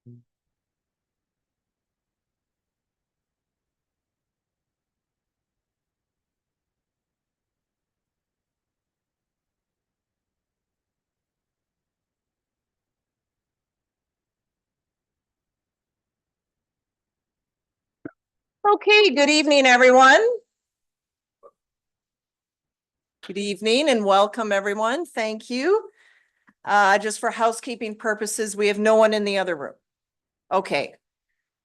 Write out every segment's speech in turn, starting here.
Okay, good evening, everyone. Good evening and welcome, everyone. Thank you. Just for housekeeping purposes, we have no one in the other room. Okay.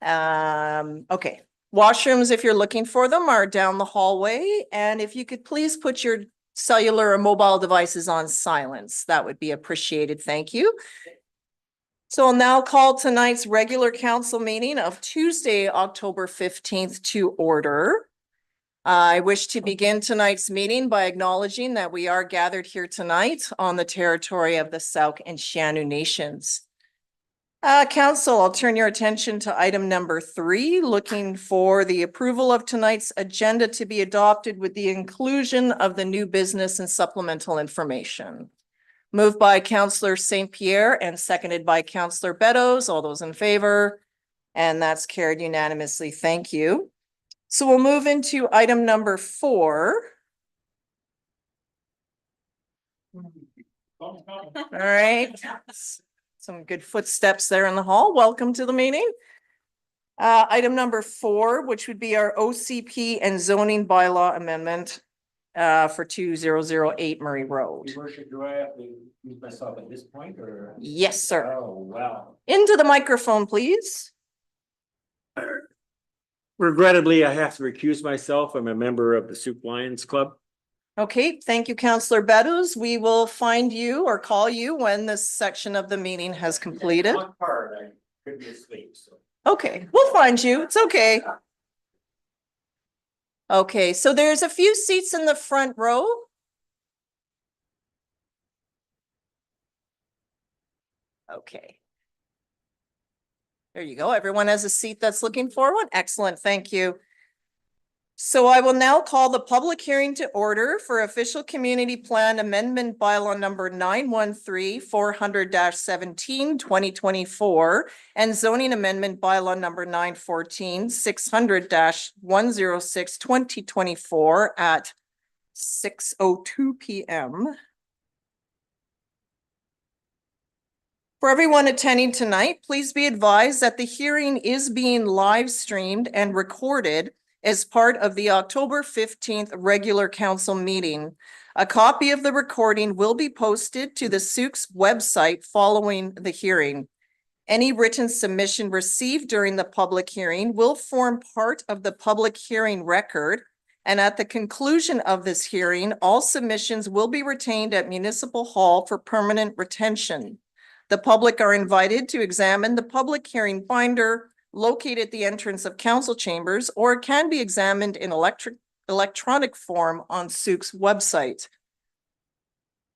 Okay. Washrooms, if you're looking for them, are down the hallway. And if you could please put your cellular or mobile devices on silence, that would be appreciated. Thank you. So I'll now call tonight's regular council meeting of Tuesday, October 15th to order. I wish to begin tonight's meeting by acknowledging that we are gathered here tonight on the territory of the Sooke and Shaanu nations. Council, I'll turn your attention to item number 3, looking for the approval of tonight's agenda to be adopted with the inclusion of the new business and supplemental information. Moved by Councillor St. Pierre and seconded by Councillor Beddoes. All those in favor? And that's carried unanimously. Thank you. So we'll move into item number 4. All right. Some good footsteps there in the hall. Welcome to the meeting. Item number 4, which would be our OCP and zoning bylaw amendment for 2008 Murray Road. Your worship, do I have to use myself at this point or? Yes, sir. Oh, wow. Into the microphone, please. Regrettably, I have to recuse myself. I'm a member of the Sooke Lions Club. Okay, thank you, Councillor Beddoes. We will find you or call you when this section of the meeting has completed. One part, I could be asleep, so. Okay, we'll find you. It's okay. Okay, so there's a few seats in the front row. Okay. There you go. Everyone has a seat that's looking for one. Excellent. Thank you. So I will now call the public hearing to order for official community plan amendment bylaw number 913-400-17 2024 and zoning amendment bylaw number 914-600-106 2024 at 6:02 p.m. For everyone attending tonight, please be advised that the hearing is being live streamed and recorded as part of the October 15th regular council meeting. A copy of the recording will be posted to the Sooke's website following the hearing. Any written submission received during the public hearing will form part of the public hearing record. And at the conclusion of this hearing, all submissions will be retained at Municipal Hall for permanent retention. The public are invited to examine the public hearing binder located at the entrance of council chambers, or it can be examined in electronic form on Sooke's website.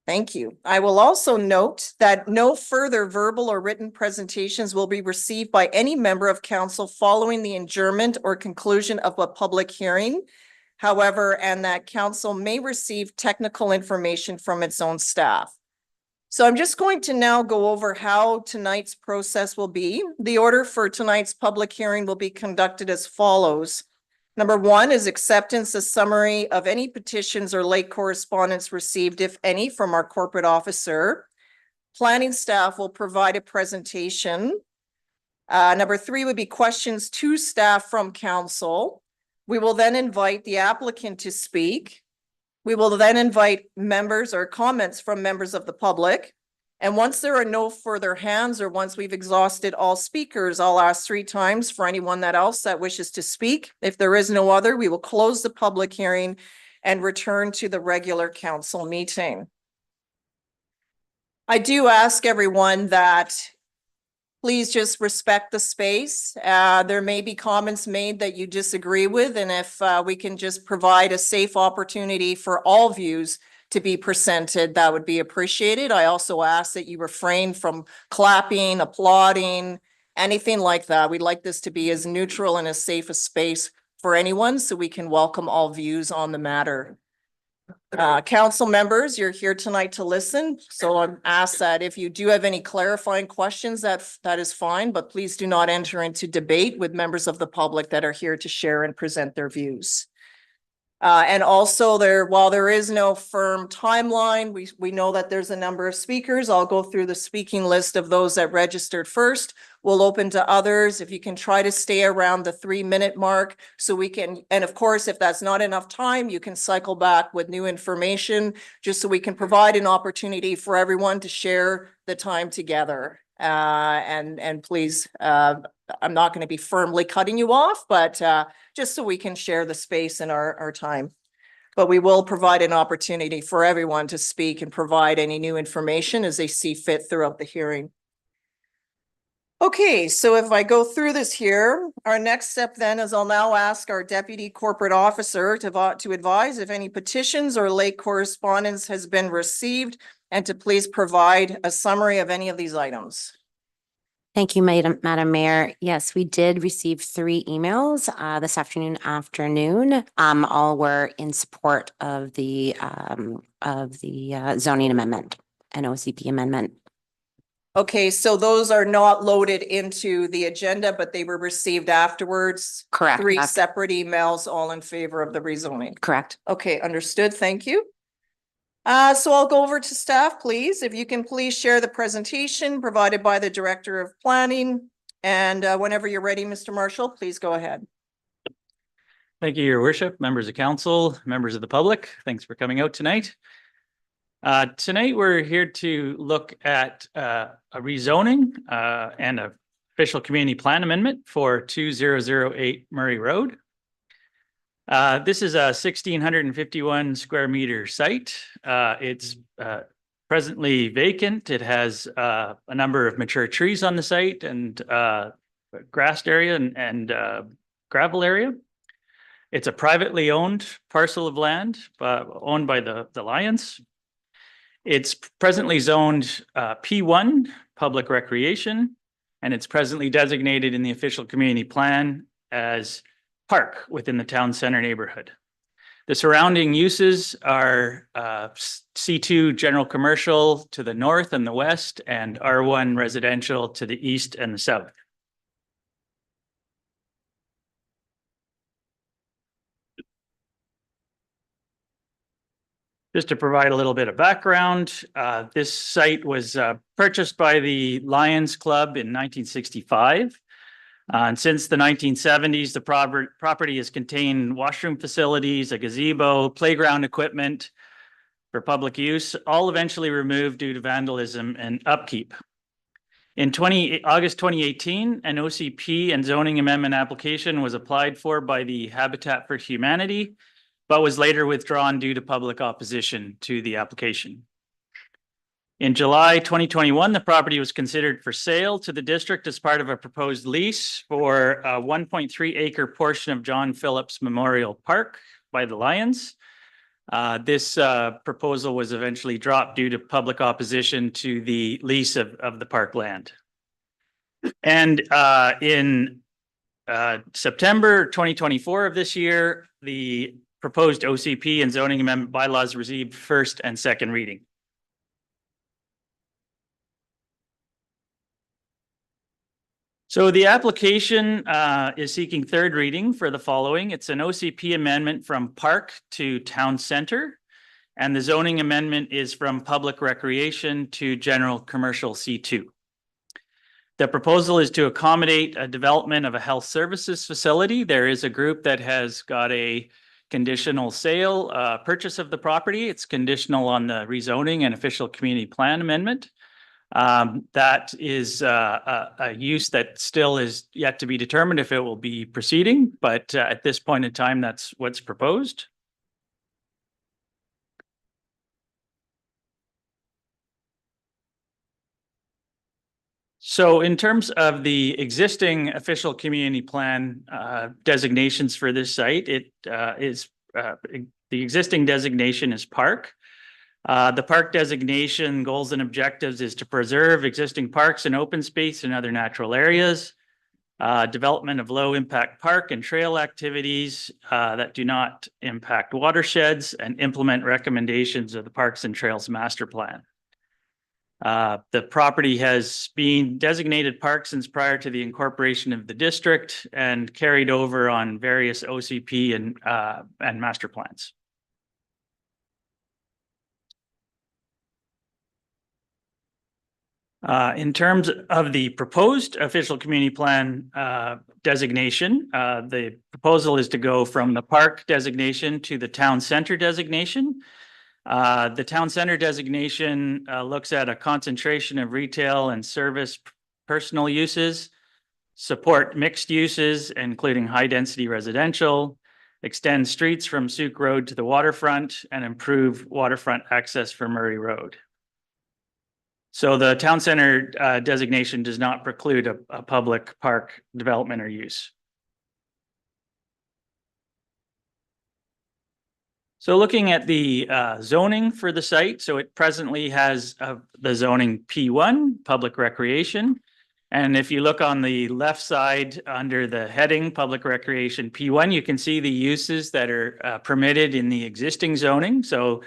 Thank you. I will also note that no further verbal or written presentations will be received by any member of council following the adjournment or conclusion of a public hearing. However, and that council may receive technical information from its own staff. So I'm just going to now go over how tonight's process will be. The order for tonight's public hearing will be conducted as follows. Number 1 is acceptance, a summary of any petitions or late correspondence received, if any, from our corporate officer. Planning staff will provide a presentation. Number 3 would be questions to staff from council. We will then invite the applicant to speak. We will then invite members or comments from members of the public. And once there are no further hands, or once we've exhausted all speakers, I'll ask 3 times for anyone else that wishes to speak. If there is no other, we will close the public hearing and return to the regular council meeting. I do ask everyone that please just respect the space. There may be comments made that you disagree with, and if we can just provide a safe opportunity for all views to be presented, that would be appreciated. I also ask that you refrain from clapping, applauding, anything like that. We'd like this to be as neutral and as safe a space for anyone so we can welcome all views on the matter. Council members, you're here tonight to listen, so I'm asked that if you do have any clarifying questions, that is fine, but please do not enter into debate with members of the public that are here to share and present their views. And also while there is no firm timeline, we know that there's a number of speakers. I'll go through the speaking list of those that registered first. We'll open to others. If you can try to stay around the 3-minute mark so we can, and of course, if that's not enough time, you can cycle back with new information just so we can provide an opportunity for everyone to share the time together. And please, I'm not going to be firmly cutting you off, but just so we can share the space and our time. But we will provide an opportunity for everyone to speak and provide any new information as they see fit throughout the hearing. Okay, so if I go through this here, our next step then is I'll now ask our Deputy Corporate Officer to advise if any petitions or late correspondence has been received and to please provide a summary of any of these items. Thank you, Madam Mayor. Yes, we did receive 3 emails this afternoon. All were in support of the zoning amendment and OCP amendment. Okay, so those are not loaded into the agenda, but they were received afterwards. Correct. 3 separate emails, all in favor of the rezoning. Correct. Okay, understood. Thank you. So I'll go over to staff, please. If you can please share the presentation provided by the Director of Planning. And whenever you're ready, Mr. Marshall, please go ahead. Thank you, Your Worship, members of council, members of the public. Thanks for coming out tonight. Tonight, we're here to look at a rezoning and an official community plan amendment for 2008 Murray Road. This is a 1,651 square meter site. It's presently vacant. It has a number of mature trees on the site and grassed area and gravel area. It's a privately owned parcel of land owned by the Lions. It's presently zoned P1, public recreation, and it's presently designated in the official community plan as park within the town center neighborhood. The surrounding uses are C2 general commercial to the north and the west, and R1 residential to the east and the south. Just to provide a little bit of background, this site was purchased by the Lions Club in 1965. And since the 1970s, the property has contained washroom facilities, a gazebo, playground equipment for public use, all eventually removed due to vandalism and upkeep. In August 2018, an OCP and zoning amendment application was applied for by the Habitat for Humanity, but was later withdrawn due to public opposition to the application. In July 2021, the property was considered for sale to the district as part of a proposed lease for a 1.3 acre portion of John Phillips Memorial Park by the Lions. This proposal was eventually dropped due to public opposition to the lease of the park land. And in September 2024 of this year, the proposed OCP and zoning amendment bylaws received first and second reading. So the application is seeking third reading for the following. It's an OCP amendment from park to town center, and the zoning amendment is from public recreation to general commercial C2. The proposal is to accommodate a development of a health services facility. There is a group that has got a conditional sale purchase of the property. It's conditional on the rezoning and official community plan amendment. That is a use that still is yet to be determined if it will be proceeding, but at this point in time, that's what's proposed. So in terms of the existing official community plan designations for this site, the existing designation is park. The park designation goals and objectives is to preserve existing parks and open space and other natural areas, development of low impact park and trail activities that do not impact watersheds, and implement recommendations of the Parks and Trails Master Plan. The property has been designated park since prior to the incorporation of the district and carried over on various OCP and master plans. In terms of the proposed official community plan designation, the proposal is to go from the park designation to the town center designation. The town center designation looks at a concentration of retail and service personal uses, support mixed uses, including high-density residential, extend streets from Sooke Road to the waterfront, and improve waterfront access for Murray Road. So the town center designation does not preclude a public park development or use. So looking at the zoning for the site, so it presently has the zoning P1, public recreation. And if you look on the left side under the heading public recreation P1, you can see the uses that are permitted in the existing zoning. So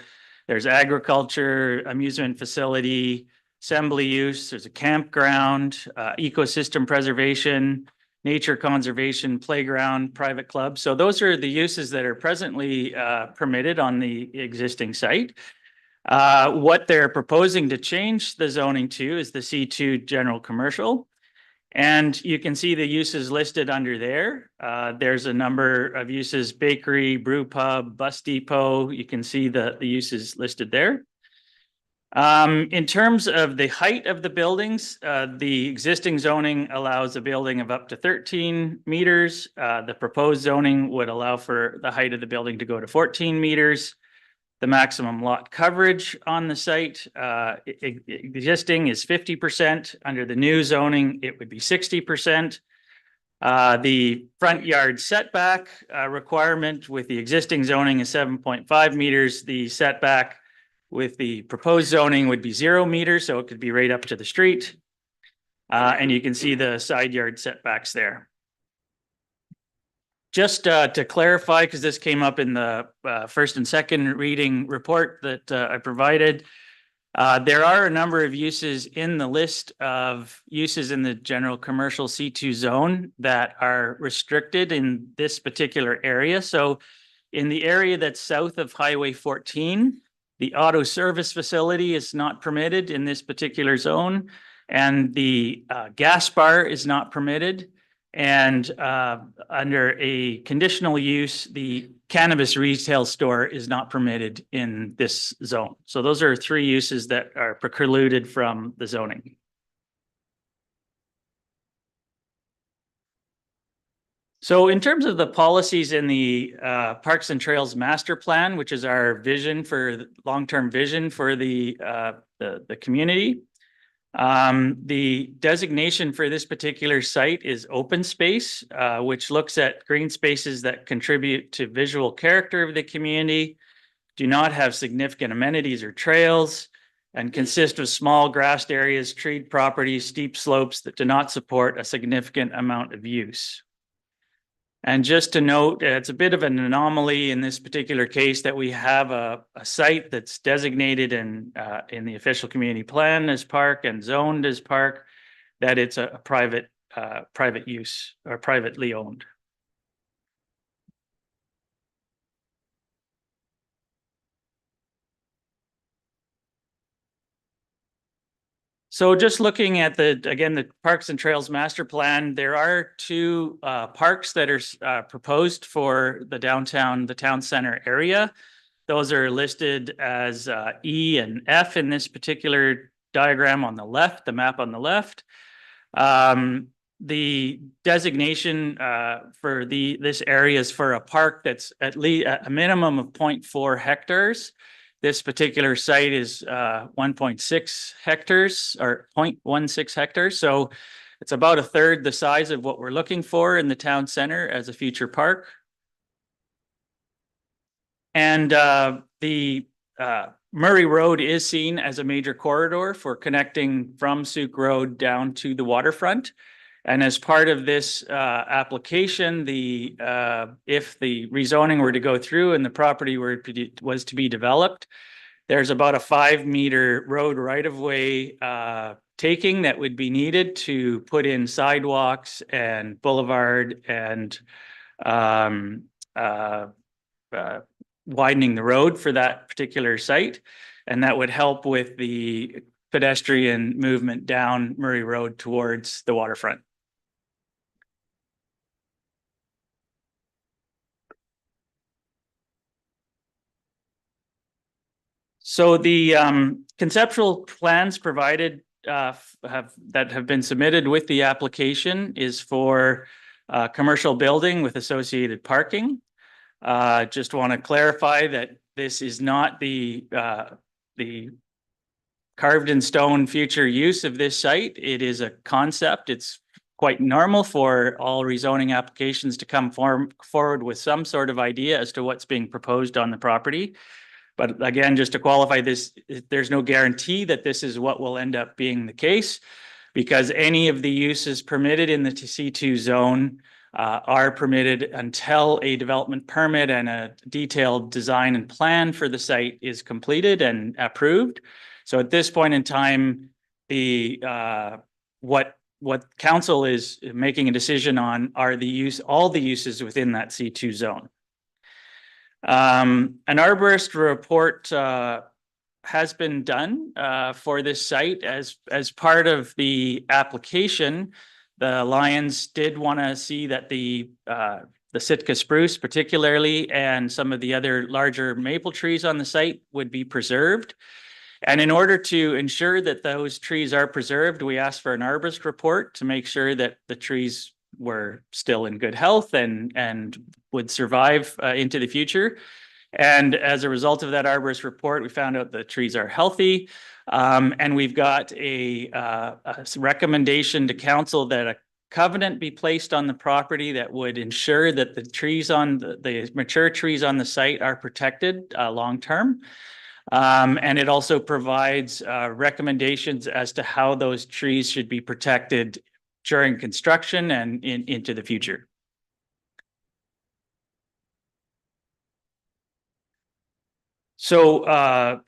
there's agriculture, amusement facility, assembly use, there's a campground, ecosystem preservation, nature conservation, playground, private club. So those are the uses that are presently permitted on the existing site. What they're proposing to change the zoning to is the C2 general commercial. And you can see the uses listed under there. There's a number of uses: bakery, brew pub, bus depot. You can see the uses listed there. In terms of the height of the buildings, the existing zoning allows a building of up to 13 meters. The proposed zoning would allow for the height of the building to go to 14 meters. The maximum lot coverage on the site existing is 50%. Under the new zoning, it would be 60%. The front yard setback requirement with the existing zoning is 7.5 meters. The setback with the proposed zoning would be 0 meters, so it could be right up to the street. And you can see the side yard setbacks there. Just to clarify, because this came up in the first and second reading report that I provided, there are a number of uses in the list of uses in the general commercial C2 zone that are restricted in this particular area. So in the area that's south of Highway 14, the auto service facility is not permitted in this particular zone, and the gas bar is not permitted. And under a conditional use, the cannabis retail store is not permitted in this zone. So those are three uses that are precluded from the zoning. So in terms of the policies in the Parks and Trails Master Plan, which is our vision for long-term vision for the community, the designation for this particular site is open space, which looks at green spaces that contribute to visual character of the community, do not have significant amenities or trails, and consist of small grassed areas, treed properties, steep slopes that do not support a significant amount of use. And just to note, it's a bit of an anomaly in this particular case that we have a site that's designated in the official community plan as park and zoned as park, that it's a private use or privately owned. So just looking at the Parks and Trails Master Plan, there are two parks that are proposed for the town center area. Those are listed as E and F in this particular diagram on the left, the map on the left. The designation for this area is for a park that's at least a minimum of 0.4 hectares. This particular site is 1.6 hectares or 0.16 hectares. So it's about a third the size of what we're looking for in the town center as a future park. And the Murray Road is seen as a major corridor for connecting from Sooke Road down to the waterfront. And as part of this application, if the rezoning were to go through and the property was to be developed, there's about a 5-meter road right-of-way taking that would be needed to put in sidewalks and boulevard and widening the road for that particular site. And that would help with the pedestrian movement down Murray Road towards the waterfront. So the conceptual plans provided that have been submitted with the application is for a commercial building with associated parking. Just want to clarify that this is not the carved in stone future use of this site. It is a concept. It's quite normal for all rezoning applications to come forward with some sort of idea as to what's being proposed on the property. But again, just to qualify this, there's no guarantee that this is what will end up being the case, because any of the uses permitted in the C2 zone are permitted until a development permit and a detailed design and plan for the site is completed and approved. So at this point in time, what council is making a decision on are all the uses within that C2 zone. An arborist report has been done for this site as part of the application. The Lions did want to see that the Sitka spruce particularly and some of the other larger maple trees on the site would be preserved. And in order to ensure that those trees are preserved, we asked for an arborist report to make sure that the trees were still in good health and would survive into the future. And as a result of that arborist report, we found out the trees are healthy. And we've got a recommendation to council that a covenant be placed on the property that would ensure that the trees on the mature trees on the site are protected long-term. And it also provides recommendations as to how those trees should be protected during construction and into the future. So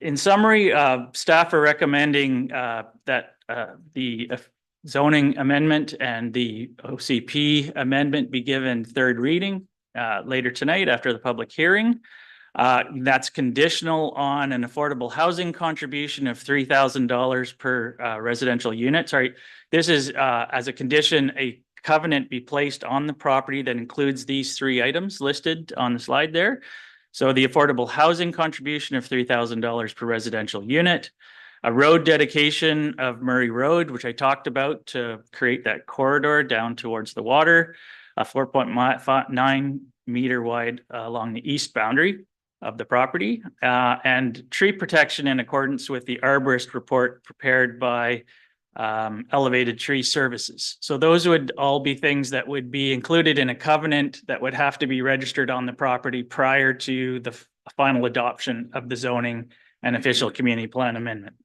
in summary, staff are recommending that the zoning amendment and the OCP amendment be given third reading later tonight after the public hearing. That's conditional on an affordable housing contribution of $3,000 per residential unit. Sorry, this is as a condition, a covenant be placed on the property that includes these 3 items listed on the slide there. So the affordable housing contribution of $3,000 per residential unit, a road dedication of Murray Road, which I talked about to create that corridor down towards the water, a 4.9 meter wide along the east boundary of the property, and tree protection in accordance with the arborist report prepared by Elevated Tree Services. So those would all be things that would be included in a covenant that would have to be registered on the property prior to the final adoption of the zoning and official community plan amendment.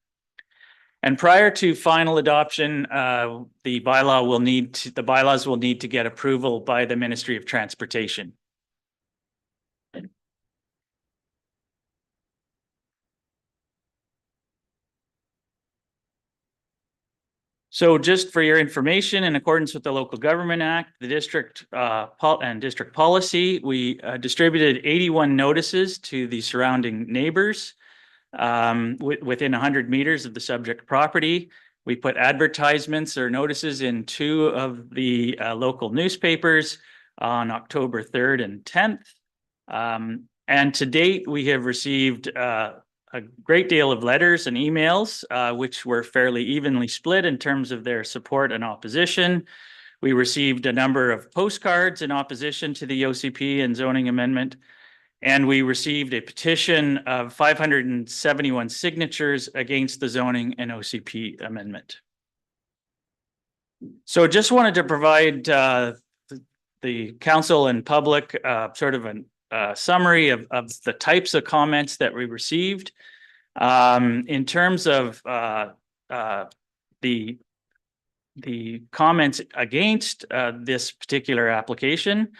And prior to final adoption, the bylaws will need to get approval by the Ministry of Transportation. So just for your information, in accordance with the Local Government Act, the district and district policy, we distributed 81 notices to the surrounding neighbors within 100 meters of the subject property. We put advertisements or notices in 2 of the local newspapers on October 3rd and 10th. And to date, we have received a great deal of letters and emails, which were fairly evenly split in terms of their support and opposition. We received a number of postcards in opposition to the OCP and zoning amendment, and we received a petition of 571 signatures against the zoning and OCP amendment. So just wanted to provide the council and public sort of a summary of the types of comments that we received. In terms of the the comments against this particular application.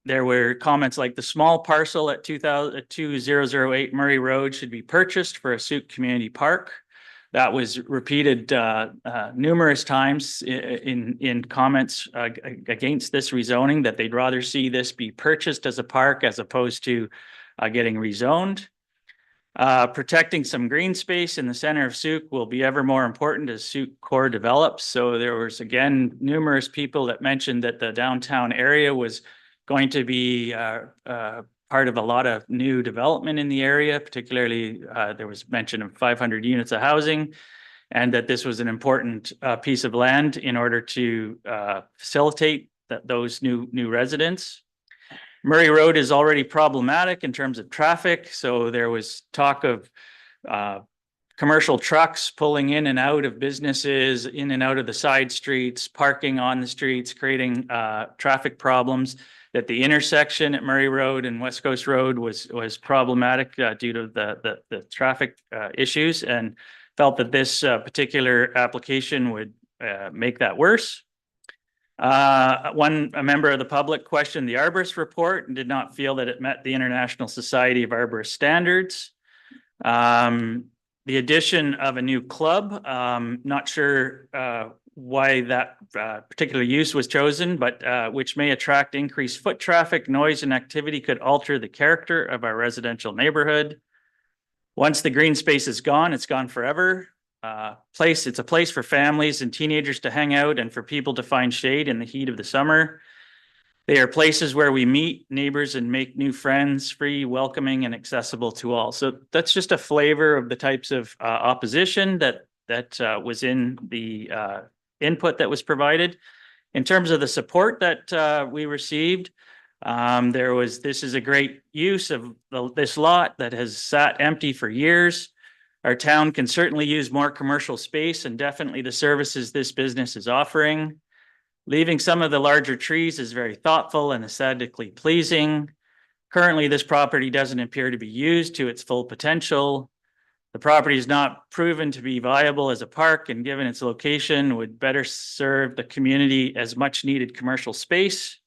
There were comments like the small parcel at 2008 Murray Road should be purchased for a Sooke Community Park. That was repeated numerous times in comments against this rezoning, that they'd rather see this be purchased as a park as opposed to getting rezoned. Protecting some green space in the center of Sooke will be ever more important as Sooke core develops. So there was, again, numerous people that mentioned that the downtown area was going to be part of a lot of new development in the area. Particularly, there was mention of 500 units of housing, and that this was an important piece of land in order to facilitate those new residents. Murray Road is already problematic in terms of traffic, so there was talk of commercial trucks pulling in and out of businesses, in and out of the side streets, parking on the streets, creating traffic problems. That the intersection at Murray Road and West Coast Road was problematic due to the traffic issues, and felt that this particular application would make that worse. A member of the public questioned the arborist report and did not feel that it met the International Society of Arborist standards. The addition of a new club, not sure why that particular use was chosen, but which may attract increased foot traffic, noise, and activity, could alter the character of our residential neighborhood. Once the green space is gone, it's gone forever. It's a place for families and teenagers to hang out and for people to find shade in the heat of the summer. They are places where we meet neighbors and make new friends, free, welcoming, and accessible to all. So that's just a flavor of the types of opposition that was in the input that was provided. In terms of the support that we received, this is a great use of this lot that has sat empty for years. Our town can certainly use more commercial space and definitely the services this business is offering. Leaving some of the larger trees is very thoughtful and aesthetically pleasing. Currently, this property doesn't appear to be used to its full potential. The property is not proven to be viable as a park, and given its location, would better serve the community as much needed commercial space.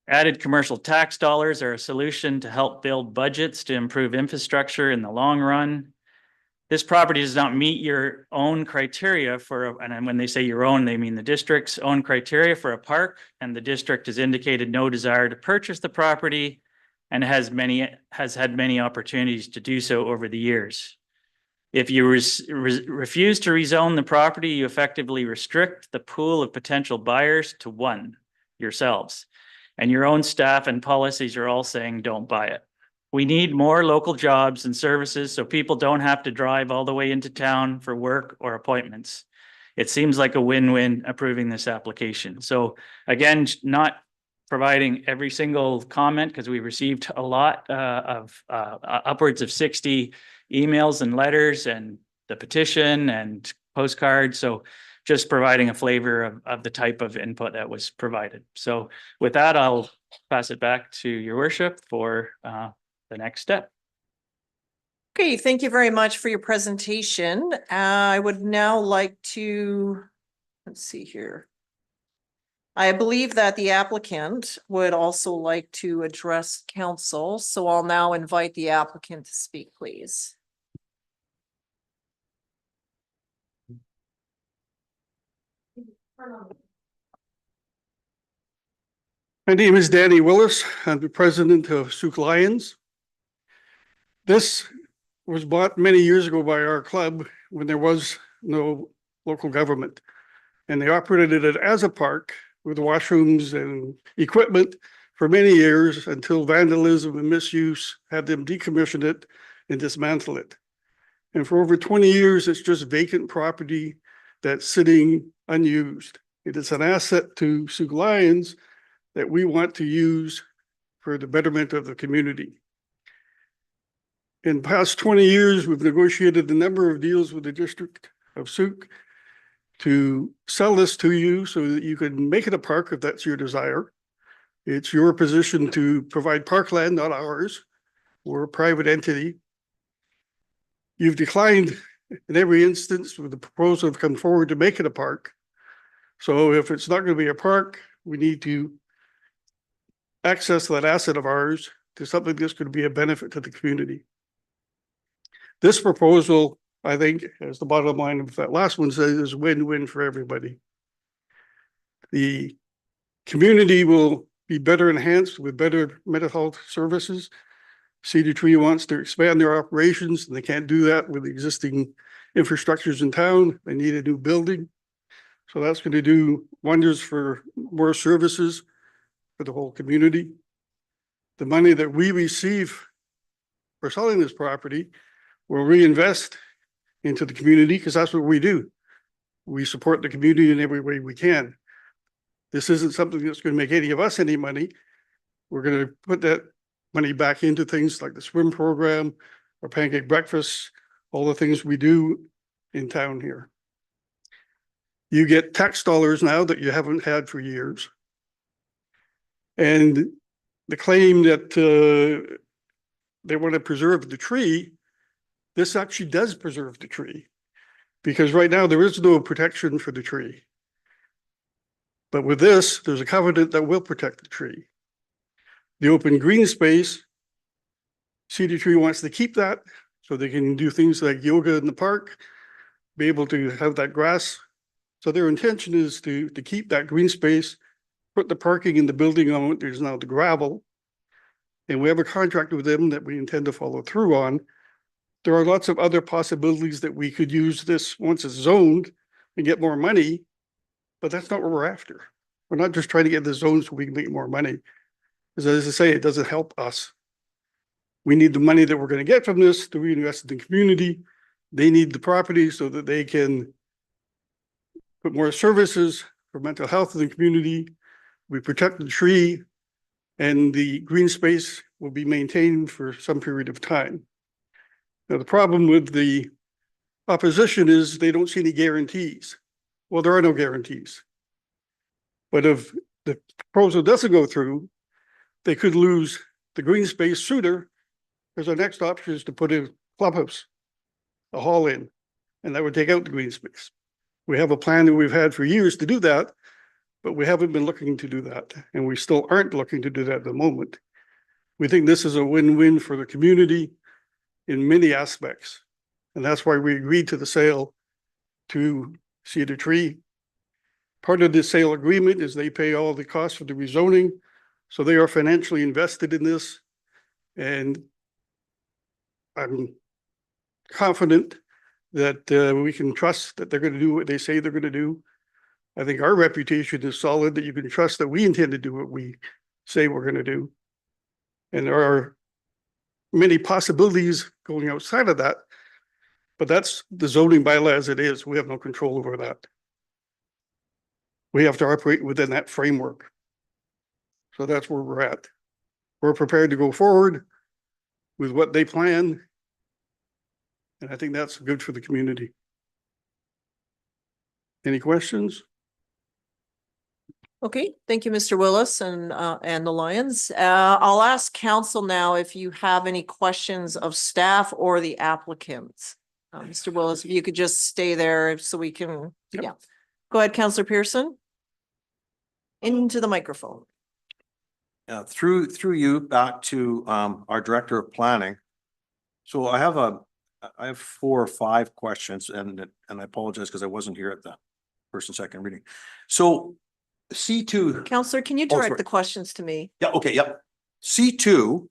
Added commercial tax dollars are a solution to help build budgets to improve infrastructure in the long run. This property does not meet your own criteria and when they say your own, they mean the district's own criteria for a park, and the district has indicated no desire to purchase the property and has had many opportunities to do so over the years. If you refuse to rezone the property, you effectively restrict the pool of potential buyers to one, yourselves. And your own staff and policies are all saying don't buy it. We need more local jobs and services so people don't have to drive all the way into town for work or appointments. It seems like a win-win approving this application. So again, not providing every single comment because we received a lot of upwards of 60 emails and letters and the petition and postcards. So just providing a flavor of the type of input that was provided. So with that, I'll pass it back to your worship for the next step. Okay, thank you very much for your presentation. I would now like to, let's see here. I believe that the applicant would also like to address council, so I'll now invite the applicant to speak, please. My name is Danny Willis. I'm the president of Sooke Lions. This was bought many years ago by our club when there was no local government. And they operated it as a park with washrooms and equipment for many years until vandalism and misuse had them decommission it and dismantle it. And for over 20 years, it's just vacant property that's sitting unused. It is an asset to Sooke Lions that we want to use for the betterment of the community. In the past 20 years, we've negotiated a number of deals with the District of Sooke to sell this to you so that you can make it a park if that's your desire. It's your position to provide parkland, not ours. We're a private entity. You've declined in every instance with the proposal have come forward to make it a park. So if it's not going to be a park, we need to access that asset of ours to something that's going to be a benefit to the community. This proposal, I think, as the bottom line of that last one says, is win-win for everybody. The community will be better enhanced with better mental health services. Cedar Tree wants to expand their operations, and they can't do that with the existing infrastructures in town. They need a new building. So that's going to do wonders for more services for the whole community. The money that we receive for selling this property will reinvest into the community, because that's what we do. We support the community in every way we can. This isn't something that's going to make any of us any money. We're going to put that money back into things like the swim program or pancake breakfast, all the things we do in town here. You get tax dollars now that you haven't had for years. And the claim that they want to preserve the tree, this actually does preserve the tree, because right now there is no protection for the tree. But with this, there's a covenant that will protect the tree. The open green space, Cedar Tree wants to keep that so they can do things like yoga in the park, be able to have that grass. So their intention is to keep that green space, put the parking in the building on it. There's now the gravel. And we have a contract with them that we intend to follow through on. There are lots of other possibilities that we could use this once it's zoned and get more money, but that's not what we're after. We're not just trying to get the zone so we can make more money. Because as I say, it doesn't help us. We need the money that we're going to get from this to reinvest in the community. They need the property so that they can put more services for mental health in the community. We protect the tree, and the green space will be maintained for some period of time. Now, the problem with the opposition is they don't see any guarantees. Well, there are no guarantees. But if the proposal doesn't go through, they could lose the green space sooner, because our next option is to put a clubhouse, a hall in, and that would take out the green space. We have a plan that we've had for years to do that, but we haven't been looking to do that, and we still aren't looking to do that at the moment. We think this is a win-win for the community in many aspects, and that's why we agreed to the sale to Cedar Tree. Part of the sale agreement is they pay all the costs for the rezoning, so they are financially invested in this, and I'm confident that we can trust that they're going to do what they say they're going to do. I think our reputation is solid, that you can trust that we intend to do what we say we're going to do. And there are many possibilities going outside of that, but that's the zoning bylaw as it is. We have no control over that. We have to operate within that framework. So that's where we're at. We're prepared to go forward with what they plan. And I think that's good for the community. Any questions? Okay, thank you, Mr. Willis and the Lions. I'll ask council now if you have any questions of staff or the applicants. Mr. Willis, if you could just stay there so we can, Yep. yeah. Go ahead, Councillor Pearson. Into the microphone. Through you back to our Director of Planning. So I have 4 or 5 questions, and I apologize because I wasn't here at the first and second reading. So C2. Councillor, can you Oh, direct sorry. the questions to me? Yeah, okay, yep. C2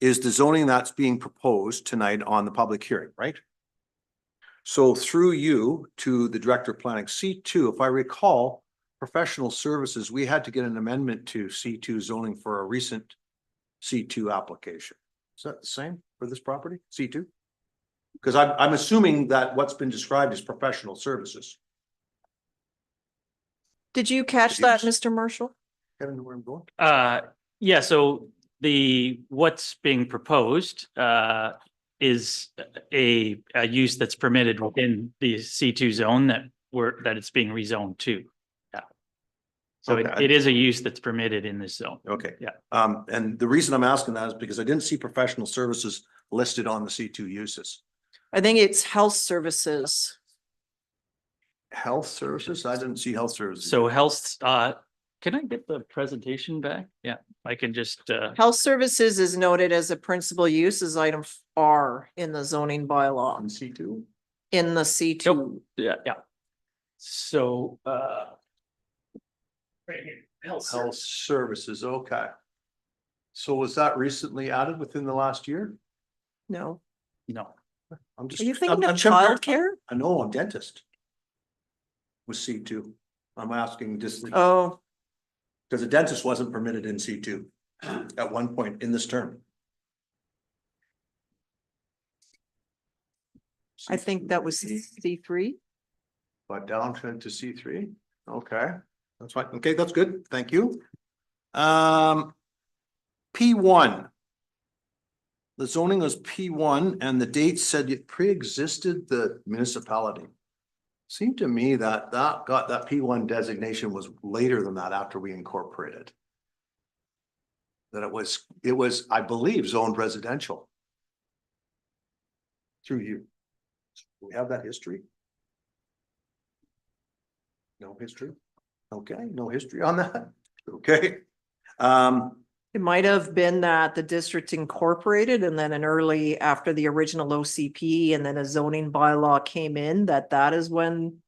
is the zoning that's being proposed tonight on the public hearing, right? So through you to the Director of Planning, C2, if I recall, professional services, we had to get an amendment to C2 zoning for a recent C2 application. Is that the same for this property, C2? Because I'm assuming that what's been described is professional services. Did you catch that, Mr. Marshall? Kevin, know where I'm going? Yeah, so what's being proposed is a use that's permitted within the C2 zone that it's being rezoned to. Yeah. So Okay. it is a use that's permitted in this zone. Okay. Yeah. And the reason I'm asking that is because I didn't see professional services listed on the C2 uses. I think it's health services. Health services? I didn't see health services. So health, can I get the presentation back? Yeah, I can just, Health services is noted as a principal use as item R in the zoning bylaw, On C2? in the C2. nope, yeah. So, right here, health Health service. services, okay. So was that recently added within the last year? No. No, I'm just. Are you thinking I'm of comparing- childcare? I know, I'm dentist. With C2. I'm asking just, Oh, because a dentist wasn't permitted in C2 at one point in this term. I think that was C3. But down to C3, okay, that's fine, okay, that's good, thank you. P1. The zoning was P1 and the date said it pre-existed the municipality. Seemed to me that that P1 designation was later than that after we incorporated. That it was, I believe, zoned residential. Through you. Do we have that history? No history? Okay, no history on that, okay. It might have been that the district incorporated and then after the original OCP and then a zoning bylaw came in, that is when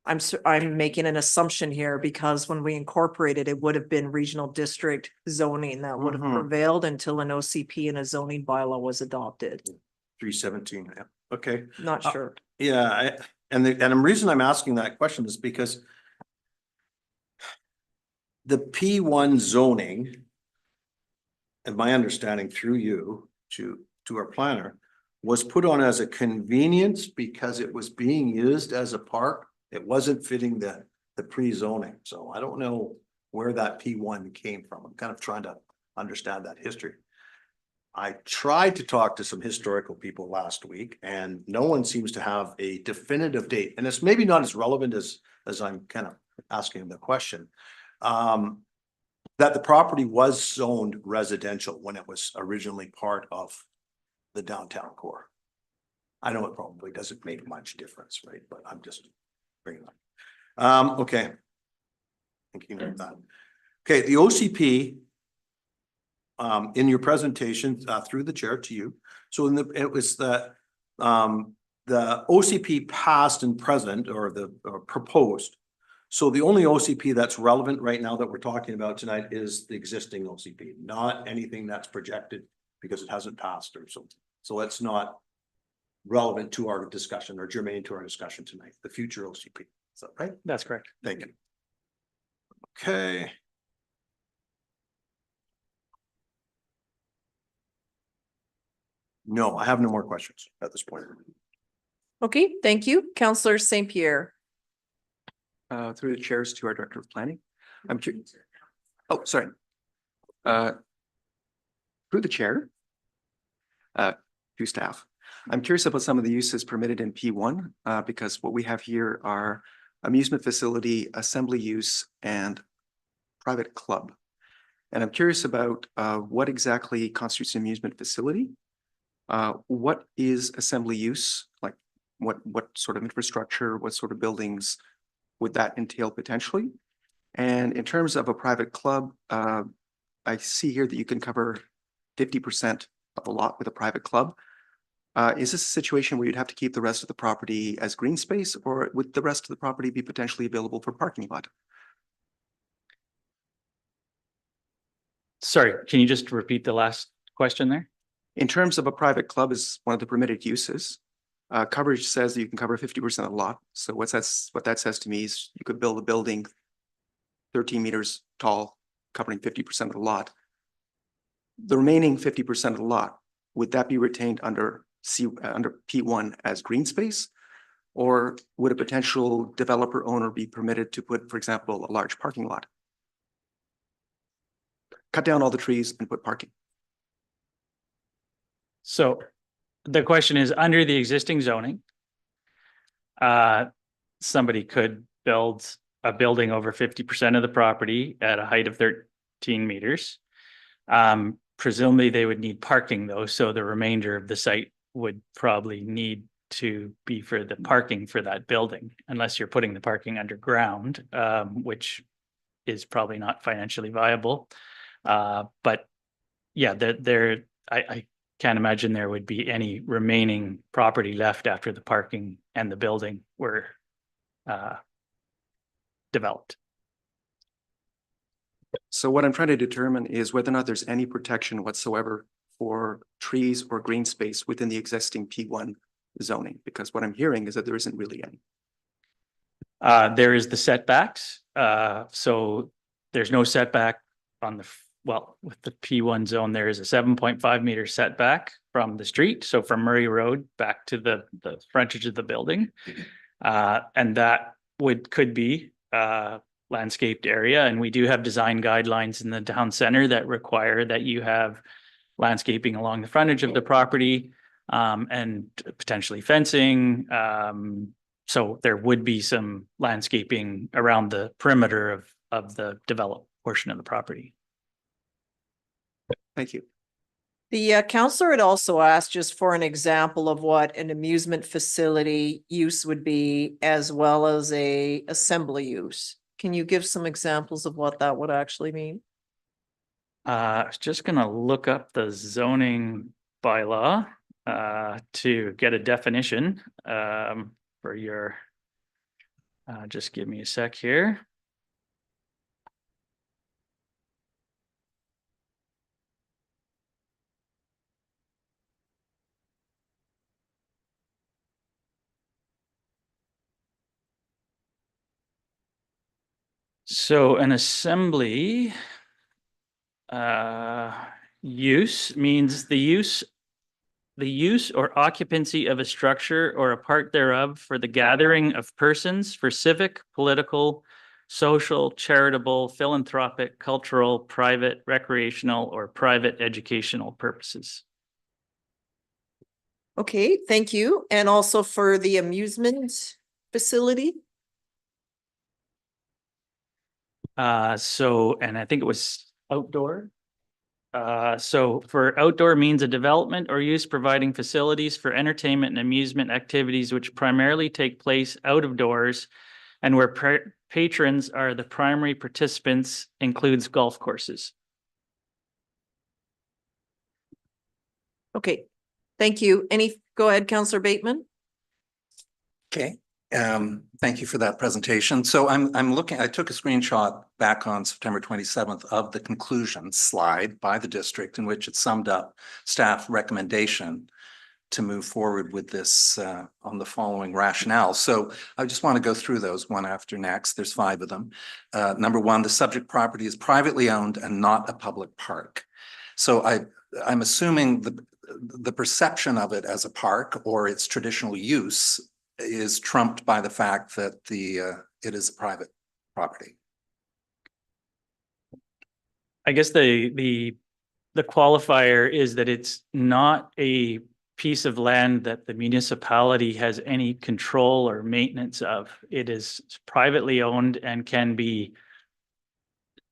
I'm making an assumption here because when we incorporated, it would have been regional district zoning that would have Mhm. prevailed until an OCP and a zoning bylaw was adopted. 317, yeah, okay. Not sure. Yeah, and the reason I'm asking that question is because the P1 zoning, and my understanding through you to our planner, was put on as a convenience because it was being used as a park. It wasn't fitting the pre-zoning. So I don't know where that P1 came from. I'm kind of trying to understand that history. I tried to talk to some historical people last week and no one seems to have a definitive date. And it's maybe not as relevant as I'm kind of asking the question. That the property was zoned residential when it was originally part of the downtown core. I know it probably doesn't make much difference, right? But I'm just bringing it up. Okay. Thinking of that. Okay, the OCP in your presentation through the chair to you. So it was the OCP past and present or proposed. So the only OCP that's relevant right now that we're talking about tonight is the existing OCP, not anything that's projected because it hasn't passed or so. So it's not relevant to our discussion or germane to our discussion tonight, the future OCP. Is that right? that's correct. Thank you. Okay. No, I have no more questions at this point. Okay, thank you. Counselor St. Pierre. Through the chairs to our Director of Planning. I'm curious. Oh, sorry. Through the chair. To staff. I'm curious about some of the uses permitted in P1, because what we have here are amusement facility, assembly use, and private club. And I'm curious about what exactly constitutes an amusement facility. What is assembly use? Like what sort of infrastructure, what sort of buildings would that entail potentially? And in terms of a private club, I see here that you can cover 50% of the lot with a private club. Is this a situation where you'd have to keep the rest of the property as green space, or would the rest of the property be potentially available for parking lot? Sorry, can you just repeat the last question there? In terms of a private club is one of the permitted uses. Coverage says that you can cover 50% of the lot. So what that says to me is you could build a building 13 meters tall, covering 50% of the lot. The remaining 50% of the lot, would that be retained under P1 as green space? Or would a potential developer owner be permitted to put, for example, a large parking lot? Cut down all the trees and put parking. So the question is, under the existing zoning, somebody could build a building over 50% of the property at a height of 13 meters. Presumably they would need parking though, so the remainder of the site would probably need to be for the parking for that building, unless you're putting the parking underground, which is probably not financially viable. But yeah, I can't imagine there would be any remaining property left after the parking and the building were developed. So what I'm trying to determine is whether or not there's any protection whatsoever for trees or green space within the existing P1 zoning, because what I'm hearing is that there isn't really any. There is the setbacks. So there's no setback on with the P1 zone, there is a 7.5 meter setback from the street. So from Murray Road back to the frontage of the building. And that could be landscaped area. And we do have design guidelines in the town center that require that you have landscaping along the frontage of the property, and potentially fencing. So there would be some landscaping around the perimeter of the developed portion of the property. Thank you. The counselor had also asked just for an example of what an amusement facility use would be, as well as a assembly use. Can you give some examples of what that would actually mean? I was just gonna look up the zoning bylaw to get a definition for your, just give me a sec here. So an assembly use means the use or occupancy of a structure or a part thereof for the gathering of persons for civic, political, social, charitable, philanthropic, cultural, private, recreational, or private educational purposes. Okay, thank you. And also for the amusement facility? And I think it was outdoor. So for outdoor means a development or use providing facilities for entertainment and amusement activities which primarily take place out of doors and where patrons are the primary participants, includes golf courses. Okay, thank you. Go ahead, Councillor Bateman. Okay, thank you for that presentation. So I'm looking, I took a screenshot back on September 27th of the conclusion slide by the district in which it summed up staff recommendation to move forward with this on the following rationale. So I just want to go through those one after next. There's 5 of them. Number 1, the subject property is privately owned and not a public park. So I'm assuming the perception of it as a park or its traditional use is trumped by the fact that it is a private property. I guess the qualifier is that it's not a piece of land that the municipality has any control or maintenance of. It is privately owned and can be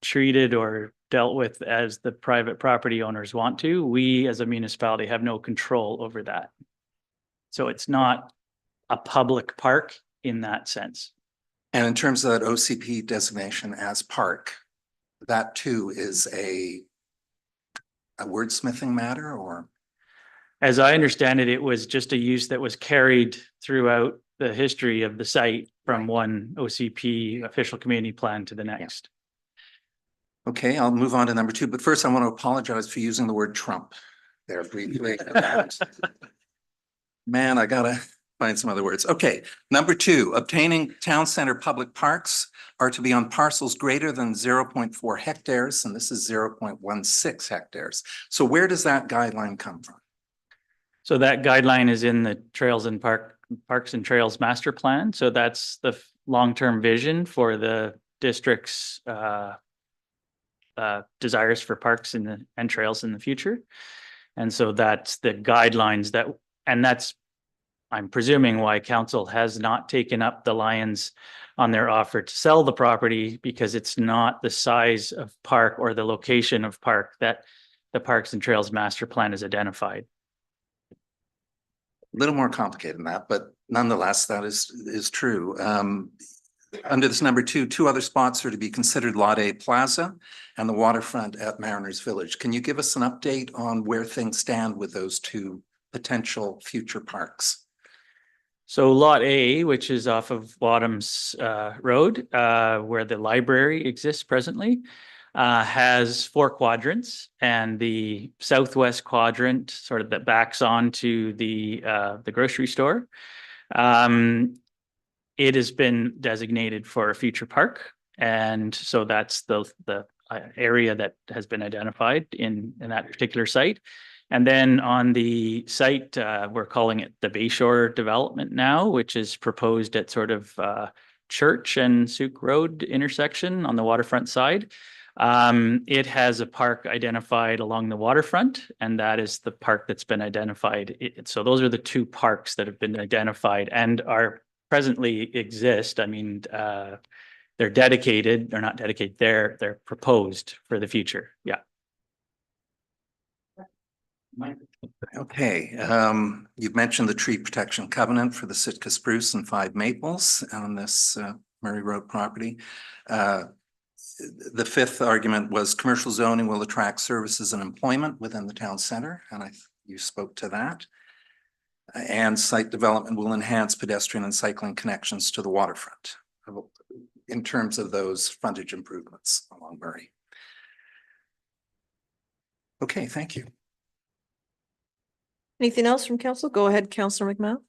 treated or dealt with as the private property owners want to. We as a municipality have no control over that. So it's not a public park in that sense. And in terms of that OCP designation as park, that too is a wordsmithing matter, or? As I understand it, it was just a use that was carried throughout the history of the site from one OCP official community plan to the next. Okay, I'll move on to number 2, but first I want to apologize for using the word Trump there briefly. Man, I gotta find some other words. Okay, number 2, obtaining town center public parks are to be on parcels greater than 0.4 hectares, and this is 0.16 hectares. So where does that guideline come from? So that guideline is in the Trails and Parks and Trails Master Plan. So that's the long-term vision for the district's desires for parks and trails in the future. And so that's the guidelines that's, I'm presuming, why council has not taken up the Lions on their offer to sell the property, because it's not the size of park or the location of park that the Parks and Trails Master Plan has identified. little more complicated than that, but nonetheless, that is true. Under this number two other spots are to be considered Lot A Plaza and the waterfront at Mariners Village. Can you give us an update on where things stand with those two potential future parks? So Lot A, which is off of Wadham's Road, where the library exists presently, has 4 quadrants, and the southwest quadrant, sort of that backs onto the grocery store. It has been designated for a future park, and so that's the area that has been identified in that particular site. And then on the site, we're calling it the Bayshore Development now, which is proposed at sort of Church and Sooke Road intersection on the waterfront side. It has a park identified along the waterfront, and that is the park that's been identified. So those are the 2 parks that have been identified and are presently exist. I mean, they're dedicated, they're not dedicated, they're proposed for the future. Yeah. Okay, you've mentioned the tree protection covenant for the Sitka spruce and 5 maples on this Murray Road property. The 5th argument was commercial zoning will attract services and employment within the town center, and you spoke to that. And site development will enhance pedestrian and cycling connections to the waterfront in terms of those frontage improvements along Murray. Okay, thank you. Anything else from council? Go ahead, Councillor McMahon.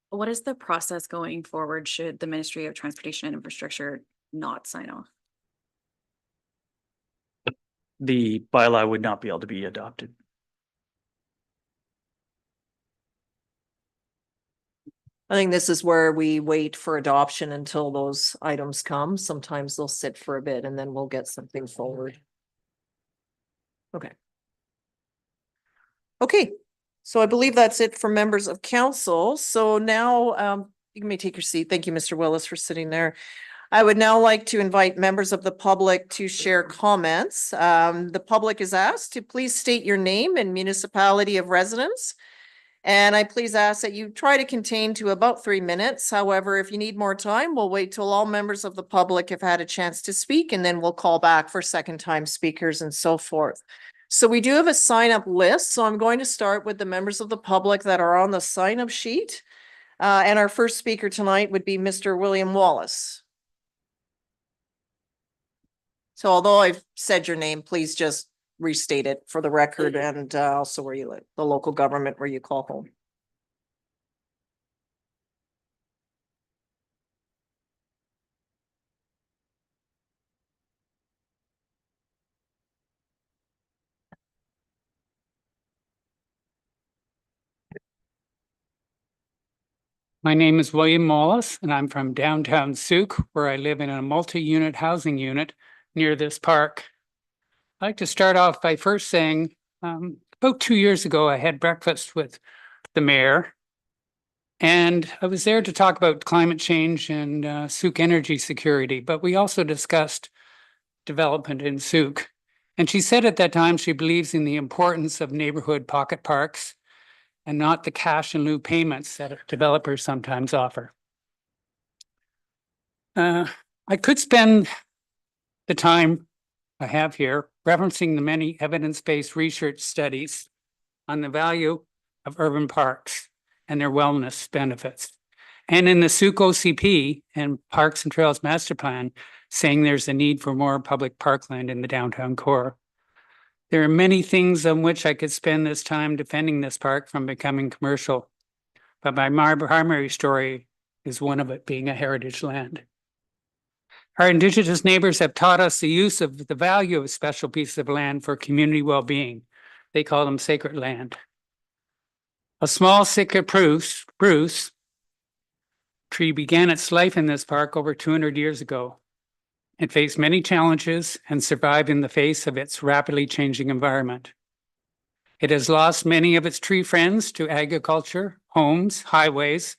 What is the process going forward should the Ministry of Transportation and Infrastructure not sign off? The bylaw would not be able to be adopted. I think this is where we wait for adoption until those items come. Sometimes they'll sit for a bit and then we'll get something forward. Okay. Okay, so I believe that's it for members of council. So now you may take your seat. Thank you, Mr. Willis, for sitting there. I would now like to invite members of the public to share comments. The public is asked to please state your name and municipality of residence. And I please ask that you try to contain to about 3 minutes. However, if you need more time, we'll wait till all members of the public have had a chance to speak, and then we'll call back for second-time speakers and so forth. So we do have a sign-up list. So I'm going to start with the members of the public that are on the sign-up sheet. And our first speaker tonight would be Mr. William Wallace. So although I've said your name, please just restate it for the record and also where you live, the local government where you call home. My name is William Wallace, and I'm from downtown Sooke, where I live in a multi-unit housing unit near this park. I'd like to start off by first saying, about 2 years ago, I had breakfast with the mayor, and I was there to talk about climate change and Sooke energy security, but we also discussed development in Sooke. And she said at that time she believes in the importance of neighborhood pocket parks and not the cash in lieu payments that developers sometimes offer. I could spend the time I have here referencing the many evidence-based research studies on the value of urban parks and their wellness benefits. And in the Sooke OCP and Parks and Trails Master Plan, saying there's a need for more public parkland in the downtown core. There are many things on which I could spend this time defending this park from becoming commercial, but my primary story is one of it being a heritage land. Our Indigenous neighbors have taught us the use of the value of special pieces of land for community well-being. They call them sacred land. A small Sitka spruce tree began its life in this park over 200 years ago. It faced many challenges and survived in the face of its rapidly changing environment. It has lost many of its tree friends to agriculture, homes, highways,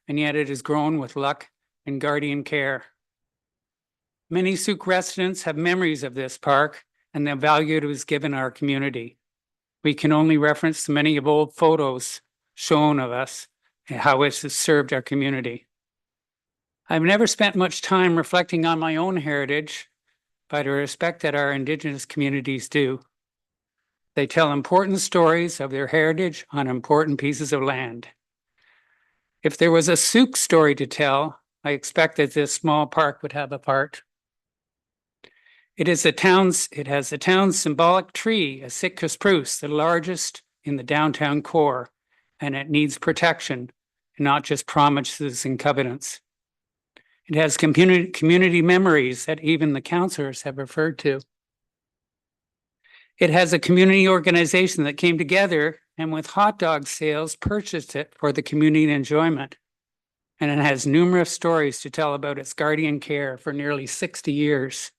and yet it has grown with luck and guardian care. Many Sooke residents have memories of this park and the value it has given our community. We can only reference the many of old photos shown of us and how it has served our community. I've never spent much time reflecting on my own heritage, but I respect that our Indigenous communities do. They tell important stories of their heritage on important pieces of land. If there was a Sooke story to tell, I expect that this small park would have a part. It has the town's symbolic tree, a Sitka spruce, the largest in the downtown core, and it needs protection, and not just promises and covenants. It has community memories that even the councillors have referred to. It has a community organization that came together and with hot dog sales purchased it for the community enjoyment. And it has numerous stories to tell about its guardian care for nearly 60 years.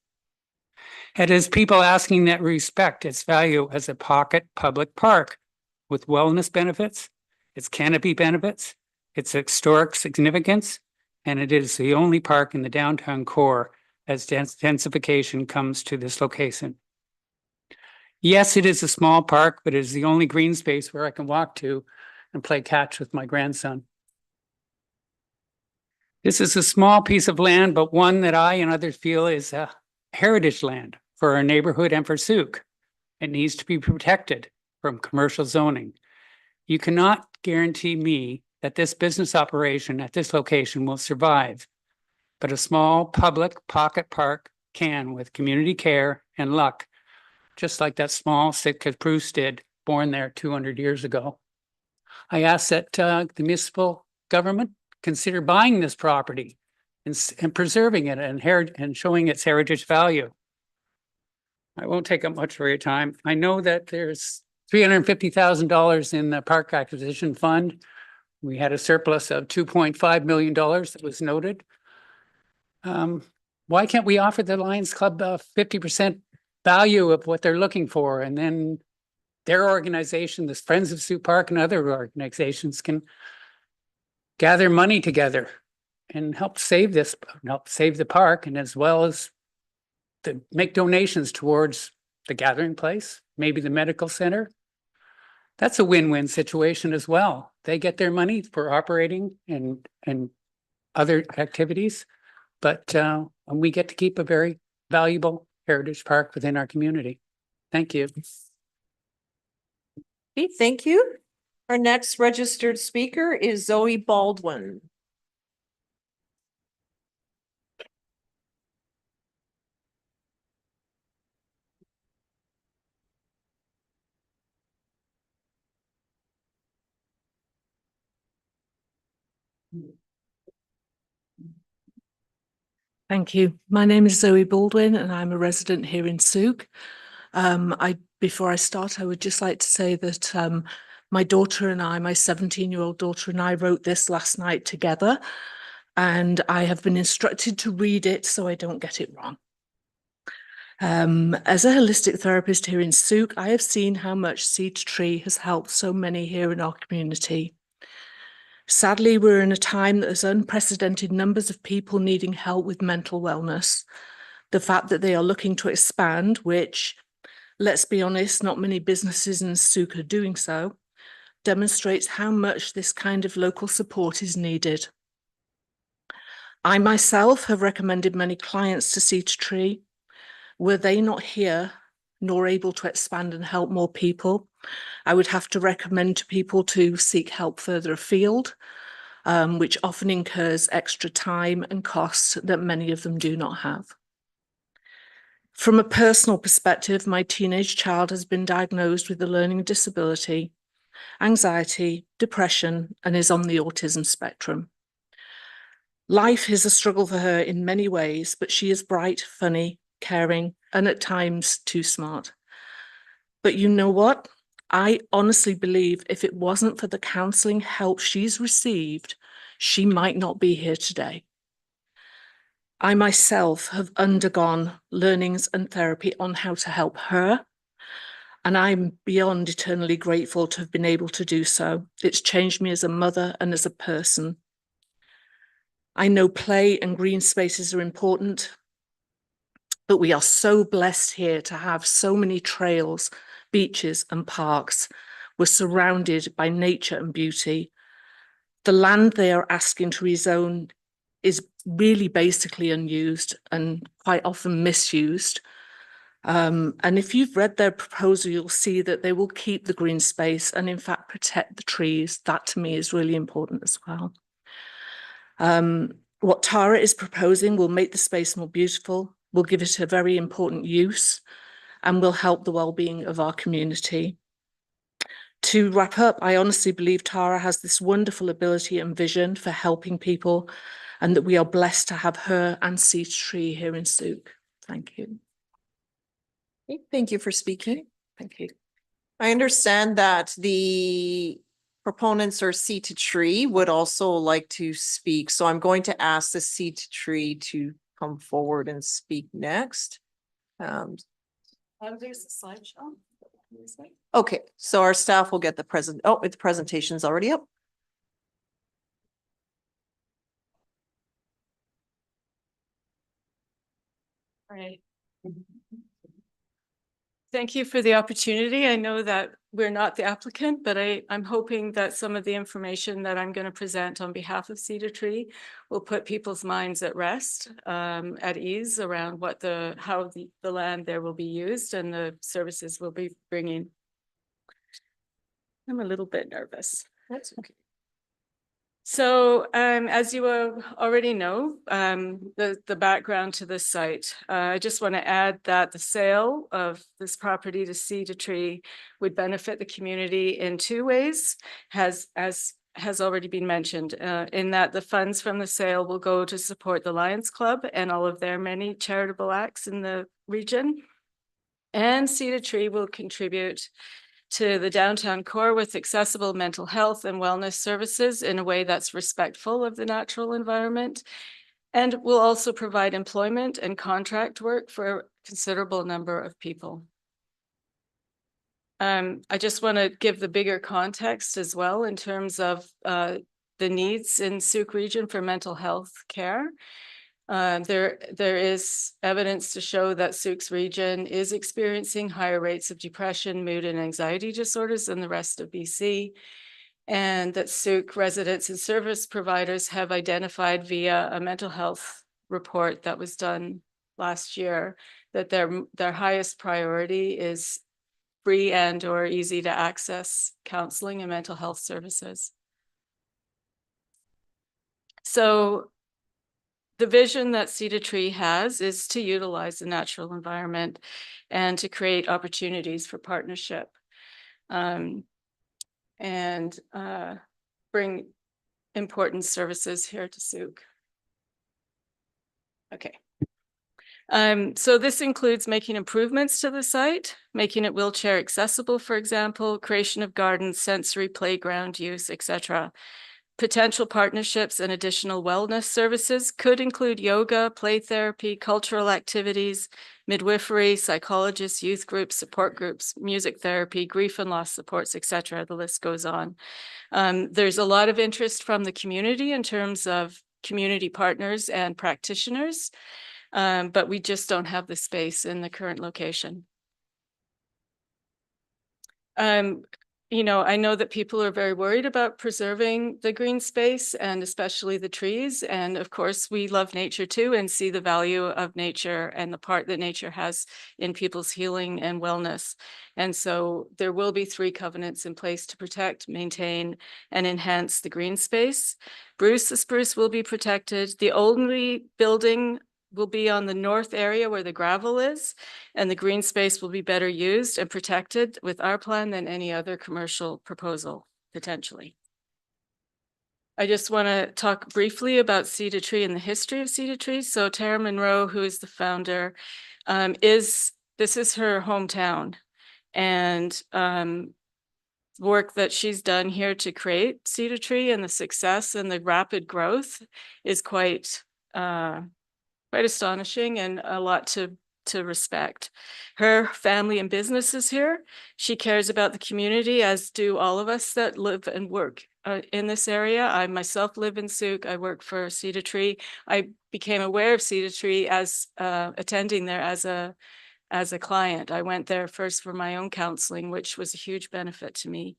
It has people asking that respect its value as a pocket public park with wellness benefits, its canopy benefits, its historic significance, and it is the only park in the downtown core as densification comes to this location. Yes, it is a small park, but it is the only green space where I can walk to and play catch with my grandson. This is a small piece of land, but one that I and others feel is a heritage land for our neighborhood and for Sooke. It needs to be protected from commercial zoning. You cannot guarantee me that this business operation at this location will survive, but a small public pocket park can with community care and luck, just like that small Sitka spruce did, born there 200 years ago. I ask that the municipal government consider buying this property and preserving it and showing its heritage value. I won't take up much of your time. I know that there's $350,000 in the park acquisition fund. We had a surplus of $2.5 million that was noted. Why can't we offer the Lions Club 50% value of what they're looking for? And then their organization, the Friends of Sooke Park and other organizations can gather money together and help save the park, and as well as to make donations towards the gathering place, maybe the medical center. That's a win-win situation as well. They get their money for operating and other activities, but we get to keep a very valuable heritage park within our community. Thank you. Okay, thank you. Our next registered speaker is Zoe Baldwin. Thank you. My name is Zoe Baldwin and I'm a resident here in Sooke. Before I start, I would just like to say that my daughter and I, my 17-year-old daughter and I, wrote this last night together, and I have been instructed to read it so I don't get it wrong. As a holistic therapist here in Sooke, I have seen how much Seed Tree has helped so many here in our community. Sadly, we're in a time that there's unprecedented numbers of people needing help with mental wellness. The fact that they are looking to expand, which, let's be honest, not many businesses in Sooke are doing so, demonstrates how much this kind of local support is needed. I myself have recommended many clients to Seed Tree. Were they not here nor able to expand and help more people, I would have to recommend to people to seek help further afield, which often incurs extra time and costs that many of them do not have. From a personal perspective, my teenage child has been diagnosed with a learning disability, anxiety, depression, and is on the autism spectrum. Life is a struggle for her in many ways, but she is bright, funny, caring, and at times too smart. But you know what? I honestly believe if it wasn't for the counselling help she's received, she might not be here today. I myself have undergone learnings and therapy on how to help her, and I'm beyond eternally grateful to have been able to do so. It's changed me as a mother and as a person. I know play and green spaces are important, but we are so blessed here to have so many trails, beaches and parks. We're surrounded by nature and beauty. The land they are asking to rezone is really basically unused and quite often misused. And if you've read their proposal, you'll see that they will keep the green space and in fact protect the trees. That to me is really important as well. What Tara is proposing will make the space more beautiful, will give it a very important use, and will help the well-being of our community. To wrap up, I honestly believe Tara has this wonderful ability and vision for helping people, and that we are blessed to have her and Cedar Tree here in Sooke. Thank you. Okay, thank you for speaking. Thank you. I understand that the proponents or Seat to Tree would also like to speak. So I'm going to ask the Seat to Tree to come forward and speak next. There's the slideshow. Okay, so our staff will get the the presentation's already up. Right. Thank you for the opportunity. I know that we're not the applicant, but I'm hoping that some of the information that I'm going to present on behalf of Cedar Tree will put people's minds at rest, at ease around how the land there will be used and the services we'll be bringing. I'm a little bit nervous. That's okay. So as you already know, the background to this site, I just want to add that the sale of this property to Cedar Tree would benefit the community in two ways, as has already been mentioned, in that the funds from the sale will go to support the Lions Club and all of their many charitable acts in the region. And Cedar Tree will contribute to the downtown core with accessible mental health and wellness services in a way that's respectful of the natural environment, and will also provide employment and contract work for a considerable number of people. I just want to give the bigger context as well in terms of the needs in Sooke region for mental health care. There is evidence to show that Sooke's region is experiencing higher rates of depression, mood, and anxiety disorders than the rest of BC, and that Sooke residents and service providers have identified via a mental health report that was done last year that their highest priority is free and or easy to access counseling and mental health services. So the vision that Cedar Tree has is to utilize the natural environment and to create opportunities for partnership, and bring important services here to Sooke. Okay. So this includes making improvements to the site, making it wheelchair accessible, for example, creation of gardens, sensory playground use, etc. Potential partnerships and additional wellness services could include yoga, play therapy, cultural activities, midwifery, psychologists, youth groups, support groups, music therapy, grief and loss supports, etc. The list goes on. There's a lot of interest from the community in terms of community partners and practitioners, but we just don't have the space in the current location. You know, I know that people are very worried about preserving the green space and especially the trees. And of course, we love nature too and see the value of nature and the part that nature has in people's healing and wellness. And so there will be 3 covenants in place to protect, maintain, and enhance the green space. The spruce will be protected. The only building will be on the north area where the gravel is, and the green space will be better used and protected with our plan than any other commercial proposal, potentially. I just want to talk briefly about Cedar Tree and the history of Cedar Tree. So Tara Monroe, who is the founder, this is her hometown, and work that she's done here to create Cedar Tree and the success and the rapid growth is quite astonishing and a lot to respect. Her family and business is here. She cares about the community, as do all of us that live and work in this area. I myself live in Sooke. I work for Cedar Tree. I became aware of Cedar Tree as attending there as a client. I went there first for my own counseling, which was a huge benefit to me.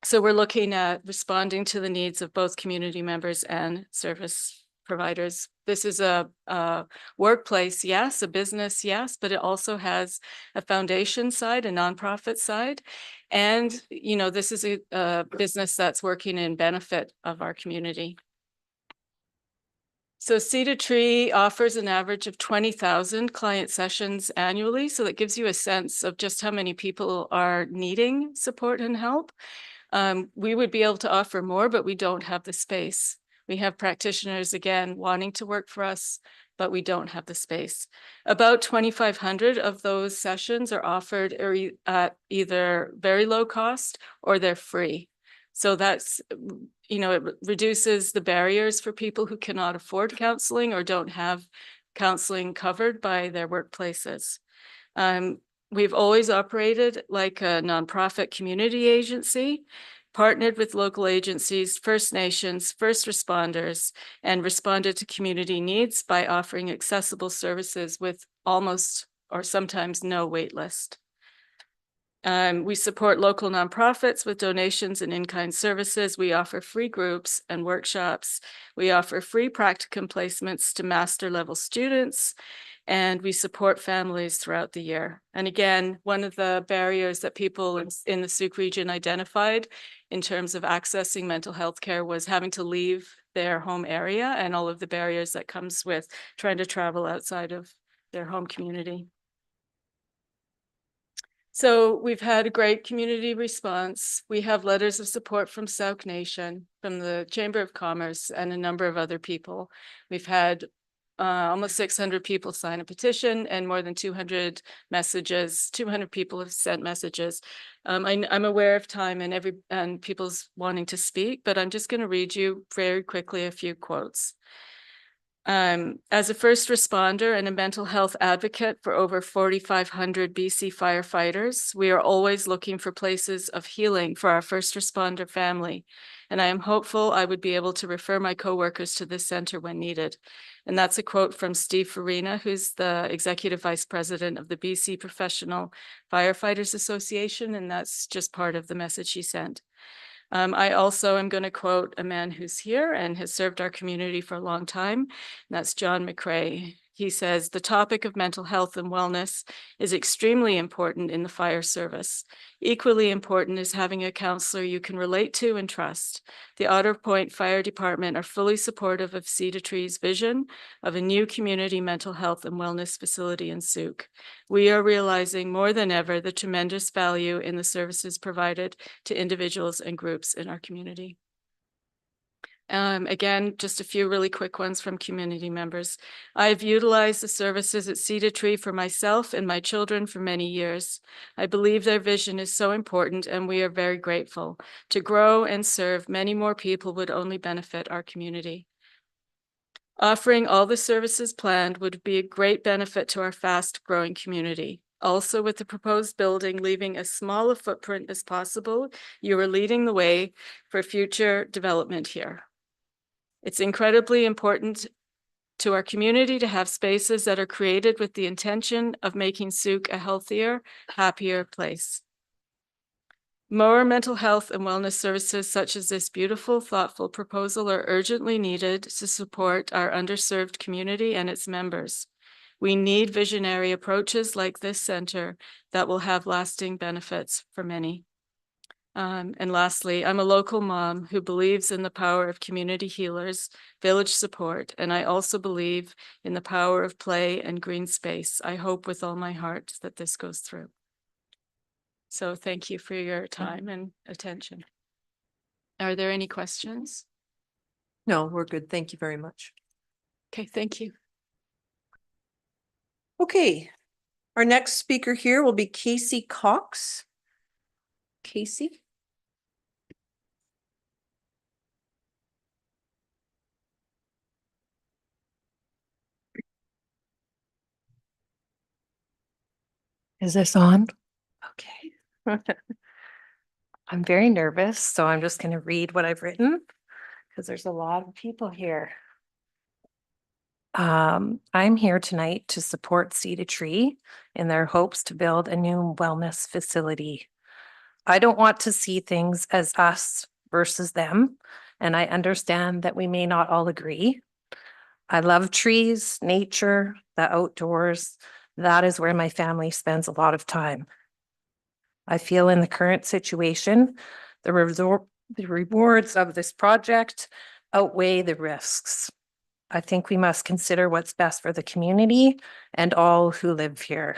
So we're looking at responding to the needs of both community members and service providers. This is a workplace, yes, a business, yes, but it also has a foundation side, a nonprofit side. And, you know, this is a business that's working in benefit of our community. So Seed a Tree offers an average of 20,000 client sessions annually. So that gives you a sense of just how many people are needing support and help. We would be able to offer more, but we don't have the space. We have practitioners, again, wanting to work for us, but we don't have the space. About 2,500 of those sessions are offered at either very low cost or they're free. So that's, you know, it reduces the barriers for people who cannot afford counseling or don't have counseling covered by their workplaces. We've always operated like a nonprofit community agency, partnered with local agencies, First Nations, first responders, and responded to community needs by offering accessible services with almost or sometimes no wait list. We support local nonprofits with donations and in-kind services. We offer free groups and workshops. We offer free practicum placements to master level students, and we support families throughout the year. And again, one of the barriers that people in the Sooke region identified in terms of accessing mental health care was having to leave their home area and all of the barriers that comes with trying to travel outside of their home community. So we've had a great community response. We have letters of support from Sooke Nation, from the Chamber of Commerce, and a number of other people. We've had almost 600 people sign a petition and more than 200 messages. 200 people have sent messages. I'm aware of time and people's wanting to speak, but I'm just going to read you very quickly a few quotes. As a first responder and a mental health advocate for over 4,500 BC firefighters, we are always looking for places of healing for our first responder family. And I am hopeful I would be able to refer my coworkers to this center when needed. And that's a quote from Steve Farina, who's the Executive Vice President of the BC Professional Firefighters Association. And that's just part of the message he sent. I also am going to quote a man who's here and has served our community for a long time. And that's John McCrae. He says, the topic of mental health and wellness is extremely important in the fire service. Equally important is having a counselor you can relate to and trust. The Otter Point Fire Department are fully supportive of Seed a Tree's vision of a new community mental health and wellness facility in Sooke. We are realizing more than ever the tremendous value in the services provided to individuals and groups in our community. Again, just a few really quick ones from community members. I've utilized the services at Seed a Tree for myself and my children for many years. I believe their vision is so important and we are very grateful. To grow and serve many more people would only benefit our community. Offering all the services planned would be a great benefit to our fast-growing community. Also, with the proposed building leaving as small a footprint as possible, you are leading the way for future development here. It's incredibly important to our community to have spaces that are created with the intention of making Sooke a healthier, happier place. More mental health and wellness services such as this beautiful, thoughtful proposal are urgently needed to support our underserved community and its members. We need visionary approaches like this center that will have lasting benefits for many. And lastly, I'm a local mom who believes in the power of community healers, village support, and I also believe in the power of play and green space. I hope with all my heart that this goes through. So thank you for your time and attention. Are there any questions? No, we're good. Thank you very much. Okay, thank you. Okay, our next speaker here will be Casey Cox. Casey? Is this on? Okay. I'm very nervous, so I'm just going to read what I've written because there's a lot of people here. I'm here tonight to support Seed a Tree in their hopes to build a new wellness facility. I don't want to see things as us versus them, and I understand that we may not all agree. I love trees, nature, the outdoors. That is where my family spends a lot of time. I feel in the current situation, the rewards of this project outweigh the risks. I think we must consider what's best for the community and all who live here.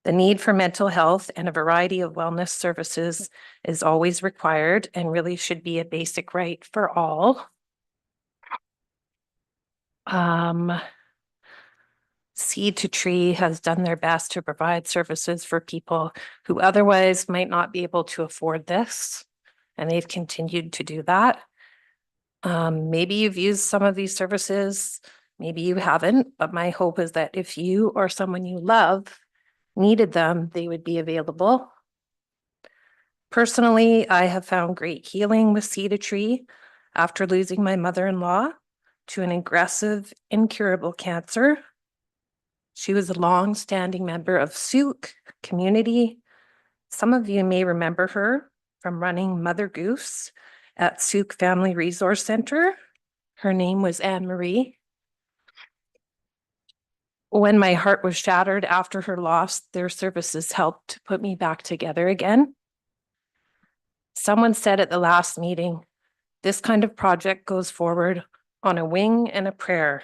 The need for mental health and a variety of wellness services is always required and really should be a basic right for all. Seed to Tree has done their best to provide services for people who otherwise might not be able to afford this, and they've continued to do that. Maybe you've used some of these services, maybe you haven't, but my hope is that if you or someone you love needed them, they would be available. Personally, I have found great healing with Seed to Tree after losing my mother-in-law to an aggressive, incurable cancer. She was a long-standing member of Sooke community. Some of you may remember her from running Mother Goose at Sooke Family Resource Center. Her name was Anne Marie. When my heart was shattered after her loss, their services helped to put me back together again. Someone said at the last meeting, this kind of project goes forward on a wing and a prayer.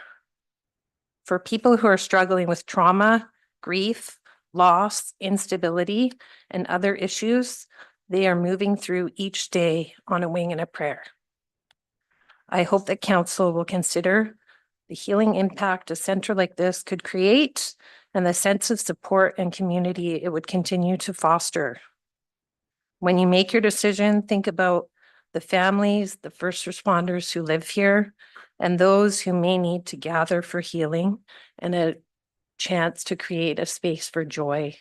For people who are struggling with trauma, grief, loss, instability, and other issues, they are moving through each day on a wing and a prayer. I hope that council will consider the healing impact a center like this could create and the sense of support and community it would continue to foster. When you make your decision, think about the families, the first responders who live here, and those who may need to gather for healing and a chance to create a space for joy.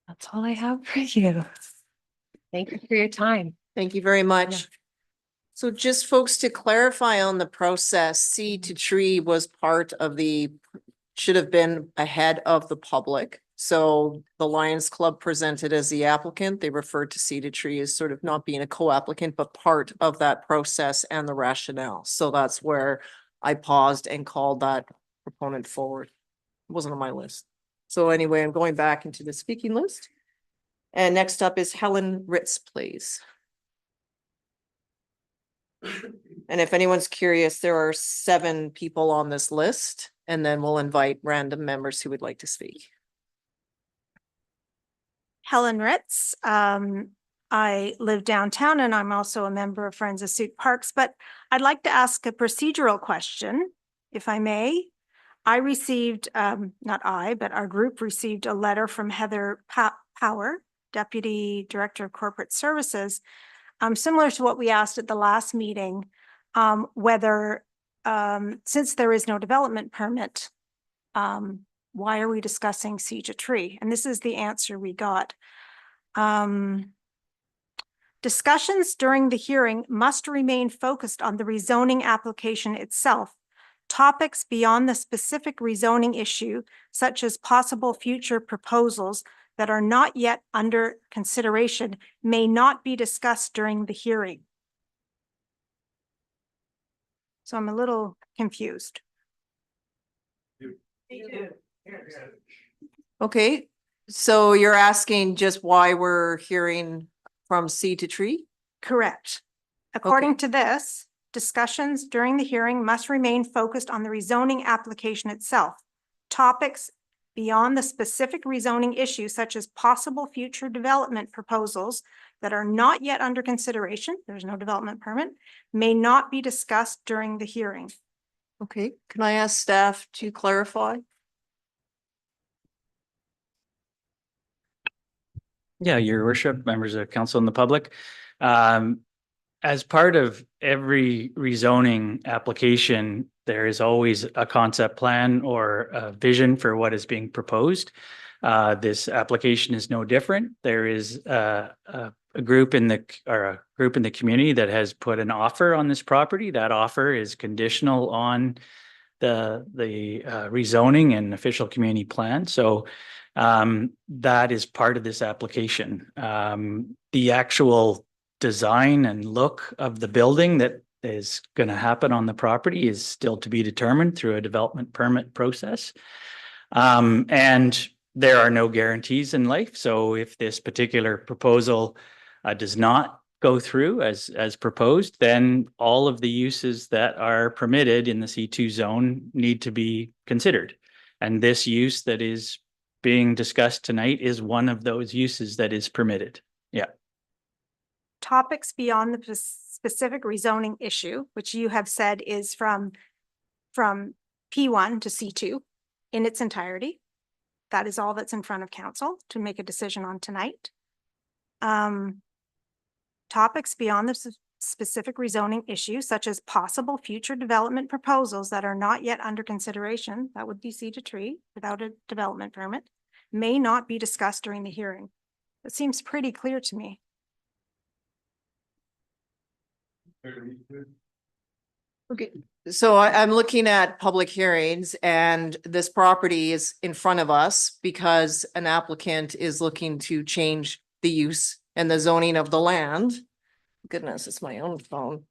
That's all I have for you. Thank you for your time. Thank you very much. So just folks to clarify on the process, Seed to Tree was part of should have been ahead of the public. So the Lions Club presented as the applicant. They referred to Seed to Tree as sort of not being a co-applicant, but part of that process and the rationale. So that's where I paused and called that proponent forward. It wasn't on my list. So anyway, I'm going back into the speaking list. And next up is Helen Ritz, please. And if anyone's curious, there are 7 people on this list, and then we'll invite random members who would like to speak. Helen Ritz. I live downtown and I'm also a member of Friends of Sooke Parks, but I'd like to ask a procedural question, if I may. I received, not I, but our group received a letter from Heather Power, Deputy Director of Corporate Services, similar to what we asked at the last meeting, whether, since there is no development permit, why are we discussing Seed to Tree? And this is the answer we got. Discussions during the hearing must remain focused on the rezoning application itself. Topics beyond the specific rezoning issue, such as possible future proposals that are not yet under consideration, may not be discussed during the hearing. So I'm a little confused. Okay, so you're asking just why we're hearing from Seed to Tree? Correct. According to this, discussions during the hearing must remain focused on the rezoning application itself. Topics beyond the specific rezoning issue, such as possible future development proposals that are not yet under consideration, there's no development permit, may not be discussed during the hearing. Okay, can I ask staff to clarify? Yeah, your worship, members of council and the public. As part of every rezoning application, there is always a concept plan or a vision for what is being proposed. This application is no different. There is a group in the community that has put an offer on this property. That offer is conditional on the rezoning and official community plan. So That is part of this application. The actual design and look of the building that is going to happen on the property is still to be determined through a development permit process. And there are no guarantees in life. So if this particular proposal does not go through as proposed, then all of the uses that are permitted in the C2 zone need to be considered. And this use that is being discussed tonight is one of those uses that is permitted. Yeah. Topics beyond the specific rezoning issue, which you have said is from P1 to C2 in its entirety. That is all that's in front of council to make a decision on tonight. Topics beyond the specific rezoning issue, such as possible future development proposals that are not yet under consideration, that would be seed a tree without a development permit, may not be discussed during the hearing. It seems pretty clear to me. Okay, so I'm looking at public hearings and this property is in front of us because an applicant is looking to change the use and the zoning of the land. Goodness, it's my own phone.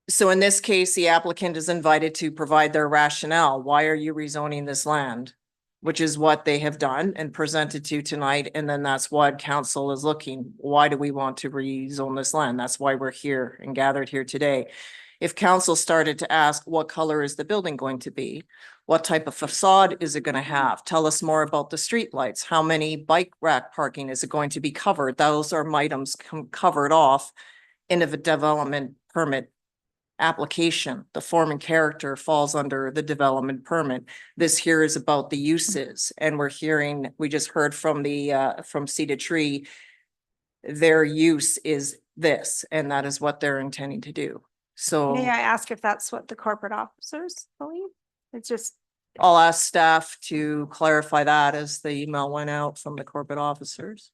So in this case, the applicant is invited to provide their rationale. Why are you rezoning this land? Which is what they have done and presented to tonight. And then that's what council is looking. Why do we want to rezone this land? That's why we're here and gathered here today. If council started to ask, what color is the building going to be? What type of facade is it going to have? Tell us more about the streetlights. How many bike rack parking is it going to be covered? Those are items covered off in a development permit application. The form and character falls under the development permit. This here is about the uses, and we just heard from the from Seeded Tree, their use is this, and that is what they're intending to do. So May I ask if that's what the corporate officers believe? It's just, I'll ask staff to clarify that as the email went out from the corporate officers.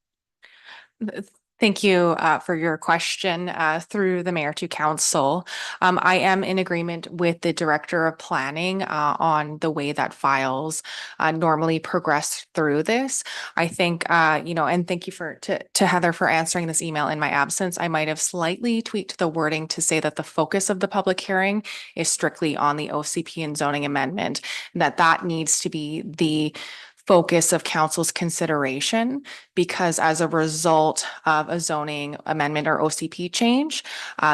Thank you for your question through the mayor to council. I am in agreement with the director of planning on the way that files normally progress through this. I think, and thank you to Heather for answering this email in my absence. I might have slightly tweaked the wording to say that the focus of the public hearing is strictly on the OCP and zoning amendment, and that needs to be the focus of council's consideration, because as a result of a zoning amendment or OCP change,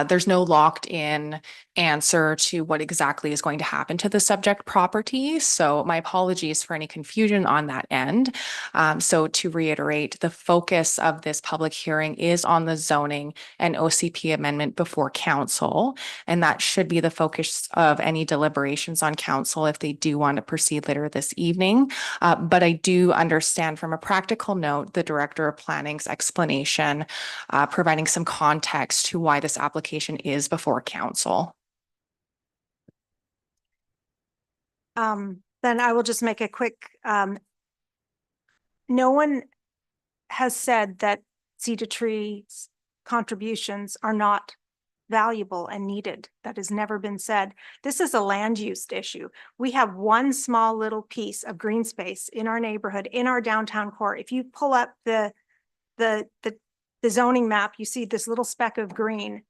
there's no locked in answer to what exactly is going to happen to the subject property. So my apologies for any confusion on that end. So to reiterate, the focus of this public hearing is on the zoning and OCP amendment before council, and that should be the focus of any deliberations on council if they do want to proceed later this evening. But I do understand from a practical note, the director of planning's explanation, providing some context to why this application is before council. then I will just make a quick, no one has said that Cedar Tree's contributions are not valuable and needed. That has never been said. This is a land use issue. We have one small little piece of green space in our neighborhood, in our downtown core. If you pull up the zoning map, you see this little speck of green.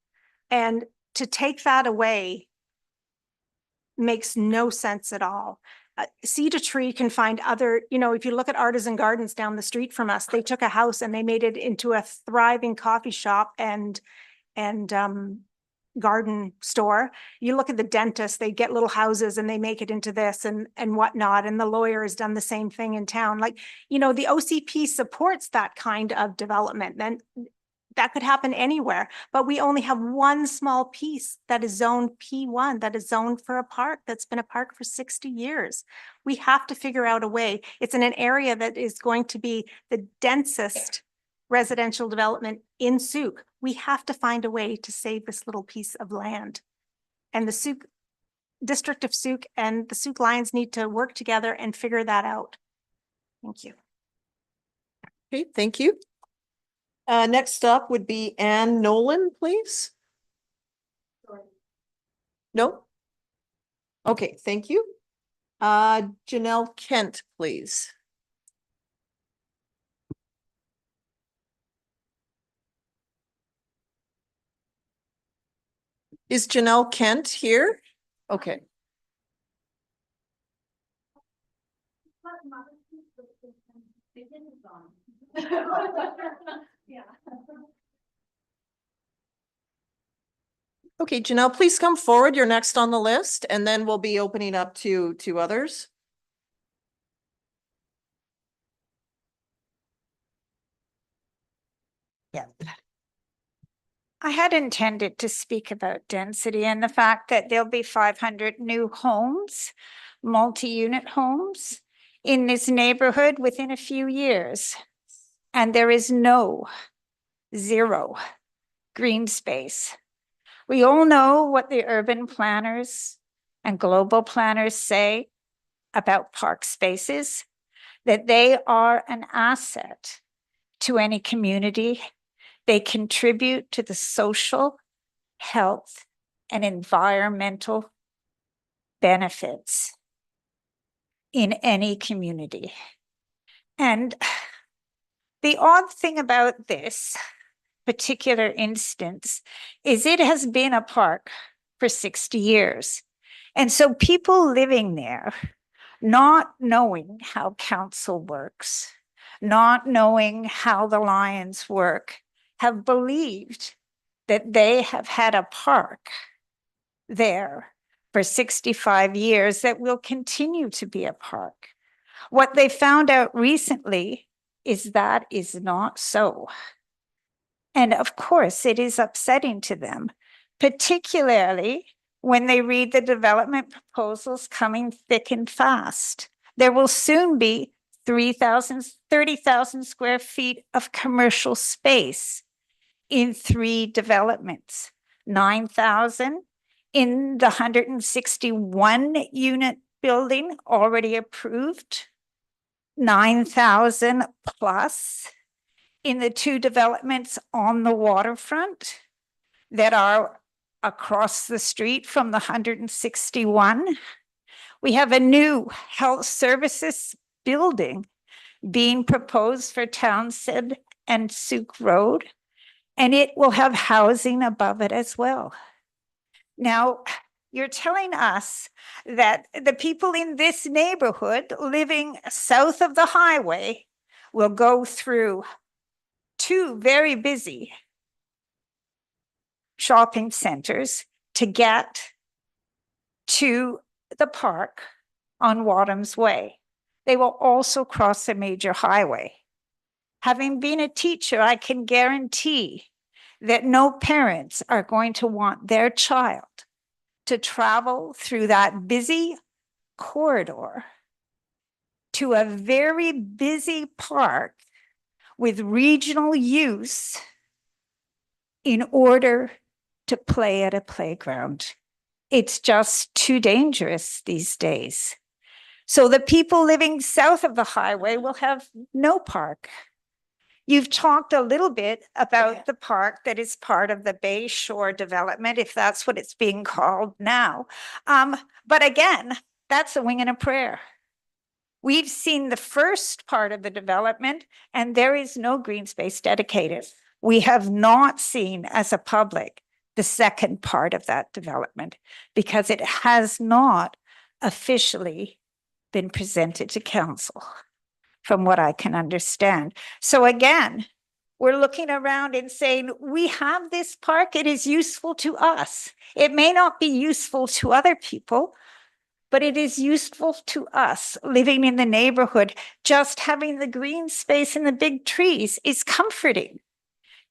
And to take that away makes no sense at all. Cedar Tree can find other, if you look at Artisan Gardens down the street from us, they took a house and they made it into a thriving coffee shop and garden store. You look at the dentist, they get little houses and they make it into this and whatnot. And the lawyer has done the same thing in town. Like, the OCP supports that kind of development. Then that could happen anywhere, but we only have one small piece that is zoned P1, that is zoned for a park that's been a park for 60 years. We have to figure out a way. It's in an area that is going to be the densest residential development in Sooke. We have to find a way to save this little piece of land. And the Sooke district of Sooke and the Sooke Lions need to work together and figure that out. Thank you. Okay, thank you. Next up would be Ann Nolan, please. No? Okay, thank you. Janelle Kent, please. Is Janelle Kent here? Okay. Okay, Janelle, please come forward. You're next on the list, and then we'll be opening up to others. Yeah. I had intended to speak about density and the fact that there'll be 500 new homes, multi-unit homes in this neighborhood within a few years. And there is zero green space. We all know what the urban planners and global planners say about park spaces, that they are an asset to any community. They contribute to the social, health, and environmental benefits in any community. And the odd thing about this particular instance is it has been a park for 60 years. And so people living there, not knowing how council works, not knowing how the Lions work, have believed that they have had a park there for 65 years that will continue to be a park. What they found out recently is that is not so. And of course, it is upsetting to them, particularly when they read the development proposals coming thick and fast. There will soon be 30,000 square feet of commercial space in 3 developments, 9,000 in the 161 unit building already approved, 9,000 plus in the 2 developments on the waterfront that are across the street from the 161. We have a new health services building being proposed for Townsend and Sooke Road, and it will have housing above it as well. Now, you're telling us that the people in this neighborhood living south of the highway will go through 2 very busy shopping centers to get to the park on Wadham's Way. They will also cross a major highway. Having been a teacher, I can guarantee that no parents are going to want their child to travel through that busy corridor to a very busy park with regional use in order to play at a playground. It's just too dangerous these days. So the people living south of the highway will have no park. You've talked a little bit about the park that is part of the Bay Shore development, if that's what it's being called now. But again, that's a wing and a prayer. We've seen the first part of the development and there is no green space dedicated. We have not seen as a public the second part of that development because it has not officially been presented to council, from what I can understand. So again, we're looking around and saying, we have this park, it is useful to us. It may not be useful to other people, but it is useful to us living in the neighborhood. Just having the green space and the big trees is comforting.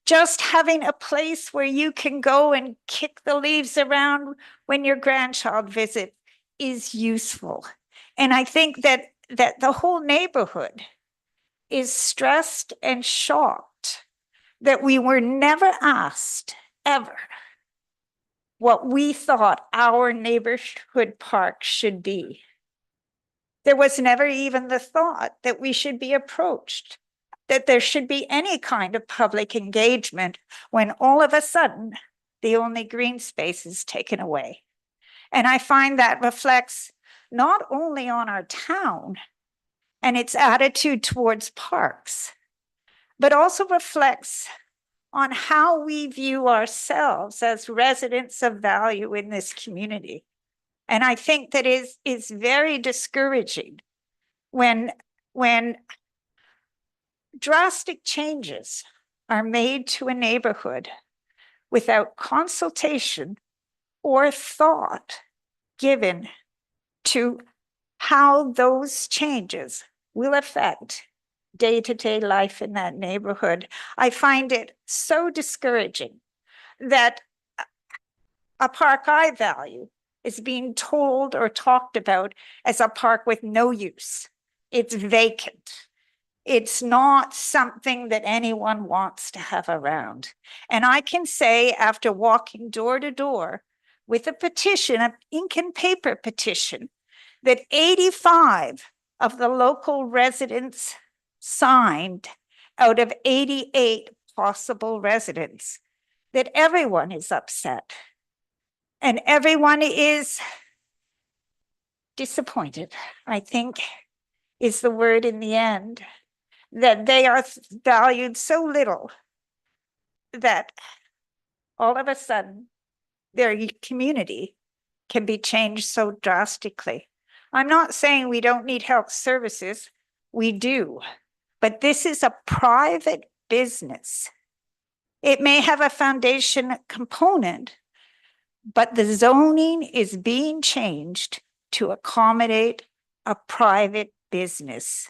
Just having a place where you can go and kick the leaves around when your grandchild visits is useful. And I think that the whole neighborhood is stressed and shocked that we were never asked ever what we thought our neighborhood park should be. There was never even the thought that we should be approached, that there should be any kind of public engagement when all of a sudden the only green space is taken away. And I find that reflects not only on our town and its attitude towards parks, but also reflects on how we view ourselves as residents of value in this community. And I think that is very discouraging when drastic changes are made to a neighborhood without consultation or thought given to how those changes will affect day-to-day life in that neighborhood. I find it so discouraging that a park I value is being told or talked about as a park with no use. It's vacant. It's not something that anyone wants to have around. And I can say, after walking door to door with a petition, an ink and paper petition, that 85 of the local residents signed out of 88 possible residents, that everyone is upset and everyone is disappointed, I think is the word in the end, that they are valued so little that all of a sudden their community can be changed so drastically. I'm not saying we don't need health services, we do, but this is a private business. It may have a foundation component, but the zoning is being changed to accommodate a private business.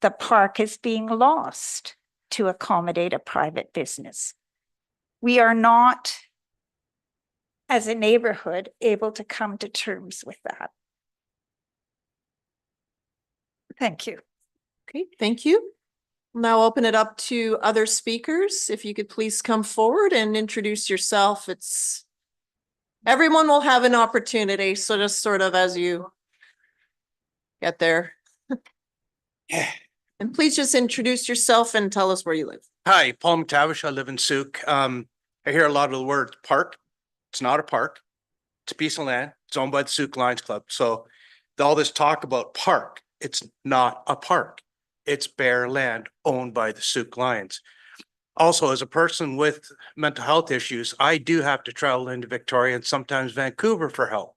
The park is being lost to accommodate a private business. We are not, as a neighborhood, able to come to terms with that. Thank you. Okay, thank you. Now open it up to other speakers. If you could please come forward and introduce yourself. Everyone will have an opportunity, so just sort of as you get there. And please just introduce yourself and tell us where you live. Hi, Paul McTavish. I live in Sooke. I hear a lot of the word park. It's not a park. It's a piece of land. It's owned by the Sooke Lions Club. So all this talk about park, it's not a park. It's bare land owned by the Sooke Lions. Also, as a person with mental health issues, I do have to travel into Victoria and sometimes Vancouver for help.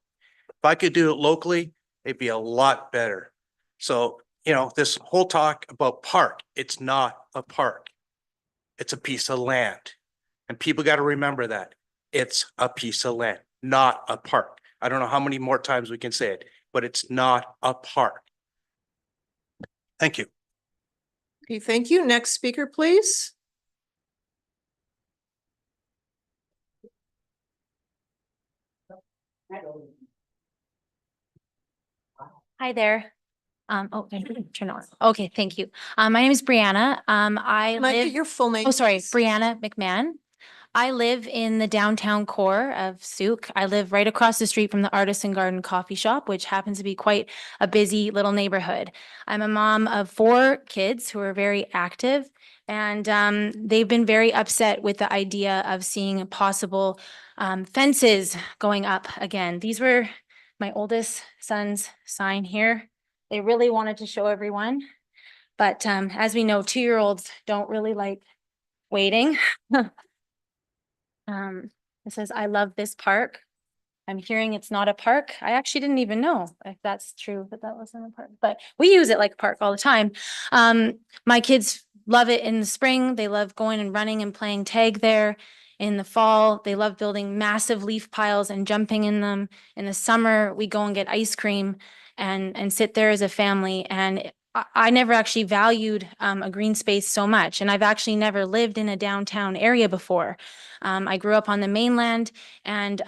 If I could do it locally, it'd be a lot better. So, you know, this whole talk about park, it's not a park. It's a piece of land. And people got to remember that. It's a piece of land, not a park. I don't know how many more times we can say it, but it's not a park. Thank you. Okay, thank you. Next speaker, please. Hi there. Turn on. Okay, thank you. My name is Brianna. I Can I get live, your full name? oh, sorry, please? Brianna McMahon. I live in the downtown core of Sooke. I live right across the street from the Artisan Garden Coffee Shop, which happens to be quite a busy little neighborhood. I'm a mom of 4 kids who are very active, and they've been very upset with the idea of seeing possible fences going up again. These were my oldest son's sign here. They really wanted to show everyone, but as we know, 2-year-olds don't really like waiting. It says, "I love this park." I'm hearing it's not a park. I actually didn't even know if that's true, that wasn't a park, but we use it like a park all the time. My kids love it in the spring. They love going and running and playing tag there. In the fall, they love building massive leaf piles and jumping in them. In the summer, we go and get ice cream and sit there as a family. And I never actually valued a green space so much. And I've actually never lived in a downtown area before. I grew up on the mainland, and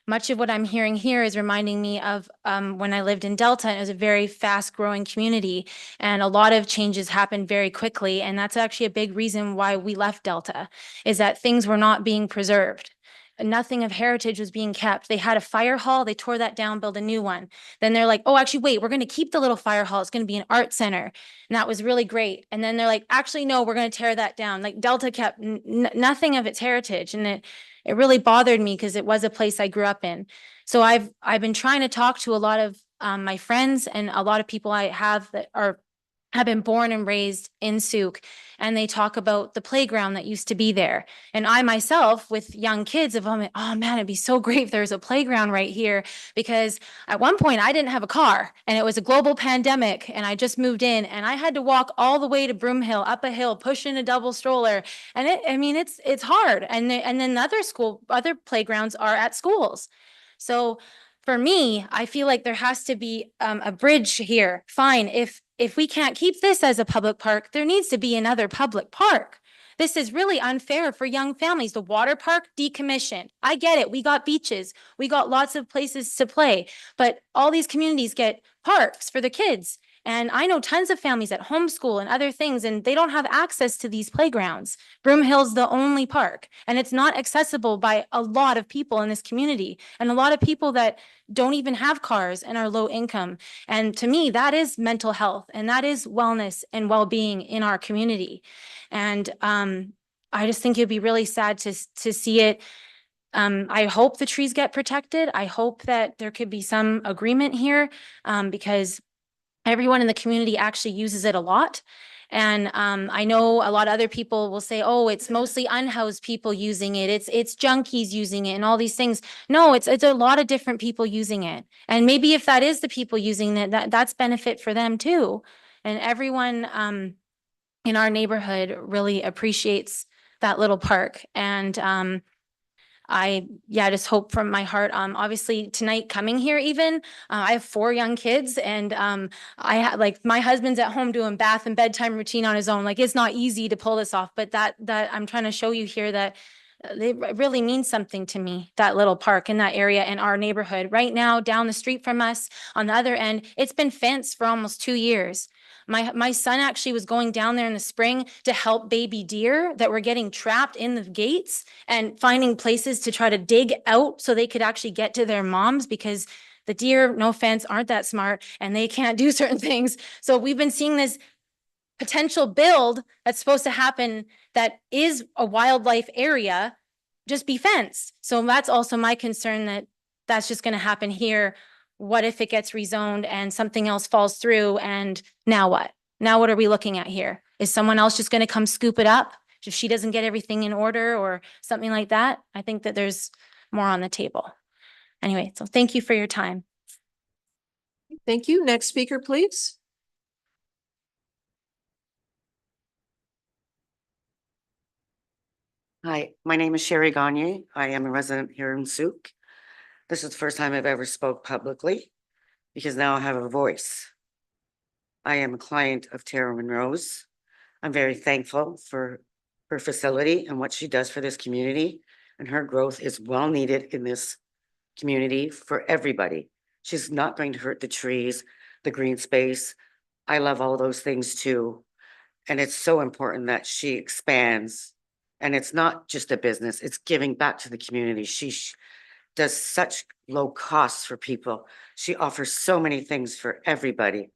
much of what I'm hearing here is reminding me of when I lived in Delta. It was a very fast growing community, and a lot of changes happened very quickly. And that's actually a big reason why we left Delta, is that things were not being preserved. Nothing of heritage was being kept. They had a fire hall, they tore that down, built a new one. Then they're like, oh, actually, wait, we're going to keep the little fire hall. It's going to be an art center. And that was really great. And then they're like, actually, no, we're going to tear that down. Like Delta kept nothing of its heritage. And it really bothered me because it was a place I grew up in. So I've been trying to talk to a lot of my friends and a lot of people I have that have been born and raised in Sooke, and they talk about the playground that used to be there. And I myself, with young kids, have oh man, it'd be so great if there's a playground right here, because at one point I didn't have a car and it was a global pandemic and I just moved in and I had to walk all the way to Broomhill, up a hill, pushing a double stroller. And it's hard. And then other playgrounds are at schools. So for me, I feel like there has to be a bridge here. Fine, if we can't keep this as a public park, there needs to be another public park. This is really unfair for young families. The water park decommissioned. I get it. We got beaches. We got lots of places to play, but all these communities get parks for the kids. And I know tons of families that homeschool and other things, and they don't have access to these playgrounds. Broomhill's the only park, and it's not accessible by a lot of people in this community, and a lot of people that don't even have cars and are low income. And to me, that is mental health, and that is wellness and well-being in our community. And I just think it'd be really sad to see it. I hope the trees get protected. I hope that there could be some agreement here, because everyone in the community actually uses it a lot. And I know a lot of other people will say, oh, it's mostly unhoused people using it. It's junkies using it and all these things. No, it's a lot of different people using it. And maybe if that is the people using it, that's benefit for them too. And everyone in our neighborhood really appreciates that little park. And I just hope from my heart, obviously tonight coming here even, I have 4 young kids, and like my husband's at home doing bath and bedtime routine on his own. Like, it's not easy to pull this off, but that I'm trying to show you here that it really means something to me, that little park in that area in our neighborhood. Right now, down the street from us, on the other end, it's been fenced for almost 2 years. My son actually was going down there in the spring to help baby deer that were getting trapped in the gates and finding places to try to dig out so they could actually get to their moms, because the deer, no offense, aren't that smart and they can't do certain things. So we've been seeing this potential build that's supposed to happen that is a wildlife area just be fenced. So that's also my concern, that that's just going to happen here. What if it gets rezoned and something else falls through, and now what? Now what are we looking at here? Is someone else just going to come scoop it up if she doesn't get everything in order or something like that? I think that there's more on the table. Anyway, so thank you for your time. Thank you. Next speaker, please. Hi, my name is Sherry Gagne. I am a resident here in Sooke. This is the first time I've ever spoke publicly, because now I have a voice. I am a client of Tara Monroe's. I'm very thankful for her facility and what she does for this community, and her growth is well needed in this community for everybody. She's not going to hurt the trees, the green space. I love all those things too. And it's so important that she expands. And it's not just a business, it's giving back to the community. She does such low costs for people. She offers so many things for everybody.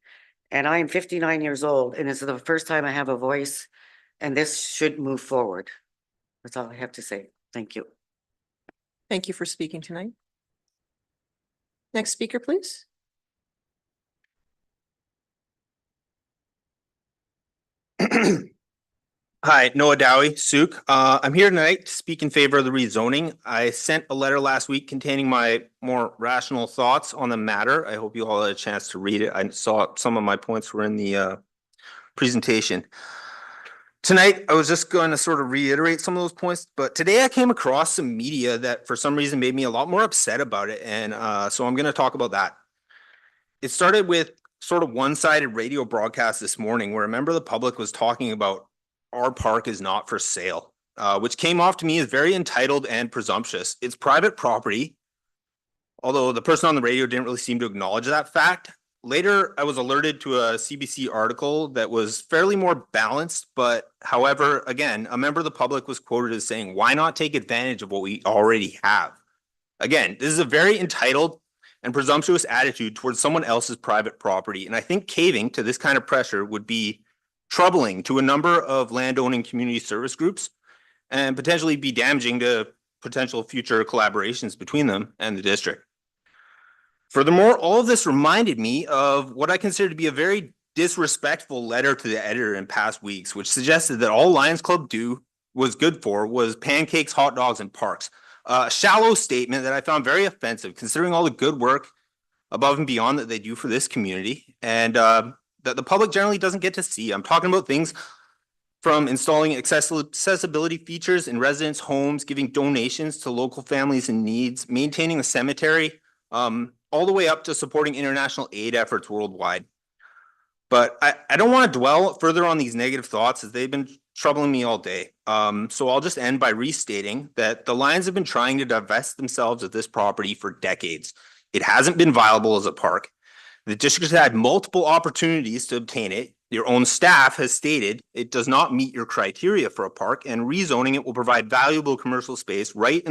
And I am 59 years old, and it's the first time I have a voice, and this should move forward. That's all I have to say. Thank you. Thank you for speaking tonight. Next speaker, please. Hi, Noah Dowie, Sooke. I'm here tonight to speak in favor of the rezoning. I sent a letter last week containing my more rational thoughts on the matter. I hope you all had a chance to read it. I saw some of my points were in the presentation. Tonight, I was just going to sort of reiterate some of those points, but today I came across some media that for some reason made me a lot more upset about it, and so I'm going to talk about that. It started with sort of one-sided radio broadcast this morning where a member of the public was talking about our park is not for sale, which came off to me as very entitled and presumptuous. It's private property, although the person on the radio didn't really seem to acknowledge that fact. Later, I was alerted to a CBC article that was fairly more balanced, but however, again, a member of the public was quoted as saying, why not take advantage of what we already have? Again, this is a very entitled and presumptuous attitude towards someone else's private property, and I think caving to this kind of pressure would be troubling to a number of landowning community service groups and potentially be damaging to potential future collaborations between them and the district. Furthermore, all of this reminded me of what I consider to be a very disrespectful letter to the editor in past weeks, which suggested that all Lions Club was good for was pancakes, hot dogs, and parks. A shallow statement that I found very offensive, considering all the good work above and beyond that they do for this community, and that the public generally doesn't get to see. I'm talking about things from installing accessibility features in residents' homes, giving donations to local families in needs, maintaining the cemetery, all the way up to supporting international aid efforts worldwide. But I don't want to dwell further on these negative thoughts as they've been troubling me all day. So I'll just end by restating that the Lions have been trying to divest themselves of this property for decades. It hasn't been viable as a park. The district has had multiple opportunities to obtain it. Your own staff has stated it does not meet your criteria for a park, and rezoning it will provide valuable commercial space right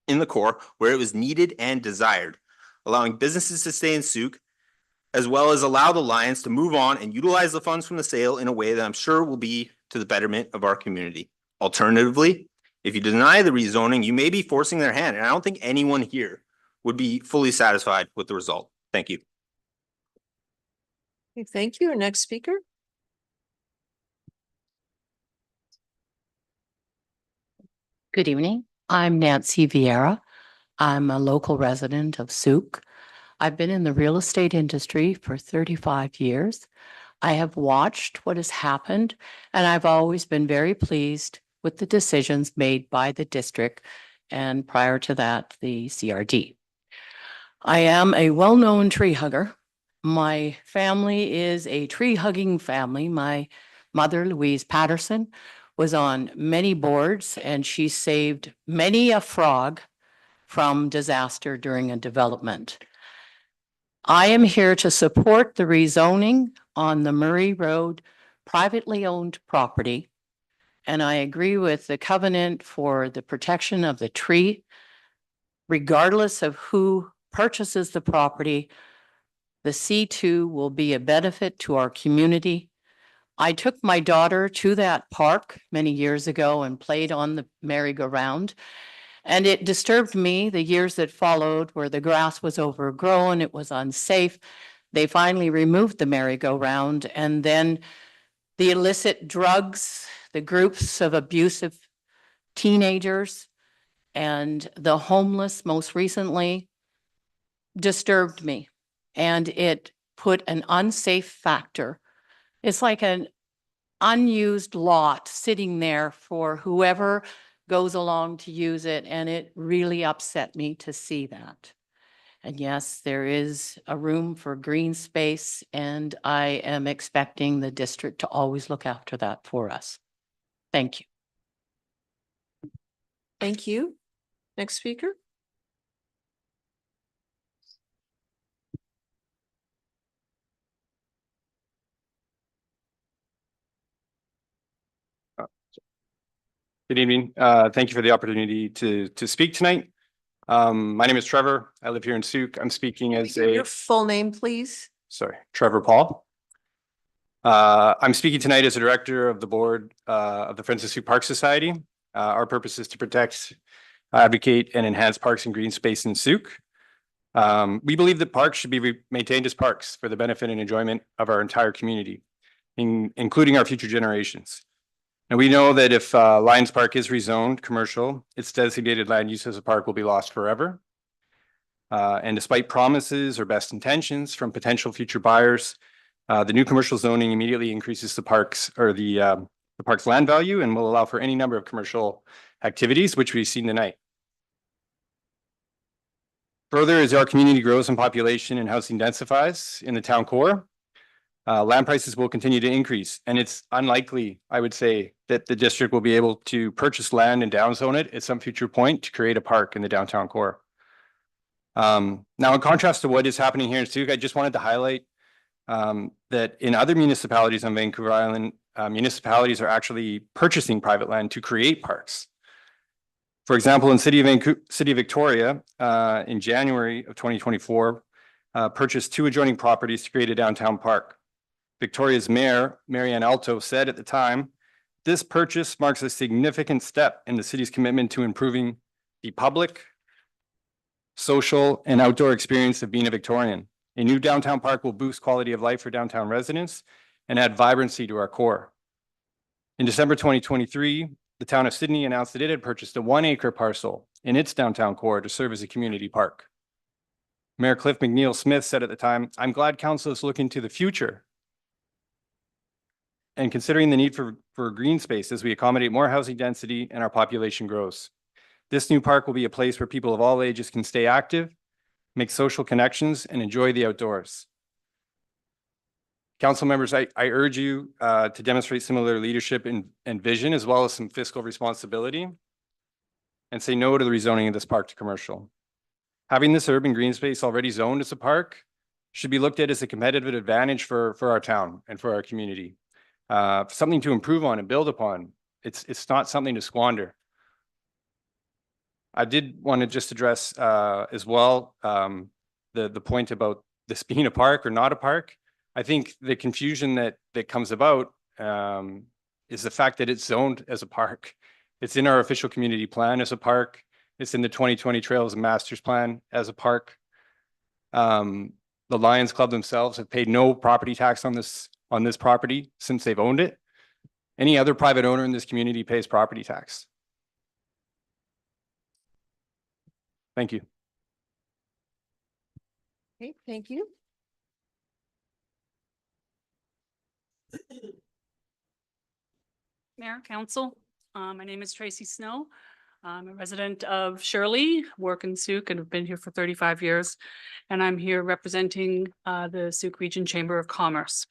in the core where it was needed and desired, allowing businesses to stay in Sooke, as well as allow the Lions to move on and utilize the funds from the sale in a way that I'm sure will be to the betterment of our community. Alternatively, if you deny the rezoning, you may be forcing their hand, and I don't think anyone here would be fully satisfied with the result. Thank you. Okay, thank you. Next speaker. Good evening. I'm Nancy Vieira. I'm a local resident of Sooke. I've been in the real estate industry for 35 years. I have watched what has happened, and I've always been very pleased with the decisions made by the district, and prior to that, the CRD. I am a well-known tree hugger. My family is a tree hugging family. My mother, Louise Patterson, was on many boards, and she saved many a frog from disaster during a development. I am here to support the rezoning on the Murray Road privately owned property, and I agree with the covenant for the protection of the tree. Regardless of who purchases the property, the C2 will be a benefit to our community. I took my daughter to that park many years ago and played on the merry-go-round. And it disturbed me the years that followed where the grass was overgrown, it was unsafe. They finally removed the merry-go-round, and then the illicit drugs, the groups of abusive teenagers, and the homeless most recently disturbed me. And it put an unsafe factor. It's like an unused lot sitting there for whoever goes along to use it, and it really upset me to see that. And yes, there is a room for green space, and I am expecting the district to always look after that for us. Thank you. Thank you. Next speaker. Good evening. Thank you for the opportunity to speak tonight. My name is Trevor. I live here in Sooke. I'm speaking as Your full name, please. Sorry, Trevor Paul. I'm speaking tonight as a director of the board of the Friends of Sooke Park Society. Our purpose is to protect, advocate, and enhance parks and green space in Sooke. We believe that parks should be maintained as parks for the benefit and enjoyment of our entire community, including our future generations. And we know that if Lions Park is rezoned commercial, its designated land use as a park will be lost forever. And despite promises or best intentions from potential future buyers, the new commercial zoning immediately increases the park's land value and will allow for any number of commercial activities, which we've seen tonight. Further, as our community grows in population and housing densifies in the town core, land prices will continue to increase, and it's unlikely, I would say, that the district will be able to purchase land and downzone it at some future point to create a park in the downtown core. Now, in contrast to what is happening here in Sooke, I just wanted to highlight that in other municipalities on Vancouver Island, municipalities are actually purchasing private land to create parks. For example, in City of Victoria, in January of 2024, purchased 2 adjoining properties to create a downtown park. Victoria's mayor, Marianne Alto, said at the time, "This purchase marks a significant step in the city's commitment to improving the public, social, and outdoor experience of being a Victorian. A new downtown park will boost quality of life for downtown residents and add vibrancy to our core. In December 2023, the town of Sydney announced that it had purchased a 1-acre parcel in its downtown core to serve as a community park. Mayor Cliff McNeil Smith said at the time, "I'm glad council is looking to the future and considering the need for green space as we accommodate more housing density and our population grows. This new park will be a place where people of all ages can stay active, make social connections, and enjoy the outdoors." Council members, I urge you to demonstrate similar leadership and vision, as well as some fiscal responsibility, and say no to the rezoning of this park to commercial. Having this urban green space already zoned as a park should be looked at as a competitive advantage for our town and for our community. Something to improve on and build upon. It's not something to squander. I did want to just address as well the point about this being a park or not a park. I think the confusion that comes about is the fact that it's zoned as a park. It's in our official community plan as a park. It's in the 2020 Trails and Masters Plan as a park. The Lions Club themselves have paid no property tax on this property since they've owned it. Any other private owner in this community pays property tax. Thank you. Okay, thank you. Mayor, Council, my name is Tracy Snow. I'm a resident of Shirley, work in Sooke, and have been here for 35 years. And I'm here representing the Sooke Region Chamber of Commerce.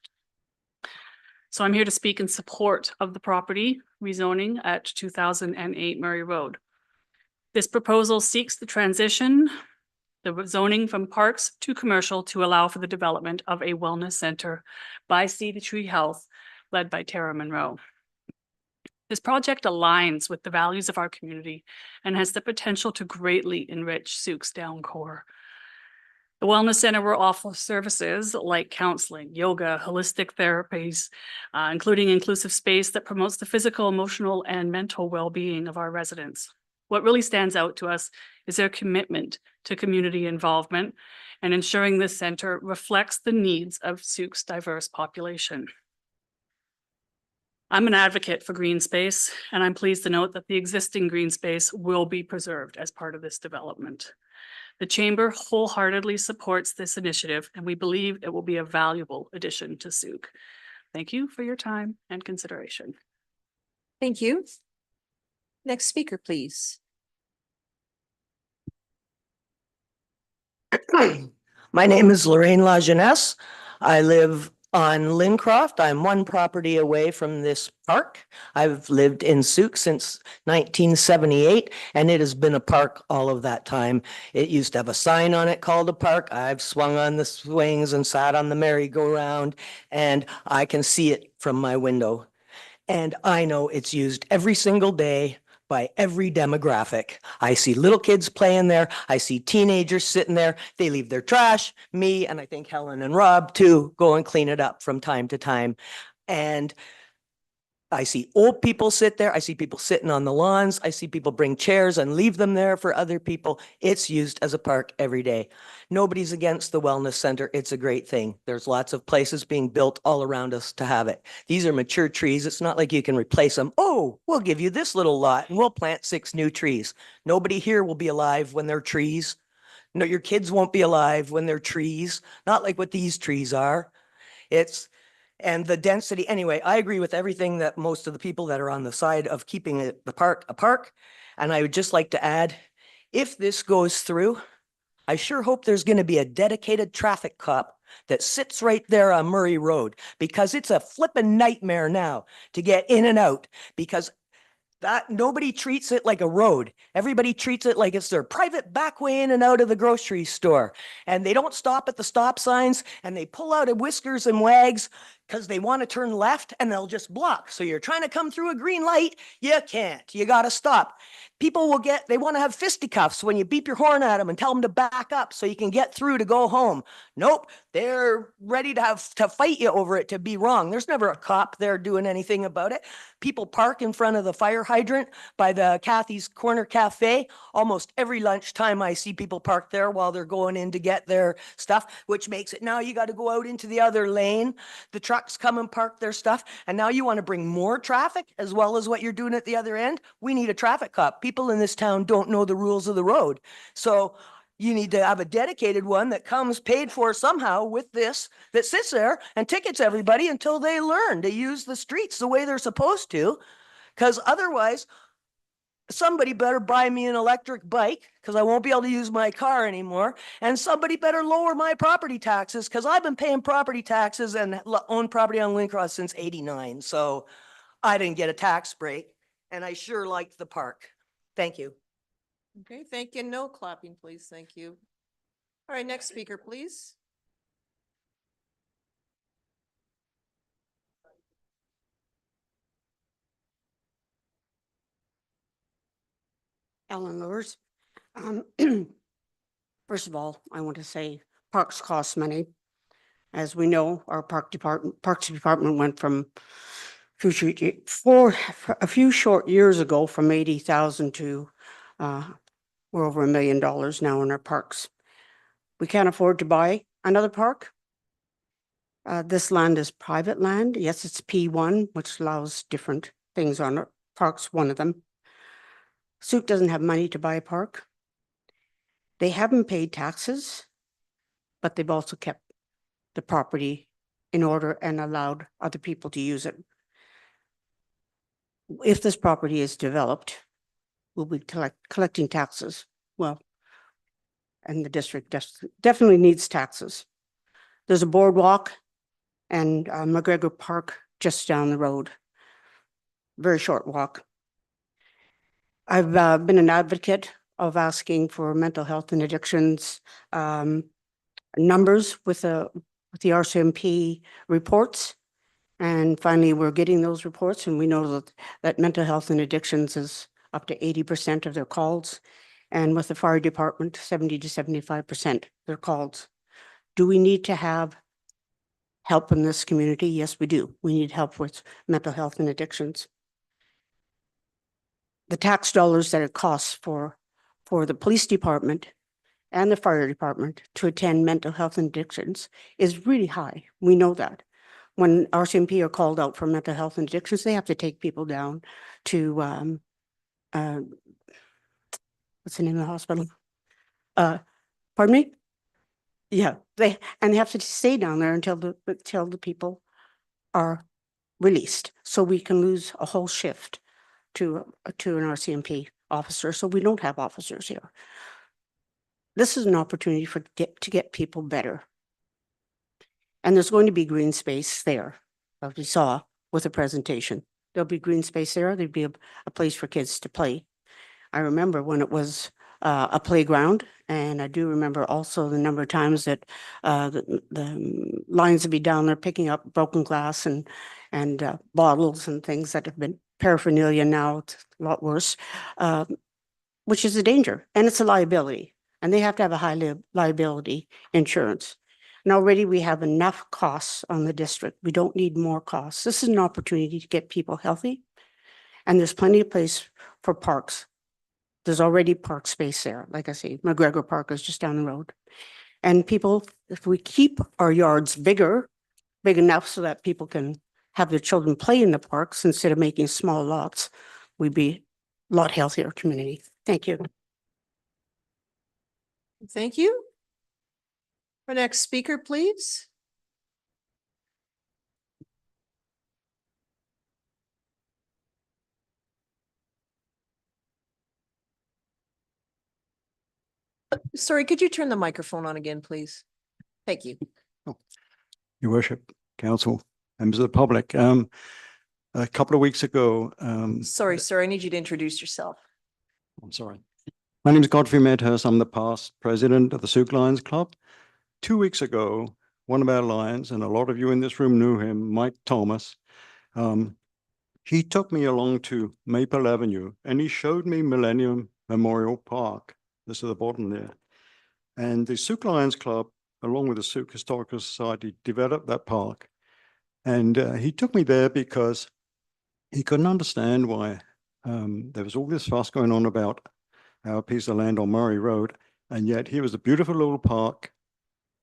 So I'm here to speak in support of the property rezoning at 2008 Murray Road. This proposal seeks the transition, the zoning from parks to commercial to allow for the development of a wellness center by Sea to Tree Health, led by Tara Monroe. This project aligns with the values of our community and has the potential to greatly enrich Sooke's down core. The Wellness Center will offer services like counseling, yoga, holistic therapies, including inclusive space that promotes the physical, emotional, and mental well-being of our residents. What really stands out to us is their commitment to community involvement and ensuring this center reflects the needs of Sooke's diverse population. I'm an advocate for green space, and I'm pleased to note that the existing green space will be preserved as part of this development. The Chamber wholeheartedly supports this initiative, and we believe it will be a valuable addition to Sooke. Thank you for your time and consideration. Thank you. Next speaker, please. My name is Lorraine Lajeunesse. I live on Lincroft. I'm one property away from this park. I've lived in Sooke since 1978, and it has been a park all of that time. It used to have a sign on it called a park. I've swung on the swings and sat on the merry-go-round, and I can see it from my window. And I know it's used every single day by every demographic. I see little kids playing there. I see teenagers sitting there. They leave their trash. Me, and I think Helen and Rob too, go and clean it up from time to time. And I see old people sit there. I see people sitting on the lawns. I see people bring chairs and leave them there for other people. It's used as a park every day. Nobody's against the wellness center. It's a great thing. There's lots of places being built all around us to have it. These are mature trees. It's not like you can replace them. Oh, we'll give you this little lot and we'll plant 6 new trees. Nobody here will be alive when they're trees. No, your kids won't be alive when they're trees. Not like what these trees are. And the density, anyway, I agree with everything that most of the people that are on the side of keeping the park a park. And I would just like to add, if this goes through, I sure hope there's going to be a dedicated traffic cop that sits right there on Murray Road, because it's a flippin' nightmare now to get in and out, because that nobody treats it like a road. Everybody treats it like it's their private back way in and out of the grocery store. And they don't stop at the stop signs, and they pull out of whiskers and wags because they want to turn left and they'll just block. So you're trying to come through a green light, you can't. You got to stop. People will they want to have fisticuffs when you beep your horn at them and tell them to back up so you can get through to go home. Nope, they're ready to fight you over it, to be wrong. There's never a cop there doing anything about it. People park in front of the fire hydrant by the Kathy's Corner Cafe. Almost every lunchtime I see people park there while they're going in to get their stuff, which makes it now you got to go out into the other lane. The trucks come and park their stuff, and now you want to bring more traffic as well as what you're doing at the other end. We need a traffic cop. People in this town don't know the rules of the road. So you need to have a dedicated one that comes paid for somehow with this, that sits there and tickets everybody until they learn to use the streets the way they're supposed to. Because otherwise, somebody better buy me an electric bike because I won't be able to use my car anymore. And somebody better lower my property taxes because I've been paying property taxes and own property on Lincross since '89. So I didn't get a tax break and I sure liked the park. Thank you. Okay, thank you. No clapping, please. Thank you. All right, next speaker, please. Ellen Lewis. First of all, I want to say parks cost money. As we know, our Parks Department went from a few short years ago from 80,000 to we're over $1 million now in our parks. We can't afford to buy another park. This land is private land. Yes, it's P1, which allows different things on it. Parks, one of them. Sooke doesn't have money to buy a park. They haven't paid taxes, but they've also kept the property in order and allowed other people to use it. If this property is developed, we'll be collecting taxes. Well, and the district definitely needs taxes. There's a boardwalk and McGregor Park just down the road. Very short walk. I've been an advocate of asking for mental health and addictions numbers with the RCMP reports. And finally, we're getting those reports, and we know that mental health and addictions is up to 80% of their calls. And with the fire department, 70 to 75% their calls. Do we need to have help in this community? Yes, we do. We need help with mental health and addictions. The tax dollars that it costs for the police department and the fire department to attend mental health and addictions is really high. We know that. When RCMP are called out for mental health and addictions, they have to take people down to, what's the name of the hospital? Pardon me? Yeah, they have to stay down there until the people are released. So we can lose a whole shift to an RCMP officer. So we don't have officers here. This is an opportunity to get people better. And there's going to be green space there, as we saw with the presentation. There'll be green space there. There'd be a place for kids to play. I remember when it was a playground, and I do remember also the number of times that the lions would be down there picking up broken glass and bottles and things that have been paraphernalia. Now it's a lot worse, which is a danger, and it's a liability, and they have to have a high liability insurance. And already we have enough costs on the district. We don't need more costs. This is an opportunity to get people healthy. And there's plenty of place for parks. There's already park space there. Like I say, McGregor Park is just down the road. And people, if we keep our yards big enough so that people can have their children play in the parks instead of making small lots, we'd be a lot healthier community. Thank you. Thank you. Our next speaker, please. Sorry, could you turn the microphone on again, please? Thank you. Your Worship, Council, members of the public. A couple of weeks ago. Sorry, sir, I need you to introduce yourself. I'm sorry. My name is Godfrey Medhurst. I'm the past president of the Sooke Lions Club. 2 weeks ago, one of our Lions, and a lot of you in this room knew him, Mike Thomas. He took me along to Maple Avenue and he showed me Millennium Memorial Park. This is the bottom there. And the Sooke Lions Club, along with the Sooke Historical Society, developed that park. And he took me there because he couldn't understand why there was all this fuss going on about our piece of land on Murray Road. And yet here was a beautiful little park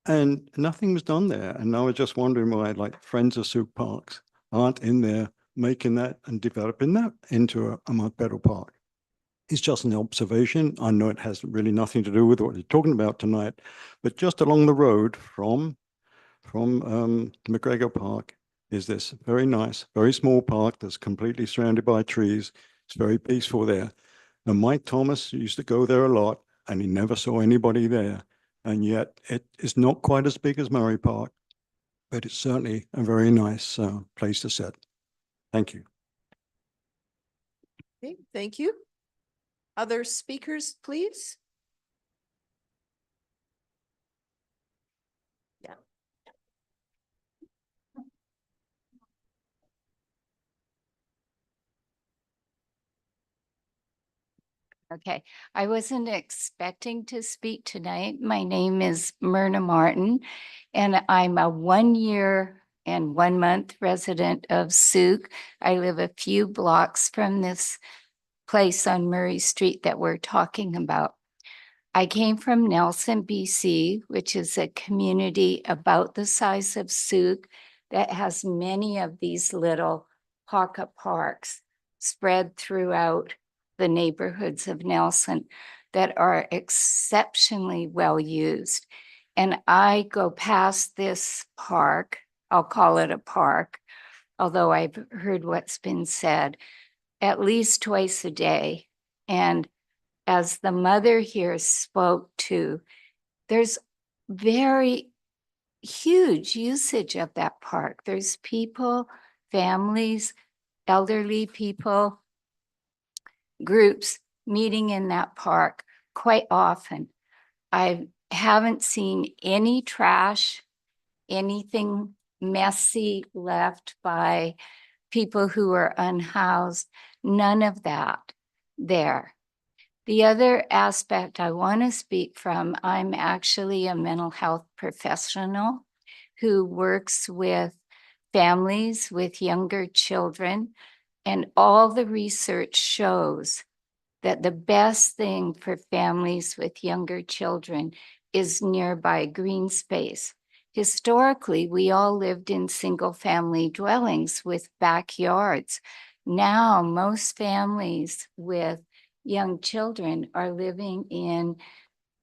and nothing was done there. And I was just wondering why, like, Friends of Sooke Parks aren't in there making that and developing that into a much better park. It's just an observation. I know it has really nothing to do with what you're talking about tonight, but just along the road from McGregor Park is this very nice, very small park that's completely surrounded by trees. It's very peaceful there. And Mike Thomas used to go there a lot and he never saw anybody there. And yet it is not quite as big as Murray Park, but it's certainly a very nice place to sit. Thank you. Okay, thank you. Other speakers, please? Yeah. Okay, I wasn't expecting to speak tonight. My name is Myrna Martin, and I'm a 1 year and 1 month resident of Sooke. I live a few blocks from this place on Murray Street that we're talking about. I came from Nelson, BC, which is a community about the size of Sooke that has many of these little pocket parks spread throughout the neighborhoods of Nelson that are exceptionally well used. And I go past this park, I'll call it a park, although I've heard what's been said, at least twice a day. And as the mother here spoke to, there's very huge usage of that park. There's people, families, elderly people, groups meeting in that park quite often. I haven't seen any trash, anything messy left by people who are unhoused, none of that there. The other aspect I want to speak from, I'm actually a mental health professional who works with families with younger children, and all the research shows that the best thing for families with younger children is nearby green space. Historically, we all lived in single-family dwellings with backyards. Now, most families with young children are living in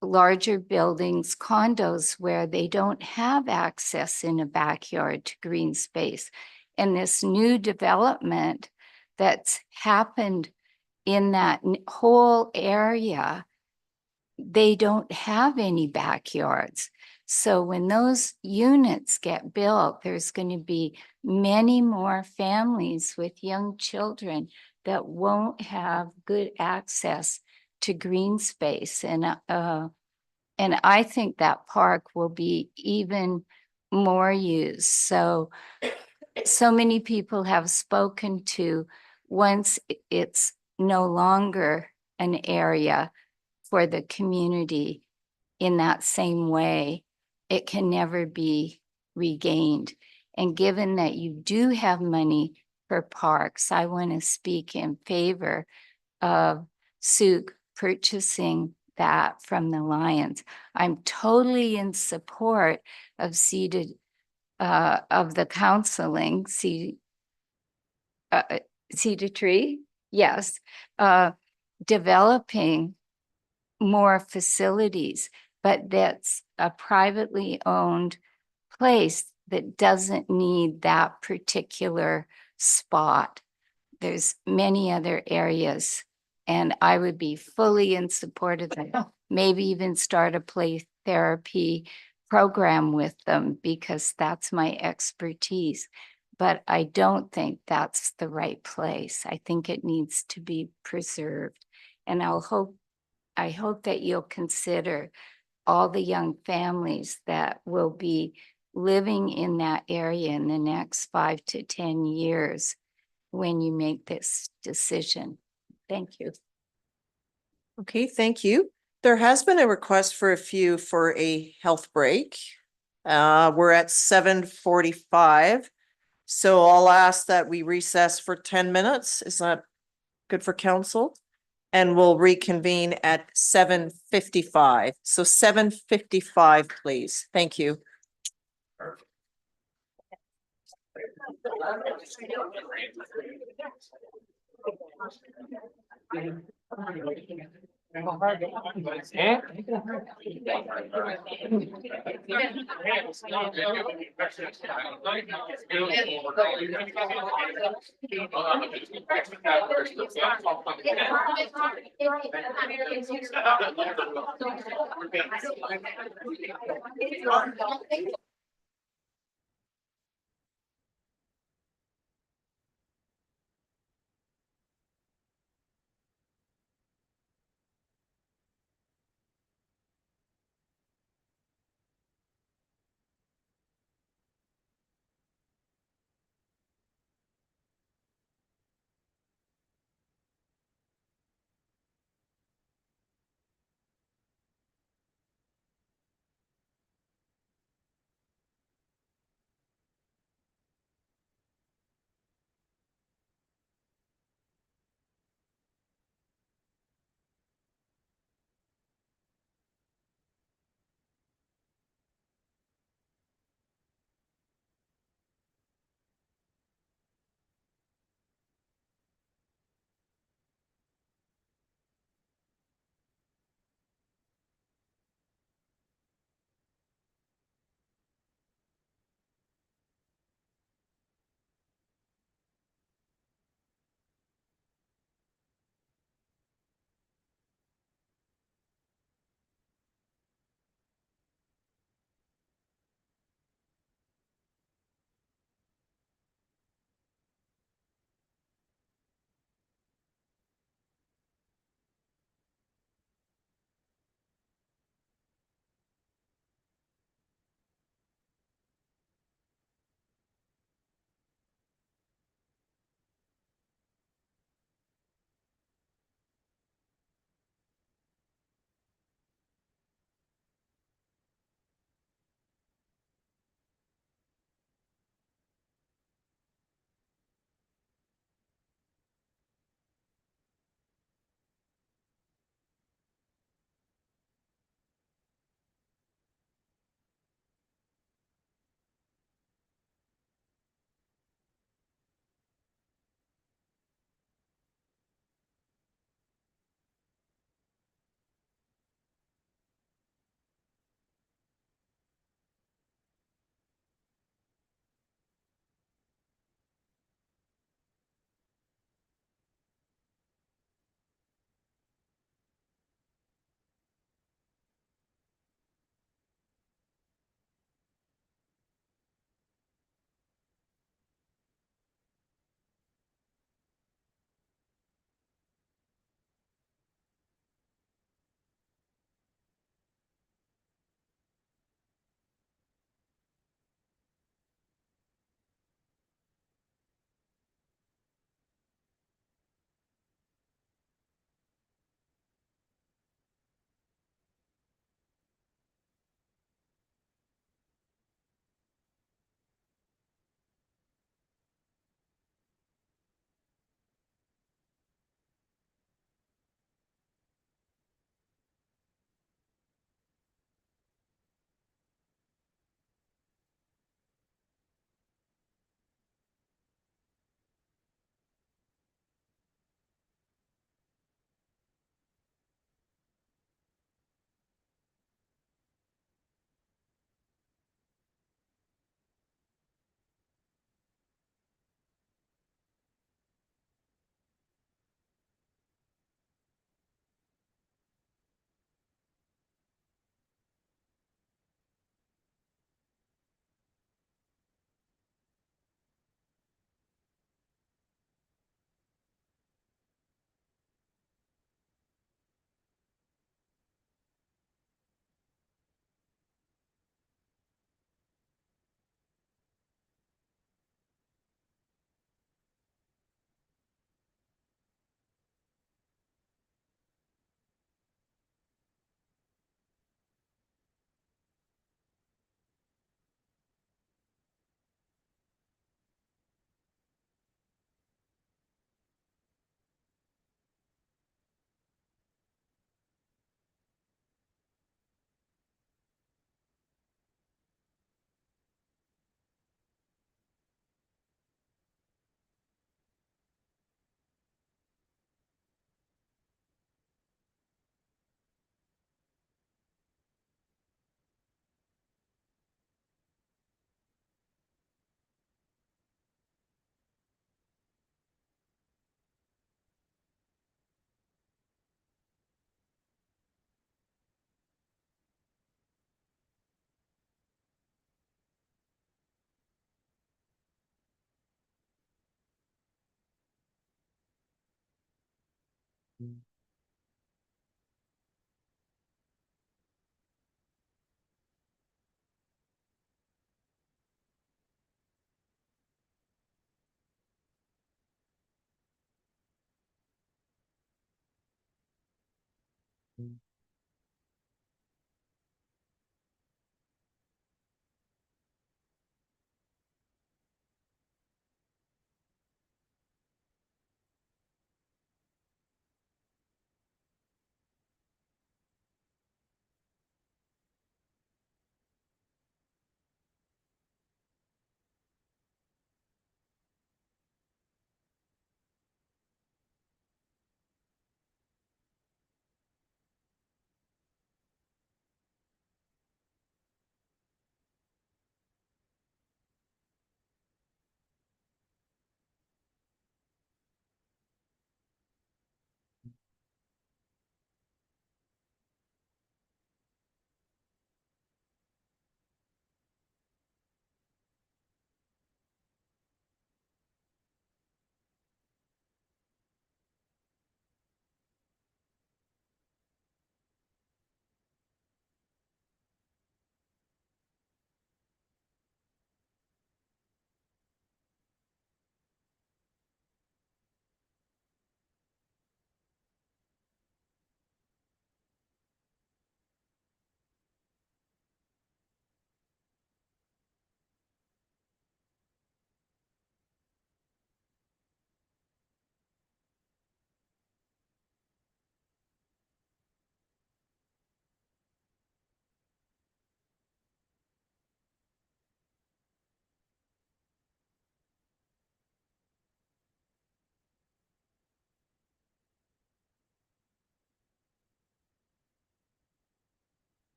larger buildings, condos, where they don't have access in a backyard to green space. And this new development that's happened in that whole area, they don't have any backyards. So when those units get built, there's going to be many more families with young children that won't have good access to green space. And I think that park will be even more used. So many people have spoken to, once it's no longer an area for the community in that same way, it can never be regained. And given that you do have money for parks, I want to speak in favor of Sooke purchasing that from the Lions. I'm totally in support of of the counseling, seed a tree, yes, developing more facilities, but that's a privately owned place that doesn't need that particular spot. There's many other areas, and I would be fully in support of that. Maybe even start a play therapy program with them, because that's my expertise. But I don't think that's the right place. I think it needs to be preserved. And I hope that you'll consider all the young families that will be living in that area in the next 5 to 10 years when you make this decision. Thank you. Okay, thank you. There has been a request for a few for a health break. We're at 7:45. So I'll ask that we recess for 10 minutes. Is that good for council? And we'll reconvene at 7:55. So 7:55, please. Thank you.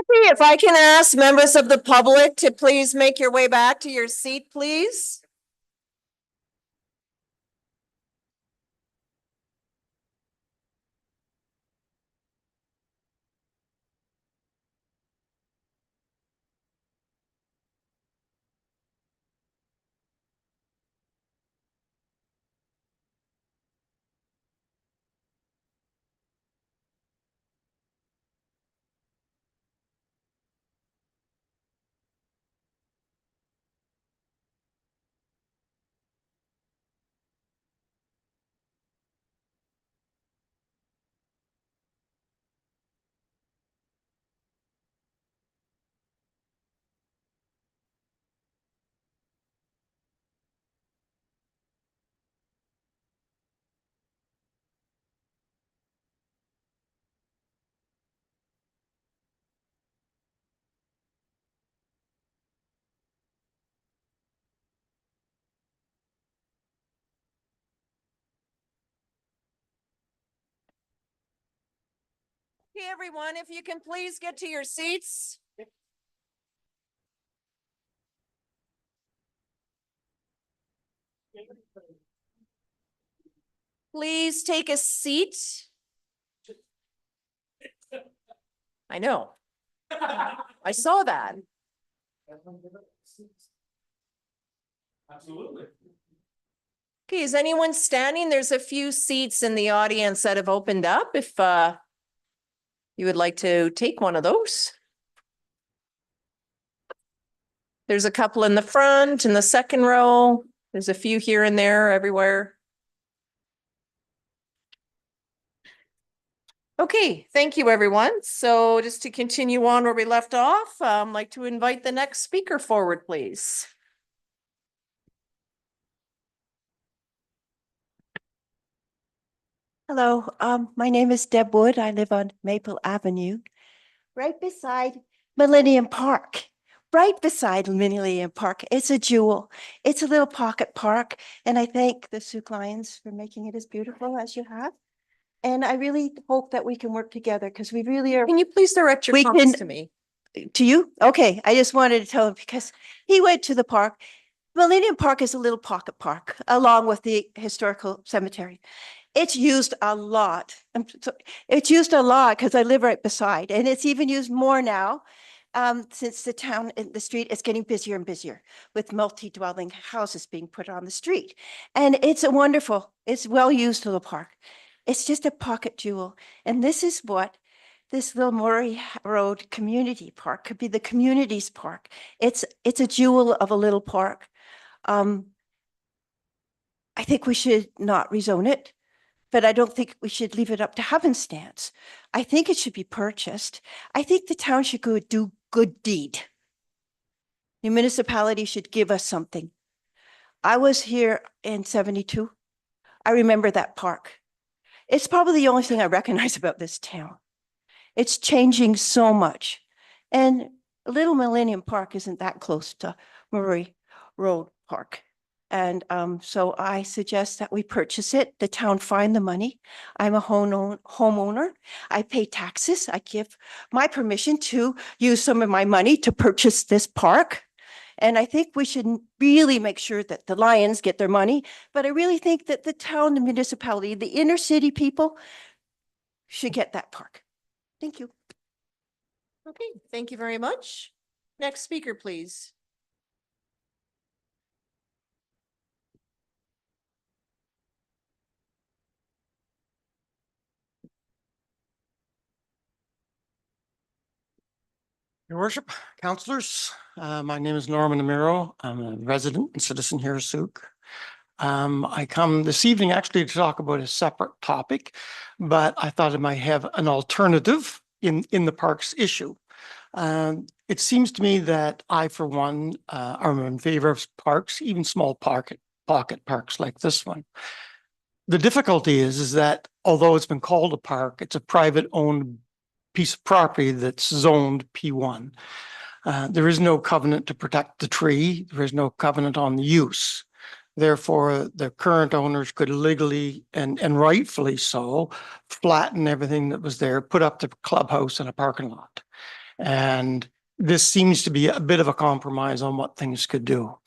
Okay, if I can ask members of the public to please make your way back to your seat, please. Okay, everyone, if you can please get to your seats. Please take a seat. I know. I saw that. Absolutely. Okay, is anyone standing? There's a few seats in the audience that have opened up. If you would like to take one of those. There's a couple in the front, in the second row. There's a few here and there, everywhere. Okay, thank you, everyone. So just to continue on where we left off, I'd like to invite the next speaker forward, please. Hello, my name is Deb Wood. I live on Maple Avenue, right beside Millennium Park. Right beside Millennium Park. It's a jewel. It's a little pocket park, and I thank the Sooke Lions for making it as beautiful as you have. And I really hope that we can work together because we really are. Can you please direct your We comments can- to me? To you? Okay, I just wanted to tell him because he went to the park. Millennium Park is a little pocket park along with the historical cemetery. It's used a lot. It's used a lot because I live right beside, and it's even used more now since the town and the street is getting busier and busier with multi-dwelling houses being put on the street. And it's it's well used little park. It's just a pocket jewel. And this is what this little Murray Road Community Park could be, the community's park. It's a jewel of a little park. I think we should not rezone it, but I don't think we should leave it up to happenstance. I think it should be purchased. I think the town should go do good deed. The municipality should give us something. I was here in 72. I remember that park. It's probably the only thing I recognize about this town. It's changing so much. And Little Millennium Park isn't that close to Murray Road Park. And so I suggest that we purchase it. The town find the money. I'm a homeowner. I pay taxes. I give my permission to use some of my money to purchase this park. And I think we should really make sure that the Lions get their money. But I really think that the town, the municipality, the inner city people should get that park. Thank you. Okay, thank you very much. Next speaker, please. Your worship, councillors, my name is Norman Amiro. I'm a resident and citizen here at Sooke. I come this evening actually to talk about a separate topic, but I thought I might have an alternative in the parks issue. It seems to me that I, for one, am in favor of parks, even small pocket parks like this one. The difficulty is that although it's been called a park, it's a private owned piece of property that's zoned P1. There is no covenant to protect the tree. There is no covenant on the use. Therefore, the current owners could legally and rightfully so flatten everything that was there, put up the clubhouse and a parking lot. And this seems to be a bit of a compromise on what things could do.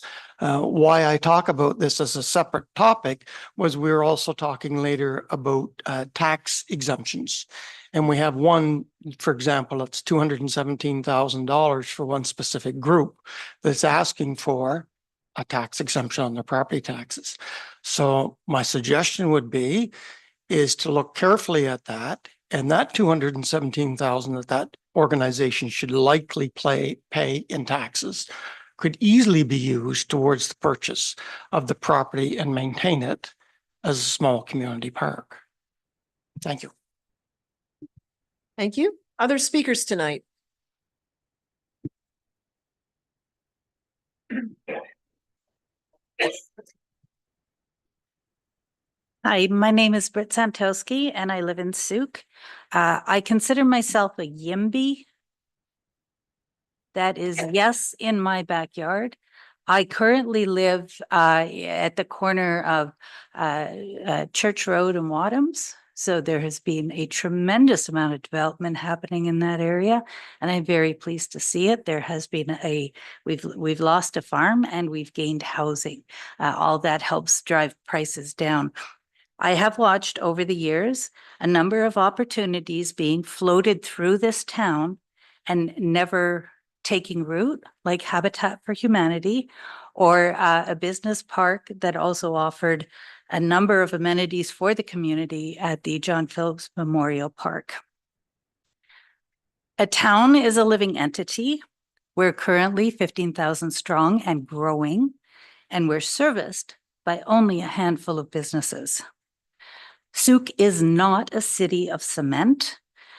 Why I talk about this as a separate topic was we were also talking later about tax exemptions. And we have one, for example, it's $217,000 for one specific group that's asking for a tax exemption on their property taxes. So my suggestion would be is to look carefully at that, and that 217,000 that organization should likely pay in taxes could easily be used towards the purchase of the property and maintain it as a small community park. Thank you. Thank you. Other speakers tonight? Hi, my name is Britt Santowski and I live in Sooke. I consider myself a YIMBY. That is yes in my backyard. I currently live at the corner of Church Road and Wadhams. So there has been a tremendous amount of development happening in that area, and I'm very pleased to see it. There has been we've lost a farm and we've gained housing. All that helps drive prices down. I have watched over the years a number of opportunities being floated through this town and never taking root, like Habitat for Humanity, or a business park that also offered a number of amenities for the community at the John Phillips Memorial Park. A town is a living entity. We're currently 15,000 strong and growing, and we're serviced by only a handful of businesses. Sooke is not a city of cement.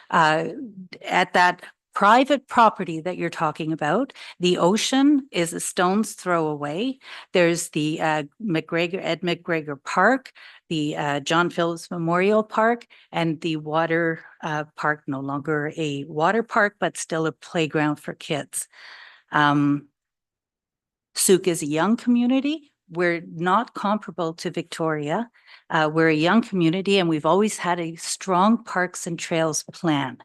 At that private property that you're talking about, the ocean is a stone's throw away. There's the Ed McGregor Park, the John Phillips Memorial Park, and the water park, no longer a water park, but still a playground for kids. Sooke is a young community. We're not comparable to Victoria. We're a young community and we've always had a strong parks and trails plan.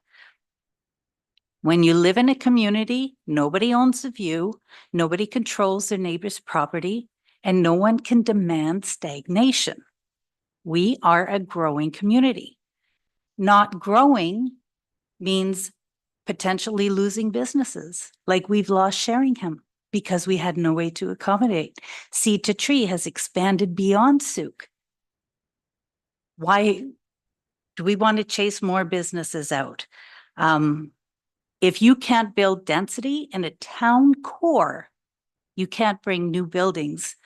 When you live in a community, nobody owns the view, nobody controls their neighbor's property, and no one can demand stagnation. We are a growing community. Not growing means potentially losing businesses, like we've lost Sheringham because we had no way to accommodate. Seed to Tree has expanded beyond Sooke. Why do we want to chase more businesses out? If you can't build density in a town core, you can't bring new buildings.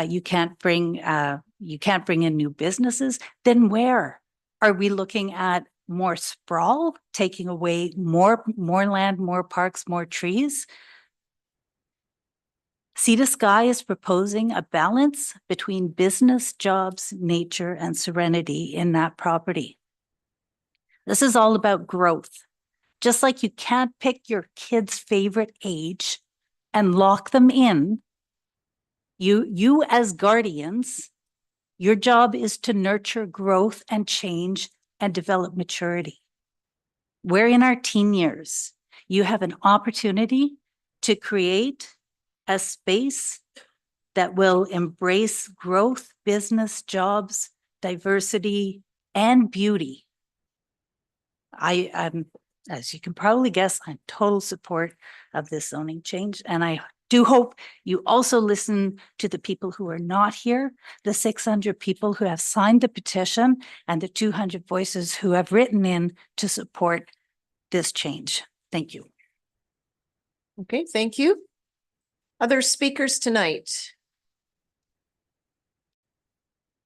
You can't bring in new businesses. Then where are we looking at more sprawl, taking away more land, more parks, more trees? Sea to Sky is proposing a balance between business, jobs, nature, and serenity in that property. This is all about growth. Just like you can't pick your kid's favorite age and lock them in, you as guardians, your job is to nurture growth and change and develop maturity. We're in our teen years. You have an opportunity to create a space that will embrace growth, business, jobs, diversity, and beauty. As you can probably guess, I'm total support of this zoning change. And I do hope you also listen to the people who are not here, the 600 people who have signed the petition, and the 200 voices who have written in to support this change. Thank you. Okay, thank you. Other speakers tonight?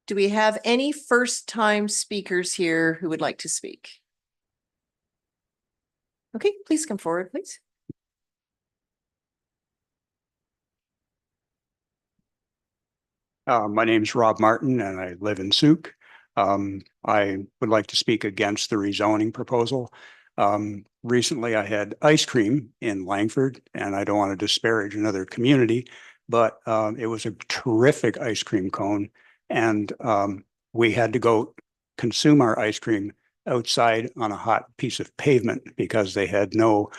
Do we have any first-time speakers here who would like to speak? Okay, please come forward, please. My name is Rob Martin and I live in Sooke. I would like to speak against the rezoning proposal. Recently I had ice cream in Langford, and I don't want to disparage another community, but it was a terrific ice cream cone. And we had to go consume our ice cream outside on a hot piece of pavement because they had no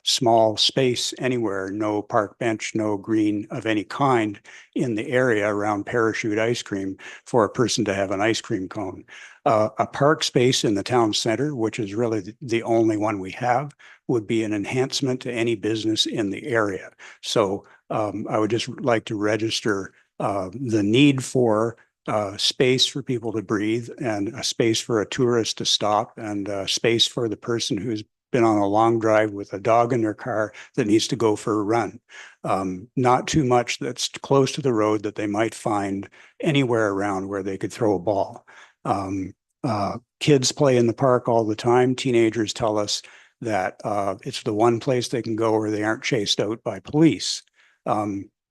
small space anywhere, no park bench, no green of any kind in the area around Parachute Ice Cream for a person to have an ice cream cone. A park space in the town center, which is really the only one we have, would be an enhancement to any business in the area. So I would just like to register the need for space for people to breathe and a space for a tourist to stop and space for the person who's been on a long drive with a dog in their car that needs to go for a run. Not too much that's close to the road that they might find anywhere around where they could throw a ball. Kids play in the park all the time. Teenagers tell us that it's the one place they can go where they aren't chased out by police.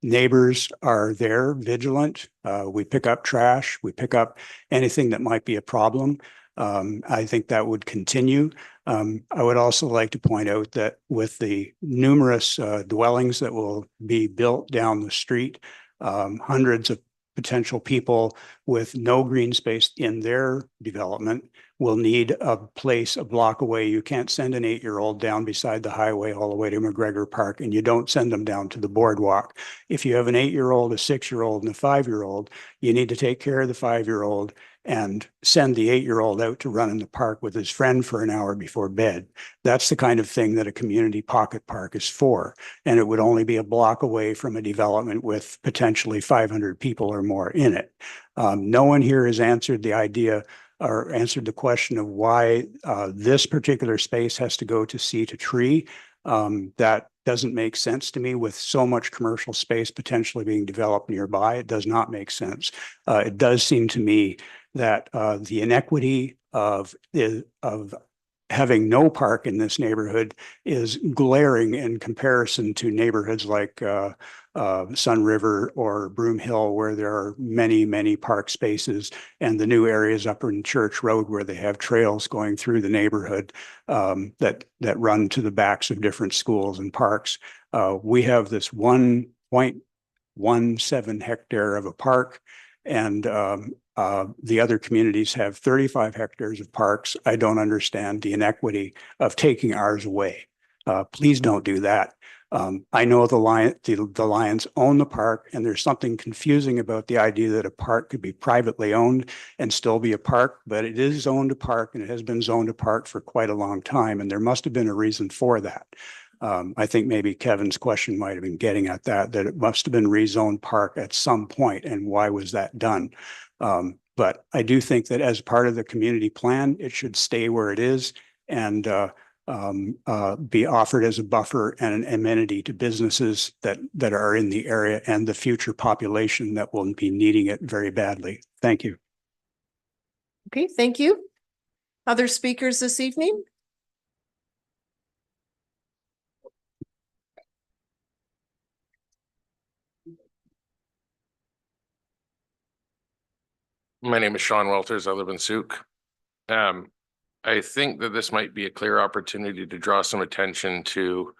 Neighbors are there, vigilant. We pick up trash. We pick up anything that might be a problem. I think that would continue. I would also like to point out that with the numerous dwellings that will be built down the street, hundreds of potential people with no green space in their development will need a place a block away. You can't send an 8-year-old down beside the highway all the way to McGregor Park, and you don't send them down to the boardwalk. If you have an 8-year-old, a 6-year-old, and a 5-year-old, you need to take care of the 5-year-old and send the 8-year-old out to run in the park with his friend for an hour before bed. That's the kind of thing that a community pocket park is for. And it would only be a block away from a development with potentially 500 people or more in it. No one here has answered the idea or answered the question of why this particular space has to go to sea to tree. That doesn't make sense to me with so much commercial space potentially being developed nearby. It does not make sense. It does seem to me that the inequity of having no park in this neighborhood is glaring in comparison to neighborhoods like Sun River or Broom Hill, where there are many, many park spaces, and the new areas up in Church Road where they have trails going through the neighborhood that run to the backs of different schools and parks. We have this 1.17 hectare of a park, and the other communities have 35 hectares of parks. I don't understand the inequity of taking ours away. Please don't do that. I know the Lions own the park, and there's something confusing about the idea that a park could be privately owned and still be a park, but it is zoned a park, and it has been zoned a park for quite a long time, and there must have been a reason for that. I think maybe Kevin's question might have been getting at that it must have been rezoned park at some point, and why was that done? But I do think that as part of the community plan, it should stay where it is and be offered as a buffer and an amenity to businesses that are in the area and the future population that will be needing it very badly. Thank you. Okay, thank you. Other speakers this evening? My name is Sean Welters. I live in Sooke. I think that this might be a clear opportunity to draw some attention to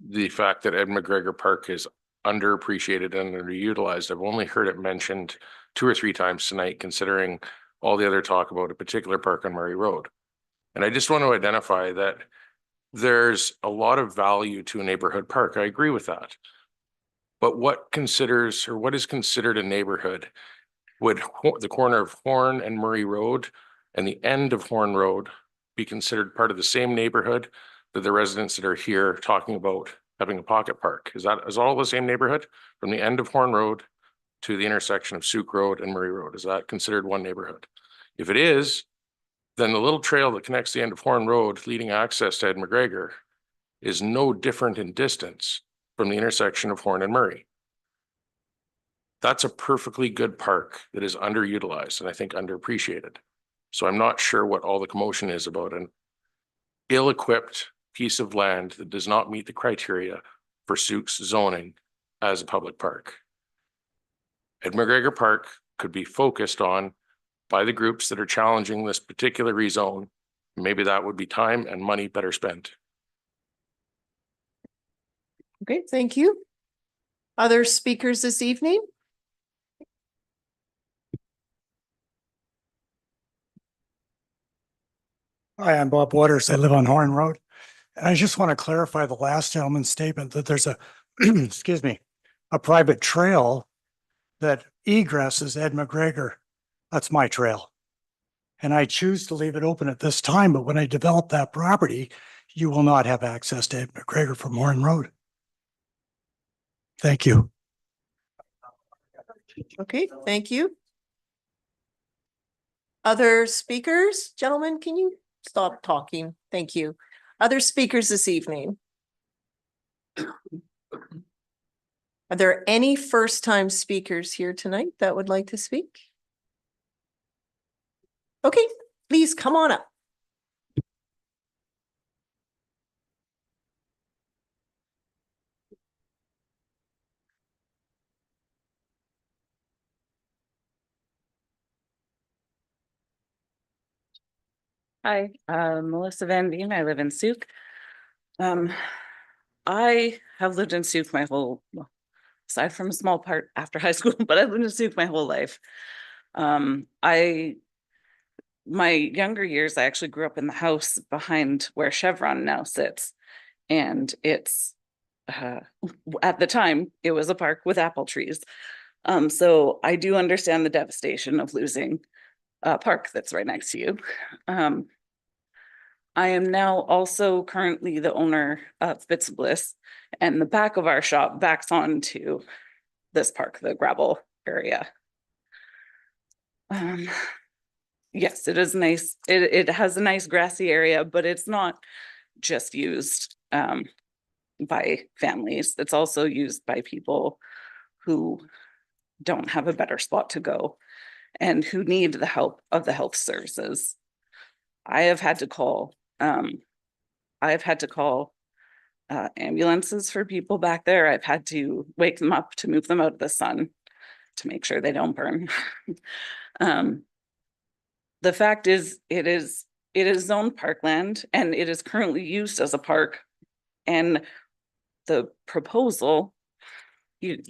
the fact that Ed McGregor Park is underappreciated and underutilized. I've only heard it mentioned 2 or 3 times tonight, considering all the other talk about a particular park on Murray Road. And I just want to identify that there's a lot of value to a neighborhood park. I agree with that. But what is considered a neighborhood? Would the corner of Horn and Murray Road and the end of Horn Road be considered part of the same neighborhood that the residents that are here talking about having a pocket park? Is all the same neighborhood from the end of Horn Road to the intersection of Sooke Road and Murray Road? Is that considered one neighborhood? If it is, then the little trail that connects the end of Horn Road leading access to Ed McGregor is no different in distance from the intersection of Horn and Murray. That's a perfectly good park that is underutilized and I think underappreciated. So I'm not sure what all the commotion is about an ill-equipped piece of land that does not meet the criteria for Sooke's zoning as a public park. Ed McGregor Park could be focused on by the groups that are challenging this particular rezone. Maybe that would be time and money better spent. Okay, thank you. Other speakers this evening? Hi, I'm Bob Waters. I live on Horn Road. And I just want to clarify the last gentleman's statement that there's a, excuse me, a private trail that egresses Ed McGregor. That's my trail. And I choose to leave it open at this time, but when I develop that property, you will not have access to Ed McGregor from Warren Road. Thank you. Okay, thank you. Other speakers? Gentlemen, can you stop talking? Thank you. Other speakers this evening? Are there any first-time speakers here tonight that would like to speak? Okay, please come on up. Hi, Melissa Van Veen. I live in Sooke. I have lived in Sooke my whole, well, aside from a small part after high school, but I've lived in Sooke my whole life. My younger years, I actually grew up in the house behind where Chevron now sits. And it's, at the time, it was a park with apple trees. So I do understand the devastation of losing a park that's right next to you. I am now also currently the owner of Bits of Bliss, and the back of our shop backs onto this park, the gravel area. Yes, it is nice. It has a nice grassy area, but it's not just used by families. It's also used by people who don't have a better spot to go and who need the help of the health services. I have had to call ambulances for people back there. I've had to wake them up to move them out of the sun to make sure they don't burn. The fact is, it is zoned parkland and it is currently used as a park. And the proposal, you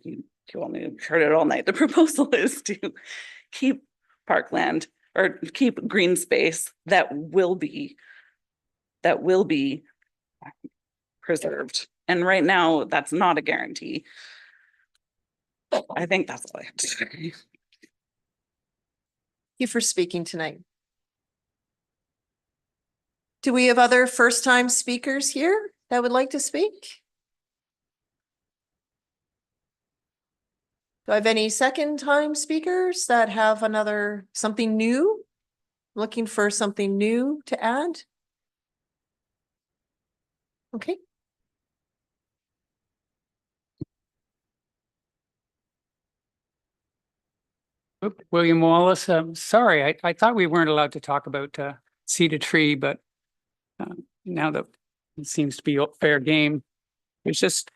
only heard it all night. The proposal is to keep parkland or keep green space that will be preserved. And right now, that's not a guarantee. I think that's all I have to say. Thank you for speaking tonight. Do we have other first-time speakers here that would like to speak? Do I have any second-time speakers that have something new? Looking for something new to add? Okay. William Wallace, sorry, I thought we weren't allowed to talk about Seed a Tree, but now that it seems to be fair game, there's just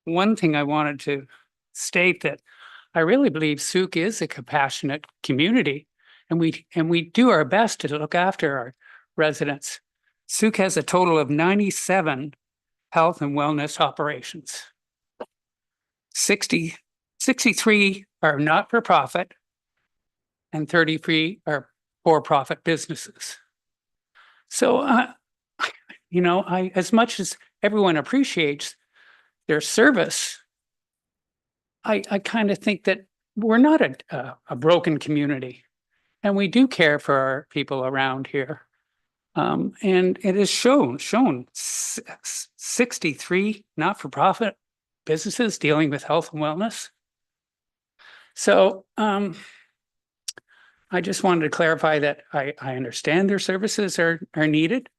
one thing I wanted to state, that I really believe Sooke is a compassionate community, and we do our best to look after our residents. Sooke has a total of 97 health and wellness operations. 63 are not-for-profit, and 33 are for-profit businesses. So, as much as everyone appreciates their service, I kind of think that we're not a broken community, and we do care for our people around here. And it is shown 63 not-for-profit businesses dealing with health and wellness. So, I just wanted to clarify that I understand their services are needed.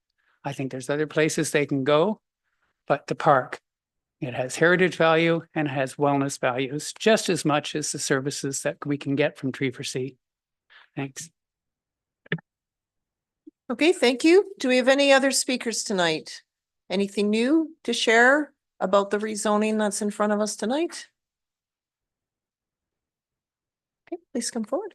I think there's other places they can go, but the park, it has heritage value and has wellness values just as much as the services that we can get from Tree for Sea. Thanks. Okay, thank you. Do we have any other speakers tonight? Anything new to share about the rezoning that's in front of us tonight? Okay, please come forward.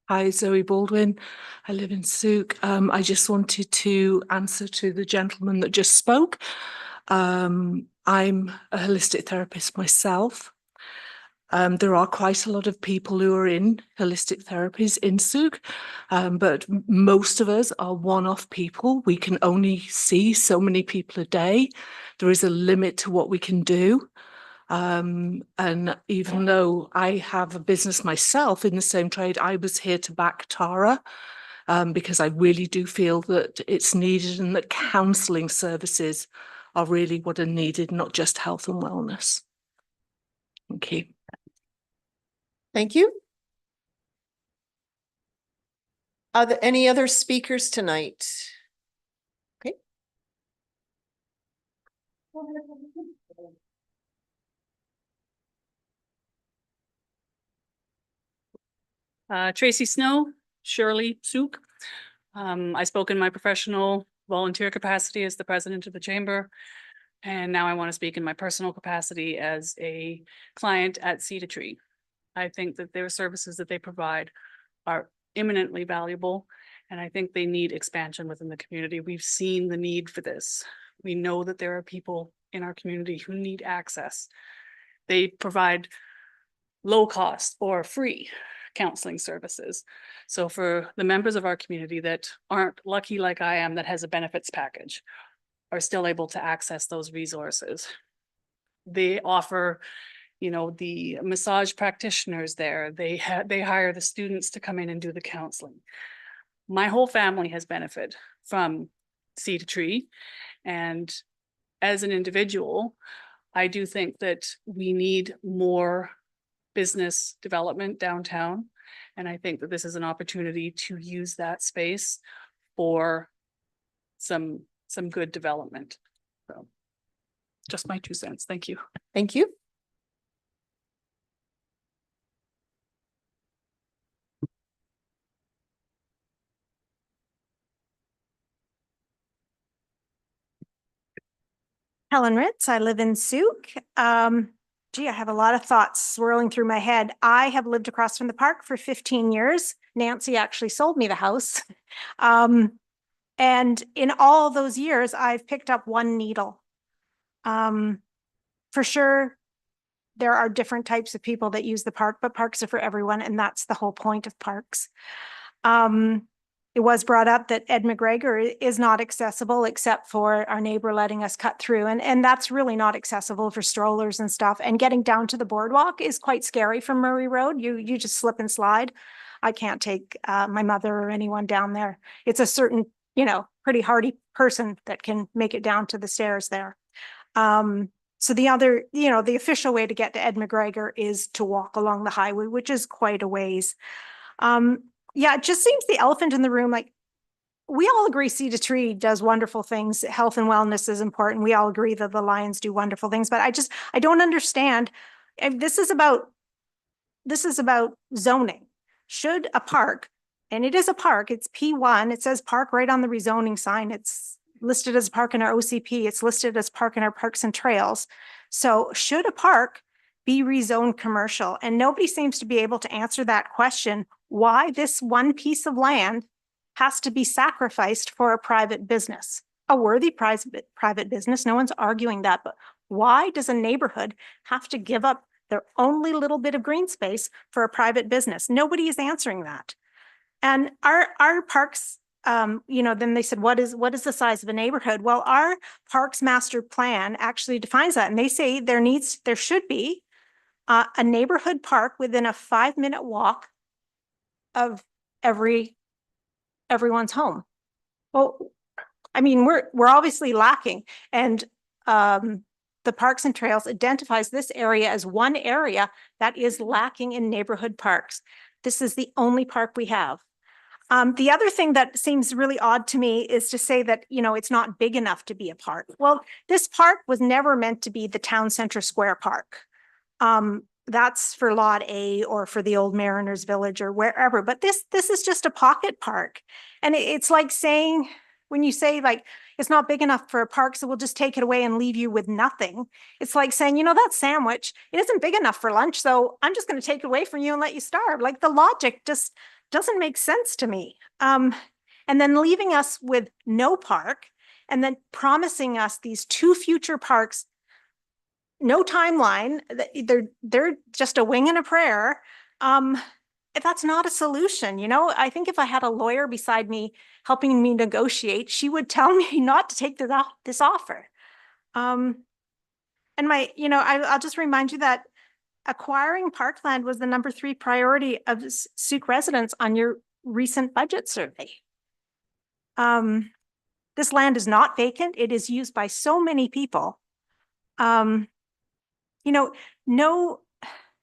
Hi, Zoe Baldwin. I live in Sooke. I just wanted to answer to the gentleman that just spoke. I'm a holistic therapist myself. There are quite a lot of people who are in holistic therapies in Sooke, but most of us are one-off people. We can only see so many people a day. There is a limit to what we can do. And even though I have a business myself in the same trade, I was here to back Tara because I really do feel that it's needed and that counselling services are really what are needed, not just health and wellness. Thank you. Thank you. Are there any other speakers tonight? Okay. Tracy Snow, Shirley, Sooke. I spoke in my professional volunteer capacity as the president of the chamber. And now I want to speak in my personal capacity as a client at Cedar Tree. I think that their services that they provide are eminently valuable, and I think they need expansion within the community. We've seen the need for this. We know that there are people in our community who need access. They provide low cost or free counseling services. So for the members of our community that aren't lucky like I am, that has a benefits package, are still able to access those resources. They offer, you know, the massage practitioners there. They hire the students to come in and do the counseling. My whole family has benefited from Cedar Tree. And as an individual, I do think that we need more business development downtown. And I think that this is an opportunity to use that space for some good development. So just my 2 cents. Thank you. Thank you. Helen Ritz, I live in Sooke. Gee, I have a lot of thoughts swirling through my head. I have lived across from the park for 15 years. Nancy actually sold me the house. And in all those years, I've picked up one needle. For sure, there are different types of people that use the park, but parks are for everyone, and that's the whole point of parks. It was brought up that Ed McGregor is not accessible except for our neighbor letting us cut through. And that's really not accessible for strollers and stuff. And getting down to the boardwalk is quite scary from Murray Road. You just slip and slide. I can't take my mother or anyone down there. It's a certain, you know, pretty hardy person that can make it down to the stairs there. So the other, you know, the official way to get to Ed McGregor is to walk along the highway, which is quite a ways. Yeah, it just seems the elephant in the room, like we all agree Cedar Tree does wonderful things. Health and wellness is important. We all agree that the Lions do wonderful things, but I don't understand. And this is about zoning. Should a park, and it is a park, it's P1, it says park right on the rezoning sign. It's listed as a park in our OCP. It's listed as park in our parks and trails. So should a park be rezoned commercial? And nobody seems to be able to answer that question, why this one piece of land has to be sacrificed for a private business, a worthy private business. No one's arguing that, but why does a neighborhood have to give up their only little bit of green space for a private business? Nobody is answering that. And our parks, you know, then they said, what is the size of a neighborhood? Well, our parks master plan actually defines that. And they say there should be a neighborhood park within a 5-minute walk of everyone's home. Well, I mean, we're obviously lacking, and the Parks and Trails identifies this area as one area that is lacking in neighborhood parks. This is the only park we have. The other thing that seems really odd to me is to say that, you know, it's not big enough to be a park. Well, this park was never meant to be the Town Center Square Park. That's for Lot A or for the old Mariners Village or wherever. But this is just a pocket park. And it's like saying, when you say like, it's not big enough for a park, so we'll just take it away and leave you with nothing. It's like saying, you know, that sandwich, it isn't big enough for lunch, so I'm just going to take it away from you and let you starve. Like the logic just doesn't make sense to me. And then leaving us with no park and then promising us these 2 future parks, no timeline, they're just a wing and a prayer. If that's not a solution, you know, I think if I had a lawyer beside me helping me negotiate, she would tell me not to take this offer. And I'll just remind you that acquiring parkland was the number 3 priority of Sooke residents on your recent budget survey. This land is not vacant. It is used by so many people.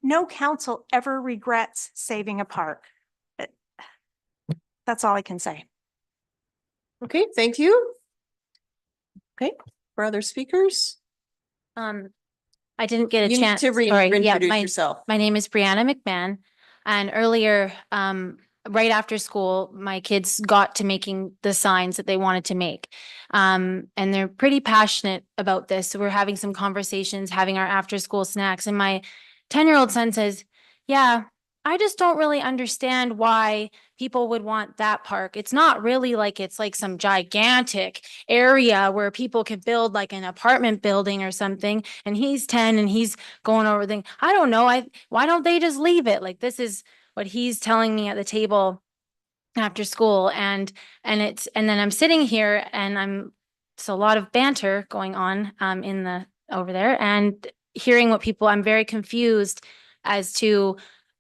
No council ever regrets saving a park. That's all I can say. Okay, thank you. Okay, for other speakers? I didn't get a You need chance. to Sorry, yeah, reintroduce yourself. my name is Brianna McMahon. And earlier, right after school, my kids got to making the signs that they wanted to make. And they're pretty passionate about this. So we're having some conversations, having our after school snacks. And my 10-year-old son says, yeah, I just don't really understand why people would want that park. It's not really like it's like some gigantic area where people could build like an apartment building or something. And he's 10 and he's going over things. I don't know. Why don't they just leave it? Like this is what he's telling me at the table after school. And then I'm sitting here and it's a lot of banter going on over there and hearing what I'm very confused as to,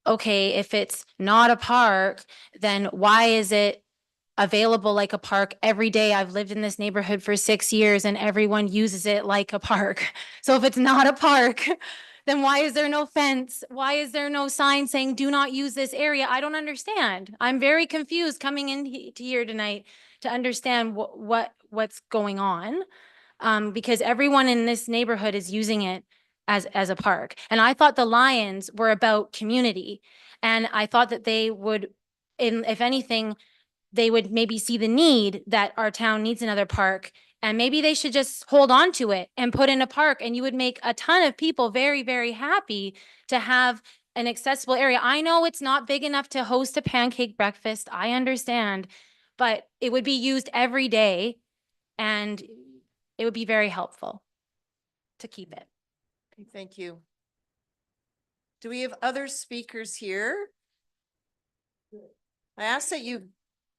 okay, if it's not a park, then why is it available like a park every day? I've lived in this neighborhood for 6 years and everyone uses it like a park. So if it's not a park, then why is there no fence? Why is there no sign saying do not use this area? I don't understand. I'm very confused coming in here tonight to understand what's going on. Because everyone in this neighborhood is using it as a park. And I thought the Lions were about community. And I thought that they would, if anything, they would maybe see the need that our town needs another park. And maybe they should just hold on to it and put in a park. And you would make a ton of people very, very happy to have an accessible area. I know it's not big enough to host a pancake breakfast. I understand. But it would be used every day. And it would be very helpful to keep it. Okay, thank you. Do we have other speakers here? I ask that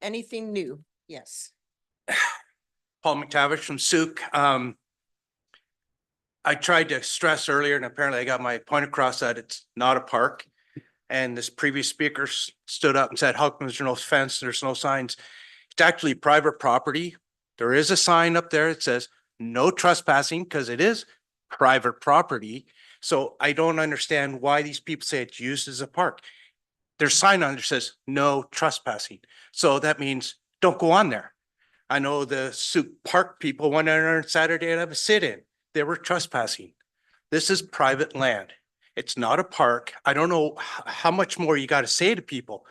anything new? Yes. Paul McTavish from Sooke. I tried to stress earlier, and apparently I got my point across that it's not a park. And this previous speaker stood up and said, how come there's no fence, there's no signs? It's actually private property. There is a sign up there that says no trespassing because it is private property. So I don't understand why these people say it's used as a park. There's a sign on there that says no trespassing. So that means don't go on there. I know the Sooke Park people went in there on Saturday and have a sit-in. They were trespassing. This is private land. It's not a park. I don't know how much more you got to say to people.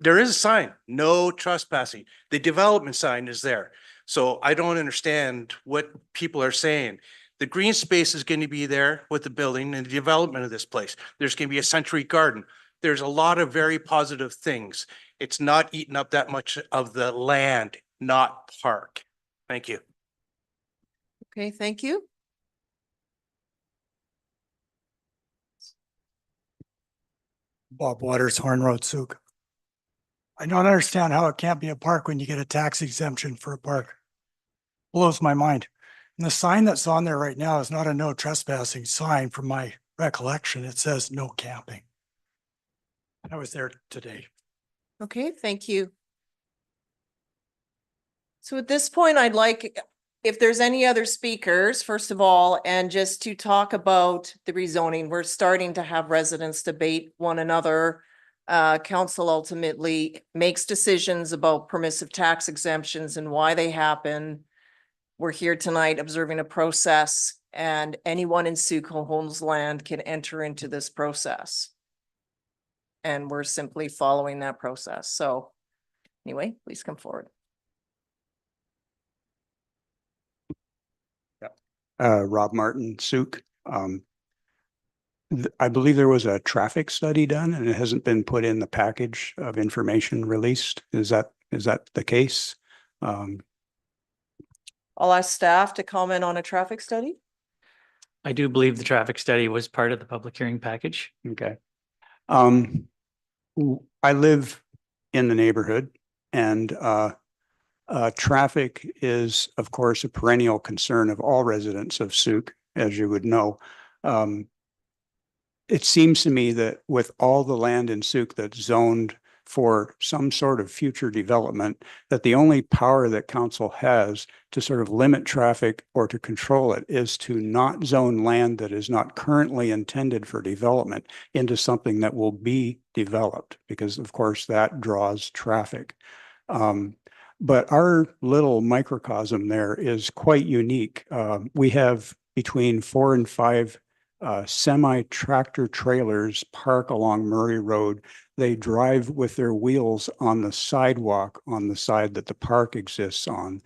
There is a sign, no trespassing. The development sign is there. So I don't understand what people are saying. The green space is going to be there with the building and the development of this place. There's going to be a century garden. There's a lot of very positive things. It's not eating up that much of the land, not park. Thank you. Okay, thank you. Bob Waters, Horn Road, Sooke. I don't understand how it can't be a park when you get a tax exemption for a park. Blows my mind. And the sign that's on there right now is not a no trespassing sign from my recollection. It says no camping. I was there today. Okay, thank you. So at this point, I'd like, if there's any other speakers, first of all, and just to talk about the rezoning, we're starting to have residents debate one another. Council ultimately makes decisions about permissive tax exemptions and why they happen. We're here tonight observing a process, and anyone in Sooke who owns land can enter into this process. And we're simply following that process. So anyway, please come forward. Rob Martin, Sooke. I believe there was a traffic study done and it hasn't been put in the package of information released. Is that the case? I'll ask staff to comment on a traffic study. I do believe the traffic study was part of the public hearing package. Okay. I live in the neighborhood and traffic is, of course, a perennial concern of all residents of Sooke, as you would know. It seems to me that with all the land in Sooke that's zoned for some sort of future development, that the only power that council has to sort of limit traffic or to control it is to not zone land that is not currently intended for development into something that will be developed, because of course that draws traffic. But our little microcosm there is quite unique. We have between 4 and 5 semi-tractor trailers park along Murray Road. They drive with their wheels on the sidewalk on the side that the park exists on.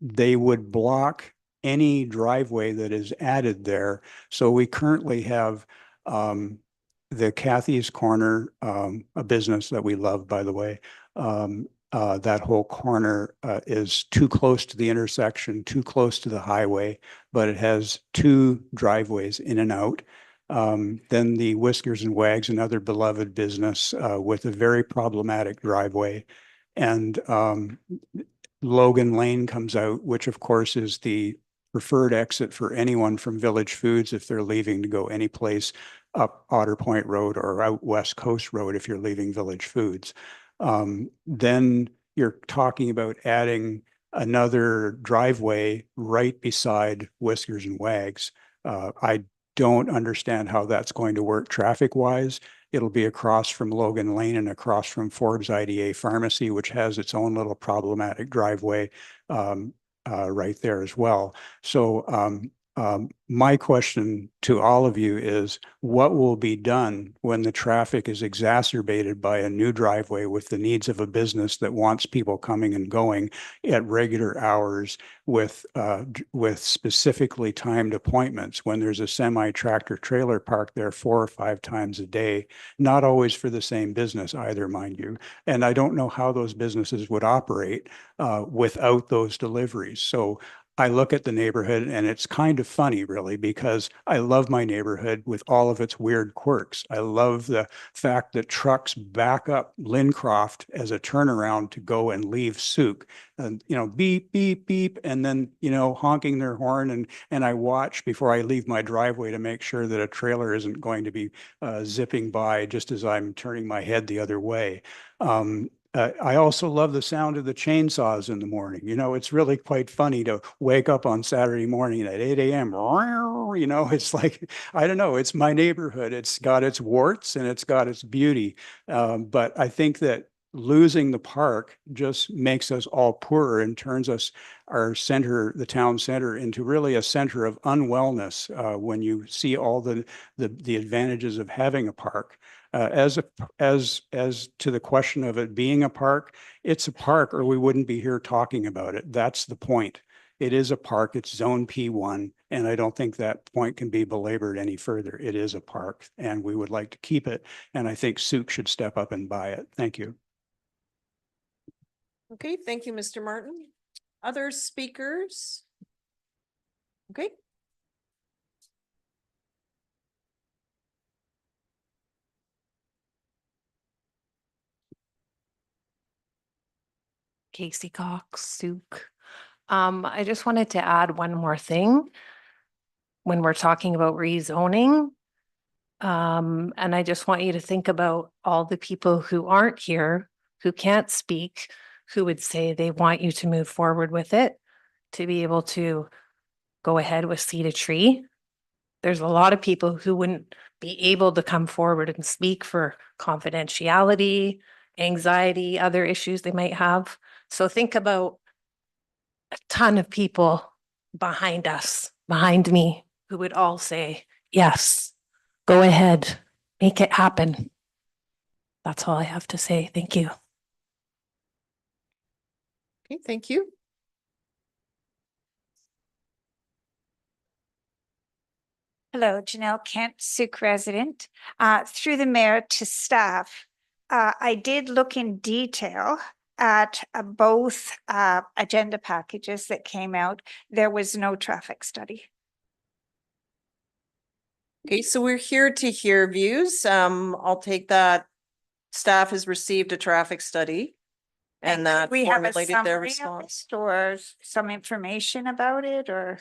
They would block any driveway that is added there. So we currently have the Kathy's Corner, a business that we love, by the way. That whole corner is too close to the intersection, too close to the highway, but it has 2 driveways in and out. Then the Whiskers and Wags, another beloved business with a very problematic driveway. And Logan Lane comes out, which of course is the preferred exit for anyone from Village Foods if they're leaving to go any place up Otter Point Road or out West Coast Road if you're leaving Village Foods. Then you're talking about adding another driveway right beside Whiskers and Wags. I don't understand how that's going to work traffic wise. It'll be across from Logan Lane and across from Forbes IDA Pharmacy, which has its own little problematic driveway right there as well. So my question to all of you is, what will be done when the traffic is exacerbated by a new driveway with the needs of a business that wants people coming and going at regular hours with specifically timed appointments, when there's a semi-tractor trailer parked there 4 or 5 times a day, not always for the same business either, mind you. And I don't know how those businesses would operate without those deliveries. So I look at the neighborhood and it's kind of funny, really, because I love my neighborhood with all of its weird quirks. I love the fact that trucks back up Lincroft as a turnaround to go and leave Sooke, and beep, beep, beep, and then honking their horn, and I watch before I leave my driveway to make sure that a trailer isn't going to be zipping by just as I'm turning my head the other way. I also love the sound of the chainsaws in the morning. It's really quite funny to wake up on Saturday morning at 8 a.m. It's like, I don't know, it's my neighborhood. It's got its warts and it's got its beauty. But I think that losing the park just makes us all poorer and turns our center, the town center, into really a center of unwellness when you see all the advantages of having a park. As to the question of it being a park, it's a park or we wouldn't be here talking about it. That's the point. It is a park. It's zone P1. And I don't think that point can be belabored any further. It is a park and we would like to keep it. And I think Sooke should step up and buy it. Thank you. Okay, thank you, Mr. Martin. Other speakers? Okay. Casey Cox, Sooke. I just wanted to add one more thing when we're talking about rezoning. And I just want you to think about all the people who aren't here, who can't speak, who would say they want you to move forward with it, to be able to go ahead with Seed a Tree. There's a lot of people who wouldn't be able to come forward and speak for confidentiality, anxiety, other issues they might have. So think about a ton of people behind us, behind me, who would all say, yes, go ahead, make it happen. That's all I have to say. Thank you. Okay, thank you. Hello, Janelle Kent, Sooke resident. Through the mayor to staff, I did look in detail at both agenda packages that came out, there was no traffic study. Okay, so we're here to hear views. I'll take that. Staff has received a traffic study and that We have a formulated their summary of response. it or some information about it, or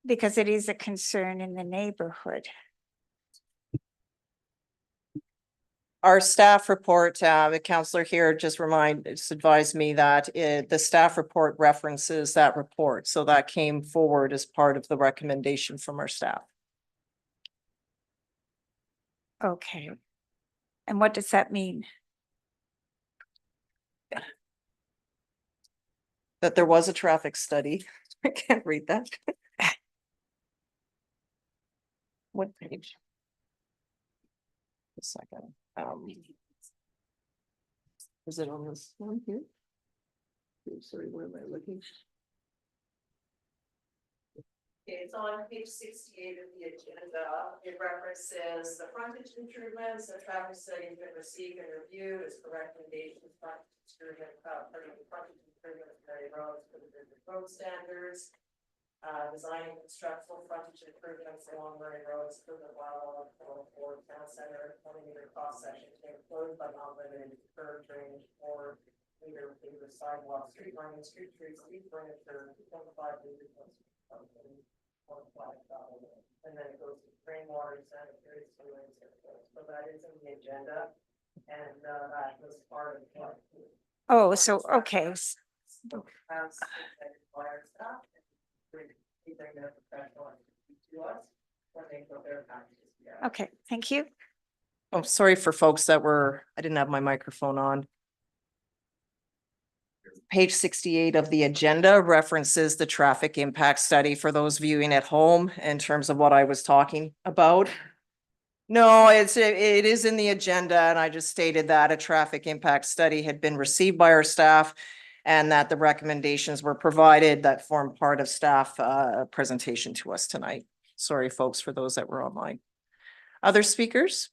because it is a concern in the neighborhood. Our staff report, the counselor here just advised me that the staff report references that report. So that came forward as part of the recommendation from our staff. Okay. And what does that mean? That there was a traffic study. I can't read that. What page? A second. Is it on this one here? Sorry, where am I looking? Okay, it's on page 68 of the agenda. It references the frontage improvements, the traffic study has been received and reviewed as per recommendations, frontage improvement, frontage improvement of Perry roads for the different road standards. Designing constructional frontage improvements along Murray roads for the for town center, 20-meter cross section to include but not limited to curb drainage or meter paver sidewalk, street lighting, street trees, street furniture, 2.5 meters. And then it goes to rainwater, sanitary sewer, and so forth. So that is in the agenda, and that was part of what. Oh, so, okay. Okay, thank you. Oh, sorry for folks that I didn't have my microphone on. Page 68 of the agenda references the traffic impact study for those viewing at home in terms of what I was talking about. No, it is in the agenda, and I just stated that a traffic impact study had been received by our staff and that the recommendations were provided that form part of staff presentation to us tonight. Sorry, folks, for those that were online. Other speakers?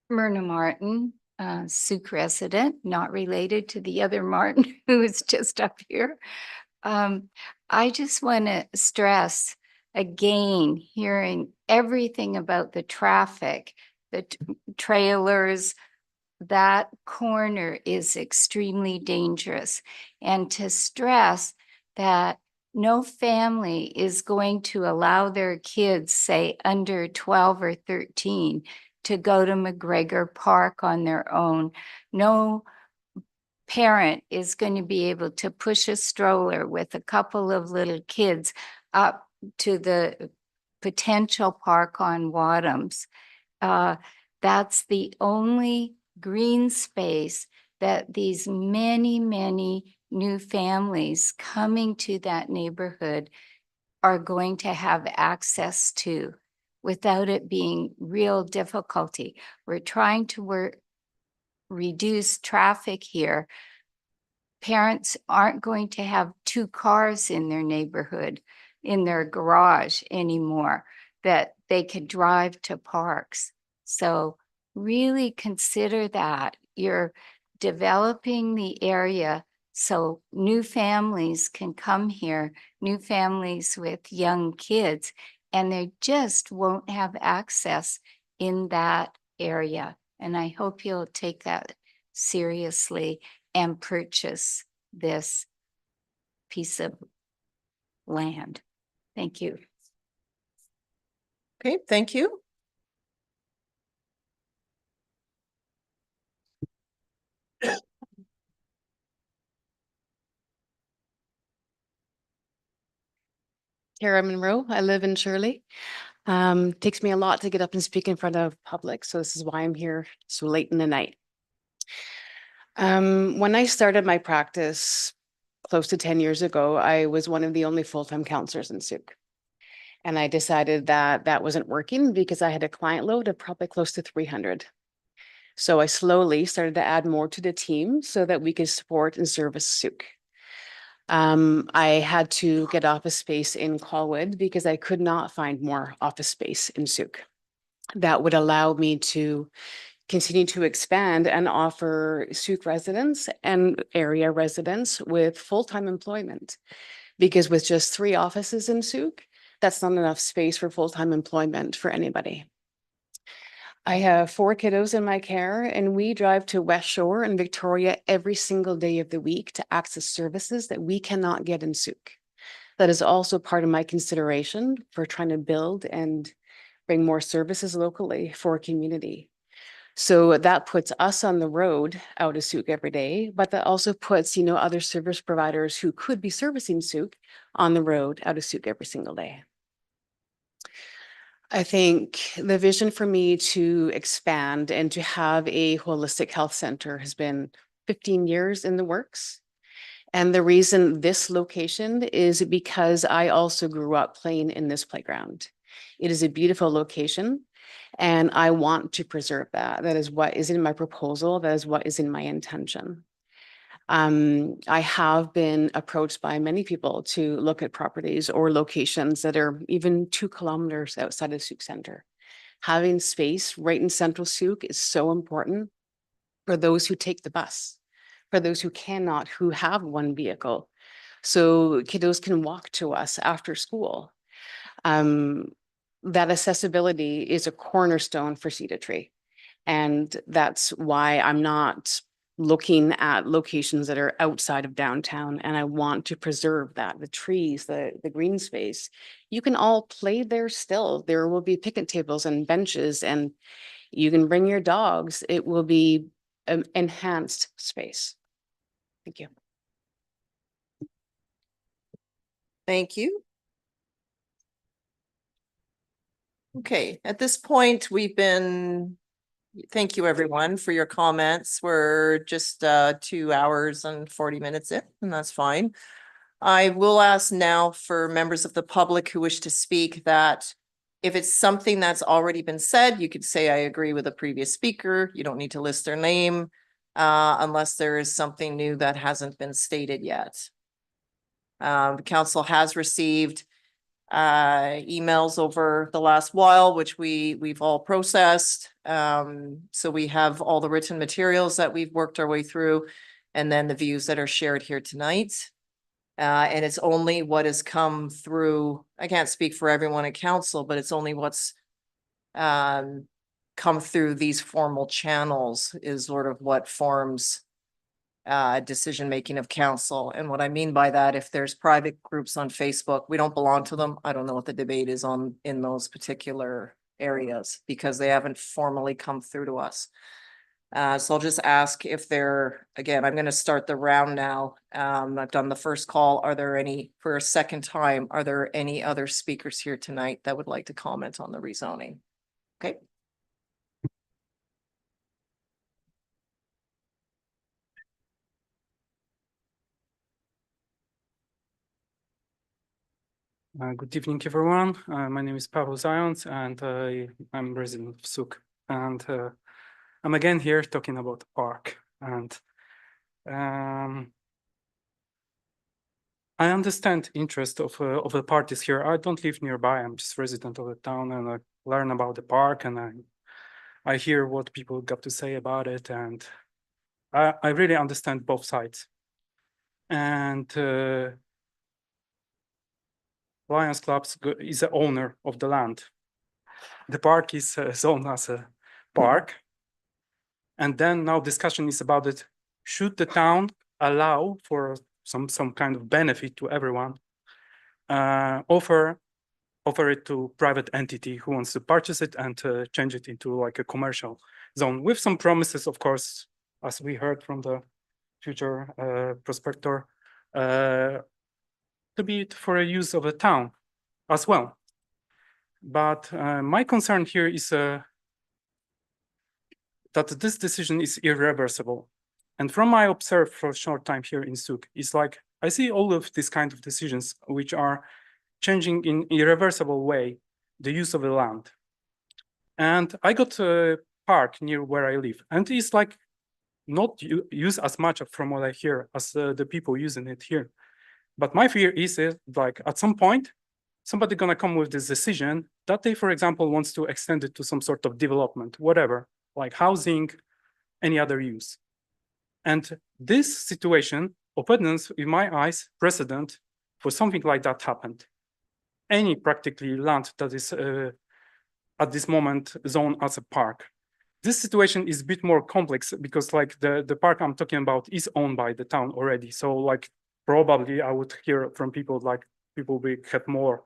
Myrna Martin, Sooke resident, not related to the other Martin who is just up here. I just want to stress again, hearing everything about the traffic, the trailers, that corner is extremely dangerous. And to stress that no family is going to allow their kids, say under 12 or 13, to go to McGregor Park on their own. No parent is going to be able to push a stroller with a couple of little kids up to the potential park on Wadhams. That's the only green space that these many, many new families coming to that neighborhood are going to have access to without it being real difficulty. We're trying to reduce traffic here. Parents aren't going to have two cars in their neighborhood, in their garage anymore, that they could drive to parks. So really consider that. You're developing the area so new families can come here, new families with young kids, and they just won't have access in that area. And I hope you'll take that seriously and purchase this piece of land. Thank you. Okay, thank you. Tara Monroe. I live in Shirley. Takes me a lot to get up and speak in front of public, so this is why I'm here so late in the night. When I started my practice close to 10 years ago, I was one of the only full-time counselors in Sooke. And I decided that that wasn't working because I had a client load of probably close to 300. So I slowly started to add more to the team so that we could support and service Sooke. I had to get office space in Colwood because I could not find more office space in Sooke. That would allow me to continue to expand and offer Sooke residents and area residents with full-time employment. Because with just 3 offices in Sooke, that's not enough space for full-time employment for anybody. I have 4 kiddos in my care, and we drive to West Shore and Victoria every single day of the week to access services that we cannot get in Sooke. That is also part of my consideration for trying to build and bring more services locally for a community. So that puts us on the road out of Sooke every day, but that also puts, other service providers who could be servicing Sooke on the road out of Sooke every single day. I think the vision for me to expand and to have a holistic health center has been 15 years in the works. And the reason this location is because I also grew up playing in this playground. It is a beautiful location, and I want to preserve that. That is what is in my proposal. That is what is in my intention. I have been approached by many people to look at properties or locations that are even 2 kilometers outside of Sooke Centre. Having space right in central Sooke is so important for those who take the bus, for those who cannot, who have 1 vehicle. So kiddos can walk to us after school. That accessibility is a cornerstone for Cedar Tree. And that's why I'm not looking at locations that are outside of downtown, and I want to preserve that, the trees, the green space. You can all play there still. There will be picnic tables and benches, and you can bring your dogs. It will be an enhanced space. Thank you. Thank you. Okay, at this point, thank you everyone for your comments. We're just 2 hours and 40 minutes in, and that's fine. I will ask now for members of the public who wish to speak that if it's something that's already been said, you could say, I agree with the previous speaker. You don't need to list their name unless there is something new that hasn't been stated yet. The council has received emails over the last while, which we've all processed. So we have all the written materials that we've worked our way through, and then the views that are shared here tonight. And it's only what has come through. I can't speak for everyone at council, but it's only what's come through these formal channels is sort of what forms decision-making of council. And what I mean by that, if there's private groups on Facebook, we don't belong to them. I don't know what the debate is on in those particular areas because they haven't formally come through to us. So I'll just ask if again, I'm going to start the round now. I've done the first call. For a second time, are there any other speakers here tonight that would like to comment on the rezoning? Okay. Good evening, everyone. My name is Pavel Zions, and I'm resident of Sooke. And I'm again here talking about the park. And I understand interest of the parties here. I don't live nearby. I'm just resident of the town, and I learn about the park, and I hear what people got to say about it, and I really understand both sides. And Lions Club is the owner of the land. The park is zoned as a park. And then now discussion is about it. Should the town allow for some kind of benefit to everyone, offer it to private entity who wants to purchase it and change it into like a commercial zone with some promises, of course, as we heard from the future prospector, to be for a use of a town as well. But my concern here is that this decision is irreversible. And from my observed for a short time here in Sooke, it's like I see all of these kind of decisions which are changing in irreversible way the use of the land. And I got a park near where I live, and it's like not used as much from what I hear as the people using it here. But my fear is like at some point, somebody gonna come with this decision that they, for example, wants to extend it to some sort of development, whatever, like housing, any other use. And this situation opens, in my eyes, precedent for something like that happened. Any practically land that is at this moment zoned as a park. This situation is a bit more complex because like the park I'm talking about is owned by the town already. So like probably I would hear from people like people will have more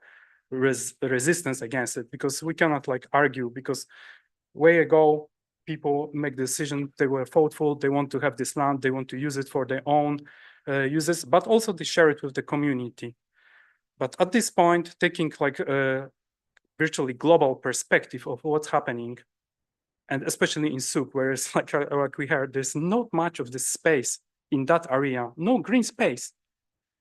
resistance against it because we cannot like argue because way ago people make the decision, they were thoughtful, they want to have this land, they want to use it for their own uses, but also they share it with the community. But at this point, taking like a virtually global perspective of what's happening, and especially in Sooke, where it's like we heard, there's not much of this space in that area, no green space.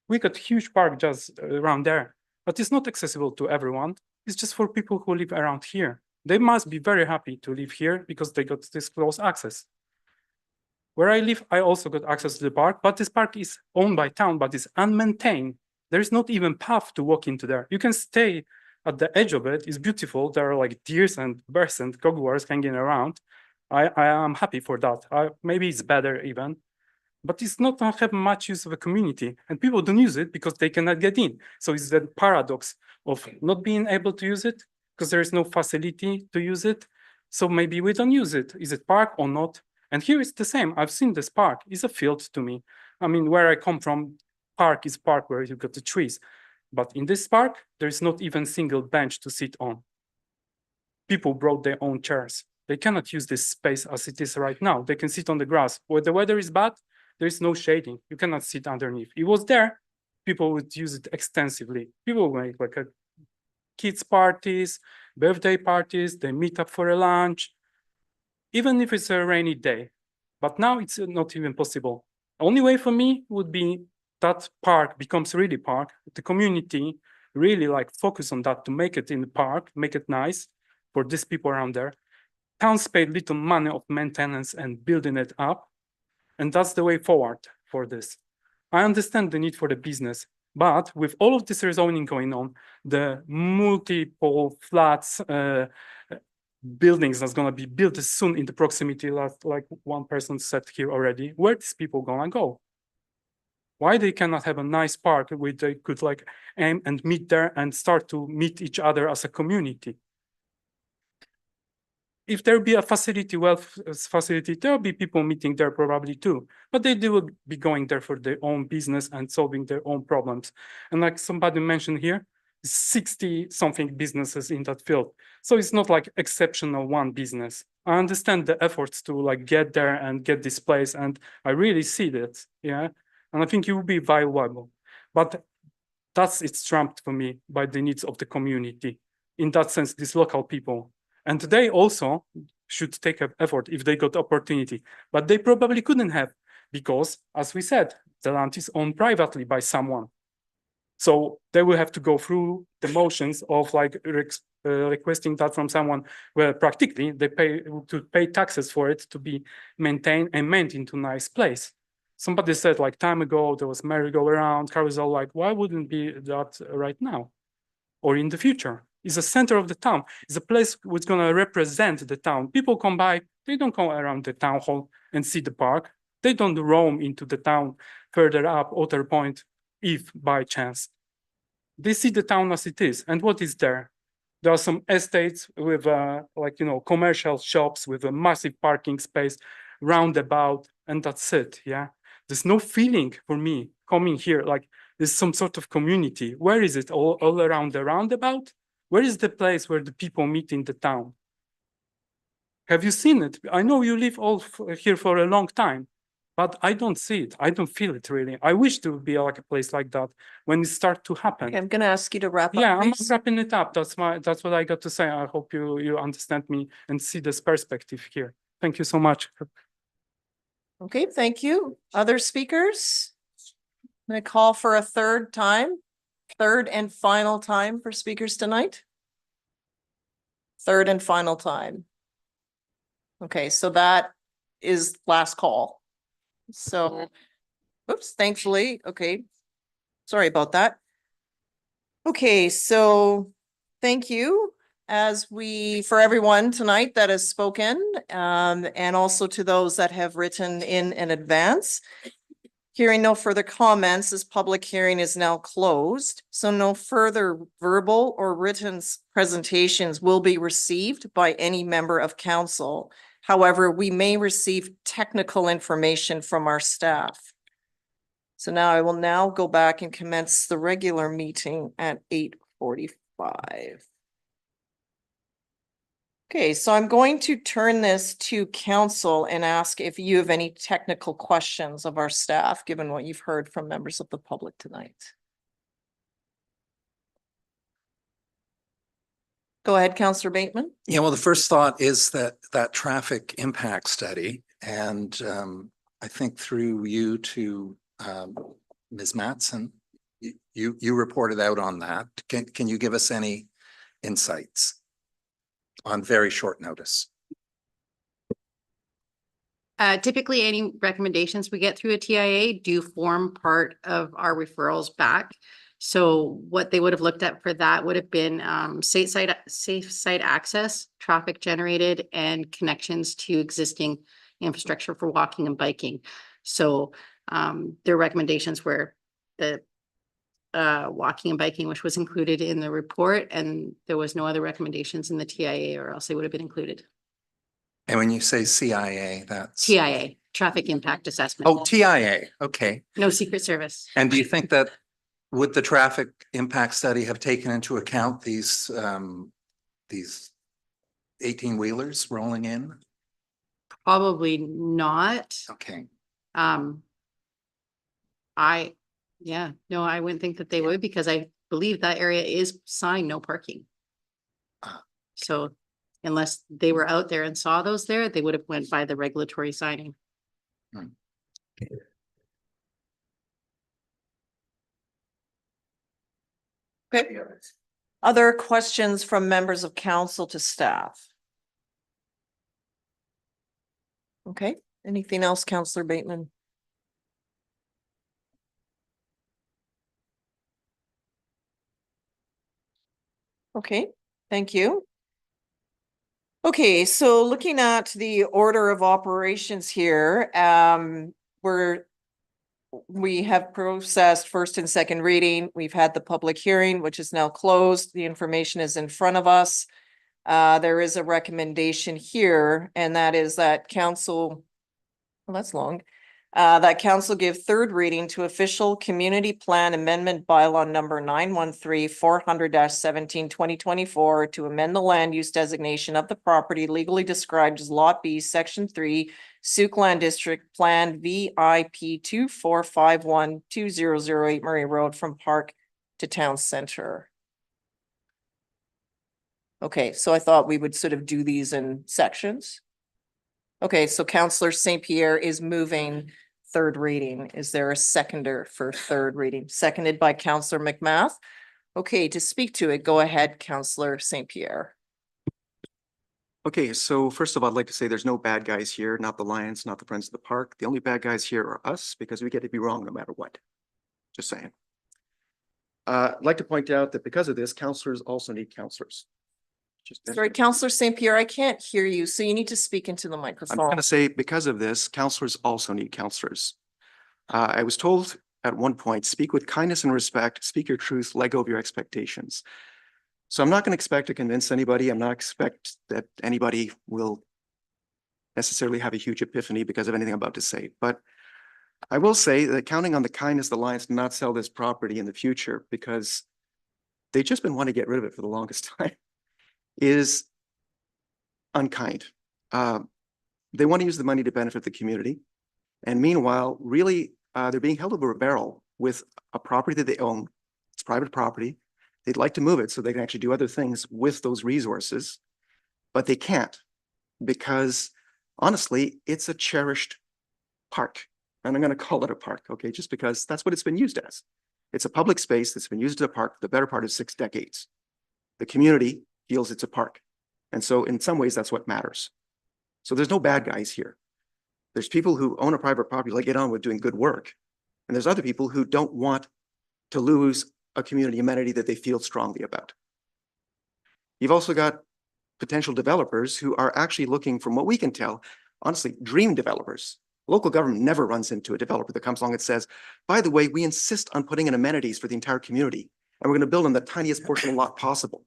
We got huge park just around there, but it's not accessible to everyone. It's just for people who live around here. They must be very happy to live here because they got this close access. Where I live, I also got access to the park, but this park is owned by town, but it's unmaintained. There is not even path to walk into there. You can stay at the edge of it. It's beautiful. There are like deers and bears and jaguars hanging around. I am happy for that. Maybe it's better even, but it's not have much use of a community, and people don't use it because they cannot get in. So it's the paradox of not being able to use it because there is no facility to use it. So maybe we don't use it. Is it park or not? And here it's the same. I've seen this park. It's a field to me. I mean, where I come from, park is park where you got the trees. But in this park, there is not even a single bench to sit on. People brought their own chairs. They cannot use this space as it is right now. They can sit on the grass. When the weather is bad, there is no shading. You cannot sit underneath. It was there. People would use it extensively. People would make like a kids parties, birthday parties. They meet up for a lunch, even if it's a rainy day. But now it's not even possible. Only way for me would be that park becomes really park. The community really like focus on that to make it in the park, make it nice for these people around there. Towns paid little money of maintenance and building it up. And that's the way forward for this. I understand the need for the business, but with all of this rezoning going on, the multiple flats, buildings that's gonna be built soon in the proximity, like one person said here already, where these people gonna go? Why they cannot have a nice park where they could like aim and meet there and start to meet each other as a community? If there be a facility, facility, there'll be people meeting there probably too, but they will be going there for their own business and solving their own problems. And like somebody mentioned here, 60 something businesses in that field. So it's not like exceptional one business. I understand the efforts to like get there and get this place. And I really see that, yeah. And I think it will be viable, but it's trumped for me by the needs of the community. In that sense, these local people. And they also should take an effort if they got opportunity, but they probably couldn't have because, as we said, the land is owned privately by someone. So they will have to go through the motions of like requesting that from someone where practically they pay taxes for it to be maintained and made into a nice place. Somebody said like time ago, there was merry-go-round, carousel, like why wouldn't be that right now or in the future? It's the center of the town. It's a place which is going to represent the town. People come by, they don't come around the town hall and see the park. They don't roam into the town further up Otter Point, if by chance. They see the town as it is. And what is there? There are some estates with commercial shops with a massive parking space, roundabout, and that's it, yeah? There's no feeling for me coming here, like there's some sort of community. Where is it? All around the roundabout? Where is the place where the people meet in the town? Have you seen it? I know you live here for a long time, but I don't see it. I don't feel it really. I wish there would be like a place like that when it starts to happen. Okay, I'm gonna ask you to wrap up. Yeah, I'm please. wrapping it up. That's what I got to say. I hope you understand me and see this perspective here. Thank you so much. Okay, thank you. Other speakers? I'm gonna call for a third and final time for speakers tonight. Third and final time. Okay, so that is last call. So, oops, thankfully, okay. Sorry about that. Okay, so thank you for everyone tonight that has spoken, and also to those that have written in advance. Hearing no further comments, this public hearing is now closed, so no further verbal or written presentations will be received by any member of council. However, we may receive technical information from our staff. So now I will now go back and commence the regular meeting at 8:45. Okay, so I'm going to turn this to council and ask if you have any technical questions of our staff, given what you've heard from members of the public tonight. Go ahead, Councillor Bateman. Yeah, well, the first thought is that traffic impact study, and I think through you to Ms. Matson, you reported out on that. Can you give us any insights on very short notice? Typically, any recommendations we get through a TIA do form part of our referrals back. So what they would have looked at for that would have been safe site access, traffic generated, and connections to existing infrastructure for walking and biking. So their recommendations were the walking and biking, which was included in the report, and there was no other recommendations in the TIA, or else they would have been included. And when you say CIA, that's TIA, traffic impact assessment. Oh, TIA. Okay. No Secret Service. And do you think that would the traffic impact study have taken into account these 18-wheelers rolling in? Probably not. Okay. I wouldn't think that they would, because I believe that area is signed no parking. So unless they were out there and saw those there, they would have went by the regulatory signing. Okay. Other questions from members of council to staff? Okay, anything else, Councillor Bateman? Okay, thank you. Okay, so looking at the order of operations here, we have processed first and second reading. We've had the public hearing, which is now closed. The information is in front of us. There is a recommendation here, and that is that council, well, that's long, that council give third reading to official community plan amendment bylaw number 913-400-17-2024 to amend the land use designation of the property legally described as Lot B, Section 3, Sooke Land District, Plan VIP 2451-2008 Murray Road from Park to Town Center. Okay, so I thought we would sort of do these in sections. Okay, so Councillor St. Pierre is moving third reading. Is there a seconder for third reading? Seconded by Councillor McMath. Okay, to speak to it, go ahead, Councillor St. Pierre. Okay, so first of all, I'd like to say there's no bad guys here, not the Lions, not the Friends of the Park. The only bad guys here are us, because we get to be wrong no matter what. Just saying. I'd like to point out that because of this, councillors also need councillors. Sorry, Councillor St. Pierre, I can't hear you, so you need to speak into the microphone. I'm going to say because of this, councillors also need councillors. I was told at one point, speak with kindness and respect, speak your truth, let go of your expectations. So I'm not going to expect to convince anybody. I'm not expect that anybody will necessarily have a huge epiphany because of anything I'm about to say. But I will say that counting on the kindness of the Lions to not sell this property in the future, because they've just been wanting to get rid of it for the longest time, is unkind. They want to use the money to benefit the community. And meanwhile, really, they're being held over a barrel with a property that they own. It's private property. They'd like to move it so they can actually do other things with those resources, but they can't because honestly, it's a cherished park. And I'm going to call it a park, okay, just because that's what it's been used as. It's a public space that's been used as a park for the better part of 6 decades. The community feels it's a park. And so in some ways, that's what matters. So there's no bad guys here. There's people who own a private property, like get on with doing good work. And there's other people who don't want to lose a community amenity that they feel strongly about. You've also got potential developers who are actually looking, from what we can tell, honestly, dream developers. Local government never runs into a developer that comes along and says, by the way, we insist on putting in amenities for the entire community, and we're going to build on the tiniest portion of the lot possible.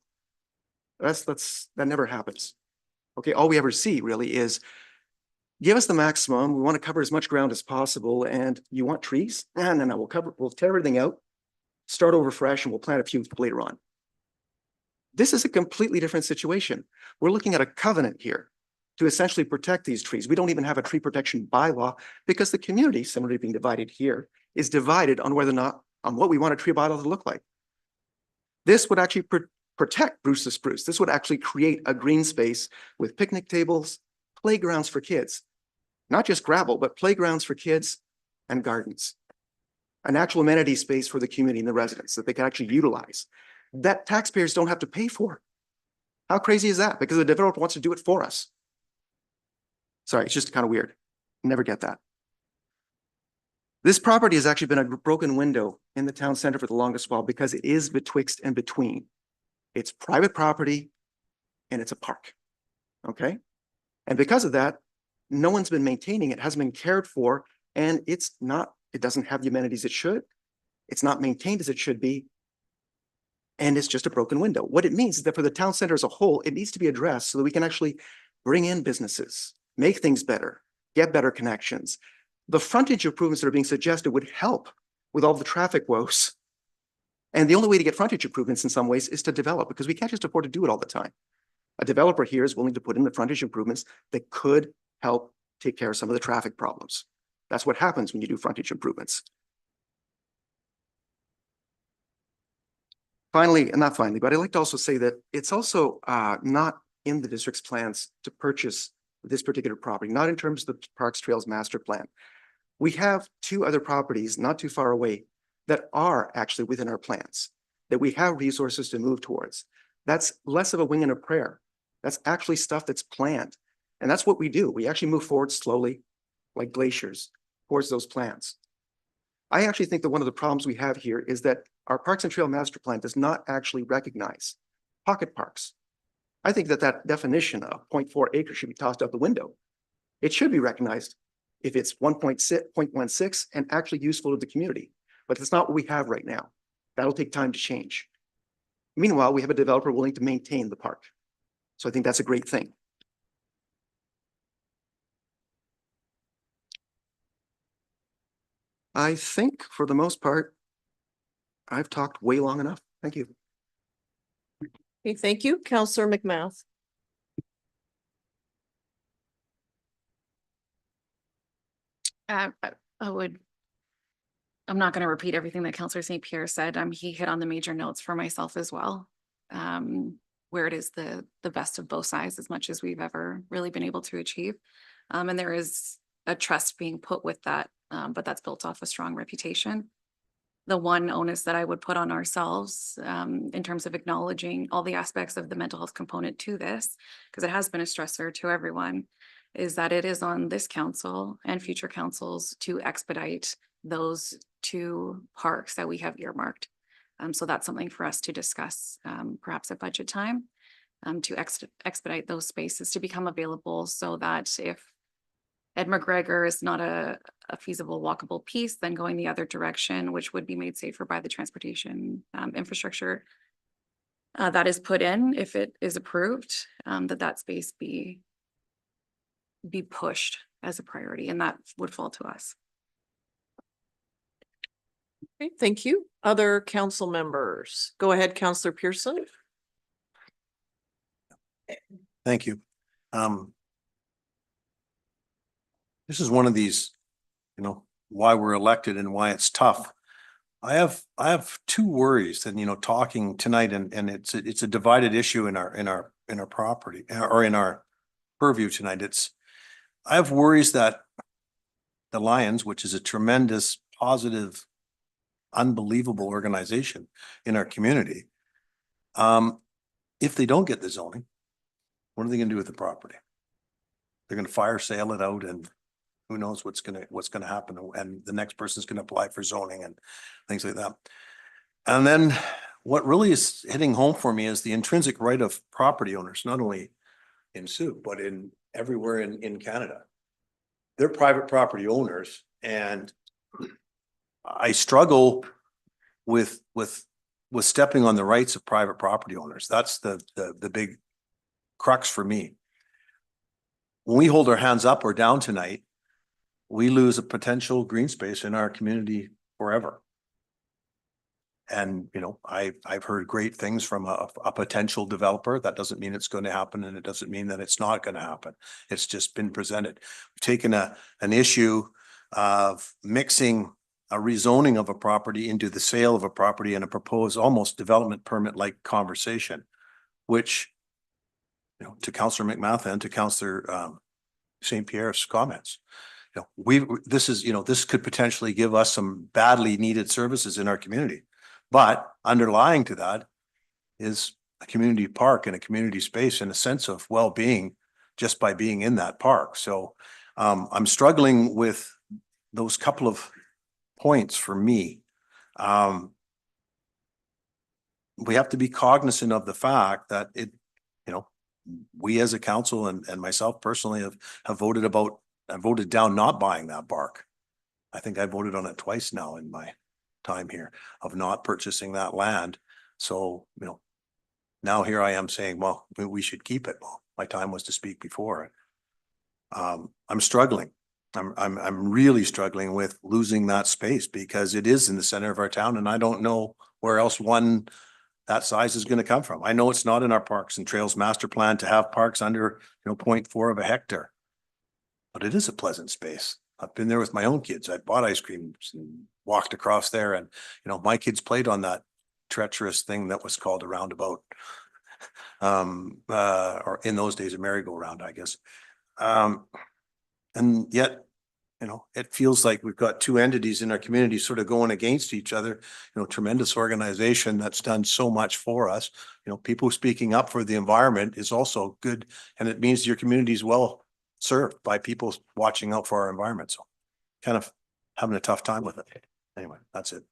That never happens. Okay, all we ever see really is, give us the maximum. We want to cover as much ground as possible. And you want trees? No, we'll tear everything out, start over fresh, and we'll plant a few later on. This is a completely different situation. We're looking at a covenant here to essentially protect these trees. We don't even have a tree protection bylaw because the community, similarly being divided here, is divided on whether or not, on what we want a tree bylaw to look like. This would actually protect Bruce the Spruce. This would actually create a green space with picnic tables, playgrounds for kids, not just gravel, but playgrounds for kids and gardens. An actual amenity space for the community and the residents that they can actually utilize, that taxpayers don't have to pay for. How crazy is that? Because the developer wants to do it for us. Sorry, it's just kind of weird. Never get that. This property has actually been a broken window in the town center for the longest while because it is betwixt and between. It's private property and it's a park. Okay? And because of that, no one's been maintaining it, hasn't been cared for, and it doesn't have the amenities it should. It's not maintained as it should be. And it's just a broken window. What it means is that for the town center as a whole, it needs to be addressed so that we can actually bring in businesses, make things better, get better connections. The frontage improvements that are being suggested would help with all the traffic woes. And the only way to get frontage improvements in some ways is to develop, because we can't just afford to do it all the time. A developer here is willing to put in the frontage improvements that could help take care of some of the traffic problems. That's what happens when you do frontage improvements. Finally, and not finally, but I'd like to also say that it's also not in the district's plans to purchase this particular property, not in terms of the Parks Trails Master Plan. We have two other properties not too far away that are actually within our plans, that we have resources to move towards. That's less of a wing and a prayer. That's actually stuff that's planned. And that's what we do. We actually move forward slowly, like glaciers, towards those plans. I actually think that one of the problems we have here is that our Parks and Trail Master Plan does not actually recognize pocket parks. I think that that definition of 0.4 acres should be tossed out the window. It should be recognized if it's 1.16 and actually useful to the community, but that's not what we have right now. That'll take time to change. Meanwhile, we have a developer willing to maintain the park. So I think that's a great thing. I think for the most part, I've talked way long enough. Thank you. Okay, thank you. Councillor McMath. I'm not going to repeat everything that Councillor St. Pierre said. He hit on the major notes for myself as well. Where it is the best of both sides as much as we've ever really been able to achieve. And there is a trust being put with that, but that's built off a strong reputation. The one onus that I would put on ourselves in terms of acknowledging all the aspects of the mental health component to this, because it has been a stressor to everyone, is that it is on this council and future councils to expedite those two parks that we have earmarked. So that's something for us to discuss, perhaps at budget time, to expedite those spaces to become available so that if Ed McGregor is not a feasible walkable piece, then going the other direction, which would be made safer by the transportation infrastructure that is put in, if it is approved, that space be pushed as a priority, and that would fall to us. Okay, thank you. Other council members. Go ahead, Councillor Pearson. Thank you. This is one of these, why we're elected and why it's tough. I have two worries and, talking tonight and it's a divided issue in our property or in our purview tonight. I have worries that the Lions, which is a tremendous, positive, unbelievable organization in our community, if they don't get the zoning, what are they gonna do with the property? They're gonna fire sale it out and who knows what's gonna happen, and the next person's gonna apply for zoning and things like that. And then what really is hitting home for me is the intrinsic right of property owners, not only in Sooke, but in everywhere in Canada. They're private property owners, and I struggle with stepping on the rights of private property owners. That's the big crux for me. When we hold our hands up or down tonight, we lose a potential green space in our community forever. And, you know, I've heard great things from a potential developer. That doesn't mean it's going to happen, and it doesn't mean that it's not going to happen. It's just been presented. We've taken an issue of mixing a rezoning of a property into the sale of a property and a proposed almost development permit like conversation, which, you know, to Councillor McMath and to Councillor St. Pierre's comments, you know, this could potentially give us some badly needed services in our community. But underlying to that is a community park and a community space and a sense of well-being just by being in that park. So I'm struggling with those couple of points for me. We have to be cognizant of the fact that we as a council and myself personally have voted down not buying that park. I think I voted on it twice now in my time here of not purchasing that land. So, you know, now here I am saying, well, we should keep it. Well, my time was to speak before. I'm struggling. I'm really struggling with losing that space because it is in the center of our town, and I don't know where else one that size is going to come from. I know it's not in our Parks and Trails master plan to have parks under, 0.4 of a hectare, but it is a pleasant space. I've been there with my own kids. I bought ice cream and walked across there, and my kids played on that treacherous thing that was called a roundabout, or in those days a merry-go-round, I guess. And yet, it feels like we've got two entities in our community sort of going against each other. Tremendous organization that's done so much for us. People speaking up for the environment is also good, and it means your community is well served by people watching out for our environment. So kind of having a tough time with it. Anyway, that's it.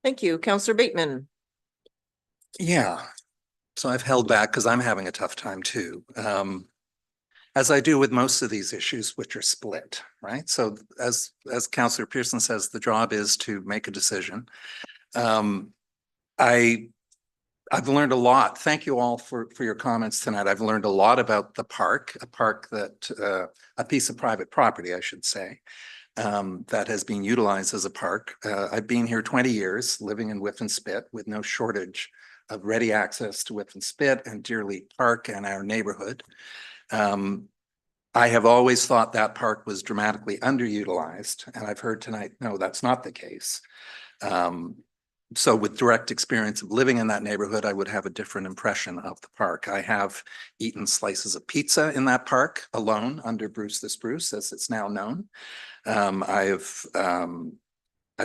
Thank you. Councillor Bateman. Yeah. So I've held back because I'm having a tough time too. As I do with most of these issues, which are split, right? So as Councillor Pearson says, the job is to make a decision. I've learned a lot. Thank you all for your comments tonight. I've learned a lot about the park, a piece of private property, I should say, that has been utilized as a park. I've been here 20 years, living in Whiffen Spit with no shortage of ready access to Whiffen Spit and Deerleaf Park and our neighborhood. I have always thought that park was dramatically underutilized, and I've heard tonight, no, that's not the case. So with direct experience of living in that neighborhood, I would have a different impression of the park. I have eaten slices of pizza in that park alone under Bruce the Spruce, as it's now known. I've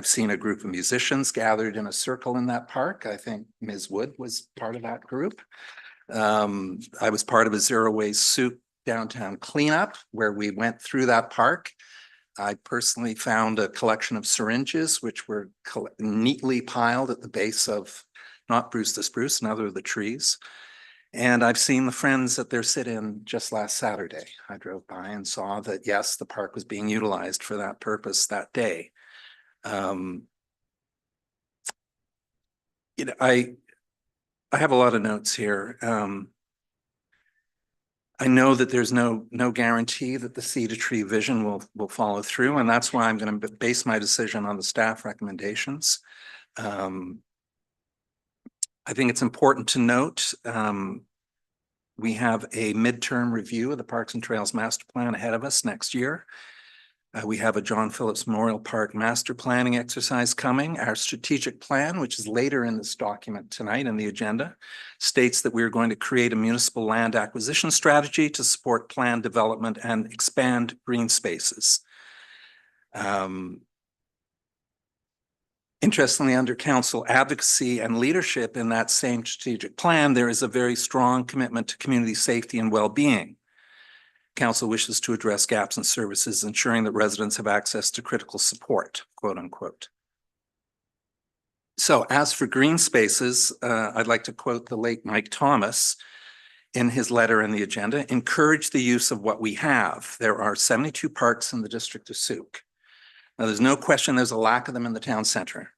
seen a group of musicians gathered in a circle in that park. I think Ms. Wood was part of that group. I was part of a Zero Waste Sooke downtown cleanup where we went through that park. I personally found a collection of syringes which were neatly piled at the base of not Bruce the Spruce, another of the trees. And I've seen the Friends at their sit-in just last Saturday. I drove by and saw that, yes, the park was being utilized for that purpose that day. I have a lot of notes here. I know that there's no guarantee that the Seed a Tree vision will follow through, and that's why I'm going to base my decision on the staff recommendations. I think it's important to note we have a midterm review of the Parks and Trails Master Plan ahead of us next year. We have a John Phillips Memorial Park master planning exercise coming. Our strategic plan, which is later in this document tonight in the agenda, states that we are going to create a municipal land acquisition strategy to support planned development and expand green spaces. Interestingly, under council advocacy and leadership in that same strategic plan, there is a very strong commitment to community safety and well-being. Council wishes to address gaps in services, ensuring that residents have access to critical support, quote unquote. So as for green spaces, I'd like to quote the late Mike Thomas in his letter in the agenda: encourage the use of what we have. There are 72 parks in the district of Sooke. Now, there's no question there's a lack of them in the town center,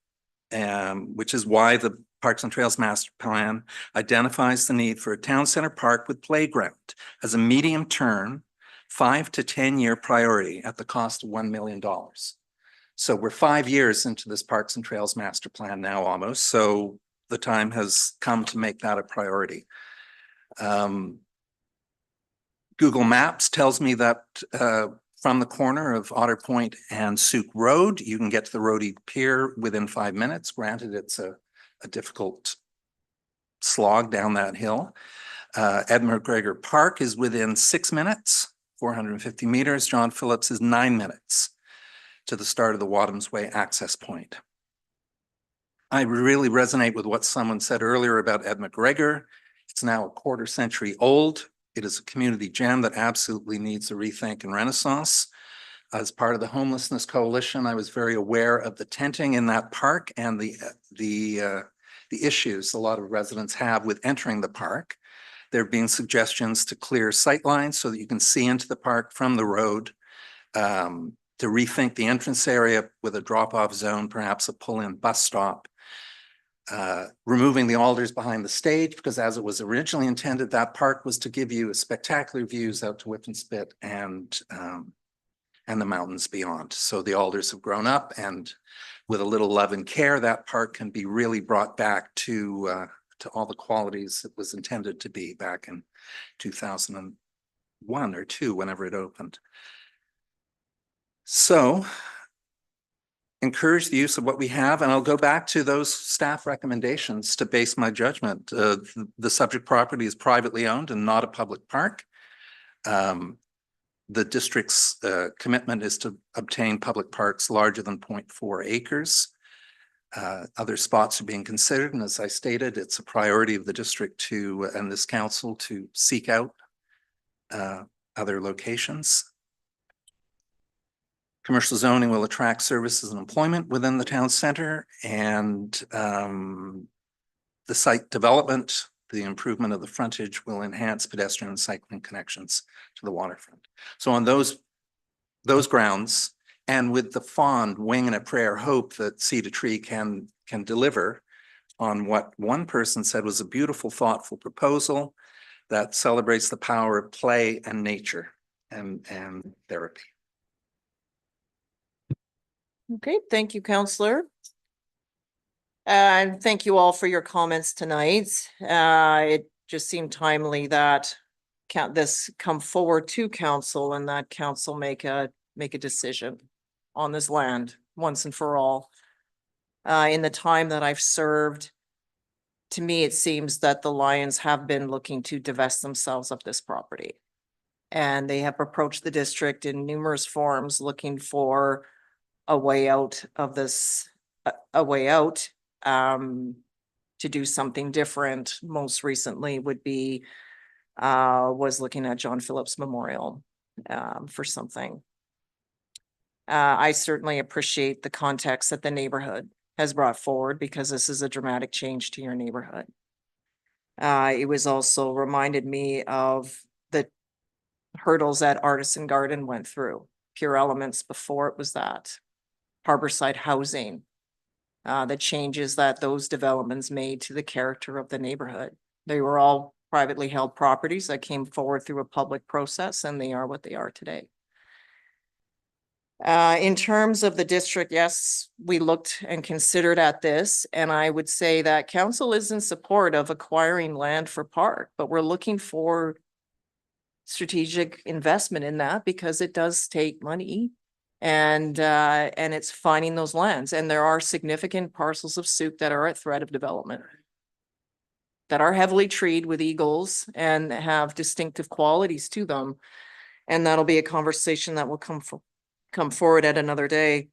which is why the Parks and Trails Master Plan identifies the need for a town center park with playground as a medium-term 5 to 10-year priority at the cost of $1 million. So we're 5 years into this Parks and Trails Master Plan now almost, so the time has come to make that a priority. Google Maps tells me that from the corner of Otter Point and Sooke Road, you can get to the Rhodey Pier within 5 minutes. Granted, it's a difficult slog down that hill. Ed McGregor Park is within 6 minutes, 450 meters. John Phillips is 9 minutes to the start of the Wadham's Way access point. I really resonate with what someone said earlier about Ed McGregor. It's now a quarter century old. It is a community gem that absolutely needs a rethink and renaissance. As part of the Homelessness Coalition, I was very aware of the tenting in that park and the issues a lot of residents have with entering the park. There have been suggestions to clear sight lines so that you can see into the park from the road, to rethink the entrance area with a drop-off zone, perhaps a pull-in bus stop. Removing the alders behind the stage, because as it was originally intended, that park was to give you spectacular views out to Whiffen Spit and the mountains beyond. So the alders have grown up, and with a little love and care, that park can be really brought back to all the qualities it was intended to be back in 2001 or 2, whenever it opened. So encourage the use of what we have, and I'll go back to those staff recommendations to base my judgment. The subject property is privately owned and not a public park. The district's commitment is to obtain public parks larger than 0.4 acres. Other spots are being considered, and as I stated, it's a priority of the district to and this council to seek out other locations. Commercial zoning will attract services and employment within the town center, and the site development, the improvement of the frontage will enhance pedestrian and cycling connections to the waterfront. So on those grounds, and with the fond wing and a prayer hope that Seed a Tree can deliver on what one person said was a beautiful, thoughtful proposal that celebrates the power of play and nature and therapy. Okay, thank you, Councillor. And thank you all for your comments tonight. It just seemed timely that this come forward to council and that council make a decision on this land once and for all. In the time that I've served, to me, it seems that the Lions have been looking to divest themselves of this property. And they have approached the district in numerous forms looking for a way out of this, to do something different. Most recently would be, was looking at John Phillips Memorial for something. I certainly appreciate the context that the neighborhood has brought forward, because this is a dramatic change to your neighborhood. It was also reminded me of the hurdles that Artisan Garden went through. Pure Elements before it was that. Harborside Housing, the changes that those developments made to the character of the neighborhood. They were all privately held properties that came forward through a public process, and they are what they are today. In terms of the district, yes, we looked and considered at this, and I would say that council is in support of acquiring land for park, but we're looking for strategic investment in that, because it does take money. And it's finding those lands, and there are significant parcels of Sooke that are at threat of development, that are heavily treed with eagles and have distinctive qualities to them. And that'll be a conversation that will come forward at another day.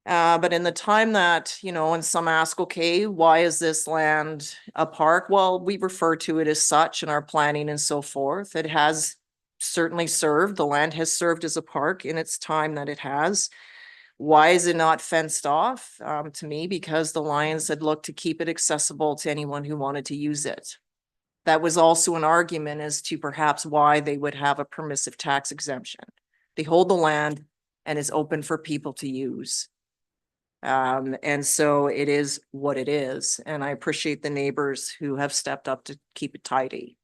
But in the time that, and some ask, okay, why is this land a park? Well, we refer to it as such in our planning and so forth. It has certainly served, the land has served as a park in its time that it has. Why is it not fenced off? To me, because the Lions had looked to keep it accessible to anyone who wanted to use it. That was also an argument as to perhaps why they would have a permissive tax exemption. They hold the land and it's open for people to use. And so it is what it is. And I appreciate the neighbors who have stepped up to keep it tidy.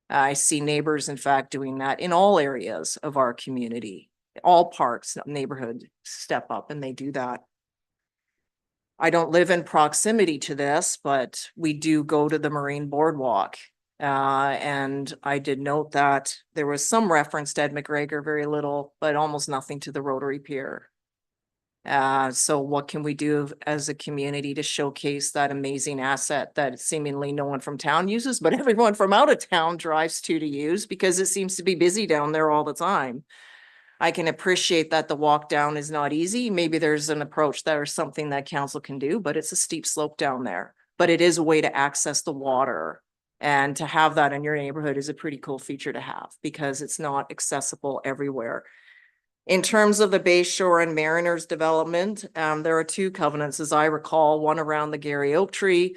I see neighbors, in fact, doing that in all areas of our community. All parks, neighborhood step up and they do that. I don't live in proximity to this, but we do go to the Marine Boardwalk. And I did note that there was some reference to Ed McGregor, very little, but almost nothing to the Rotary Pier. So what can we do as a community to showcase that amazing asset that seemingly no one from town uses, but everyone from out of town drives to use because it seems to be busy down there all the time. I can appreciate that the walk down is not easy. Maybe there's an approach that or something that council can do, but it's a steep slope down there. But it is a way to access the water. And to have that in your neighborhood is a pretty cool feature to have because it's not accessible everywhere. In terms of the Bay Shore and Mariners development, there are two covenants, as I recall, one around the Gary Oak tree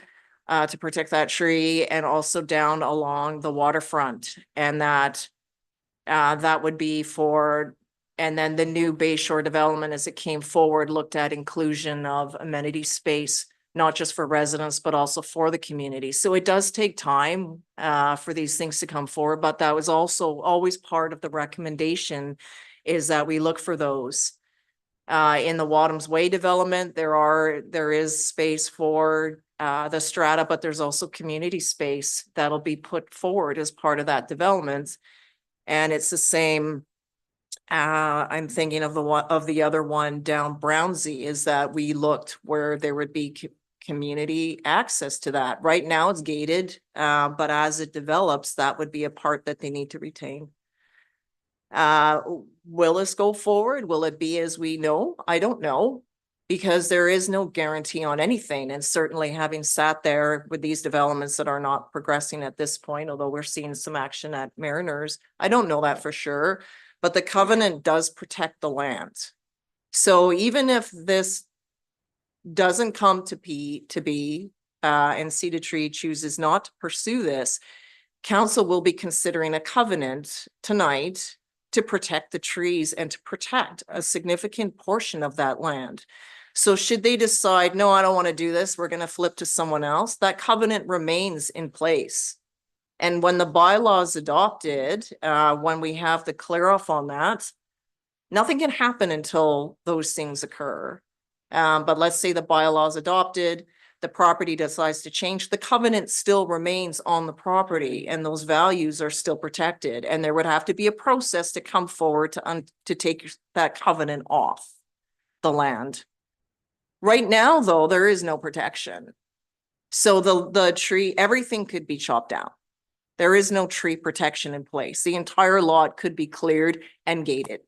to protect that tree and also down along the waterfront. And that would be for, and then the new Bay Shore development as it came forward looked at inclusion of amenity space, not just for residents, but also for the community. So it does take time for these things to come forward, but that was also always part of the recommendation is that we look for those. In the Wadhams Way development, there is space for the strata, but there's also community space that'll be put forward as part of that development. And it's the same, I'm thinking of the other one down Brownsea is that we looked where there would be community access to that. Right now it's gated, but as it develops, that would be a part that they need to retain. Will this go forward? Will it be as we know? I don't know, because there is no guarantee on anything. And certainly having sat there with these developments that are not progressing at this point, although we're seeing some action at Mariners, I don't know that for sure, but the covenant does protect the land. So even if this doesn't come to be, and Cedar Tree chooses not to pursue this, council will be considering a covenant tonight to protect the trees and to protect a significant portion of that land. So should they decide, no, I don't want to do this, we're going to flip to someone else, that covenant remains in place. And when the bylaws adopted, when we have the clear off on that, nothing can happen until those things occur. But let's say the bylaws adopted, the property decides to change, the covenant still remains on the property and those values are still protected. And there would have to be a process to come forward to take that covenant off the land. Right now, though, there is no protection. So the tree, everything could be chopped down. There is no tree protection in place. The entire lot could be cleared and gated.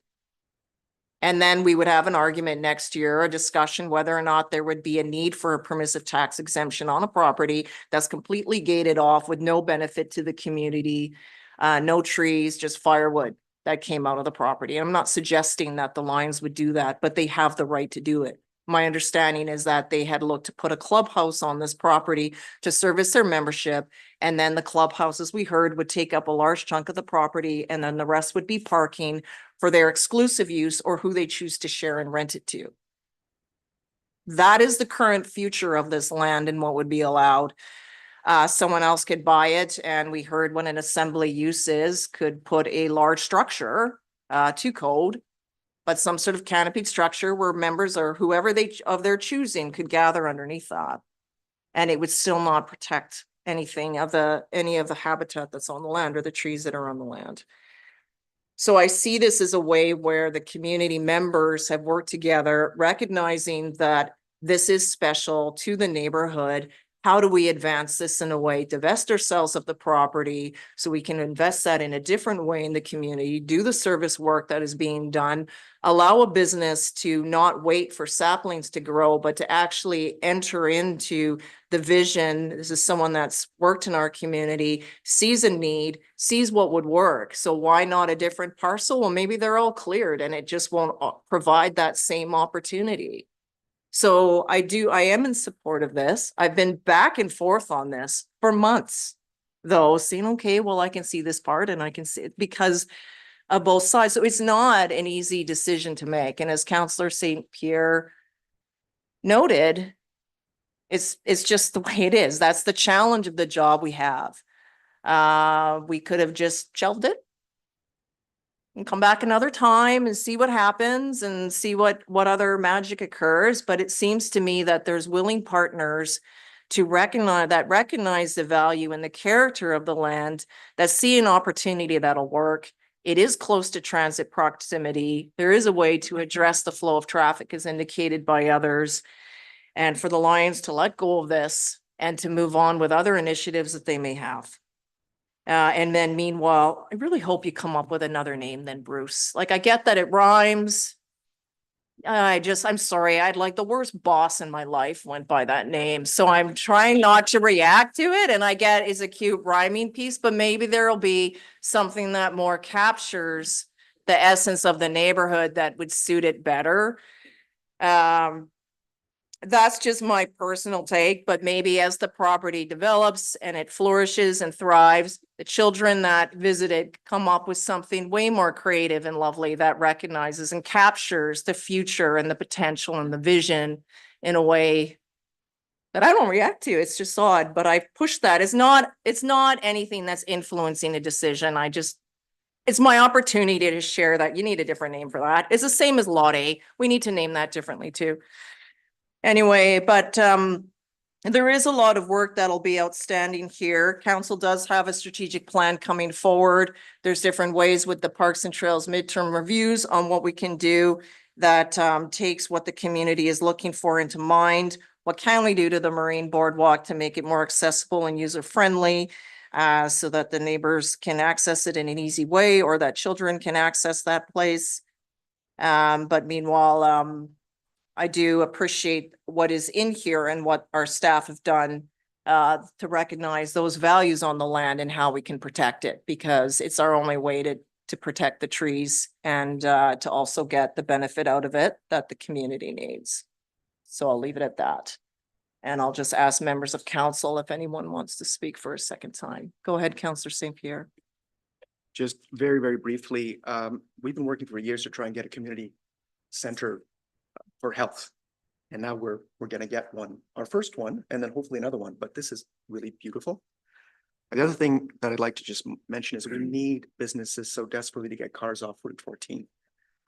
And then we would have an argument next year, a discussion whether or not there would be a need for a permissive tax exemption on a property that's completely gated off with no benefit to the community, no trees, just firewood that came out of the property. I'm not suggesting that the Lions would do that, but they have the right to do it. My understanding is that they had looked to put a clubhouse on this property to service their membership. And then the clubhouse, as we heard, would take up a large chunk of the property and then the rest would be parking for their exclusive use or who they choose to share and rent it to. That is the current future of this land and what would be allowed. Someone else could buy it. And we heard when an assembly use is, could put a large structure to code, but some sort of canopied structure where members or whoever of their choosing could gather underneath that. And it would still not protect anything of any of the habitat that's on the land or the trees that are on the land. So I see this as a way where the community members have worked together, recognizing that this is special to the neighborhood, how do we advance this in a way, divest ourselves of the property so we can invest that in a different way in the community, do the service work that is being done, allow a business to not wait for saplings to grow, but to actually enter into the vision. This is someone that's worked in our community, sees a need, sees what would work. So why not a different parcel? Well, maybe they're all cleared and it just won't provide that same opportunity. So I am in support of this. I've been back and forth on this for months, though, saying, okay, well, I can see this part and I can see it because of both sides. So it's not an easy decision to make. And as Councillor St. Pierre noted, it's just the way it is. That's the challenge of the job we have. We could have just shelved it and come back another time and see what happens and see what other magic occurs. But it seems to me that there's willing partners to recognize the value and the character of the land, that see an opportunity that'll work. It is close to transit proximity. There is a way to address the flow of traffic as indicated by others. And for the Lions to let go of this and to move on with other initiatives that they may have. And then meanwhile, I really hope you come up with another name than Bruce. Like, I get that it rhymes. I'm sorry. I'd like the worst boss in my life went by that name. So I'm trying not to react to it. And I get it's a cute rhyming piece, but maybe there'll be something that more captures the essence of the neighborhood that would suit it better. That's just my personal take, but maybe as the property develops and it flourishes and thrives, the children that visit it come up with something way more creative and lovely that recognizes and captures the future and the potential and the vision in a way that I don't react to. It's just odd, but I push that. It's not anything that's influencing a decision. It's my opportunity to share that. You need a different name for that. It's the same as Lot A. We need to name that differently too. Anyway, but there is a lot of work that'll be outstanding here. Council does have a strategic plan coming forward. There's different ways with the Parks and Trails midterm reviews on what we can do that takes what the community is looking for into mind. What can we do to the Marine Boardwalk to make it more accessible and user-friendly so that the neighbors can access it in an easy way or that children can access that place. But meanwhile, I do appreciate what is in here and what our staff have done to recognize those values on the land and how we can protect it, because it's our only way to protect the trees and to also get the benefit out of it that the community needs. So I'll leave it at that. And I'll just ask members of council if anyone wants to speak for a second time. Go ahead, Councillor St. Pierre. Just very, very briefly, we've been working for years to try and get a community center for health. And now we're going to get one, our first one, and then hopefully another one, but this is really beautiful. And the other thing that I'd like to just mention is we need businesses so desperately to get cars off Route 14.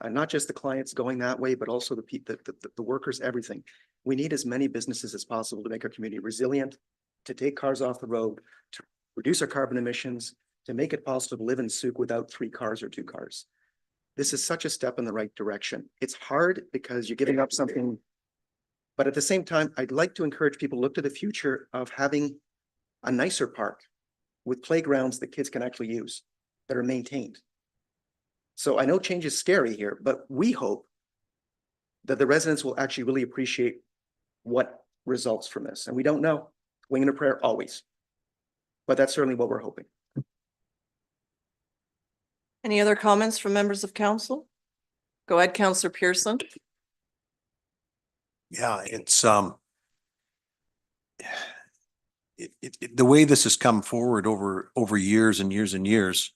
Not just the clients going that way, but also the workers, everything. We need as many businesses as possible to make our community resilient, to take cars off the road, to reduce our carbon emissions, to make it possible to live in Sooke without 3 cars or 2 cars. This is such a step in the right direction. It's hard because you're giving up something, but at the same time, I'd like to encourage people to look to the future of having a nicer park with playgrounds that kids can actually use, that are maintained. So I know change is scary here, but we hope that the residents will actually really appreciate what results from this. And we don't know, wing and a prayer always, but that's certainly what we're hoping. Any other comments from members of council? Go ahead, Councillor Pearson. Yeah, it's the way this has come forward over years and years and years,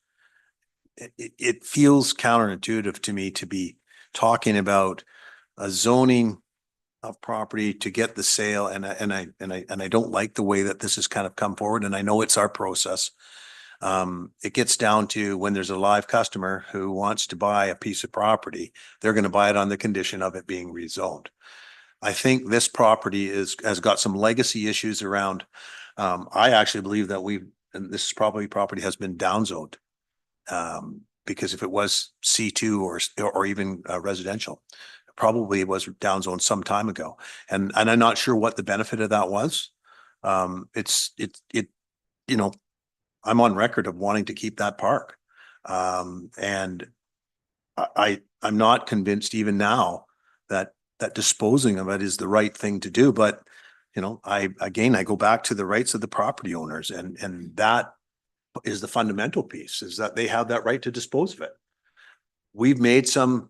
it feels counterintuitive to me to be talking about a zoning of property to get the sale, and I don't like the way that this has kind of come forward, and I know it's our process. It gets down to when there's a live customer who wants to buy a piece of property, they're going to buy it on the condition of it being rezoned. I think this property has got some legacy issues around. I actually believe that and this property has been downzoned. Because if it was C2 or even residential, probably it was downzoned some time ago. And I'm not sure what the benefit of that was. you know, I'm on record of wanting to keep that park. And I'm not convinced even now that disposing of it is the right thing to do, but you know, I go back to the rights of the property owners, and that is the fundamental piece, is that they have that right to dispose of it. We've made some,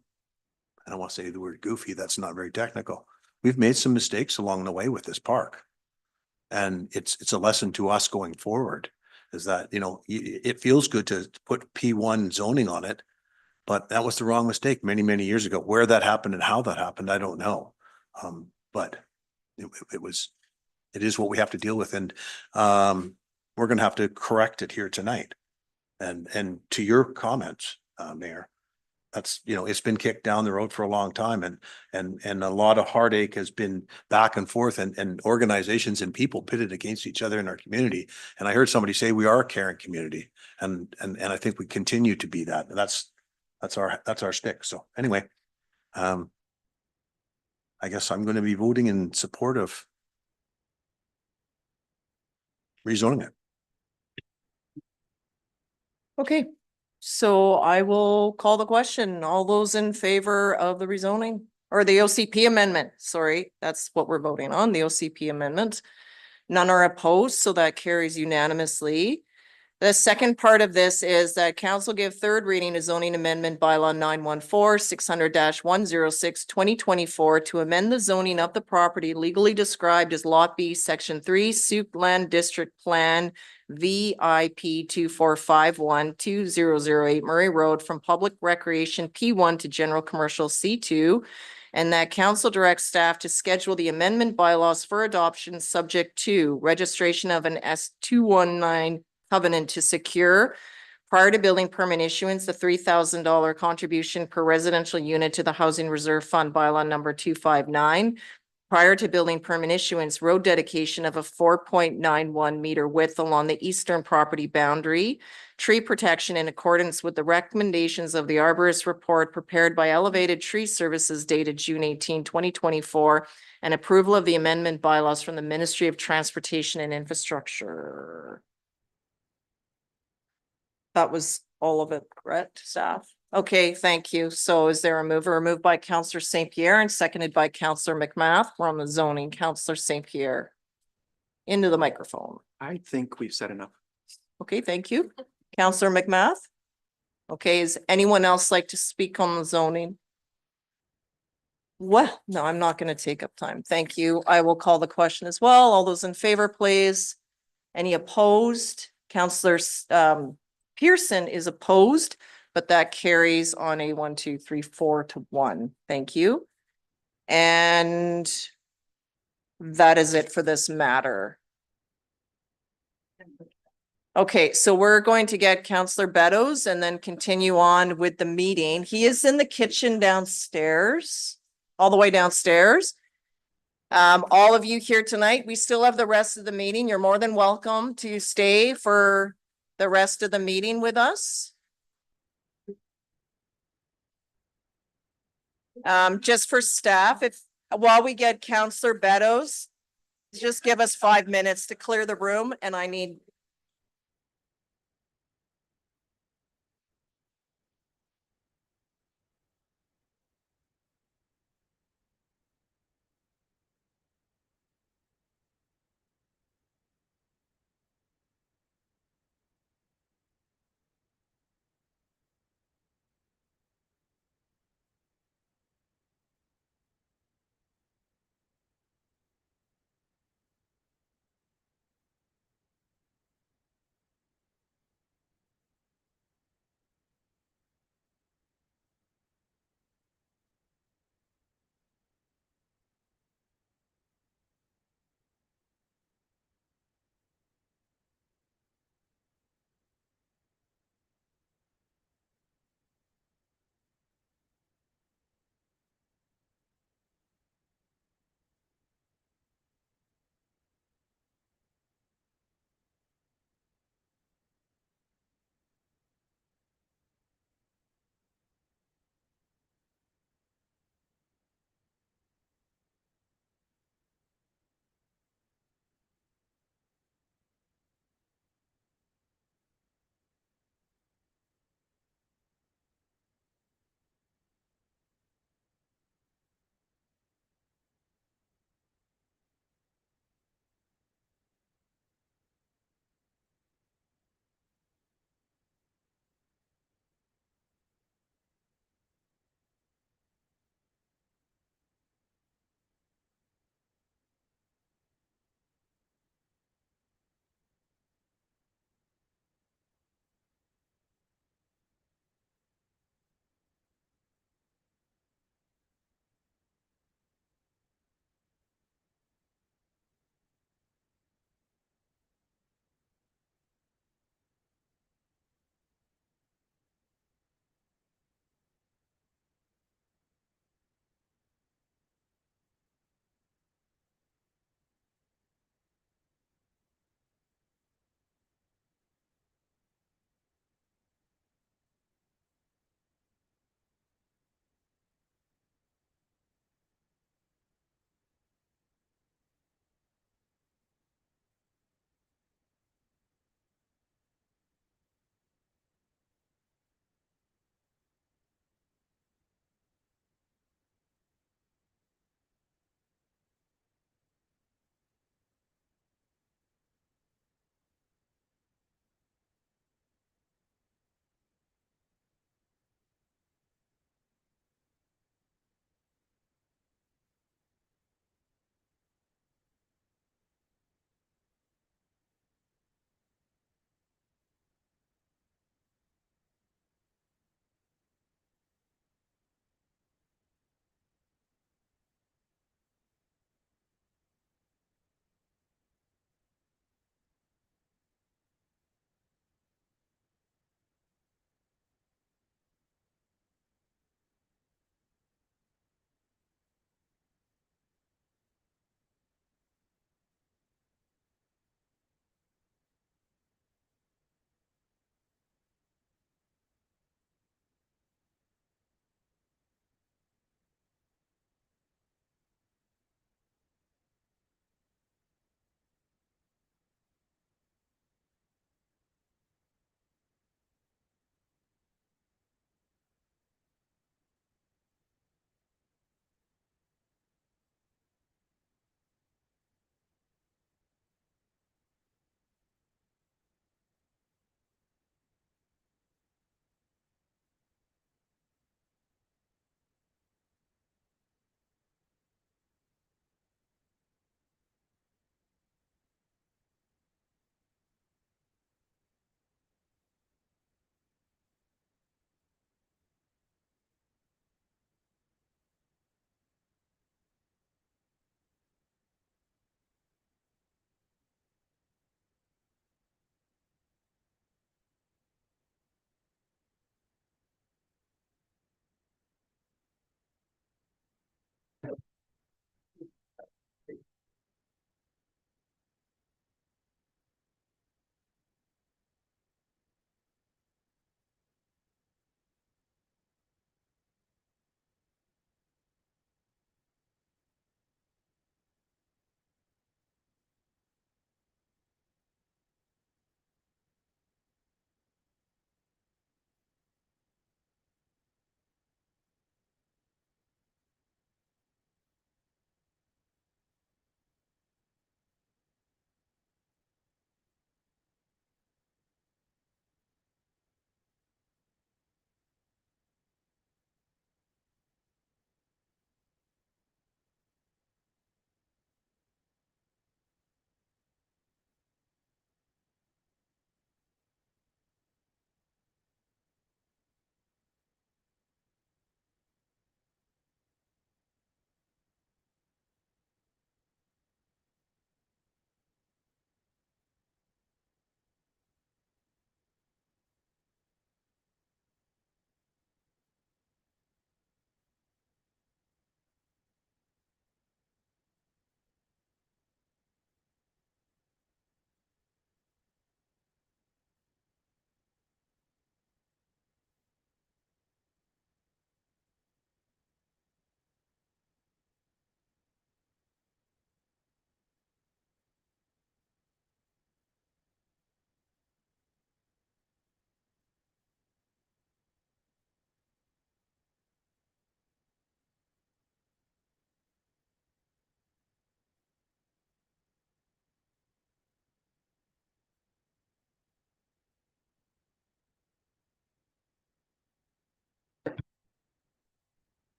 I don't want to say the word goofy, that's not very technical. We've made some mistakes along the way with this park. And it's a lesson to us going forward, is that, you know, it feels good to put P1 zoning on it, but that was the wrong mistake many, many years ago. Where that happened and how that happened, I don't know. But it is what we have to deal with. And we're going to have to correct it here tonight. And to your comments, Mayor, that's, you know, it's been kicked down the road for a long time, and a lot of heartache has been back and forth, and organizations and people pitted against each other in our community. And I heard somebody say we are a caring community, and I think we continue to be that. And that's our stick. So anyway, I guess I'm going to be voting in support of rezoning it. Okay, so I will call the question. All those in favor of the rezoning or the OCP amendment? Sorry, that's what we're voting on, the OCP amendment. None are opposed, so that carries unanimously. The second part of this is that council give third reading to zoning amendment bylaw 914-600-106-2024 to amend the zoning of the property legally described as Lot B, Section 3, Sooke Land District Plan, VIP 2451-2008 Murray Road from public recreation P1 to general commercial C2. And that council directs staff to schedule the amendment bylaws for adoption subject to registration of an S219 covenant to secure prior to building permit issuance, the $3,000 contribution per residential unit to the Housing Reserve Fund bylaw number 259. Prior to building permit issuance, road dedication of a 4.91 meter width along the eastern property boundary, tree protection in accordance with the recommendations of the arborist report prepared by Elevated Tree Services dated June 18, 2024, and approval of the amendment bylaws from the Ministry of Transportation and Infrastructure. That was all of it, correct, staff? Okay, thank you. So is there a mover? Moved by Councillor St. Pierre and seconded by Councillor McMath. We're on the zoning. Councillor St. Pierre. Into the microphone. I think we've said enough. Okay, thank you. Councillor McMath? Okay, is anyone else like to speak on the zoning? Well, no, I'm not going to take up time. Thank you. I will call the question as well. All those in favor, please. Any opposed? Councillor Pearson is opposed, but that carries on a 1, 2, 3, 4 to 1. Thank you. And that is it for this matter. Okay, so we're going to get Councillor Beddoes and then continue on with the meeting. He is in the kitchen downstairs, all the way downstairs. All of you here tonight, we still have the rest of the meeting. You're more than welcome to stay for the rest of the meeting with us. Just for staff, while we get Councillor Beddoes, just give us 5 minutes to clear the room, and I need.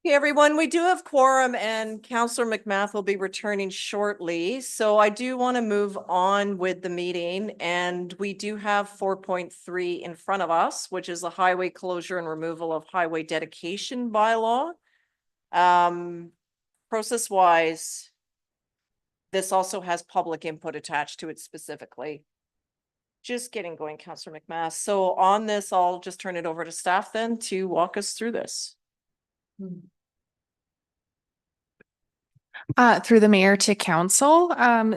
Okay, everyone, we do have quorum and Counselor McMath will be returning shortly. So I do want to move on with the meeting and we do have 4.3 in front of us, which is the highway closure and removal of highway dedication bylaw. Process wise, this also has public input attached to it specifically. Just getting going, Counselor McMath. So on this, I'll just turn it over to staff then to walk us through this. Through the mayor to council,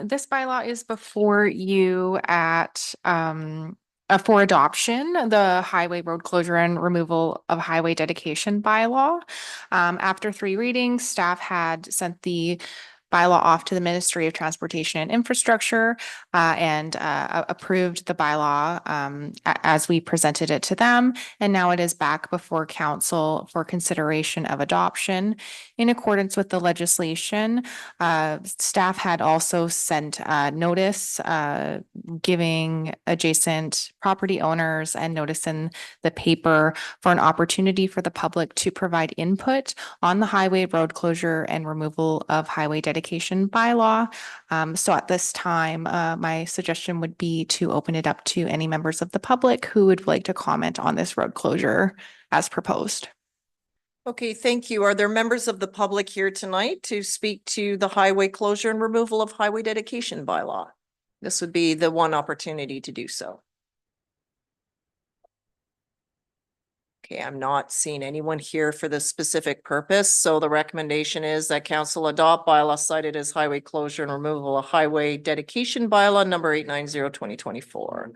this bylaw is before you at, for adoption, the highway road closure and removal of highway dedication bylaw. After 3 readings, staff had sent the bylaw off to the Ministry of Transportation and Infrastructure and approved the bylaw as we presented it to them. And now it is back before council for consideration of adoption. In accordance with the legislation, staff had also sent notice giving adjacent property owners and notice in the paper for an opportunity for the public to provide input on the highway road closure and removal of highway dedication bylaw. So at this time, my suggestion would be to open it up to any members of the public who would like to comment on this road closure as proposed. Okay, thank you. Are there members of the public here tonight to speak to the highway closure and removal of highway dedication bylaw? This would be the one opportunity to do so. Okay, I'm not seeing anyone here for this specific purpose, so the recommendation is that council adopt bylaw cited as highway closure and removal of highway dedication bylaw number 890/2024.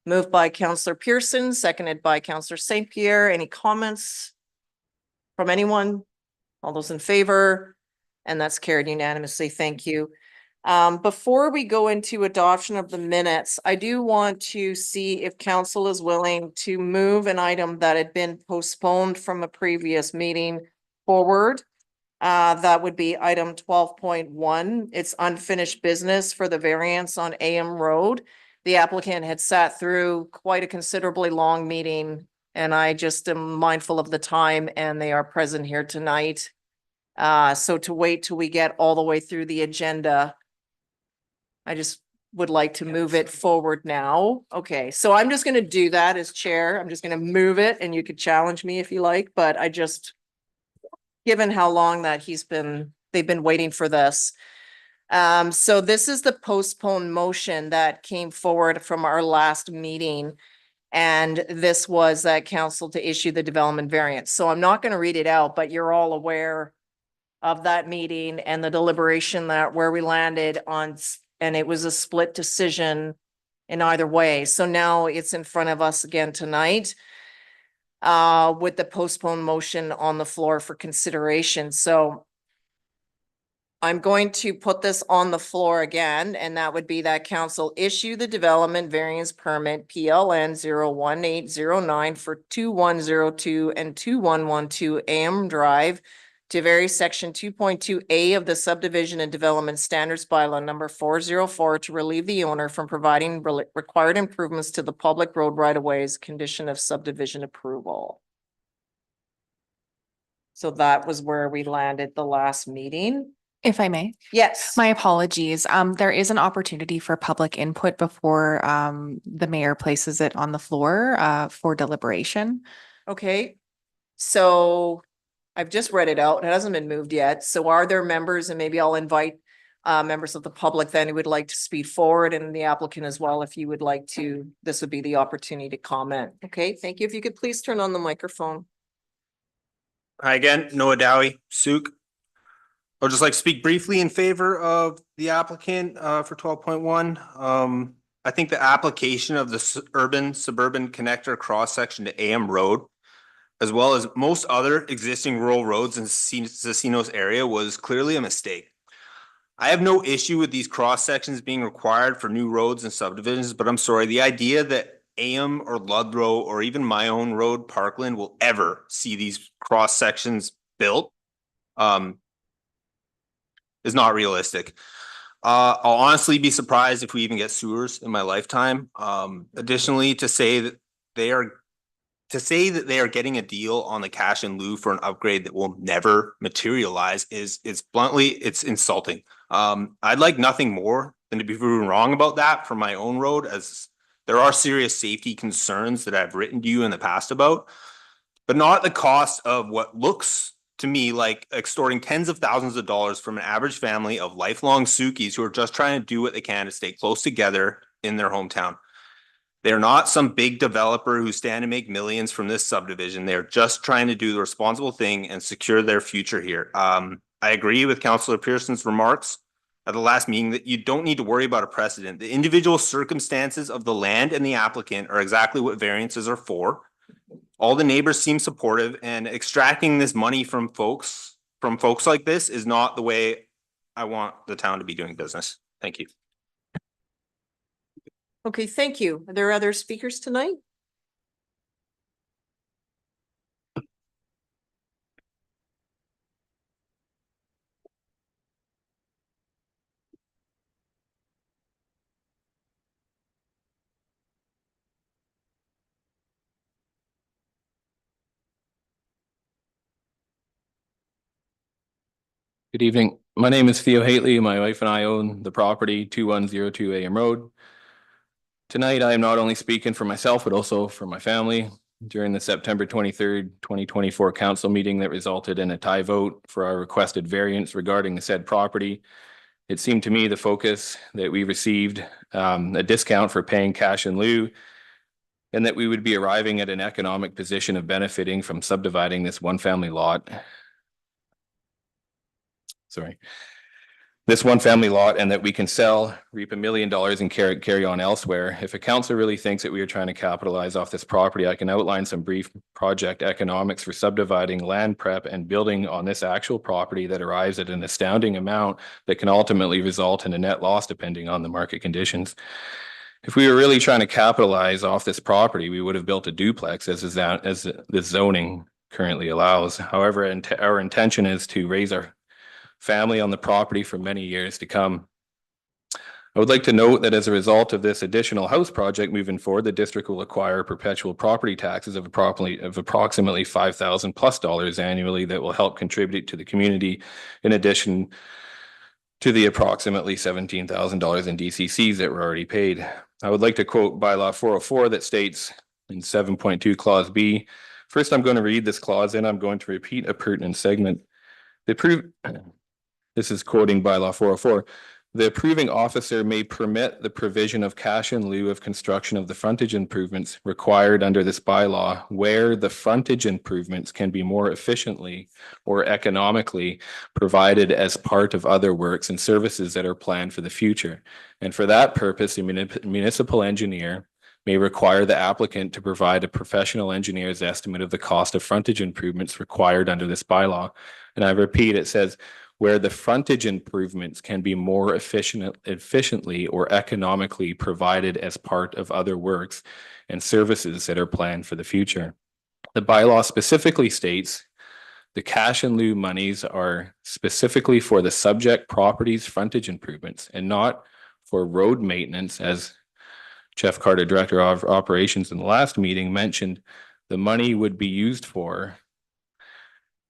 Moved by Councillor Pearson, seconded by Councillor St. Pierre. Any comments from anyone? All those in favor? And that's carried unanimously. Thank you. Before we go into adoption of the minutes, I do want to see if council is willing to move an item that had been postponed from a previous meeting forward. That would be item 12.1. It's unfinished business for the variance on AM Road. The applicant had sat through quite a considerably long meeting, and I just am mindful of the time, and they are present here tonight. So to wait till we get all the way through the agenda, I just would like to move it forward now. Okay, so I'm just gonna do that as chair. I'm just gonna move it and you could challenge me if you like, but I just, given how long that they've been waiting for this. So this is the postponed motion that came forward from our last meeting. And this was that council to issue the development variance. So I'm not gonna read it out, but you're all aware of that meeting and the deliberation that where we landed on, and it was a split decision in either way. So now it's in front of us again tonight with the postponed motion on the floor for consideration. So I'm going to put this on the floor again, and that would be that council issue the development variance permit PLN 01809 for 2102 and 2112 AM Drive to vary section 2.2A of the subdivision and development standards bylaw number 404 to relieve the owner from providing required improvements to the public road right of ways, condition of subdivision approval. So that was where we landed the last meeting. If I may. Yes. My apologies. There is an opportunity for public input before the mayor places it on the floor for deliberation. Okay, so I've just read it out. It hasn't been moved yet. So are there members, and maybe I'll invite members of the public then who would like to speak forward, and the applicant as well, if you would like to, this would be the opportunity to comment. Okay, thank you. If you could please turn on the microphone. Hi again, Noah Dowie, Sooke. I'd just like to speak briefly in favor of the applicant for 12.1. I think the application of the urban suburban connector cross section to AM Road, as well as most other existing rural roads in Casinos area, was clearly a mistake. I have no issue with these cross sections being required for new roads and subdivisions, but I'm sorry, the idea that AM or Ludlow or even my own road, Parkland, will ever see these cross sections built is not realistic. I'll honestly be surprised if we even get sewers in my lifetime. Additionally, to say that they are to say that they are getting a deal on the cash in lieu for an upgrade that will never materialize is bluntly, it's insulting. I'd like nothing more than to be proven wrong about that for my own road, as there are serious safety concerns that I've written to you in the past about, but not at the cost of what looks to me like extorting tens of thousands of dollars from an average family of lifelong Sookies who are just trying to do what they can to stay close together in their hometown. They're not some big developer who stand to make millions from this subdivision. They're just trying to do the responsible thing and secure their future here. I agree with Councillor Pearson's remarks at the last meeting that you don't need to worry about a precedent. The individual circumstances of the land and the applicant are exactly what variances are for. All the neighbors seem supportive, and extracting this money from folks like this is not the way I want the town to be doing business. Thank you. Okay, thank you. Are there other speakers tonight? Good evening. My name is Theo Haley. My wife and I own the property 2102 AM Road. Tonight, I am not only speaking for myself, but also for my family. During the September 23rd, 2024 council meeting that resulted in a tie vote for our requested variance regarding the said property, it seemed to me the focus that we received a discount for paying cash in lieu, and that we would be arriving at an economic position of benefiting from subdividing this one family lot. This one family lot, and that we can sell, reap $1 million and carry on elsewhere. If a council really thinks that we are trying to capitalize off this property, I can outline some brief project economics for subdividing land prep and building on this actual property that arrives at an astounding amount that can ultimately result in a net loss depending on the market conditions. If we were really trying to capitalize off this property, we would have built a duplex as the zoning currently allows. However, our intention is to raise our family on the property for many years to come. I would like to note that as a result of this additional house project moving forward, the district will acquire perpetual property taxes of approximately $5,000 plus annually that will help contribute to the community, in addition to the approximately $17,000 in DCCs that were already paid. I would like to quote bylaw 404 that states in 7.2 clause B. First, I'm going to read this clause and I'm going to repeat a pertinent segment. This is quoting bylaw 404. The approving officer may permit the provision of cash in lieu of construction of the frontage improvements required under this bylaw where the frontage improvements can be more efficiently or economically provided as part of other works and services that are planned for the future. And for that purpose, a municipal engineer may require the applicant to provide a professional engineer's estimate of the cost of frontage improvements required under this bylaw. And I repeat, it says, where the frontage improvements can be more efficiently or economically provided as part of other works and services that are planned for the future. The bylaw specifically states the cash in lieu monies are specifically for the subject property's frontage improvements and not for road maintenance, as Jeff Carter, Director of Operations in the last meeting, mentioned the money would be used for.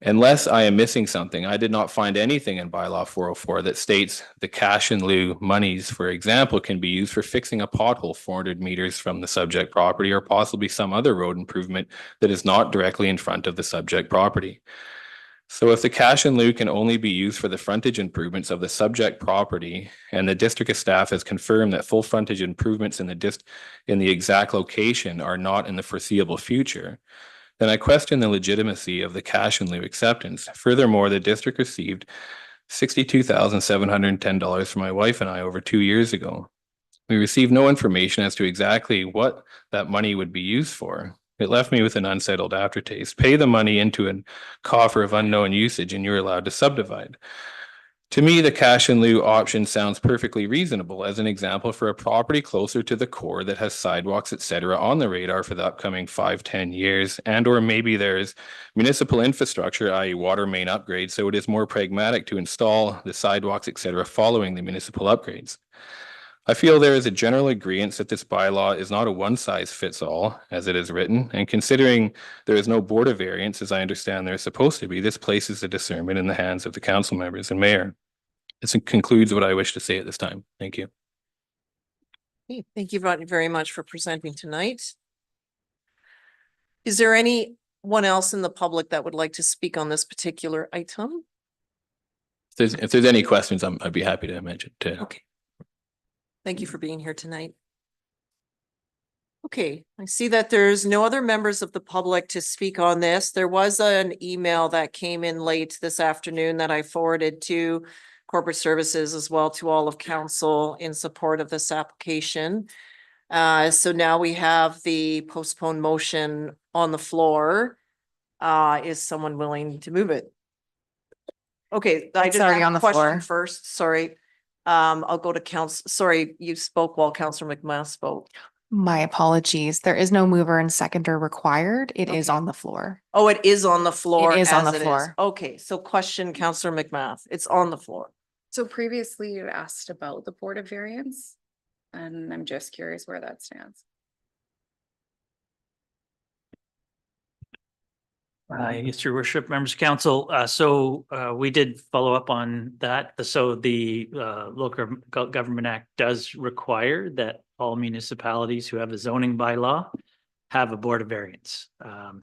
Unless I am missing something, I did not find anything in bylaw 404 that states the cash in lieu monies, for example, can be used for fixing a pothole 400 meters from the subject property or possibly some other road improvement that is not directly in front of the subject property. So if the cash in lieu can only be used for the frontage improvements of the subject property, and the district staff has confirmed that full frontage improvements in the exact location are not in the foreseeable future, then I question the legitimacy of the cash in lieu acceptance. Furthermore, the district received $62,710 from my wife and I over 2 years ago. We received no information as to exactly what that money would be used for. It left me with an unsettled aftertaste. Pay the money into a coffer of unknown usage and you're allowed to subdivide. To me, the cash in lieu option sounds perfectly reasonable as an example for a property closer to the core that has sidewalks, etc., on the radar for the upcoming 5-10 years, and or maybe there's municipal infrastructure, i.e. water main upgrades, so it is more pragmatic to install the sidewalks, etc., following the municipal upgrades. I feel there is a general agreement that this bylaw is not a one-size-fits-all as it is written, and considering there is no board of variance, as I understand there is supposed to be, this places the discernment in the hands of the council members and mayor. This concludes what I wish to say at this time. Thank you. Okay, thank you very much for presenting tonight. Is there anyone else in the public that would like to speak on this particular item? If there's any questions, I'd be happy to mention to. Okay. Thank you for being here tonight. Okay, I see that there's no other members of the public to speak on this. There was an email that came in late this afternoon that I forwarded to corporate services as well to all of council in support of this application. So now we have the postponed motion on the floor. Is someone willing to move it? Okay, I It's just already have on a the question floor. first, sorry. I'll go to council, sorry, you spoke while Councillor McMath spoke. My apologies. There is no mover and seconder required. It is Okay. on the floor. Oh, it is on the floor. It is on as the it floor. Okay, so question Councillor McMath, it's on the floor. So previously you asked about the Board of Variance, and I'm just curious where that stands. Yes, your worship, members of council. We did follow up on that. So the Local Government Act does require that all municipalities who have a zoning bylaw have a board of variance.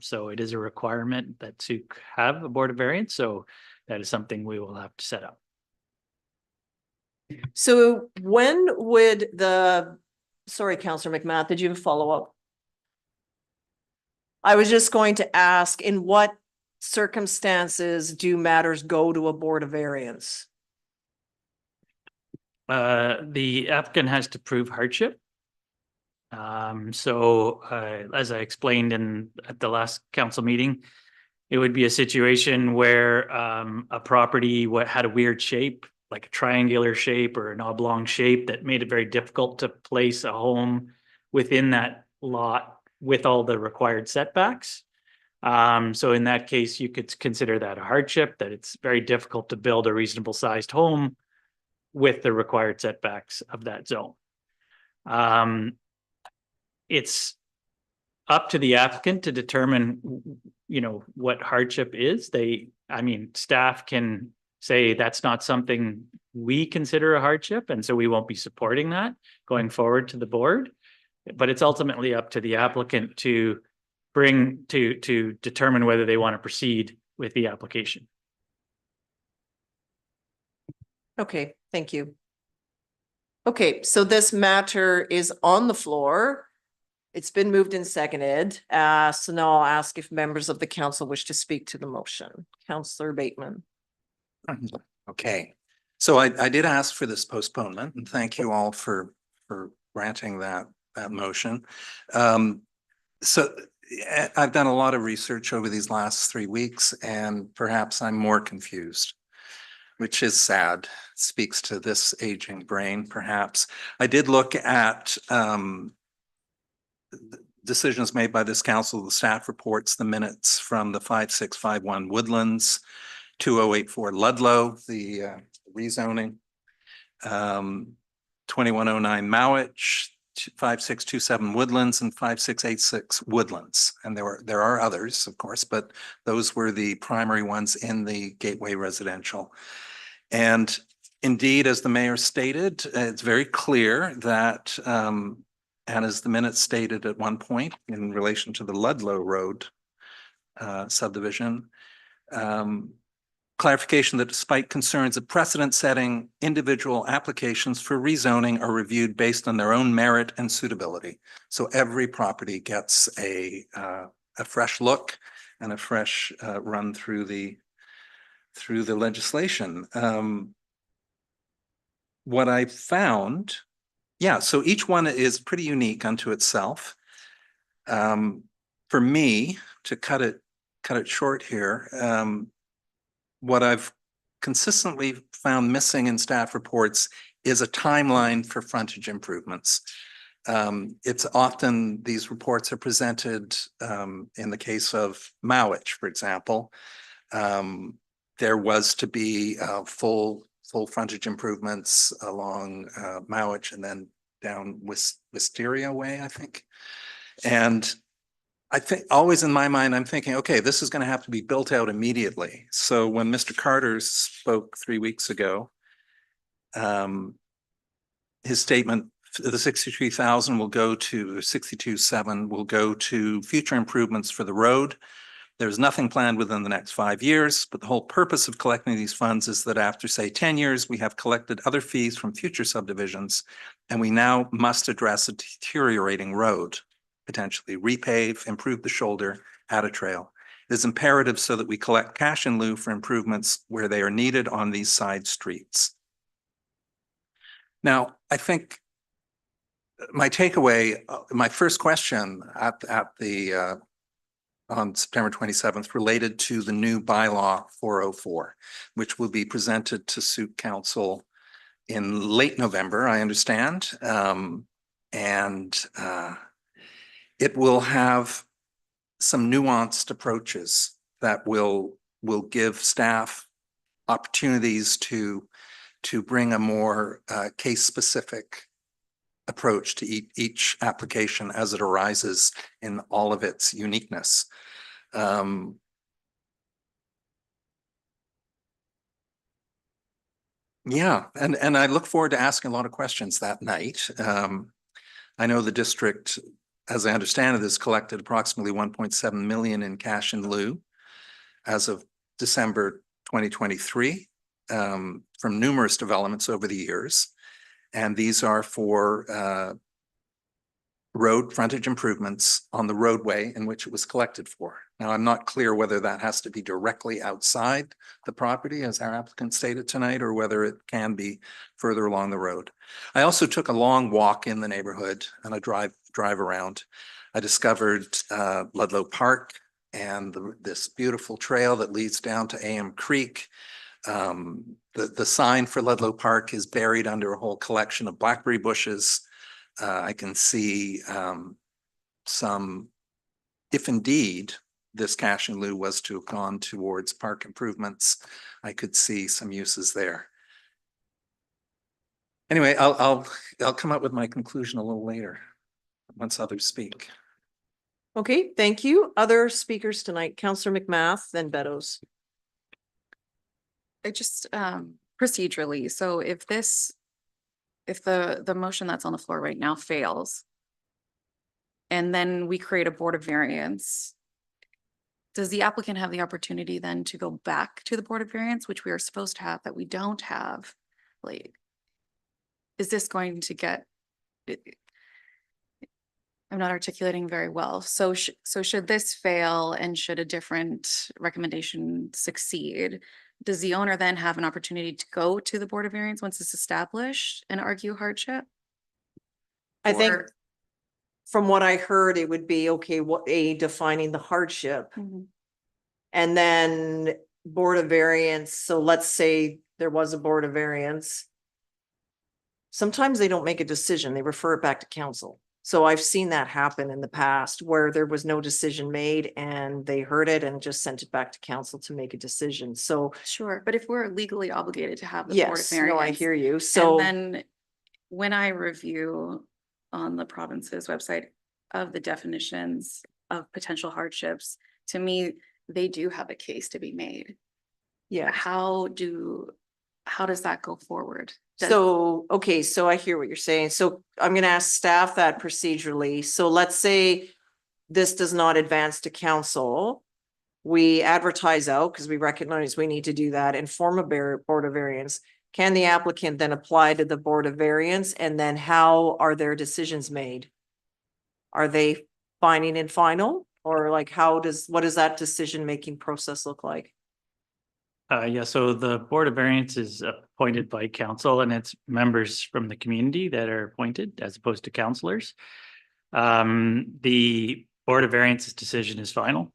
So it is a requirement that Sooke have a board of variance. So that is something we will have to set up. So when would sorry, Councillor McMath, did you have a follow-up? I was just going to ask, in what circumstances do matters go to a board of variance? The applicant has to prove hardship. As I explained at the last council meeting, it would be a situation where a property had a weird shape, like a triangular shape or an oblong shape that made it very difficult to place a home within that lot with all the required setbacks. So in that case, you could consider that a hardship, that it's very difficult to build a reasonable sized home with the required setbacks of that zone. It's up to the applicant to determine, what hardship is. Staff can say that's not something we consider a hardship, and so we won't be supporting that going forward to the board. But it's ultimately up to the applicant to determine whether they want to proceed with the application. Okay, thank you. Okay, so this matter is on the floor. It's been moved and seconded. So now I'll ask if members of the council wish to speak to the motion. Councillor Bateman. Okay, so I did ask for this postponement, and thank you all for granting that motion. So I've done a lot of research over these last 3 weeks, and perhaps I'm more confused, which is sad. It speaks to this aging brain, perhaps. I did look at decisions made by this council, the staff reports, the minutes from the 5651 Woodlands, 2084 Ludlow, the rezoning, 2109 Mowich, 5627 Woodlands, and 5686 Woodlands. And there are others, of course, but those were the primary ones in the Gateway Residential. And indeed, as the mayor stated, it's very clear that, and as the minutes stated at one point in relation to the Ludlow Road subdivision, clarification that despite concerns of precedent setting, individual applications for rezoning are reviewed based on their own merit and suitability. So every property gets a fresh look and a fresh run through the legislation. What I found, so each one is pretty unique unto itself. For me, to cut it short here, what I've consistently found missing in staff reports is a timeline for frontage improvements. It's often these reports are presented in the case of Mowich, for example. There was to be full frontage improvements along Mowich, and then down Wisteria Way, I think. And I think always in my mind, I'm thinking, okay, this is going to have to be built out immediately. So when Mr. Carter spoke 3 weeks ago, his statement, the 63,000 will go to 62.7 will go to future improvements for the road. There's nothing planned within the next 5 years, but the whole purpose of collecting these funds is that after, say, 10 years, we have collected other fees from future subdivisions, and we now must address a deteriorating road, potentially repave, improve the shoulder, add a trail. It is imperative so that we collect cash in lieu for improvements where they are needed on these side streets. Now, I think my takeaway, my first question at the on September 27th related to the new bylaw 404, which will be presented to Sooke Council in late November, I understand. It will have some nuanced approaches that will give staff opportunities to bring a more case-specific approach to each application as it arises in all of its uniqueness. Yeah, and I look forward to asking a lot of questions that night. I know the district, as I understand it, has collected approximately 1.7 million in cash in lieu as of December 2023 from numerous developments over the years. And these are for road frontage improvements on the roadway in which it was collected for. Now, I'm not clear whether that has to be directly outside the property, as our applicant stated tonight, or whether it can be further along the road. I also took a long walk in the neighborhood and a drive around. I discovered Ludlow Park and this beautiful trail that leads down to AM Creek. The sign for Ludlow Park is buried under a whole collection of blackberry bushes. I can see some, if indeed this cash in lieu was to have gone towards park improvements, I could see some uses there. Anyway, I'll come up with my conclusion a little later once others speak. Okay, thank you. Other speakers tonight, Councillor McMath, then Beddoes. I just procedurally, so if the motion that's on the floor right now fails, and then we create a board of variance, does the applicant have the opportunity then to go back to the board of variance, which we are supposed to have, that we don't have? Like, is this going to get, I'm not articulating very well. So should this fail and should a different recommendation succeed, does the owner then have an opportunity to go to the board of variance once it's established and argue hardship? I think from what I heard, it would be, okay, defining the hardship. And then board of variance. So let's say there was a board of variance. Sometimes they don't make a decision. They refer it back to council. So I've seen that happen in the past where there was no decision made and they heard it and just sent it back to council to make a decision. So sure, but if we're legally obligated to have the board of yes, variance. no, I hear you. So and then when I review on the province's website of the definitions of potential hardships, to me, they do have a case to be made. Yeah. How does that go forward? So, okay, so I hear what you're saying. So I'm going to ask staff that procedurally. So let's say this does not advance to council. We advertise out because we recognize we need to do that and form a board of variance. Can the applicant then apply to the board of variance? And then how are their decisions made? Are they finding and final? Or like what does that decision-making process look like? Yeah, so the Board of Variance is appointed by council and it's members from the community that are appointed as opposed to councillors. The Board of Variance's decision is final.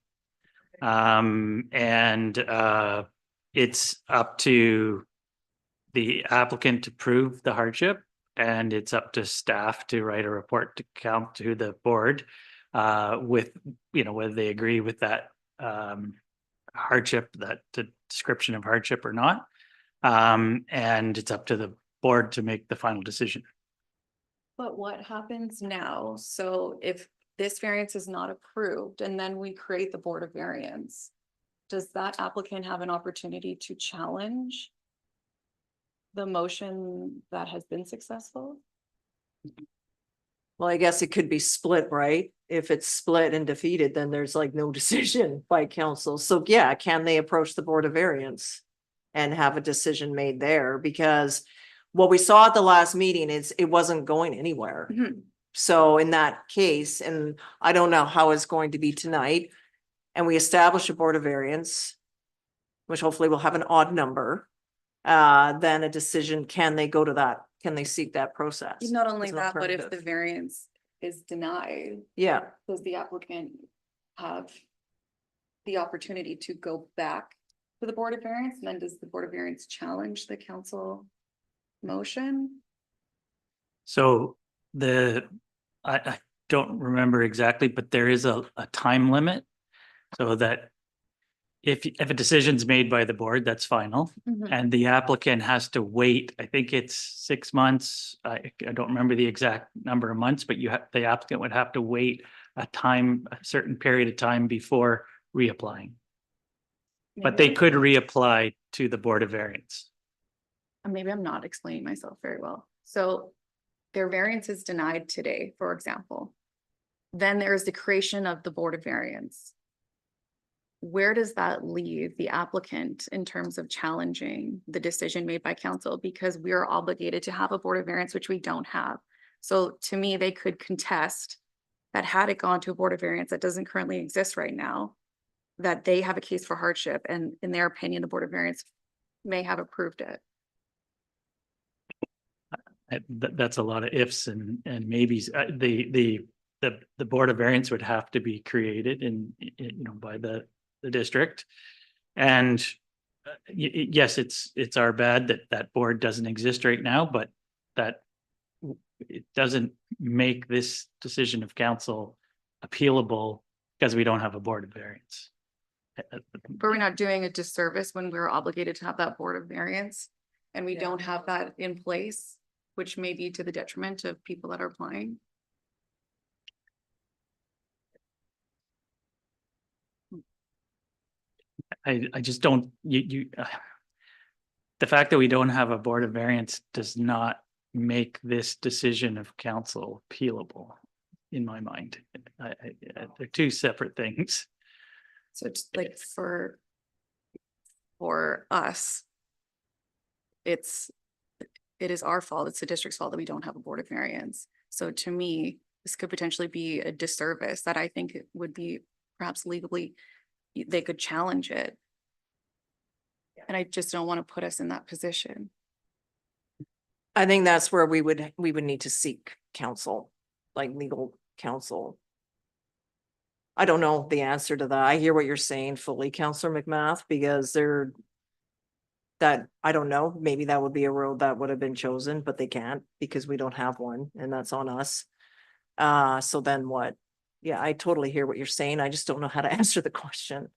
It's up to the applicant to prove the hardship, and it's up to staff to write a report to the board with, whether they agree with that hardship, that the description of hardship or not. And it's up to the board to make the final decision. But what happens now? So if this variance is not approved and then we create the Board of Variance, does that applicant have an opportunity to challenge the motion that has been successful? Well, I guess it could be split, right? If it's split and defeated, then there's like no decision by council. So yeah, can they approach the Board of Variance and have a decision made there? Because what we saw at the last meeting is it wasn't going anywhere. Mhm. So in that case, and I don't know how it's going to be tonight, and we establish a Board of Variance, which hopefully will have an odd number, then a decision, can they go to that? Can they seek that process? Not only as an that, but if the alternative? variance is denied, Yeah, does the applicant have the opportunity to go back to the Board of Variance? And then does the Board of Variance challenge the council motion? So I don't remember exactly, but there is a time limit. So that if a decision's made by the board, that's final. Mhm. And the applicant has to wait, I think it's 6 months. I don't remember the exact number of months, but the applicant would have to wait a certain period of time before reapplying. But they could reapply to the Board of Variance. Maybe I'm not explaining myself very well. So their variance is denied today, for example. Then there is the creation of the Board of Variance. Where does that leave the applicant in terms of challenging the decision made by council? Because we are obligated to have a Board of Variance, which we don't have. So to me, they could contest that had it gone to a Board of Variance that doesn't currently exist right now, that they have a case for hardship, and in their opinion, the Board of Variance may have approved it. That's a lot of ifs and maybes. The Board of Variance would have to be created by the district. And yes, it's our bad that board doesn't exist right now, but that it doesn't make this decision of council appealable because we don't have a Board of Variance. But we're not doing a disservice when we're obligated to have that Board of Variance and we don't have that in place, which may be to the detriment of people that are applying. I just don't, the fact that we don't have a Board of Variance does not make this decision of council appealable in my mind. They're two separate things. So it's like for us, it is our fault. It's the district's fault that we don't have a Board of Variance. So to me, this could potentially be a disservice that I think it would be perhaps legally, they could challenge it. And I just don't want to put us in that position. I think that's where we would need to seek counsel, like legal counsel. I don't know the answer to that. I hear what you're saying fully, Counselor McMath, because I don't know, maybe that would be a road that would have been chosen, but they can't because we don't have one, and that's on us. So then what? Yeah, I totally hear what you're saying. I just don't know how to answer the question.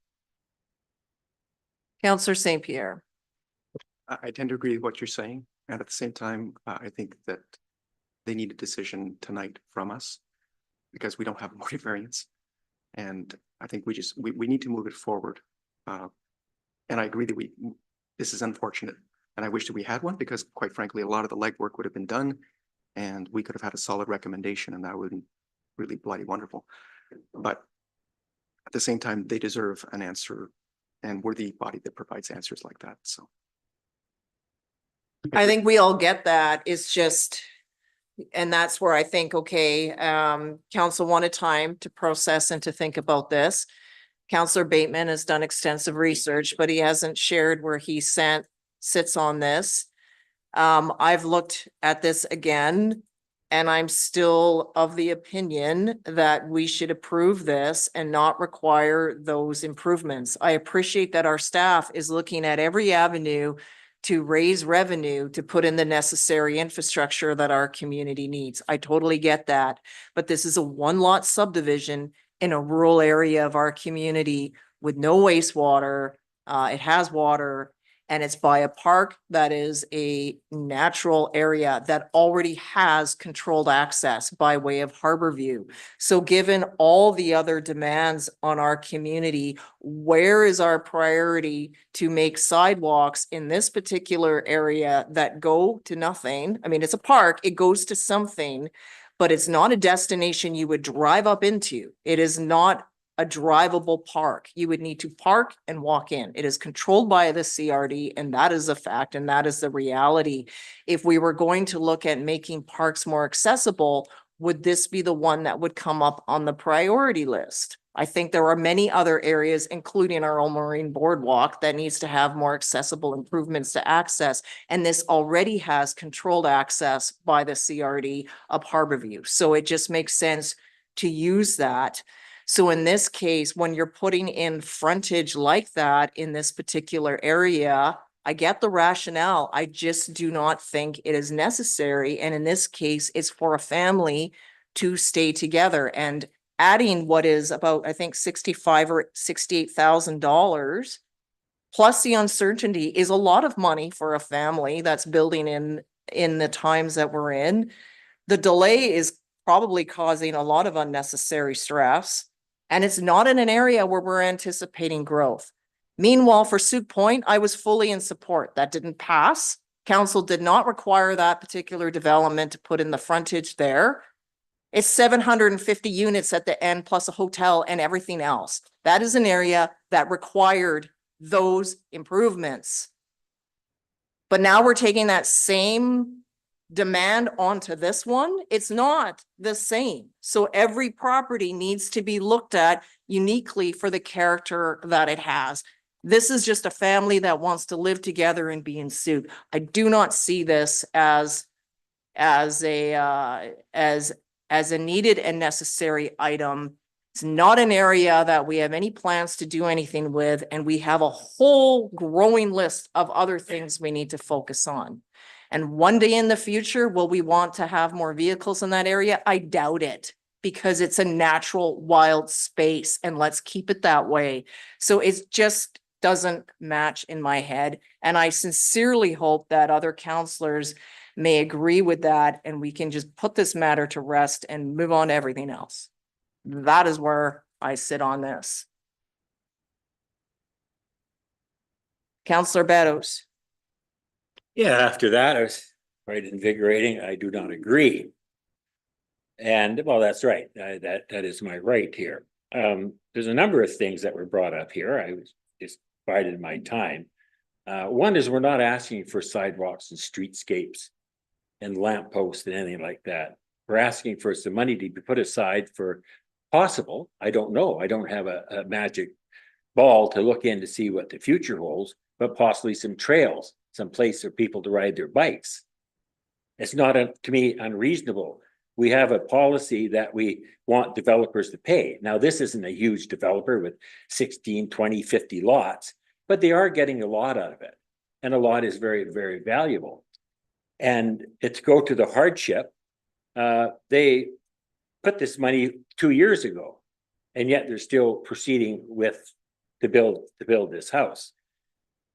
Counselor St. Pierre. I tend to agree with what you're saying. And at the same time, I think that they need a decision tonight from us because we don't have a Board of Variance. And I think we need to move it forward. And I agree that this is unfortunate. And I wish that we had one because quite frankly, a lot of the legwork would have been done and we could have had a solid recommendation and that would be really bloody wonderful. But at the same time, they deserve an answer and we're the body that provides answers like that. So. I think we all get that. It's just, and that's where I think, okay, council wanted time to process and to think about this. Counselor Bateman has done extensive research, but he hasn't shared where he sits on this. I've looked at this again, and I'm still of the opinion that we should approve this and not require those improvements. I appreciate that our staff is looking at every avenue to raise revenue, to put in the necessary infrastructure that our community needs. I totally get that. But this is a one-lot subdivision in a rural area of our community with no wastewater. It has water. And it's by a park that is a natural area that already has controlled access by way of Harborview. So given all the other demands on our community, where is our priority to make sidewalks in this particular area that go to nothing? I mean, it's a park, it goes to something, but it's not a destination you would drive up into. It is not a drivable park. You would need to park and walk in. It is controlled by the CRD, and that is a fact, and that is the reality. If we were going to look at making parks more accessible, would this be the one that would come up on the priority list? I think there are many other areas, including our own Marine Boardwalk, that needs to have more accessible improvements to access. And this already has controlled access by the CRD of Harborview. So it just makes sense to use that. So in this case, when you're putting in frontage like that in this particular area, I get the rationale. I just do not think it is necessary. And in this case, it's for a family to stay together, and adding what is about, I think, $65,000 or $68,000 plus the uncertainty is a lot of money for a family that's building in the times that we're in. The delay is probably causing a lot of unnecessary stress, and it's not in an area where we're anticipating growth. Meanwhile, for Sooke Point, I was fully in support. That didn't pass. Council did not require that particular development to put in the frontage there. It's 750 units at the end, plus a hotel and everything else. That is an area that required those improvements. But now we're taking that same demand onto this one. It's not the same. So every property needs to be looked at uniquely for the character that it has. This is just a family that wants to live together and be in Sooke. I do not see this as a needed and necessary item. It's not an area that we have any plans to do anything with, and we have a whole growing list of other things we need to focus on. And one day in the future, will we want to have more vehicles in that area? I doubt it, because it's a natural wild space, and let's keep it that way. So it just doesn't match in my head. And I sincerely hope that other councillors may agree with that, and we can just put this matter to rest and move on to everything else. That is where I sit on this. Councillor Beddoes. Yeah, after that, it was quite invigorating. I do not agree. And well, that's right. That is my right here. There's a number of things that were brought up here. I was just divided my time. One is we're not asking for sidewalks and streetscapes and lampposts and anything like that. We're asking for some money to be put aside for possible, I don't know, I don't have a magic ball to look in to see what the future holds, but possibly some trails, some place for people to ride their bikes. It's not, to me, unreasonable. We have a policy that we want developers to pay. Now, this isn't a huge developer with 16, 20, 50 lots, but they are getting a lot out of it. And a lot is very, very valuable. And to go to the hardship, they put this money 2 years ago, and yet they're still proceeding with to build this house.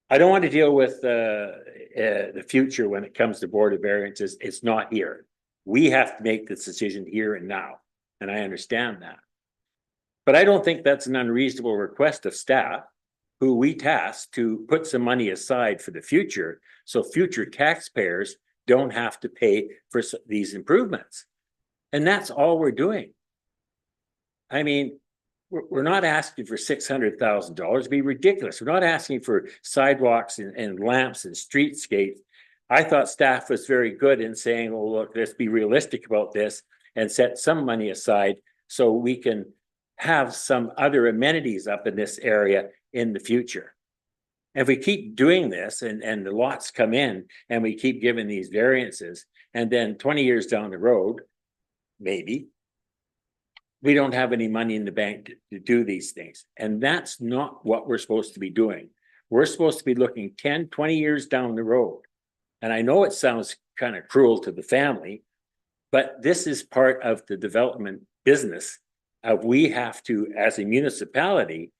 I don't want to deal with the future when it comes to Board of Variances. It's not here. We have to make this decision here and now, and I understand that. But I don't think that's an unreasonable request of staff, who we task to put some money aside for the future, so future taxpayers don't have to pay for these improvements. And that's all we're doing. I mean, we're not asking for $600,000. It'd be ridiculous. We're not asking for sidewalks and lamps and streetscapes. I thought staff was very good in saying, well, look, let's be realistic about this and set some money aside so we can have some other amenities up in this area in the future. If we keep doing this and the lots come in and we keep giving these variances, and then 20 years down the road, maybe, we don't have any money in the bank to do these things. And that's not what we're supposed to be doing. We're supposed to be looking 10, 20 years down the road. And I know it sounds kind of cruel to the family, but this is part of the development business of we have to, as a municipality,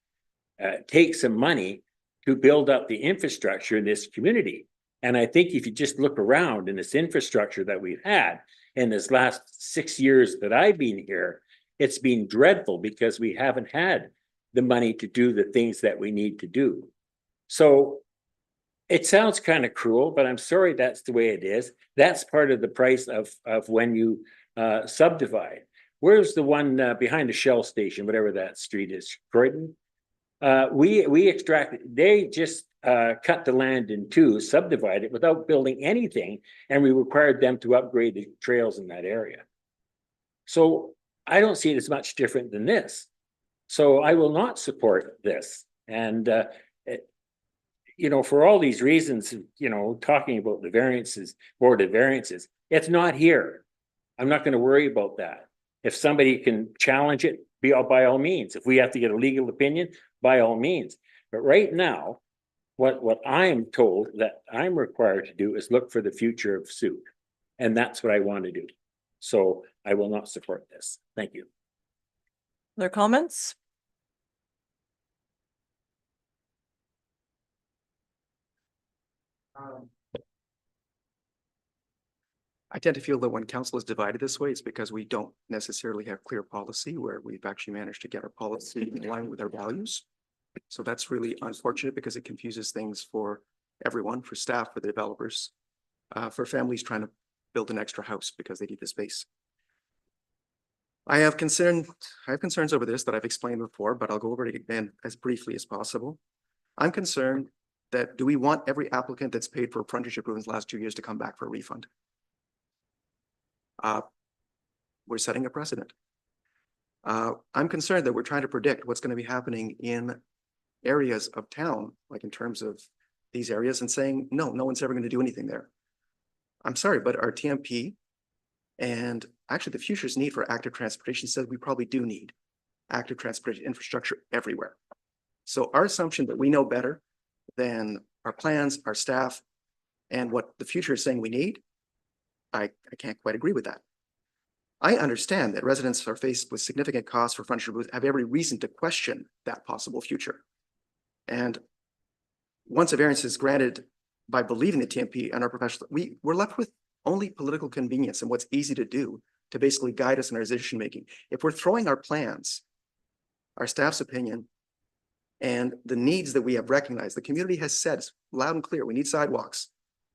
take some money to build up the infrastructure in this community. And I think if you just look around in this infrastructure that we've had in this last 6 years that I've been here, it's been dreadful because we haven't had the money to do the things that we need to do. So it sounds kind of cruel, but I'm sorry, that's the way it is. That's part of the price of when you subdivide. Where's the one behind the Shell station, whatever that street is, Croydon? We extracted, they just cut the land in two, subdivide it without building anything, and we required them to upgrade the trails in that area. So I don't see it as much different than this. So I will not support this. And you know, for all these reasons, you know, talking about the variances, board of variances, it's not here. I'm not going to worry about that. If somebody can challenge it, by all means. If we have to get a legal opinion, by all means. But right now, what I am told that I'm required to do is look for the future of Sooke. And that's what I want to do. So I will not support this. Thank you. Other comments? I tend to feel that when council is divided this way, it's because we don't necessarily have clear policy where we've actually managed to get our policy in line with our values. So that's really unfortunate because it confuses things for everyone, for staff, for the developers, for families trying to build an extra house because they need the space. I have concerns over this that I've explained before, but I'll go over it again as briefly as possible. I'm concerned that do we want every applicant that's paid for frontage improvements the last 2 years to come back for a refund? We're setting a precedent. I'm concerned that we're trying to predict what's going to be happening in areas of town, like in terms of these areas, and saying, no one's ever going to do anything there. I'm sorry, but our TMP and actually the future's need for active transportation says we probably do need active transportation infrastructure everywhere. So our assumption that we know better than our plans, our staff, and what the future is saying we need, I can't quite agree with that. I understand that residents are faced with significant costs for frontage improvements, have every reason to question that possible future. And once a variance is granted by believing the TMP and our professionals, we're left with only political convenience and what's easy to do to basically guide us in our decision making. If we're throwing our plans, our staff's opinion, and the needs that we have recognized, the community has said loud and clear, we need sidewalks,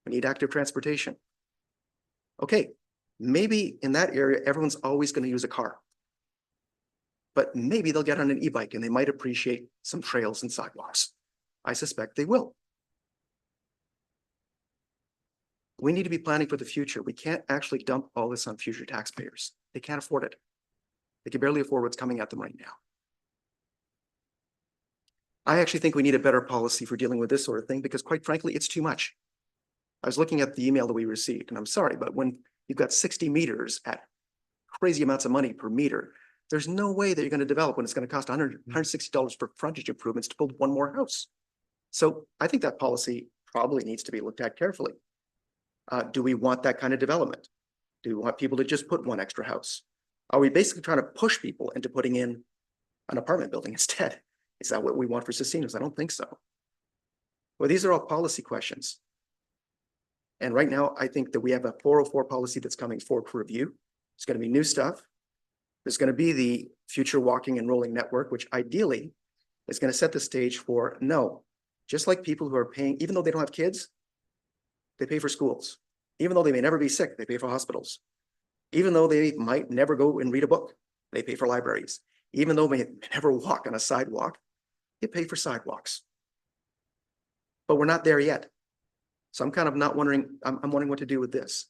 we need active transportation. Okay, maybe in that area, everyone's always going to use a car. But maybe they'll get on an e-bike and they might appreciate some trails and sidewalks. I suspect they will. We need to be planning for the future. We can't actually dump all this on future taxpayers. They can't afford it. They can barely afford what's coming at them right now. I actually think we need a better policy for dealing with this sort of thing because quite frankly, it's too much. I was looking at the email that we received and I'm sorry, but when you've got 60 meters at crazy amounts of money per meter, there's no way that you're going to develop when it's going to cost $160 for frontage improvements to build one more house. So I think that policy probably needs to be looked at carefully. Do we want that kind of development? Do we want people to just put one extra house? Are we basically trying to push people into putting in an apartment building instead? Is that what we want for Casinos? I don't think so. Well, these are all policy questions. And right now, I think that we have a 404 policy that's coming forward for review. It's going to be new stuff. There's going to be the future walking and rolling network, which ideally is going to set the stage for no, just like people who are paying, even though they don't have kids, they pay for schools. Even though they may never be sick, they pay for hospitals. Even though they might never go and read a book, they pay for libraries. Even though they may never walk on a sidewalk, they pay for sidewalks. But we're not there yet. So I'm kind of not wondering, I'm wondering what to do with this.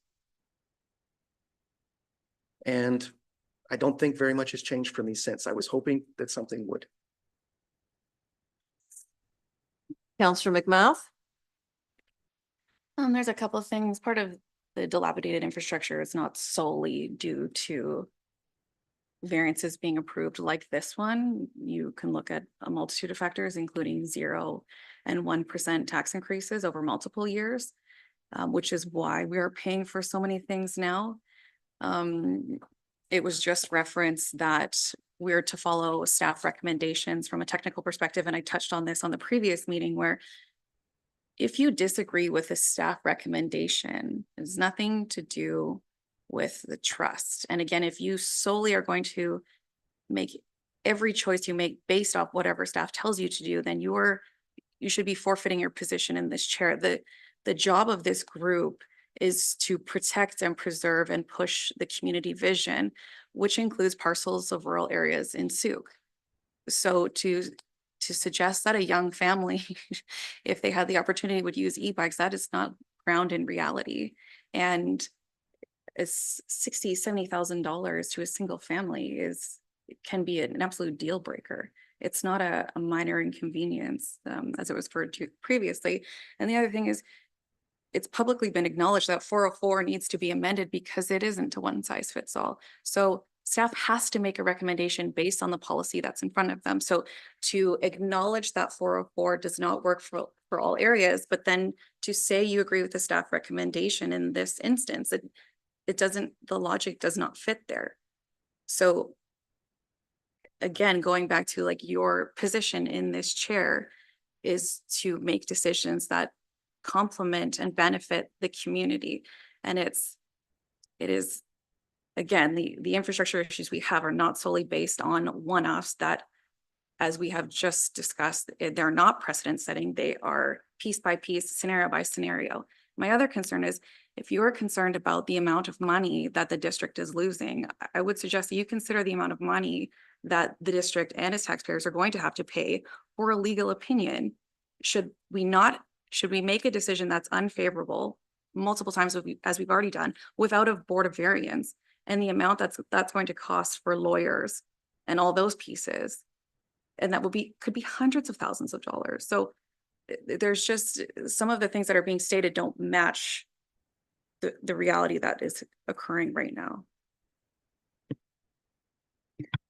And I don't think very much has changed for me since. I was hoping that something would. Councillor McMath? There's a couple of things. Part of the dilapidated infrastructure is not solely due to variances being approved like this one. You can look at a multitude of factors, including 0 and 1% tax increases over multiple years, which is why we are paying for so many things now. It was just referenced that we're to follow staff recommendations from a technical perspective. And I touched on this on the previous meeting where if you disagree with a staff recommendation, it has nothing to do with the trust. And again, if you solely are going to make every choice you make based off whatever staff tells you to do, then you should be forfeiting your position in this chair. The job of this group is to protect and preserve and push the community vision, which includes parcels of rural areas in Sooke. So to suggest that a young family, if they had the opportunity, would use e-bikes, that is not ground in reality. And it's $60,000-$70,000 to a single family can be an absolute deal breaker. It's not a minor inconvenience, as it was referred to previously. And the other thing is, it's publicly been acknowledged that 404 needs to be amended because it isn't a one size fits all. So staff has to make a recommendation based on the policy that's in front of them. So to acknowledge that 404 does not work for all areas, but then to say you agree with the staff recommendation in this instance, it doesn't, the logic does not fit there. So again, going back to like your position in this chair is to make decisions that complement and benefit the community. And it is, again, the infrastructure issues we have are not solely based on one-offs that, as we have just discussed, they're not precedent setting. They are piece by piece, scenario by scenario. My other concern is, if you are concerned about the amount of money that the district is losing, I would suggest that you consider the amount of money that the district and its taxpayers are going to have to pay for a legal opinion. Should we make a decision that's unfavorable multiple times, as we've already done, without a board of variance, and the amount that's going to cost for lawyers and all those pieces, and that could be hundreds of thousands of dollars. So there's just some of the things that are being stated don't match the reality that is occurring right now.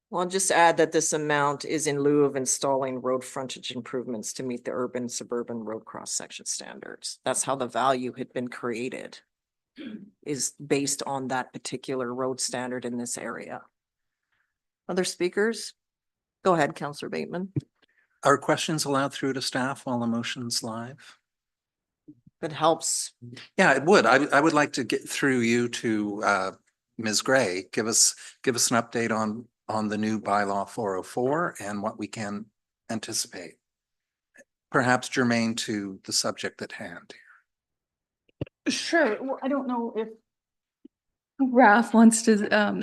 Well, I'll just add that this amount is in lieu of installing road frontage improvements to meet the urban suburban road cross section standards. That's how the value had been created, is based on that particular road standard in this area. Other speakers? Go ahead, Councillor Bateman. Are questions allowed through to staff while the motion's live? If it helps. Yeah, it would. I would like to get through you to Ms. Gray. Give us an update on the new bylaw 404 and what we can anticipate. Perhaps germane to the subject at hand. Sure. Well, I don't know if Raf wants to,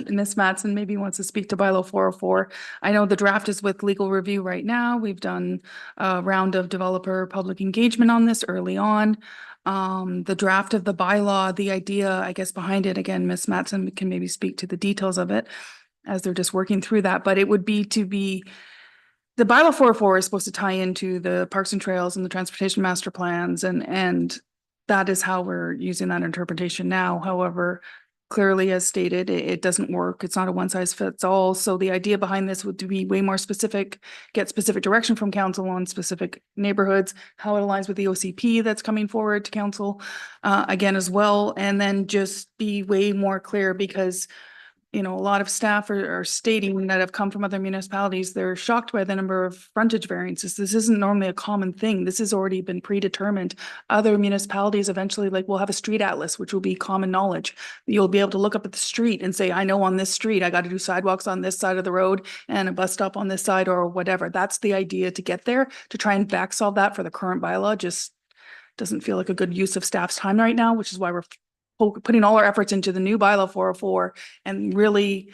Ms. Mattson maybe wants to speak to bylaw 404. I know the draft is with legal review right now. We've done a round of developer public engagement on this early on. The draft of the bylaw, the idea, I guess, behind it, again, Ms. Mattson can maybe speak to the details of it as they're just working through that, but it would be the bylaw 404 is supposed to tie into the parks and trails and the transportation master plans, and that is how we're using that interpretation now. However, clearly, as stated, it doesn't work. It's not a one size fits all. So the idea behind this would be way more specific, get specific direction from council on specific neighborhoods, how it aligns with the OCP that's coming forward to council again as well, and then just be way more clear, because a lot of staff are stating that have come from other municipalities, they're shocked by the number of frontage variances. This isn't normally a common thing. This has already been predetermined. Other municipalities eventually, will have a street atlas, which will be common knowledge. You'll be able to look up at the street and say, I know on this street, I got to do sidewalks on this side of the road and a bus stop on this side or whatever. That's the idea to get there. To try and back solve that for the current bylaw just doesn't feel like a good use of staff's time right now, which is why we're putting all our efforts into the new bylaw 404, and really,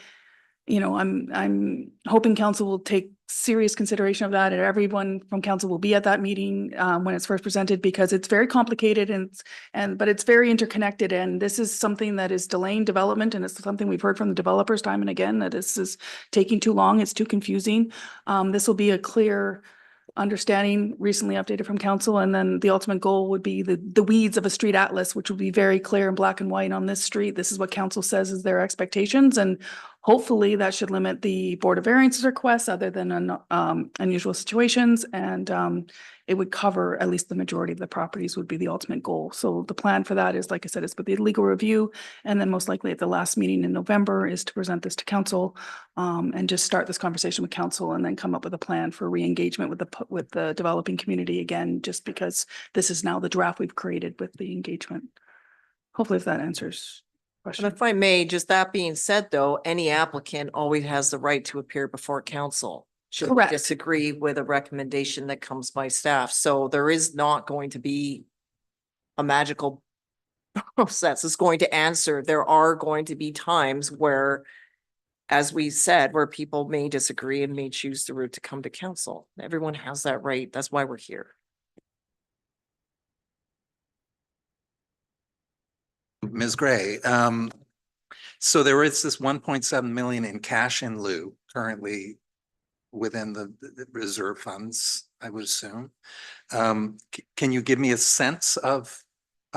I'm hoping council will take serious consideration of that, and everyone from council will be at that meeting when it's first presented, because it's very complicated but it's very interconnected, and this is something that is delaying development, and it's something we've heard from the developers time and again, that this is taking too long, it's too confusing. This will be a clear understanding, recently updated from council, and then the ultimate goal would be the weeds of a street atlas, which will be very clear in black and white on this street. This is what council says is their expectations, and Hopefully that should limit the Board of Variances requests other than unusual situations. And it would cover at least the majority of the properties would be the ultimate goal. So the plan for that is, like I said, is with the legal review. And then most likely at the last meeting in November is to present this to council and just start this conversation with council and then come up with a plan for re-engagement with the developing community again, just because this is now the draft we've created with the engagement. Hopefully if that answers But question. if I may, just that being said, though, any applicant always has the right to appear before council. Should Correct. disagree with a recommendation that comes by staff. So there is not going to be a magical process. It's going to answer. There are going to be times where, as we said, where people may disagree and may choose the route to come to council. Everyone has that right. That's why we're here. Ms. Gray, so there is this 1.7 million in cash in lieu currently within the reserve funds, I would assume. Can you give me a sense of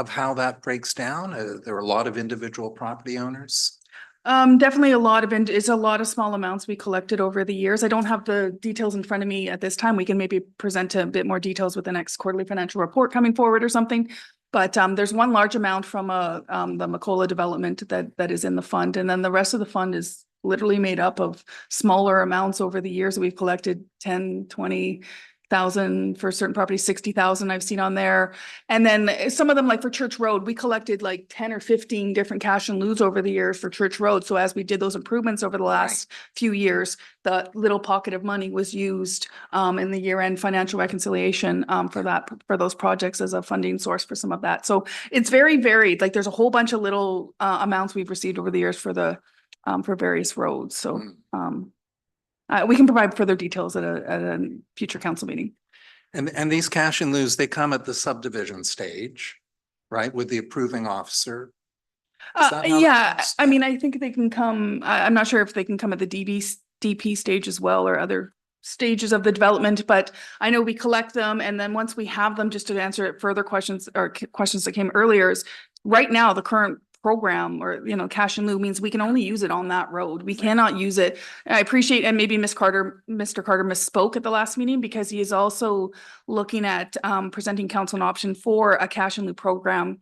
how that breaks down? There are a lot of individual property owners. Definitely a lot of, it's a lot of small amounts we collected over the years. I don't have the details in front of me at this time. We can maybe present a bit more details with the next quarterly financial report coming forward or something. But there's one large amount from the Macola development that is in the fund. And then the rest of the fund is literally made up of smaller amounts over the years. We've collected 10, 20,000 for certain properties, 60,000 I've seen on there. And then some of them, like for Church Road, we collected like 10 or 15 different cash and lieux over the years for Church Road. So as we did those improvements over the last few years, the little pocket of money was used in the year-end financial reconciliation for those projects as a funding source for some of that. So it's very varied. Like there's a whole bunch of little amounts we've received over the years for various roads. So we can provide further details at a future council meeting. And these cash in lieu, they come at the subdivision stage, right, with the approving officer? Is that how that Yeah, works? I mean, I think they can come, I'm not sure if they can come at the DP stage as well or other stages of the development, but I know we collect them. And then once we have them, just to answer further questions or questions that came earlier, is right now the current program or, cash in lieu means we can only use it on that road. We cannot use it. I appreciate, and maybe Mr. Carter misspoke at the last meeting because he is also looking at presenting council an option for a cash in lieu program.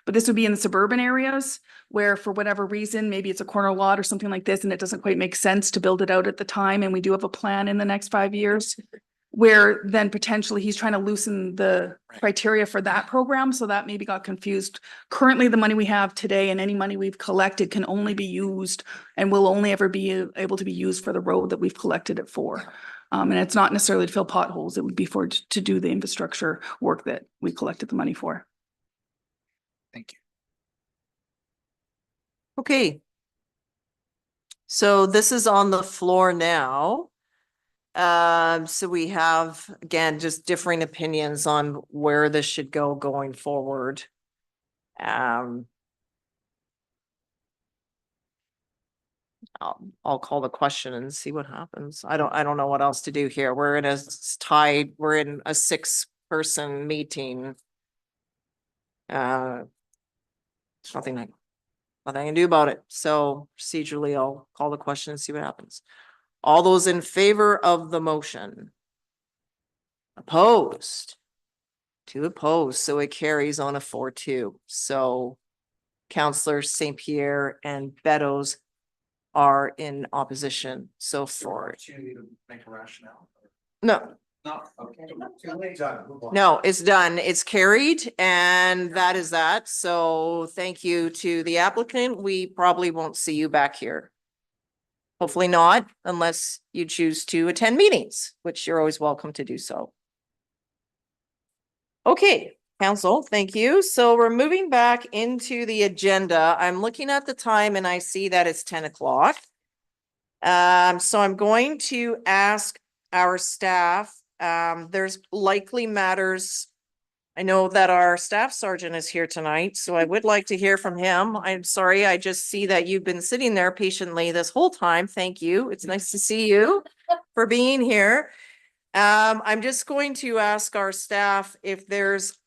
But this would be in the suburban areas where for whatever reason, maybe it's a corner lot or something like this, and it doesn't quite make sense to build it out at the time. And we do have a plan in the next 5 years where then potentially he's trying to loosen the criteria for that program. So that maybe got confused. Currently, the money we have today and any money we've collected can only be used and will only ever be able to be used for the road that we've collected it for. And it's not necessarily to fill potholes. It would be to do the infrastructure work that we collected the money for. Thank you. Okay. So this is on the floor now. So we have, again, just differing opinions on where this should go going forward. I'll call the question and see what happens. I don't know what else to do here. We're in a 6-person meeting. There's nothing I can do about it. So procedurally, I'll call the question and see what happens. All those in favor of the motion? Opposed? 2 opposed, so it carries on a 4-2. So Councillors St. Pierre and Beddoes are in opposition. So for Make a rationale. no. No, okay. No, it's done. It's carried, and that is that. So thank you to the applicant. We probably won't see you back here. Hopefully not, unless you choose to attend meetings, which you're always welcome to do so. Okay, council, thank you. So we're moving back into the agenda. I'm looking at the time and I see that it's 10 o'clock. So I'm going to ask our staff, there's likely matters. I know that our staff sergeant is here tonight, so I would like to hear from him. I'm sorry, I just see that you've been sitting there patiently this whole time. Thank you. It's nice to see you for being here. I'm just going to ask our staff if there's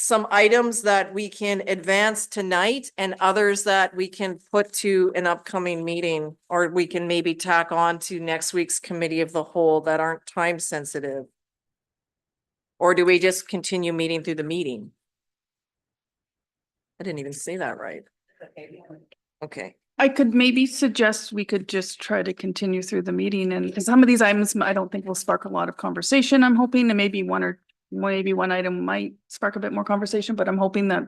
some items that we can advance tonight and others that we can put to an upcoming meeting, or we can maybe tack on to next week's committee of the whole that aren't time sensitive? Or do we just continue meeting through the meeting? I didn't even say that right. Okay. I could maybe suggest we could just try to continue through the meeting, and because some of these items I don't think will spark a lot of conversation. I'm hoping, and maybe one item might spark a bit more conversation, but I'm hoping that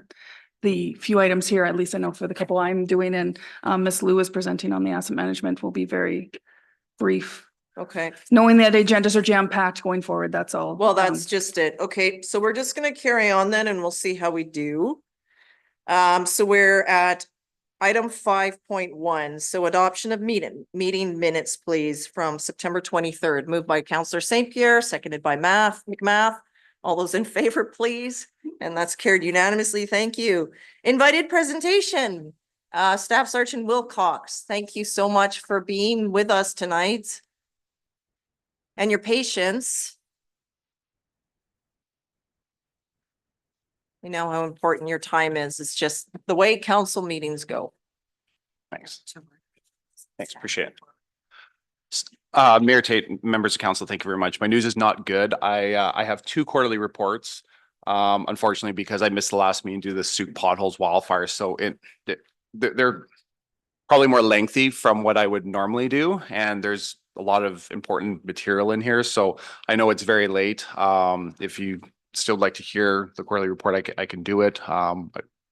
the few items here, at least I know for the couple I'm doing, and Ms. Lou is presenting on the asset management, will be very brief. Okay. Knowing that agendas are jam-packed going forward, that's all. Well, that's just it. Okay, so we're just gonna carry on then and we'll see how we do. So we're at item 5.1. So adoption of meeting minutes, please, from September 23rd, moved by Councillor St. Pierre, seconded by McMath. All those in favor, please. And that's carried unanimously. Thank you. Invited presentation, Staff Sergeant Wilcox. Thank you so much for being with us tonight and your patience. We know how important your time is. It's just the way council meetings go. Thanks. Thanks, appreciate it. Mayor Tate, members of council, thank you very much. My news is not good. I have 2 quarterly reports. Unfortunately, because I missed the last meeting due to the Sooke potholes wildfires. So they're probably more lengthy from what I would normally do. And there's a lot of important material in here. So I know it's very late. If you still like to hear the quarterly report, I can do it. I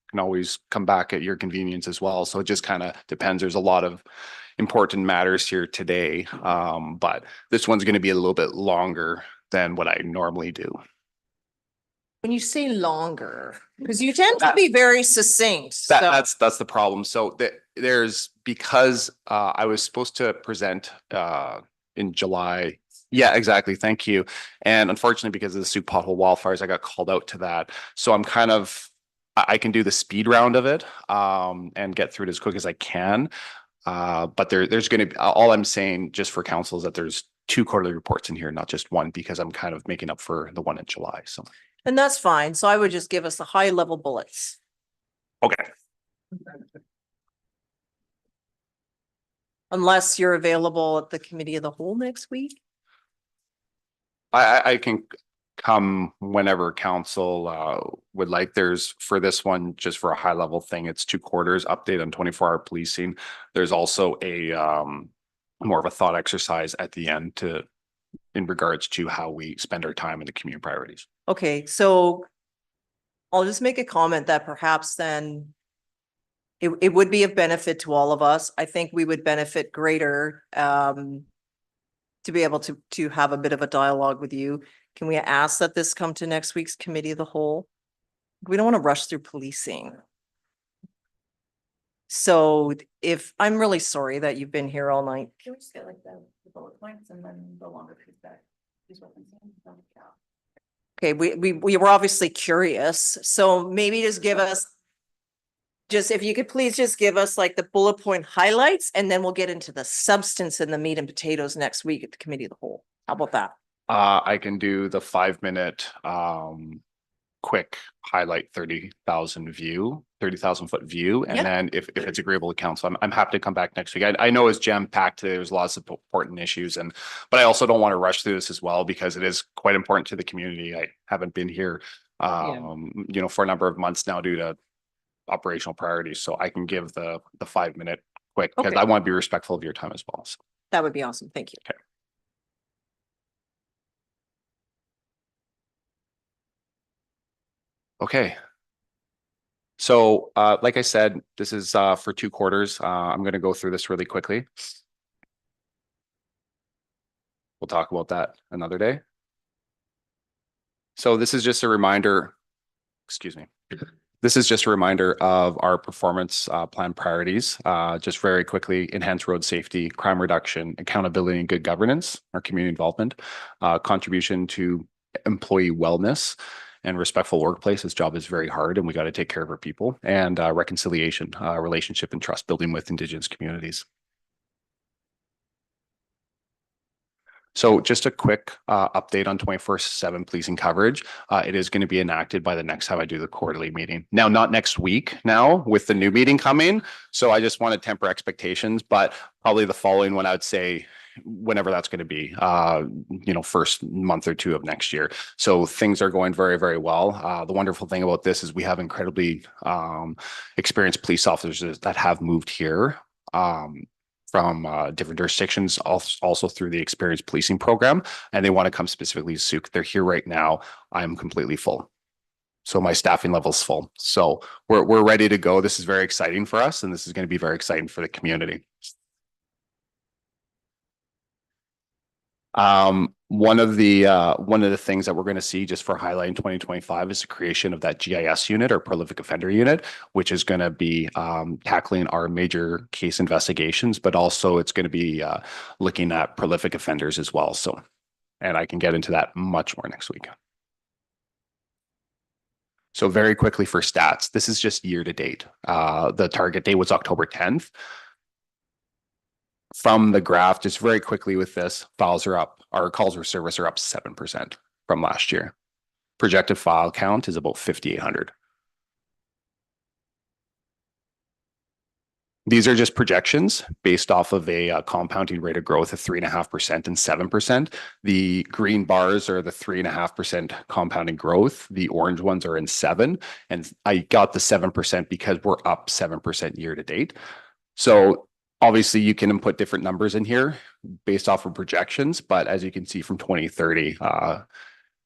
can always come back at your convenience as well. So it just kind of depends. There's a lot of important matters here today. But this one's going to be a little bit longer than what I normally do. When you say longer, because you tend to be very succinct. That's the problem. So there's because I was supposed to present in July. Yeah, exactly. Thank you. And unfortunately, because of the Sooke pothole wildfires, I got called out to that. So I'm kind of, I can do the speed round of it and get through it as quick as I can. But there's going to be, all I'm saying just for council is that there's 2 quarterly reports in here, not just one, because I'm kind of making up for the one in July. So. And that's fine. So I would just give us the high level bullets. Okay. Unless you're available at the committee of the whole next week. I can come whenever council would like. There's for this one, just for a high level thing, it's 2 quarters update on 24-hour policing. There's also a more of a thought exercise at the end in regards to how we spend our time in the community priorities. Okay, so I'll just make a comment that perhaps then it would be of benefit to all of us. I think we would benefit greater to be able to have a bit of a dialogue with you. Can we ask that this come to next week's committee of the whole? We don't want to rush through policing. So I'm really sorry that you've been here all night. Can we just get like the bullet points and then the longer feedback? Okay, we were obviously curious, so maybe just give us, if you could please just give us like the bullet point highlights, and then we'll get into the substance and the meat and potatoes next week at the committee of the whole. How about that? I can do the 5-minute quick highlight 30,000 foot view. And then if it's agreeable to council, I'm happy to come back next week. I know it's jam packed today. There's lots of important issues, but I also don't want to rush through this as well, because it is quite important to the community. I haven't been here, for a number of months now due to operational priorities. So I can give the 5-minute quick, because I want to be respectful of your time as well. So. That would be awesome. Thank you. Okay. Okay. So like I said, this is for 2 quarters. I'm going to go through this really quickly. We'll talk about that another day. So this is just a reminder, excuse me. This is just a reminder of our performance plan priorities. Just very quickly: enhance road safety, crime reduction, accountability and good governance, our community involvement, contribution to employee wellness, and respectful workplace. This job is very hard and we got to take care of our people, and reconciliation, relationship and trust building with Indigenous communities. So just a quick update on 24/7 policing coverage. It is going to be enacted by the next time I do the quarterly meeting. Now, not next week now with the new meeting coming. So I just want to temper expectations, but probably the following one, I would say whenever that's going to be, first month or two of next year. So things are going very, very well. The wonderful thing about this is we have incredibly experienced police officers that have moved here. From different jurisdictions, also through the experienced policing program, and they want to come specifically to Sooke. They're here right now. I'm completely full. So my staffing level is full. So we're ready to go. This is very exciting for us, and this is going to be very exciting for the community. One of the things that we're going to see just for highlighting 2025 is the creation of that GIS unit or prolific offender unit, which is going to be tackling our major case investigations, but also it's going to be looking at prolific offenders as well. So, and I can get into that much more next week. So very quickly for stats, this is just year to date. The target date was October 10th. From the graph, just very quickly with this, files are up, our calls for service are up 7% from last year. Projected file count is about 5,800. These are just projections based off of a compounding rate of growth of 3.5% and 7%. The green bars are the 3.5% compounding growth. The orange ones are in 7%. And I got the 7% because we're up 7% year to date. So obviously, you can input different numbers in here based off of projections, but as you can see from 2030,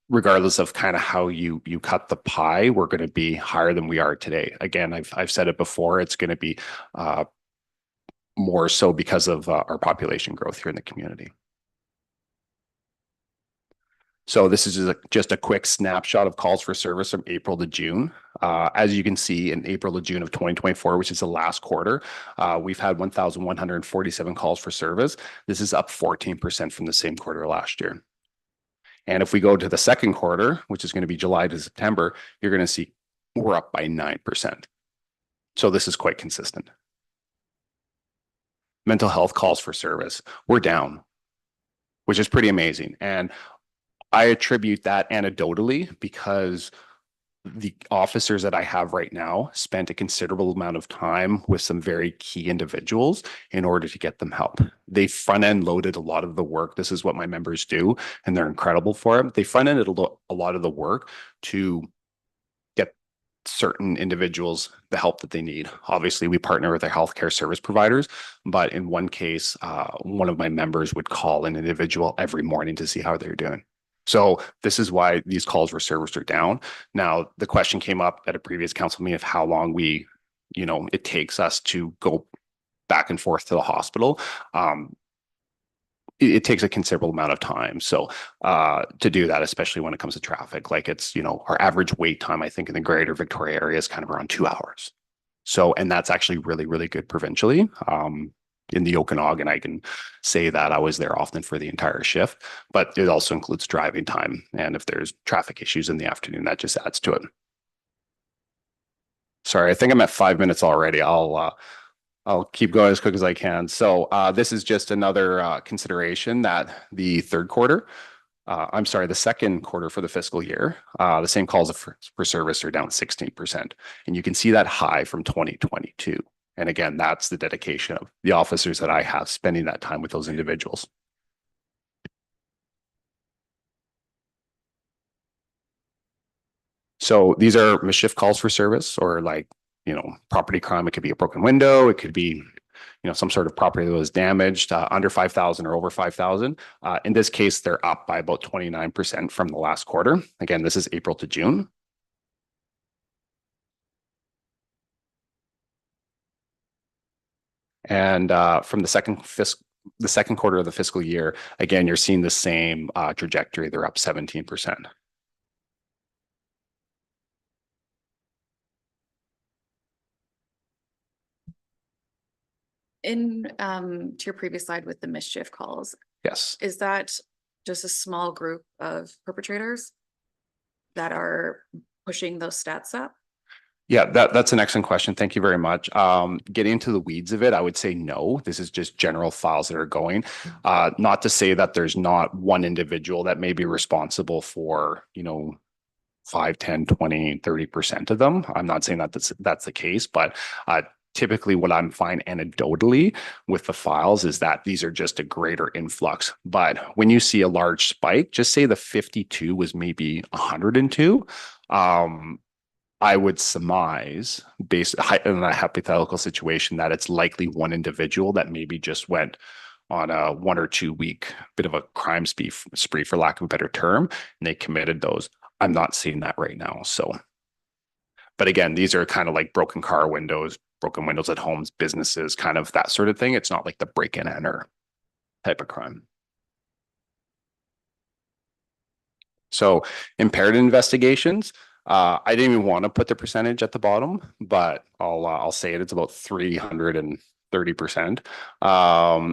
regardless of kind of how you cut the pie, we're going to be higher than we are today. Again, I've said it before, it's going to be more so because of our population growth here in the community. So this is just a quick snapshot of calls for service from April to June. As you can see, in April to June of 2024, which is the last quarter, we've had 1,147 calls for service. This is up 14% from the same quarter last year. And if we go to the second quarter, which is going to be July to September, you're going to see we're up by 9%. So this is quite consistent. Mental health calls for service, we're down, which is pretty amazing. And I attribute that anecdotally because the officers that I have right now spent a considerable amount of time with some very key individuals in order to get them help. They front end loaded a lot of the work. This is what my members do, and they're incredible for it. They front ended a lot of the work to get certain individuals the help that they need. Obviously, we partner with our healthcare service providers, but in one case, one of my members would call an individual every morning to see how they're doing. So this is why these calls for service are down. Now, the question came up at a previous council meeting of how long it takes us to go back and forth to the hospital. It takes a considerable amount of time. So to do that, especially when it comes to traffic, like it's, our average wait time, I think in the greater Victoria area is kind of around 2 hours. So, and that's actually really, really good provincially. In the Okanagan, I can say that I was there often for the entire shift, but it also includes driving time. And if there's traffic issues in the afternoon, that just adds to it. Sorry, I think I'm at 5 minutes already. I'll keep going as quick as I can. So this is just another consideration that the second quarter for the fiscal year, the same calls for service are down 16%. And you can see that high from 2022. And again, that's the dedication of the officers that I have spending that time with those individuals. So these are mischief calls for service or property crime. It could be a broken window. It could be, some sort of property that was damaged under 5,000 or over 5,000. In this case, they're up by about 29% from the last quarter. Again, this is April to June. And from the second quarter of the fiscal year, again, you're seeing the same trajectory. They're up 17%. To your previous slide with the mischief calls. Yes. Is that just a small group of perpetrators that are pushing those stats up? Yeah, that's an excellent question. Thank you very much. Getting into the weeds of it, I would say no. This is just general files that are going. Not to say that there's not one individual that may be responsible for, 5, 10, 20, 30% of them. I'm not saying that that's the case, but typically what I'm finding anecdotally with the files is that these are just a greater influx. But when you see a large spike, just say the 52 was maybe 102. I would surmise, based in a hypothetical situation, that it's likely one individual that maybe just went on a 1 or 2 week bit of a crime spree, for lack of a better term, and they committed those. I'm not seeing that right now. So, but again, these are kind of like broken car windows, broken windows at homes, businesses, kind of that sort of thing. It's not like the break and enter type of crime. So impaired investigations. I didn't even want to put the percentage at the bottom, but I'll say it. It's about 330%.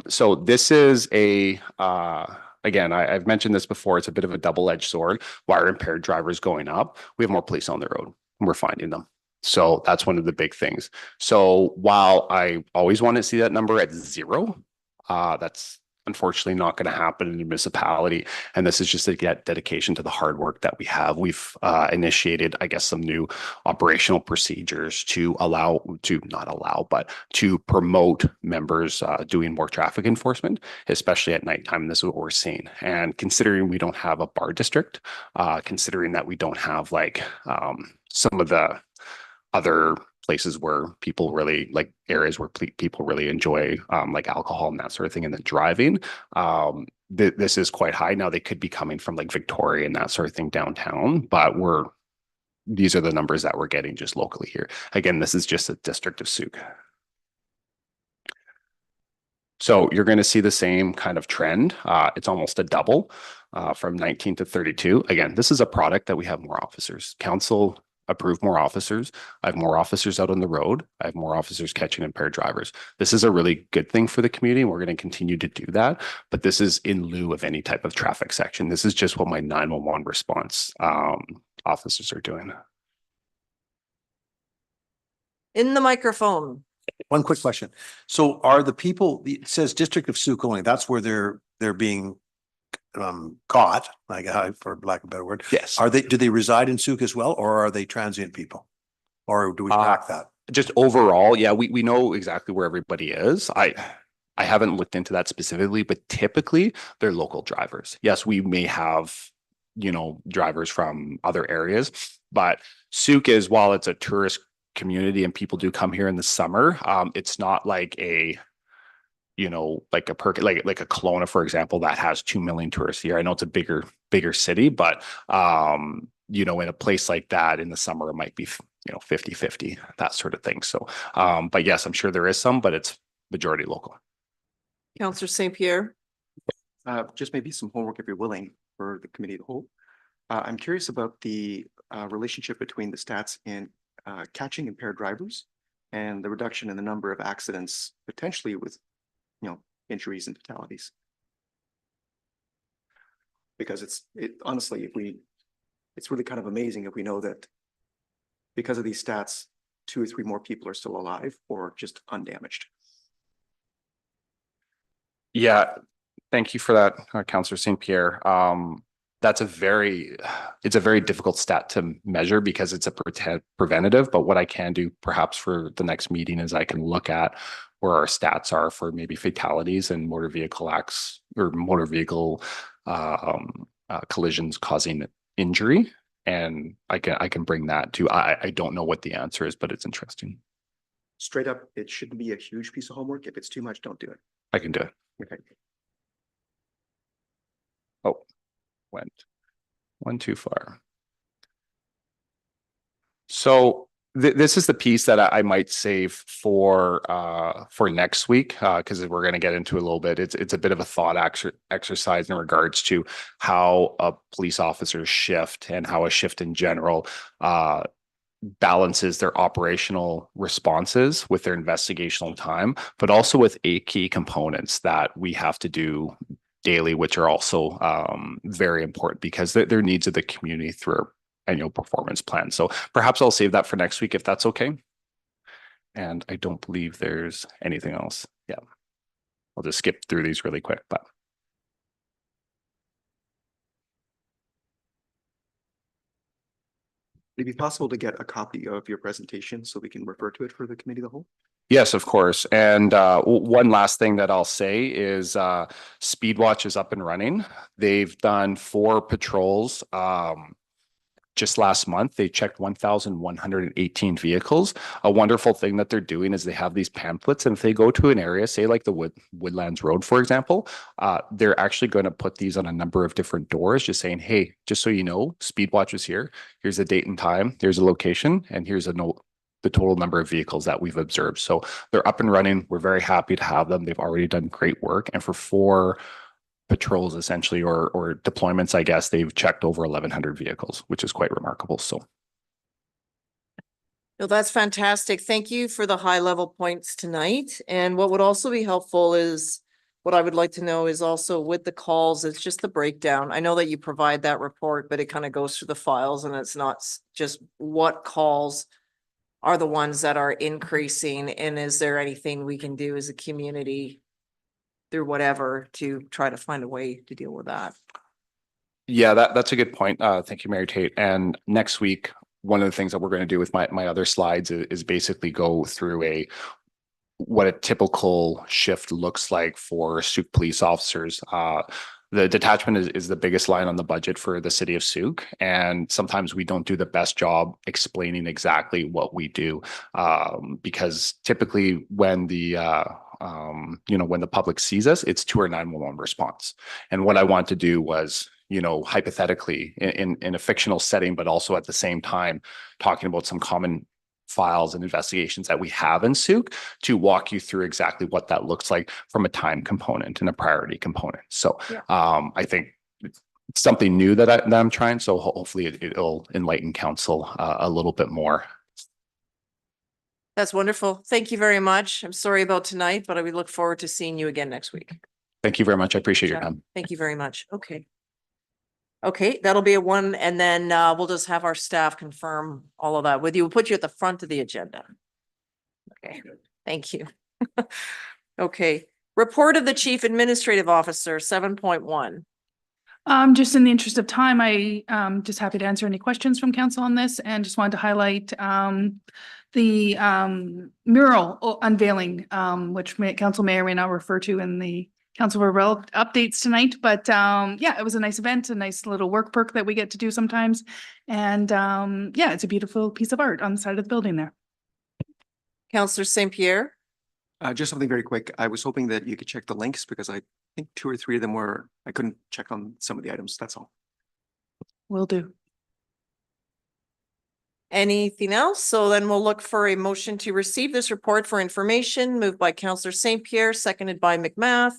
So this is again, I've mentioned this before. It's a bit of a double-edged sword. Why are impaired drivers going up? We have more police on the road, and we're finding them. So that's one of the big things. So while I always want to see that number at 0, that's unfortunately not going to happen in a municipality. And this is just a dedication to the hard work that we have. We've initiated, I guess, some new operational procedures to to promote members doing more traffic enforcement, especially at nighttime. This is what we're seeing. And considering we don't have a bar district, considering that we don't have like some of the other places where people really like areas where people really enjoy like alcohol and that sort of thing, and then driving, this is quite high. Now they could be coming from like Victoria and that sort of thing downtown, but these are the numbers that we're getting just locally here. Again, this is just a district of Sooke. So you're going to see the same kind of trend. It's almost a double from 19 to 32. Again, this is a product that we have more officers. Council approve more officers. I have more officers out on the road. I have more officers catching impaired drivers. This is a really good thing for the community. We're going to continue to do that, but this is in lieu of any type of traffic section. This is just what my 911 response officers are doing. In the microphone. One quick question. So are the people, it says District of Sooke only, that's where they're being caught, like for lack of a better word. Yes. Do they reside in Sooke as well, or are they transient people? Or do we track that? Just overall, yeah, we know exactly where everybody is. I haven't looked into that specifically, but typically they're local drivers. Yes, we may have, drivers from other areas, but Sooke is, while it's a tourist community and people do come here in the summer, it's not like a like a like a Kelowna, for example, that has 2 million tourists a year. I know it's a bigger city, but in a place like that in the summer, it might be 50-50, that sort of thing. So but yes, I'm sure there is some, but it's majority local. Councillor St. Pierre. Just maybe some homework if you're willing for the committee of the whole. I'm curious about the relationship between the stats in catching impaired drivers and the reduction in the number of accidents, potentially with injuries and fatalities. Because it's honestly, it's really kind of amazing if we know that because of these stats, 2 or 3 more people are still alive or just undamaged. Yeah, thank you for that, Councillor St. Pierre. It's a very difficult stat to measure because it's a preventative, but what I can do perhaps for the next meeting is I can look at where our stats are for maybe fatalities and motor vehicle acts or motor vehicle collisions causing injury. And I can bring that to, I don't know what the answer is, but it's interesting. Straight up, it shouldn't be a huge piece of homework. If it's too much, don't do it. I can do it. Okay. Oh, went one too far. So this is the piece that I might save for next week, because we're going to get into a little bit. It's a bit of a thought exercise in regards to how a police officer's shift and how a shift in general balances their operational responses with their investigational time, but also with 8 key components that we have to do daily, which are also very important because they're needs of the community through annual performance plan. So perhaps I'll save that for next week if that's okay. And I don't believe there's anything else. Yeah. I'll just skip through these really quick, but. Would it be possible to get a copy of your presentation so we can refer to it for the committee of the whole? Yes, of course. And one last thing that I'll say is Speedwatch is up and running. They've done 4 patrols. Just last month, they checked 1,118 vehicles. A wonderful thing that they're doing is they have these pamphlets, and if they go to an area, say like the Woodlands Road, for example, they're actually going to put these on a number of different doors, just saying, hey, just so you know, Speedwatch is here. Here's the date and time. Here's a location, and here's a note, the total number of vehicles that we've observed. So they're up and running. We're very happy to have them. They've already done great work. And for 4 patrols essentially, or deployments, I guess, they've checked over 1,100 vehicles, which is quite remarkable. So. No, that's fantastic. Thank you for the high level points tonight. And what would also be helpful is, what I would like to know is also with the calls, it's just the breakdown. I know that you provide that report, but it kind of goes through the files, and it's not just what calls are the ones that are increasing, and is there anything we can do as a community through whatever to try to find a way to deal with that? Yeah, that's a good point. Thank you, Mary Tate. And next week, one of the things that we're going to do with my other slides is basically go through what a typical shift looks like for Sooke police officers. The detachment is the biggest line on the budget for the city of Sooke, and sometimes we don't do the best job explaining exactly what we do, because typically when when the public sees us, it's to our 911 response. And what I want to do was, hypothetically in a fictional setting, but also at the same time talking about some common files and investigations that we have in Sooke, to walk you through exactly what that looks like from a time component and a priority component. So I think it's something new that I'm trying. So hopefully it'll enlighten council a little bit more. That's wonderful. Thank you very much. I'm sorry about tonight, but we look forward to seeing you again next week. Thank you very much. I appreciate your time. Thank you very much. Okay. Okay, that'll be a one, and then we'll just have our staff confirm all of that with you. We'll put you at the front of the agenda. Okay, thank you. Okay, report of the Chief Administrative Officer, 7.1. Just in the interest of time, I just happy to answer any questions from council on this, and just wanted to highlight the mural unveiling, which council may or may not refer to in the council updates tonight. But yeah, it was a nice event, a nice little work perk that we get to do sometimes. And yeah, it's a beautiful piece of art on the side of the building there. Councillor St. Pierre. Just something very quick. I was hoping that you could check the links because I think 2 or 3 of them I couldn't check on some of the items. That's all. Will do. Anything else? So then we'll look for a motion to receive this report for information, moved by Councillor St. Pierre, seconded by McMath.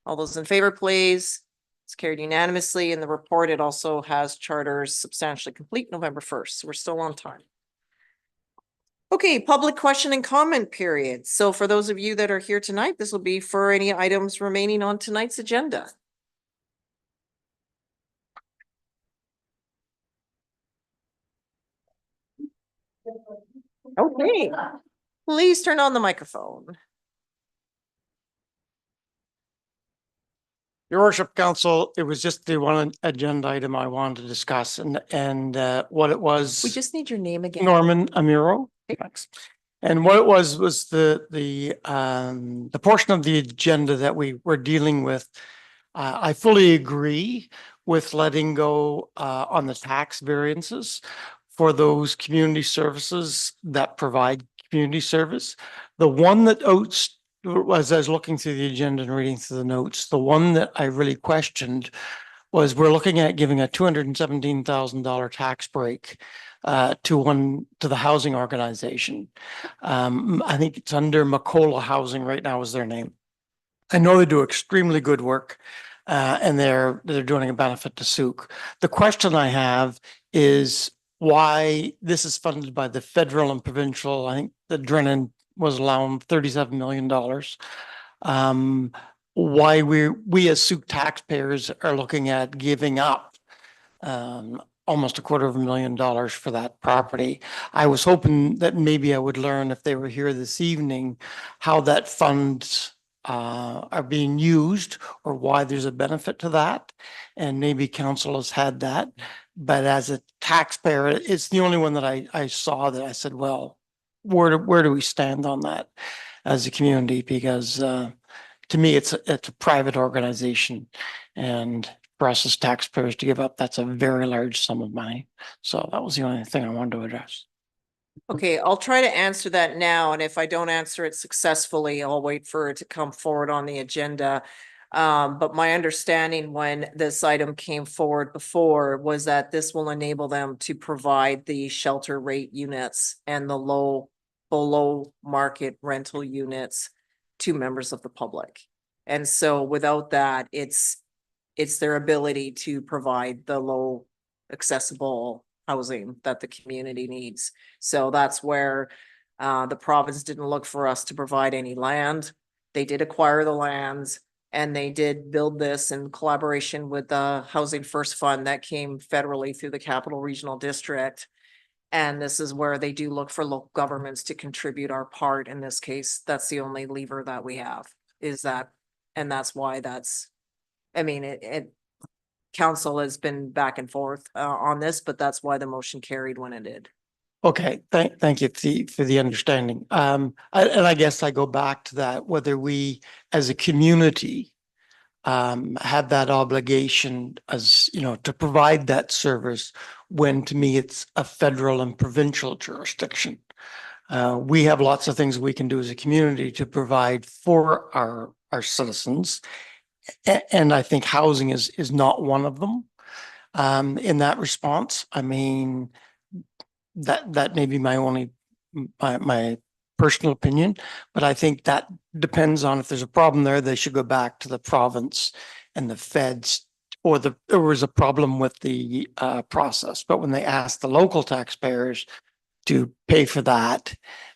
All those in favor, please. It's carried unanimously. In the report, it also has charters substantially complete November 1st. So we're still on time. Okay, public question and comment period. So for those of you that are here tonight, this will be for any items remaining on tonight's agenda. Okay, please turn on the microphone. Your Worship, Council, it was just the one agenda item I wanted to discuss, and what it was. We just need your name again. Norman Amiro. Thanks. And what it was the portion of the agenda that we were dealing with. I fully agree with letting go on the tax variances for those community services that provide community service. The one that as I was looking through the agenda and reading through the notes, the one that I really questioned was we're looking at giving a $217,000 tax break to the housing organization. I think it's under Macola Housing right now is their name. I know they do extremely good work and they're doing a benefit to Sooke. The question I have is why this is funded by the federal and provincial. I think the Drennan was allowing $37 million. Why we as Sooke taxpayers are looking at giving up almost $250,000 for that property. I was hoping that maybe I would learn if they were here this evening, how that funds are being used or why there's a benefit to that. And maybe council has had that. But as a taxpayer, it's the only one that I saw that I said, well, where do we stand on that as a community? Because to me, it's a private organization, and for us as taxpayers to give up, that's a very large sum of money. So that was the only thing I wanted to address. Okay, I'll try to answer that now, and if I don't answer it successfully, I'll wait for it to come forward on the agenda. But my understanding when this item came forward before was that this will enable them to provide the shelter rate units and the below market rental units to members of the public. And so without that, it's their ability to provide the low accessible housing that the community needs. So that's where the province didn't look for us to provide any land. They did acquire the lands, and they did build this in collaboration with the Housing First Fund that came federally through the Capital Regional District. And this is where they do look for local governments to contribute our part. In this case, that's the only lever that we have is that, and that's why I mean, council has been back and forth on this, but that's why the motion carried when it did. Okay, thank you for the understanding. And I guess I go back to that, whether we as a community have that obligation as, to provide that service when to me it's a federal and provincial jurisdiction. We have lots of things we can do as a community to provide for our citizens. And I think housing is not one of them in that response. I mean, that may be my personal opinion, but I think that depends on if there's a problem there, they should go back to the province and the feds, or there was a problem with the process. But when they ask the local taxpayers to pay for that,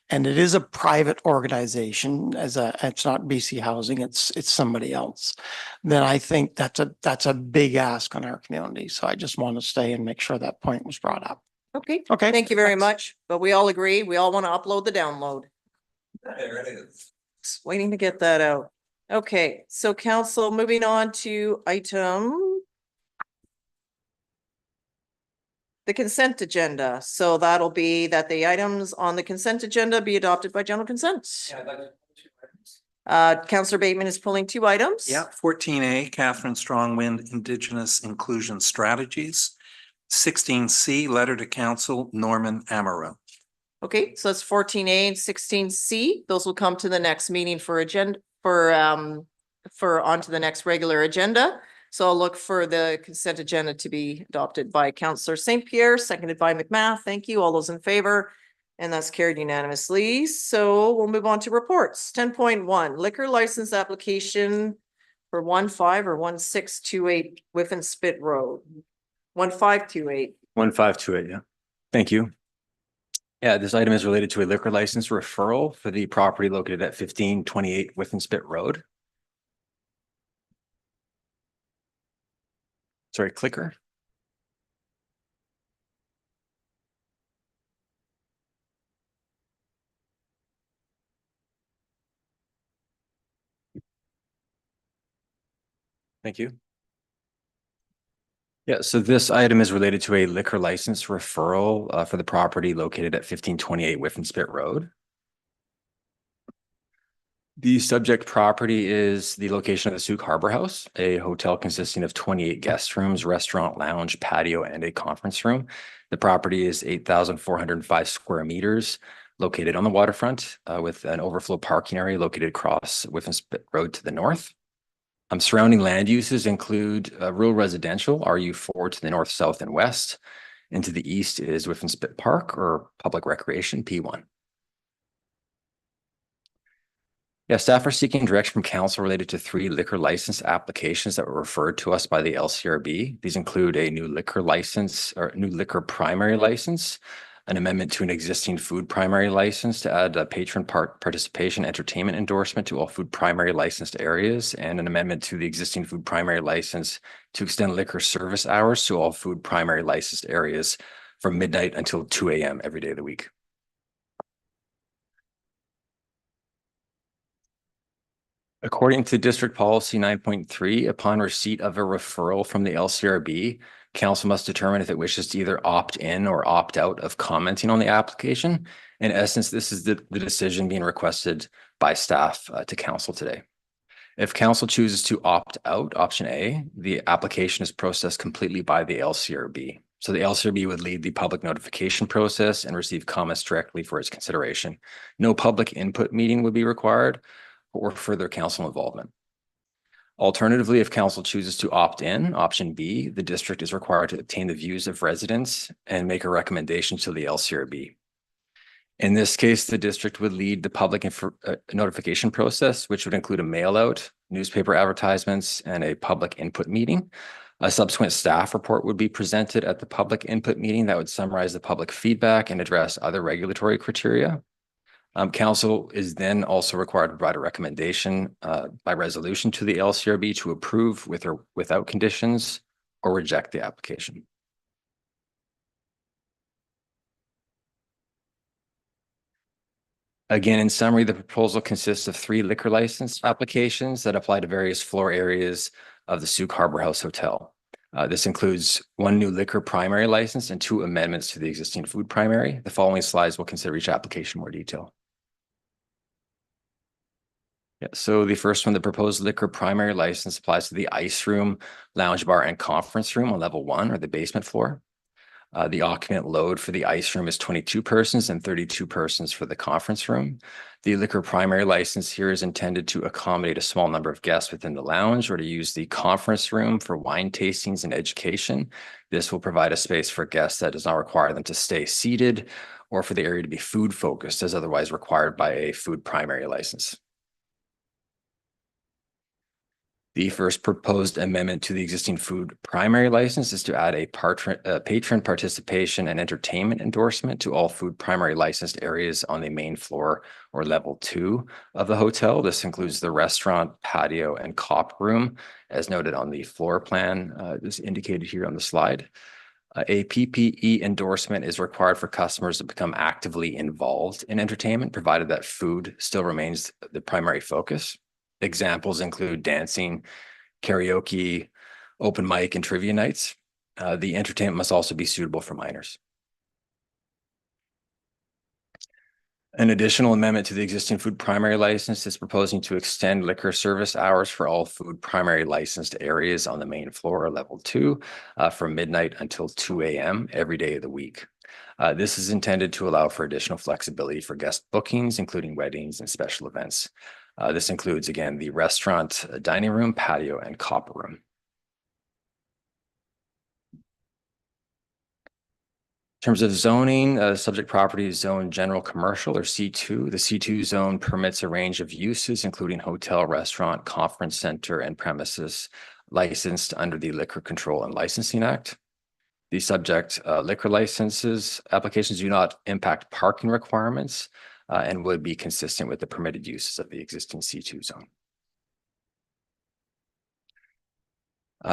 and it is a private organization, it's not BC Housing, it's somebody else, then I think that's a big ask on our community. So I just want to stay and make sure that point was brought up. Okay. Okay. Thank you very much. But we all agree, we all want to upload the download. There it is. Just waiting to get that out. Okay, so council, moving on to the consent agenda. So that'll be that the items on the consent agenda be adopted by general consent. Councillor Bateman is pulling 2 items. Yeah, 14A, Catherine Strongwind Indigenous Inclusion Strategies. 16C, Letter to Council, Norman Amaro. Okay, so that's 14A and 16C. Those will come to the next meeting for onto the next regular agenda. So I'll look for the consent agenda to be adopted by Councillor St. Pierre, seconded by McMath. Thank you. All those in favor? And that's carried unanimously. So we'll move on to reports. 10.1, liquor license application for 15 or 1628 Whiffen Spit Road. 1528. 1528, yeah. Thank you. Yeah, this item is related to a liquor license referral for the property located at 1528 Whiffen Spit Road. Sorry, clicker. Thank you. Yeah, so this item is related to a liquor license referral for the property located at 1528 Whiffen Spit Road. The subject property is the location of the Sooke Harbor House, a hotel consisting of 28 guest rooms, restaurant, lounge, patio, and a conference room. The property is 8,405 square meters, located on the waterfront with an overflow parking area located across Whiffen Spit Road to the north. Surrounding land uses include rural residential, RU4 to the north, south, and west. And to the east is Whiffen Spit Park or public recreation, P1. Yeah, staff are seeking direction from council related to 3 liquor license applications that were referred to us by the LCRB. These include a new liquor license or new liquor primary license an amendment to an existing food primary license to add a patron participation entertainment endorsement to all food primary licensed areas, and an amendment to the existing food primary license to extend liquor service hours to all food primary licensed areas from midnight until 2 a.m. every day of the week. According to District Policy 9.3, upon receipt of a referral from the LCRB, council must determine if it wishes to either opt in or opt out of commenting on the application. In essence, this is the decision being requested by staff to council today. If council chooses to opt out, option A, the application is processed completely by the LCRB. So the LCRB would lead the public notification process and receive comments directly for its consideration. No public input meeting would be required or further council involvement. Alternatively, if council chooses to opt in, option B, the district is required to obtain the views of residents and make a recommendation to the LCRB. In this case, the district would lead the public notification process, which would include a mail out, newspaper advertisements, and a public input meeting. A subsequent staff report would be presented at the public input meeting that would summarize the public feedback and address other regulatory criteria. Council is then also required to provide a recommendation by resolution to the LCRB to approve with or without conditions or reject the application. Again, in summary, the proposal consists of 3 liquor license applications that apply to various floor areas of the Sooke Harbor House Hotel. This includes 1 new liquor primary license and 2 amendments to the existing food primary. The following slides will consider each application in more detail. Yeah, so the first one, the proposed liquor primary license applies to the ice room, lounge bar, and conference room on level 1 or the basement floor. The occupant load for the ice room is 22 persons and 32 persons for the conference room. The liquor primary license here is intended to accommodate a small number of guests within the lounge or to use the conference room for wine tastings and education. This will provide a space for guests that does not require them to stay seated or for the area to be food focused as otherwise required by a food primary license. The first proposed amendment to the existing food primary license is to add a patron participation and entertainment endorsement to all food primary licensed areas on the main floor or level 2 of the hotel. This includes the restaurant, patio, and cop room, as noted on the floor plan, this indicated here on the slide. A PPE endorsement is required for customers to become actively involved in entertainment, provided that food still remains the primary focus. Examples include dancing, karaoke, open mic, and trivia nights. The entertainment must also be suitable for minors. An additional amendment to the existing food primary license is proposing to extend liquor service hours for all food primary licensed areas on the main floor or level 2 from midnight until 2 a.m. every day of the week. This is intended to allow for additional flexibility for guest bookings, including weddings and special events. This includes, again, the restaurant, dining room, patio, and copper room. In terms of zoning, subject property is zoned general commercial or C2. The C2 zone permits a range of uses, including hotel, restaurant, conference center, and premises licensed under the Liquor Control and Licensing Act. The subject liquor licenses applications do not impact parking requirements and would be consistent with the permitted uses of the existing C2 zone.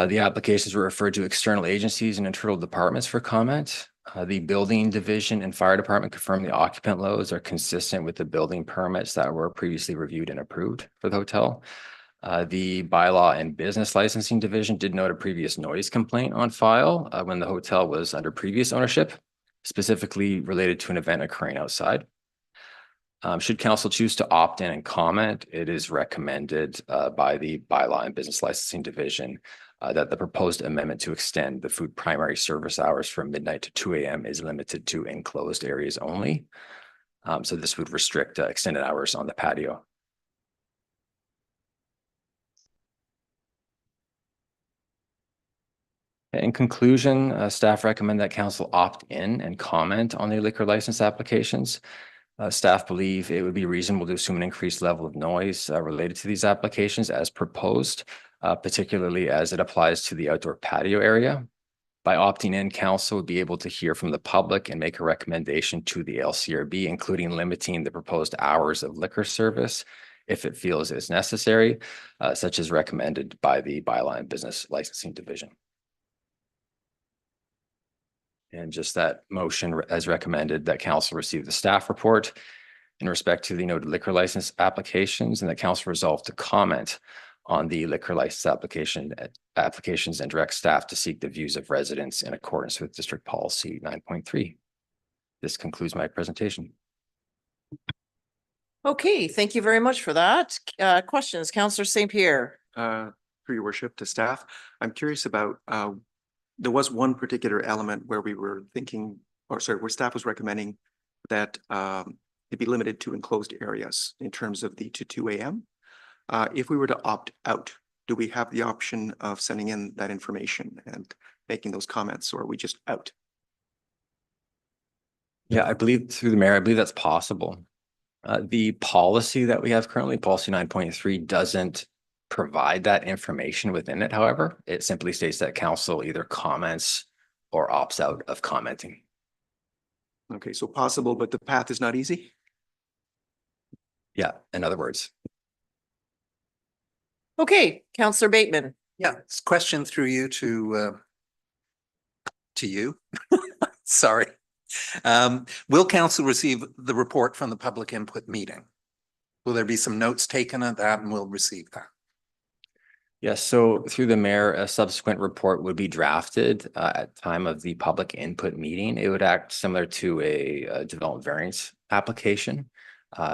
The applications were referred to external agencies and internal departments for comment. The building division and fire department confirmed the occupant loads are consistent with the building permits that were previously reviewed and approved for the hotel. The bylaw and business licensing division did note a previous noise complaint on file when the hotel was under previous ownership, specifically related to an event occurring outside. Should council choose to opt in and comment, it is recommended by the bylaw and business licensing division that the proposed amendment to extend the food primary service hours from midnight to 2 a.m. is limited to enclosed areas only. So this would restrict extended hours on the patio. In conclusion, staff recommend that council opt in and comment on the liquor license applications. Staff believe it would be reasonable to assume an increased level of noise related to these applications as proposed, particularly as it applies to the outdoor patio area. By opting in, council would be able to hear from the public and make a recommendation to the LCRB, including limiting the proposed hours of liquor service if it feels is necessary, such as recommended by the Bylaw and Business Licensing Division. And just that motion as recommended, that council receive the staff report in respect to the noted liquor license applications, and that council resolve to comment on the liquor license applications and direct staff to seek the views of residents in accordance with District Policy 9.3. This concludes my presentation. Okay, thank you very much for that. Questions, Councillor St. Pierre? Through your worship to staff, I'm curious about, there was one particular element where we were thinking, or sorry, where staff was recommending that it be limited to enclosed areas in terms of the to 2 a.m. If we were to opt out, do we have the option of sending in that information and making those comments, or are we just out? Yeah, I believe through the mayor, I believe that's possible. The policy that we have currently, policy 9.3, doesn't provide that information within it. However, it simply states that council either comments or opts out of commenting. Okay, so possible, but the path is not easy? Yeah, in other words. Okay, Councillor Bateman. Yeah, it's a question through you to you. Sorry. Will council receive the report from the public input meeting? Will there be some notes taken on that, and we'll receive that? Yes, so through the mayor, a subsequent report would be drafted at time of the public input meeting. It would act similar to a development variance application.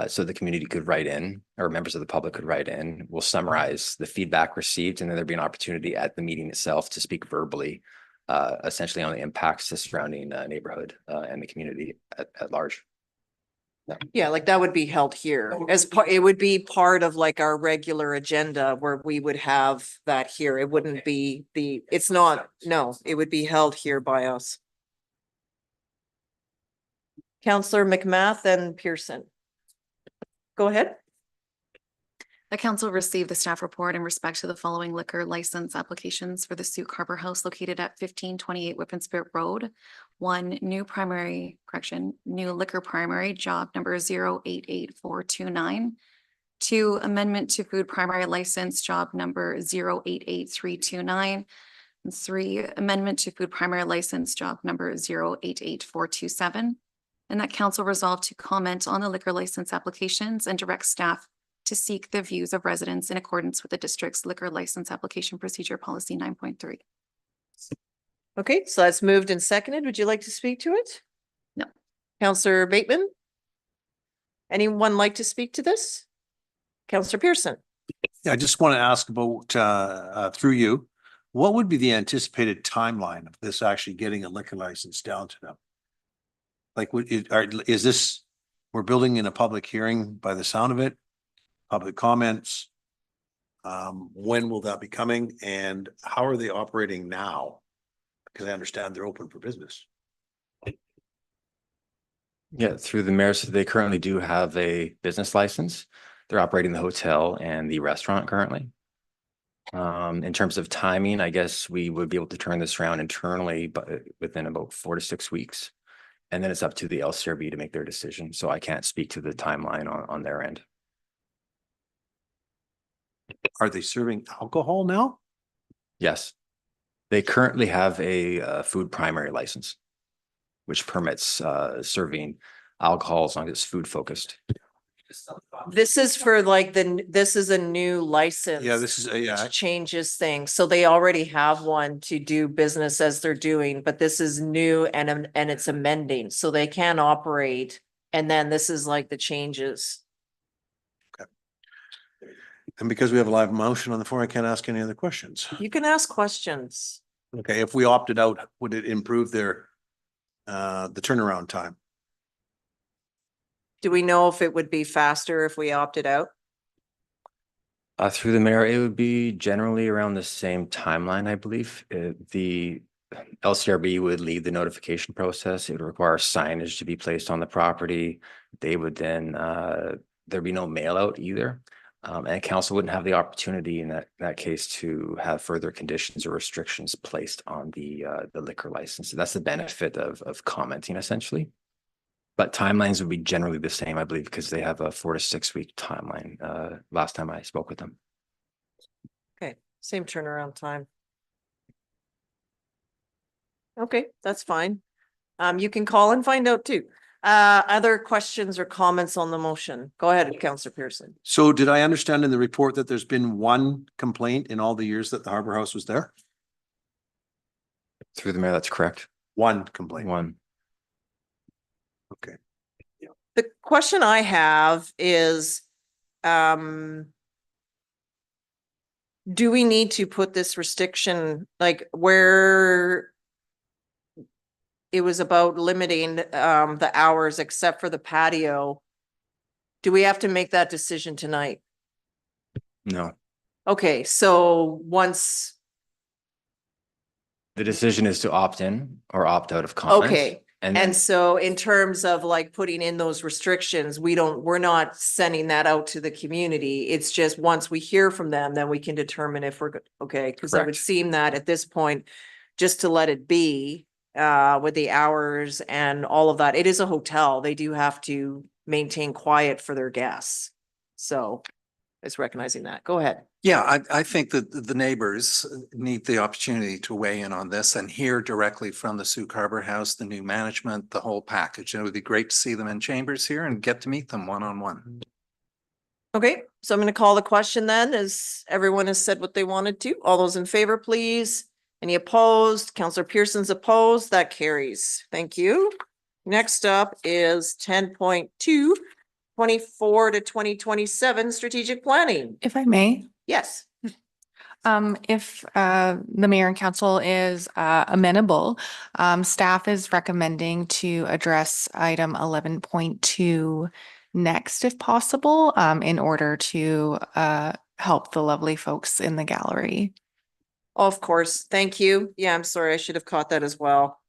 So the community could write in, or members of the public could write in. We'll summarize the feedback received, and then there'd be an opportunity at the meeting itself to speak verbally, essentially on the impacts to surrounding neighborhood and the community at large. Yeah, like that would be held here as part, it would be part of like our regular agenda where we would have that here. It wouldn't be it's not, no, it would be held here by us. Councillor McMath and Pearson. Go ahead. The council received the staff report in respect to the following liquor license applications for the Sooke Harbor House located at 1528 Whippenspirit Road. One, new liquor primary, job number 088429. Two, amendment to food primary license, job number 088329. And three, amendment to food primary license, job number 088427. And that council resolved to comment on the liquor license applications and direct staff to seek the views of residents in accordance with the district's liquor license application procedure policy 9.3. Okay, so that's moved and seconded. Would you like to speak to it? No. Councillor Bateman? Anyone like to speak to this? Councillor Pearson? Yeah, I just want to ask about, through you, what would be the anticipated timeline of this actually getting a liquor license down to them? Like, is this, we're building in a public hearing by the sound of it? Public comments? When will that be coming, and how are they operating now? Because I understand they're open for business. Yeah, through the mayor, so they currently do have a business license. They're operating the hotel and the restaurant currently. In terms of timing, I guess we would be able to turn this around internally, but within about 4 to 6 weeks. And then it's up to the LCRB to make their decision. So I can't speak to the timeline on their end. Are they serving alcohol now? Yes. They currently have a food primary license, which permits serving alcohol as long as it's food focused. This is for like this is a new license. Yeah, this is, Which changes things. So they already have one to do business as they're doing, but this is new and it's amending, so they can operate. And then this is like the changes. And because we have a live motion on the floor, I can't ask any other questions. You can ask questions. Okay, if we opted out, would it improve their, the turnaround time? Do we know if it would be faster if we opted out? Through the mayor, it would be generally around the same timeline, I believe. The LCRB would lead the notification process. It would require signage to be placed on the property. They would then, there'd be no mail out either. And council wouldn't have the opportunity in that case to have further conditions or restrictions placed on the liquor license. So that's the benefit of commenting essentially. But timelines would be generally the same, I believe, because they have a 4 to 6 week timeline. Last time I spoke with them. Okay, same turnaround time. Okay, that's fine. You can call and find out too. Other questions or comments on the motion? Go ahead, Councillor Pearson. So did I understand in the report that there's been one complaint in all the years that the Harbor House was there? Through the mayor, that's correct. One complaint. One. Okay. The question I have is, do we need to put this restriction, like where it was about limiting the hours except for the patio? Do we have to make that decision tonight? No. Okay, so once, The decision is to opt in or opt out of comment. okay. And And then, so in terms of like putting in those restrictions, we're not sending that out to the community. It's just once we hear from them, then we can determine if we're good. Okay, because it would Correct. seem that at this point, just to let it be with the hours and all of that, it is a hotel. They do have to maintain quiet for their guests. So it's recognizing that. Go ahead. Yeah, I think that the neighbors need the opportunity to weigh in on this and hear directly from the Sooke Harbor House, the new management, the whole package. It would be great to see them in chambers here and get to meet them one-on-one. Okay, so I'm going to call the question then, as everyone has said what they wanted to. All those in favor, please. Any opposed? Councillor Pearson's opposed. That carries. Thank you. Next up is 10.2, 24 to 2027 strategic planning. If I may. Yes. If the mayor and council is amenable, staff is recommending to address item 11.2 next, if possible, in order to help the lovely folks in the gallery. Of course. Thank you. Yeah, I'm sorry. I should have caught that as well.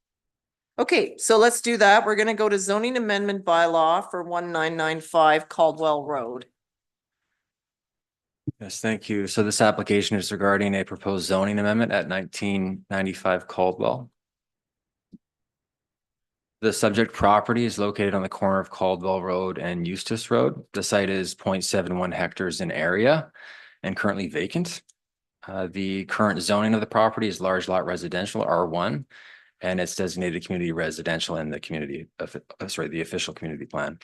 Okay, so let's do that. We're going to go to zoning amendment bylaw for 1995 Caldwell Road. yes, thank you. So this application is regarding a proposed zoning amendment at 1995 Caldwell. The subject property is located on the corner of Caldwell Road and Eustis Road. The site is 0.71 hectares in area and currently vacant. The current zoning of the property is large lot residential R1, and it's designated community residential in the community of, the official community plan.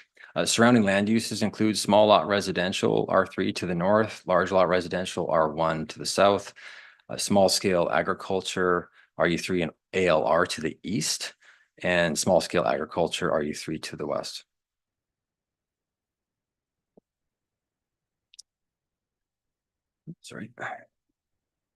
Surrounding land uses include small lot residential R3 to the north, large lot residential R1 to the south, small scale agriculture RU3 and ALR to the east, and small scale agriculture RU3 to the west. Sorry.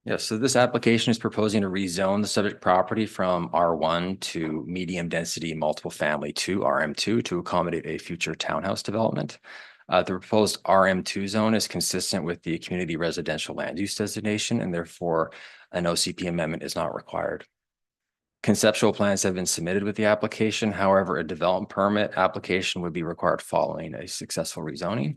Yeah, so this application is proposing to rezone the subject property from R1 to medium density multiple family to RM2 to accommodate a future townhouse development. The proposed RM2 zone is consistent with the community residential land use designation, and therefore an OCP amendment is not required. Conceptual plans have been submitted with the application. However, a development permit application would be required following a successful rezoning.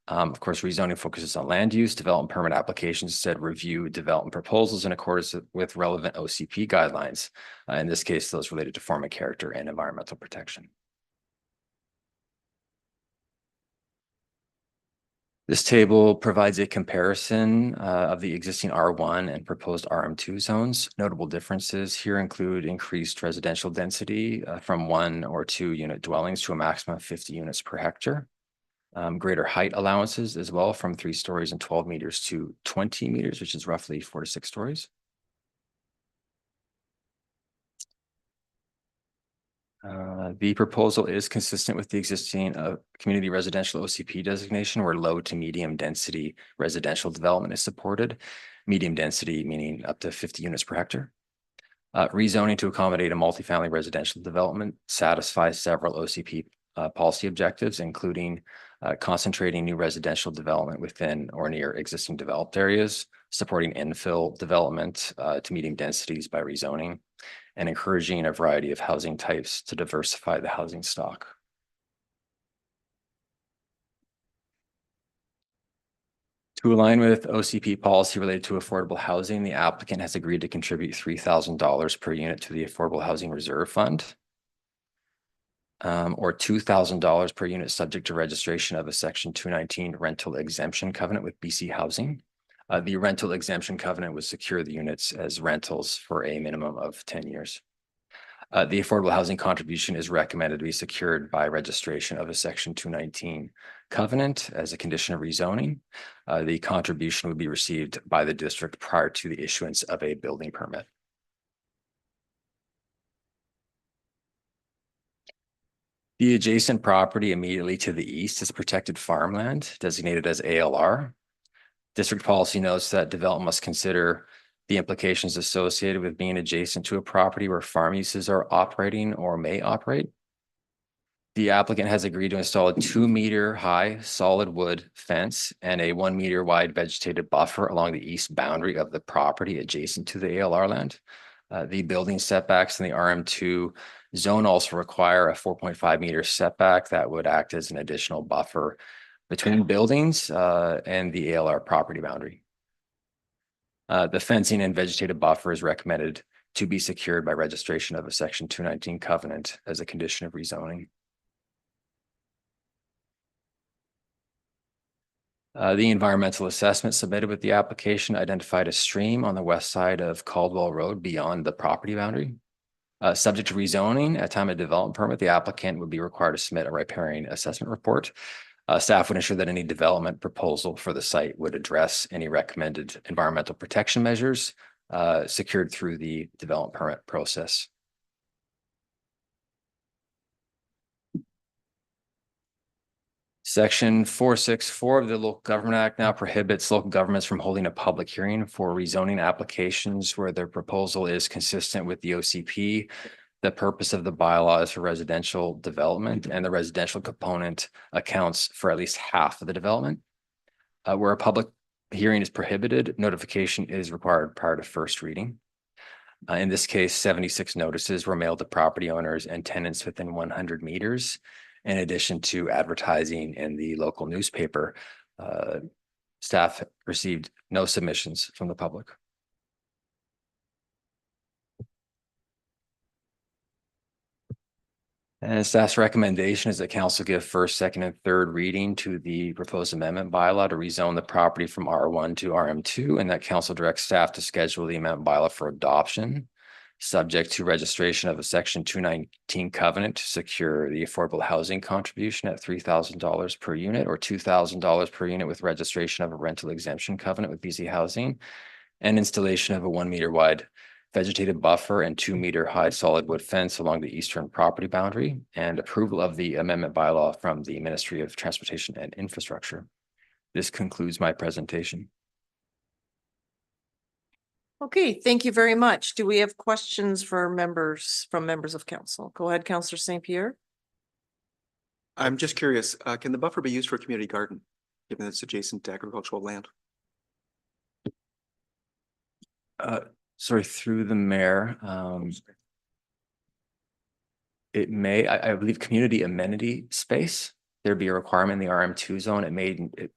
Of course, rezoning focuses on land use. Development permit applications instead review development proposals in accordance with relevant OCP guidelines. In this case, those related to form and character and environmental protection. This table provides a comparison of the existing R1 and proposed RM2 zones. Notable differences here include increased residential density from 1 or 2 unit dwellings to a maximum of 50 units per hectare. Greater height allowances as well from 3 stories and 12 meters to 20 meters, which is roughly 4 to 6 stories. The proposal is consistent with the existing community residential OCP designation, where low to medium density residential development is supported. Medium density meaning up to 50 units per hectare. Rezoning to accommodate a multifamily residential development satisfies several OCP policy objectives, including concentrating new residential development within or near existing developed areas, supporting infill development to medium densities by rezoning, and encouraging a variety of housing types to diversify the housing stock. To align with OCP policy related to affordable housing, the applicant has agreed to contribute $3,000 per unit to the Affordable Housing Reserve Fund. Or $2,000 per unit subject to registration of a Section 219 rental exemption covenant with BC Housing. The rental exemption covenant would secure the units as rentals for a minimum of 10 years. The affordable housing contribution is recommended to be secured by registration of a Section 219 covenant as a condition of rezoning. The contribution would be received by the district prior to the issuance of a building permit. The adjacent property immediately to the east is protected farmland designated as ALR. District policy notes that development must consider the implications associated with being adjacent to a property where farm uses are operating or may operate. The applicant has agreed to install a 2-meter high solid wood fence and a 1-meter wide vegetated buffer along the east boundary of the property adjacent to the ALR land. The building setbacks in the RM2 zone also require a 4.5-meter setback that would act as an additional buffer between buildings and the ALR property boundary. The fencing and vegetated buffer is recommended to be secured by registration of a Section 219 covenant as a condition of rezoning. The environmental assessment submitted with the application identified a stream on the west side of Caldwell Road beyond the property boundary. Subject to rezoning, at time of development permit, the applicant would be required to submit a riparian assessment report. Staff would ensure that any development proposal for the site would address any recommended environmental protection measures secured through the development permit process. Section 464 of the Local Government Act now prohibits local governments from holding a public hearing for rezoning applications where their proposal is consistent with the OCP. The purpose of the bylaw is for residential development, and the residential component accounts for at least half of the development. Where a public hearing is prohibited, notification is required prior to first reading. In this case, 76 notices were mailed to property owners and tenants within 100 meters. In addition to advertising in the local newspaper, staff received no submissions from the public. And staff's recommendation is that council give first, second, and third reading to the proposed amendment bylaw to rezone the property from R1 to RM2, and that council directs staff to schedule the amendment bylaw for adoption, subject to registration of a Section 219 covenant to secure the affordable housing contribution at $3,000 per unit or $2,000 per unit with registration of a rental exemption covenant with BC Housing, and installation of a 1-meter wide vegetated buffer and 2-meter high solid wood fence along the eastern property boundary, and approval of the amendment bylaw from the Ministry of Transportation and Infrastructure. This concludes my presentation. Okay, thank you very much. Do we have questions for members of council? Go ahead, Councillor St. Pierre. I'm just curious, can the buffer be used for a community garden, given it's adjacent to agricultural land? Sorry, through the mayor. It may, I believe, community amenity space. There'd be a requirement in the RM2 zone. It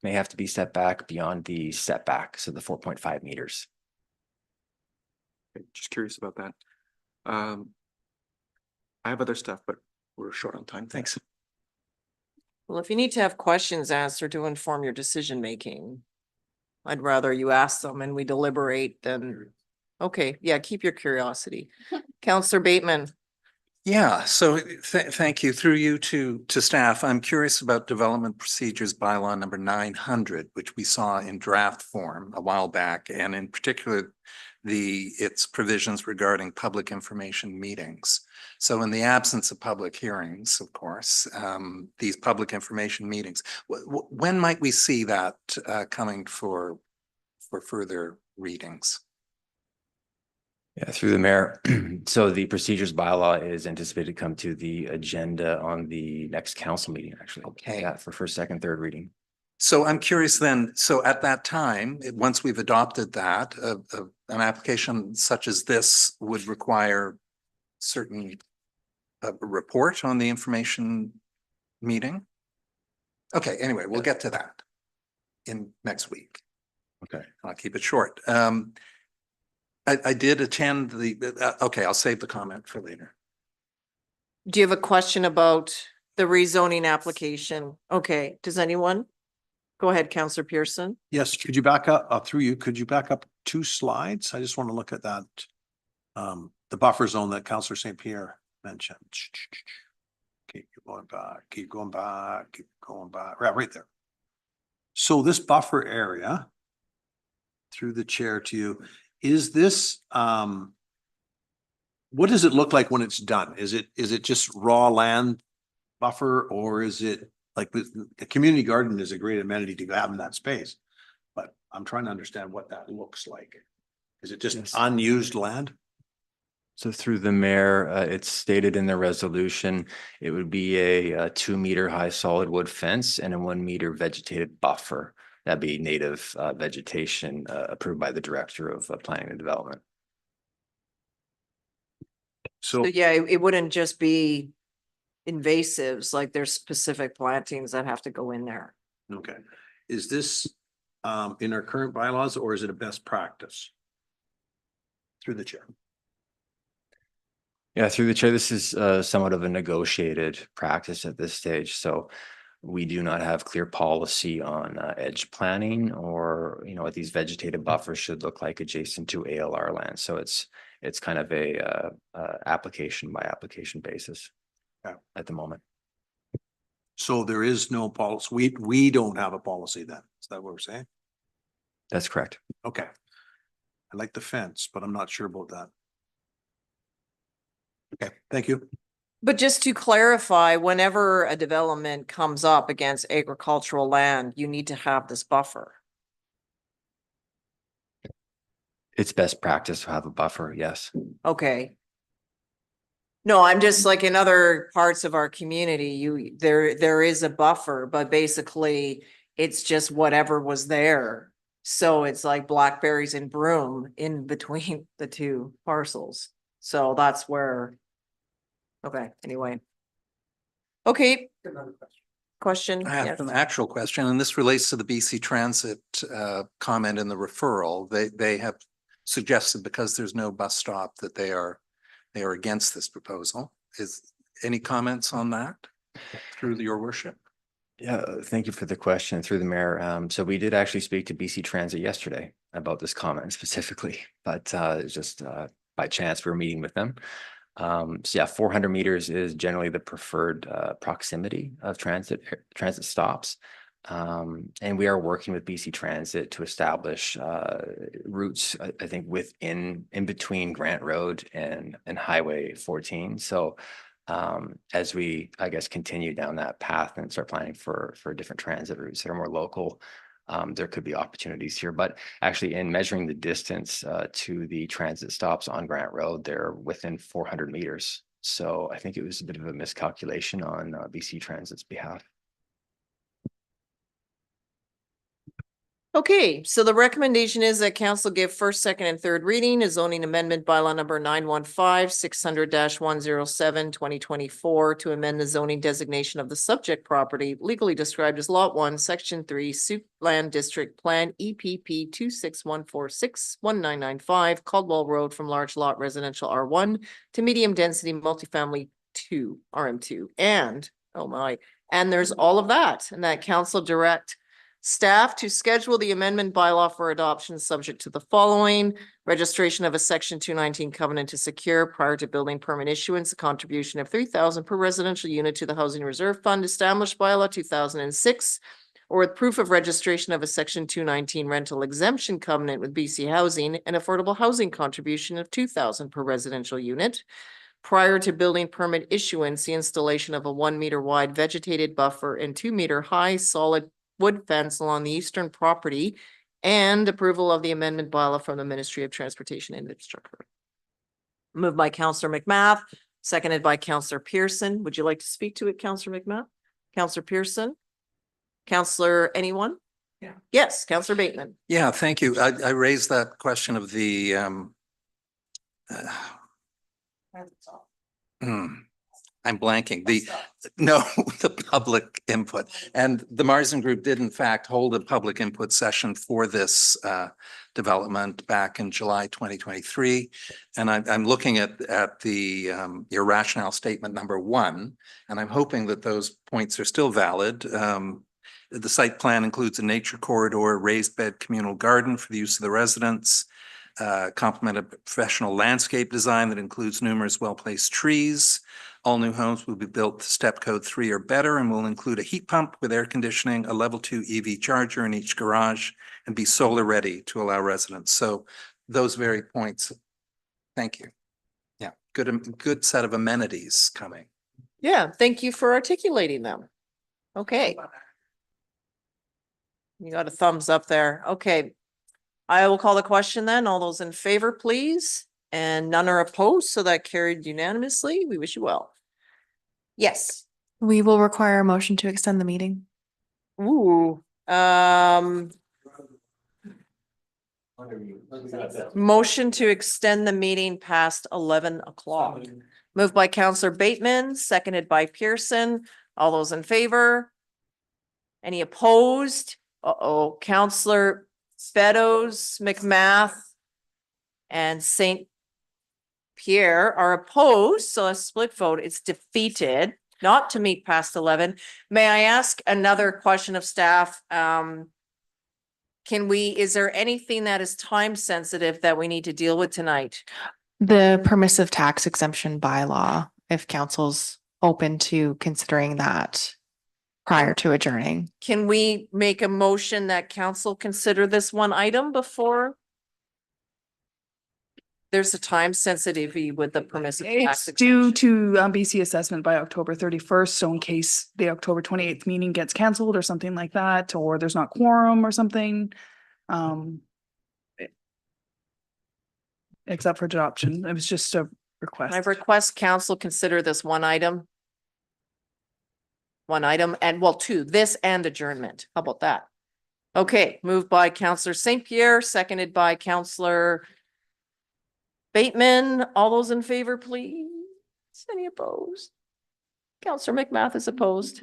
may have to be set back beyond the setback, so the 4.5 meters. Okay, just curious about that. I have other stuff, but we're short on time. Thanks. Well, if you need to have questions answered to inform your decision making, I'd rather you ask them and we deliberate than, okay, yeah, keep your curiosity. Councillor Bateman. Yeah, so thank you. Through you to staff, I'm curious about development procedures bylaw number 900, which we saw in draft form a while back, and in particular, its provisions regarding public information meetings. So in the absence of public hearings, of course, these public information meetings, when might we see that coming for further readings? Yeah, through the mayor. So the procedures bylaw is anticipated to come to the agenda on the next council meeting, actually. Okay. Yeah, for first, second, third reading. So I'm curious then, so at that time, once we've adopted that, an application such as this would require certain report on the information meeting? Okay, anyway, we'll get to that in next week. Okay. I'll keep it short. I did attend okay, I'll save the comment for later. Do you have a question about the rezoning application? Okay, does anyone? Go ahead, Councillor Pearson. Yes, could you back up, through you, could you back up 2 slides? I just want to look at that. The buffer zone that Councillor St. Pierre mentioned. Keep going back, keep going back, keep going back, right there. So this buffer area, through the chair to you, is this, what does it look like when it's done? Is it just raw land buffer, or is it like the community garden is a great amenity to have in that space? But I'm trying to understand what that looks like. Is it just Yes. unused land? So through the mayor, it's stated in the resolution, it would be a 2-meter high solid wood fence and a 1-meter vegetated buffer. That'd be native vegetation approved by the Director of Planning and Development. So yeah, it wouldn't just be invasives, like there's specific plantings that have to go in there. Okay. Is this in our current bylaws, or is it a best practice? Through the chair. Yeah, through the chair, this is somewhat of a negotiated practice at this stage. So we do not have clear policy on edge planning, or, you know, what these vegetated buffers should look like adjacent to ALR land. So it's kind of a application by application basis at the moment. So there is no policy. We don't have a policy then. Is that what we're saying? That's correct. Okay. I like the fence, but I'm not sure about that. Okay, thank you. But just to clarify, whenever a development comes up against agricultural land, you need to have this buffer. It's best practice to have a buffer, yes. Okay. No, I'm just like in other parts of our community, there is a buffer, but basically it's just whatever was there. So it's like blackberries and broom in between the 2 parcels. So that's where. Okay, anyway. Okay. Question? I have Yes. an actual question, and this relates to the BC Transit comment in the referral. They have suggested, because there's no bus stop, that they are against this proposal. Is any comments on that through your worship? Yeah, thank you for the question through the mayor. So we did actually speak to BC Transit yesterday about this comment specifically, but just by chance we were meeting with them. So yeah, 400 meters is generally the preferred proximity of transit stops. And we are working with BC Transit to establish routes, I think, in between Grant Road and Highway 14. So as we, I guess, continue down that path and start planning for different transit routes that are more local, there could be opportunities here. But actually, in measuring the distance to the transit stops on Grant Road, they're within 400 meters. So I think it was a bit of a miscalculation on BC Transit's behalf. Okay, so the recommendation is that council give first, second, and third reading a zoning amendment bylaw number 915-600-107-2024 to amend the zoning designation of the subject property legally described as Lot 1, Section 3, Sooke Land District Plan EPP 26146-1995, Caldwell Road, from large lot residential R1 to medium density multifamily 2, RM2. And, oh my, and there's all of that, and that council direct staff to schedule the amendment bylaw for adoption subject to the following: registration of a section 219 covenant to secure prior to building permit issuance, a contribution of 3,000 per residential unit to the Housing Reserve Fund established by law 2006, or with proof of registration of a section 219 rental exemption covenant with BC Housing, an affordable housing contribution of 2,000 per residential unit. Prior to building permit issuance, the installation of a 1 meter wide vegetated buffer and 2 meter high solid wood fence along the eastern property, and approval of the amendment bylaw from the Ministry of Transportation and Infrastructure. Moved by Councillor McMath, seconded by Councillor Pearson. Would you like to speak to it, Councillor McMath? Councillor Pearson? Councillor anyone? Yeah. Yes, Councillor Bateman. Yeah, thank you. I raised that question of the I'm blanking, the public input. And the Marsden Group did in fact hold a public input session for this development back in July 2023. And I'm looking at the your rationale statement number 1, and I'm hoping that those points are still valid. The site plan includes a nature corridor, raised bed communal garden for the use of the residents, complement a professional landscape design that includes numerous well-placed trees. All new homes will be built to step code 3 or better and will include a heat pump with air conditioning, a level 2 EV charger in each garage, and be solar ready to allow residents. So those very points, thank you. Yeah, good set of amenities coming. Yeah, thank you for articulating them. Okay. You got a thumbs up there. Okay. I will call the question then. All those in favor, please. And none are opposed, so that carried unanimously. We wish you well. Yes. We will require a motion to extend the meeting. Ooh, motion to extend the meeting past 11 o'clock. Moved by Counselor Bateman, seconded by Pearson. All those in favor? Any opposed? Uh-oh, Counselor Beddoes, McMath, and St. Pierre are opposed, so a split vote. It's defeated not to meet past 11. May I ask another question of staff? Is there anything that is time sensitive that we need to deal with tonight? The permissive tax exemption bylaw, if council's open to considering that prior to adjourning. Can we make a motion that council consider this one item before? There's a time sensitivity with the permissive tax. It's due to BC assessment by October 31st. So in case the October 28th meeting gets canceled or something like that, or there's not quorum or something, except for adoption. It was just a request. I request council consider this one item. One item and well, 2, this and adjournment. How about that? Okay, moved by Counselor St. Pierre, seconded by Counselor Bateman. All those in favor, please. Any opposed? Counselor McMath is opposed.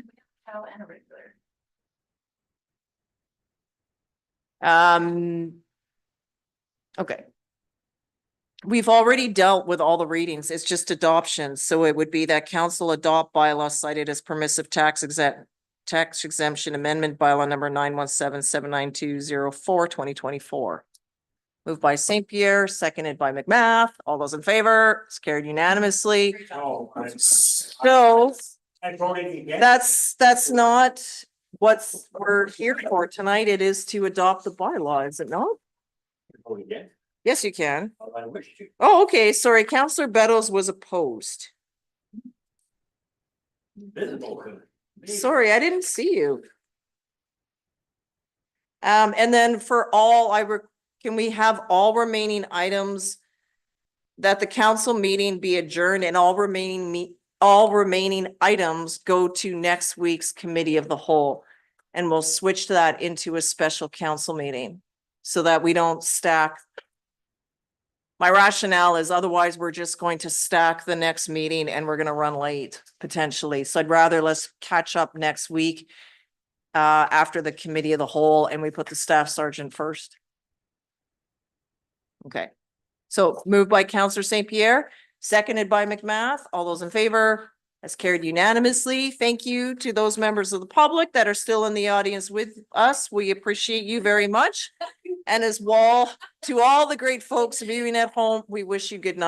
Okay. We've already dealt with all the readings. It's just adoption. So it would be that council adopt bylaw cited as permissive tax exemption amendment bylaw number 917-79204-2024. Moved by St. Pierre, seconded by McMath. All those in favor, it's carried unanimously. So that's not what we're here for tonight. It is to adopt the bylaw, is it not? Yes, you can. Oh, okay. Sorry. Counselor Beddoes was opposed. Sorry, I didn't see you. And then for all, can we have all remaining items that the council meeting be adjourned and all remaining items go to next week's committee of the whole? And we'll switch that into a special council meeting so that we don't stack. My rationale is otherwise we're just going to stack the next meeting and we're going to run late potentially. So I'd rather let's catch up next week after the committee of the whole and we put the staff sergeant first. Okay. So moved by Counselor St. Pierre, seconded by McMath. All those in favor? Has carried unanimously. Thank you to those members of the public that are still in the audience with us. We appreciate you very much. And as well, to all the great folks viewing at home, we wish you good night.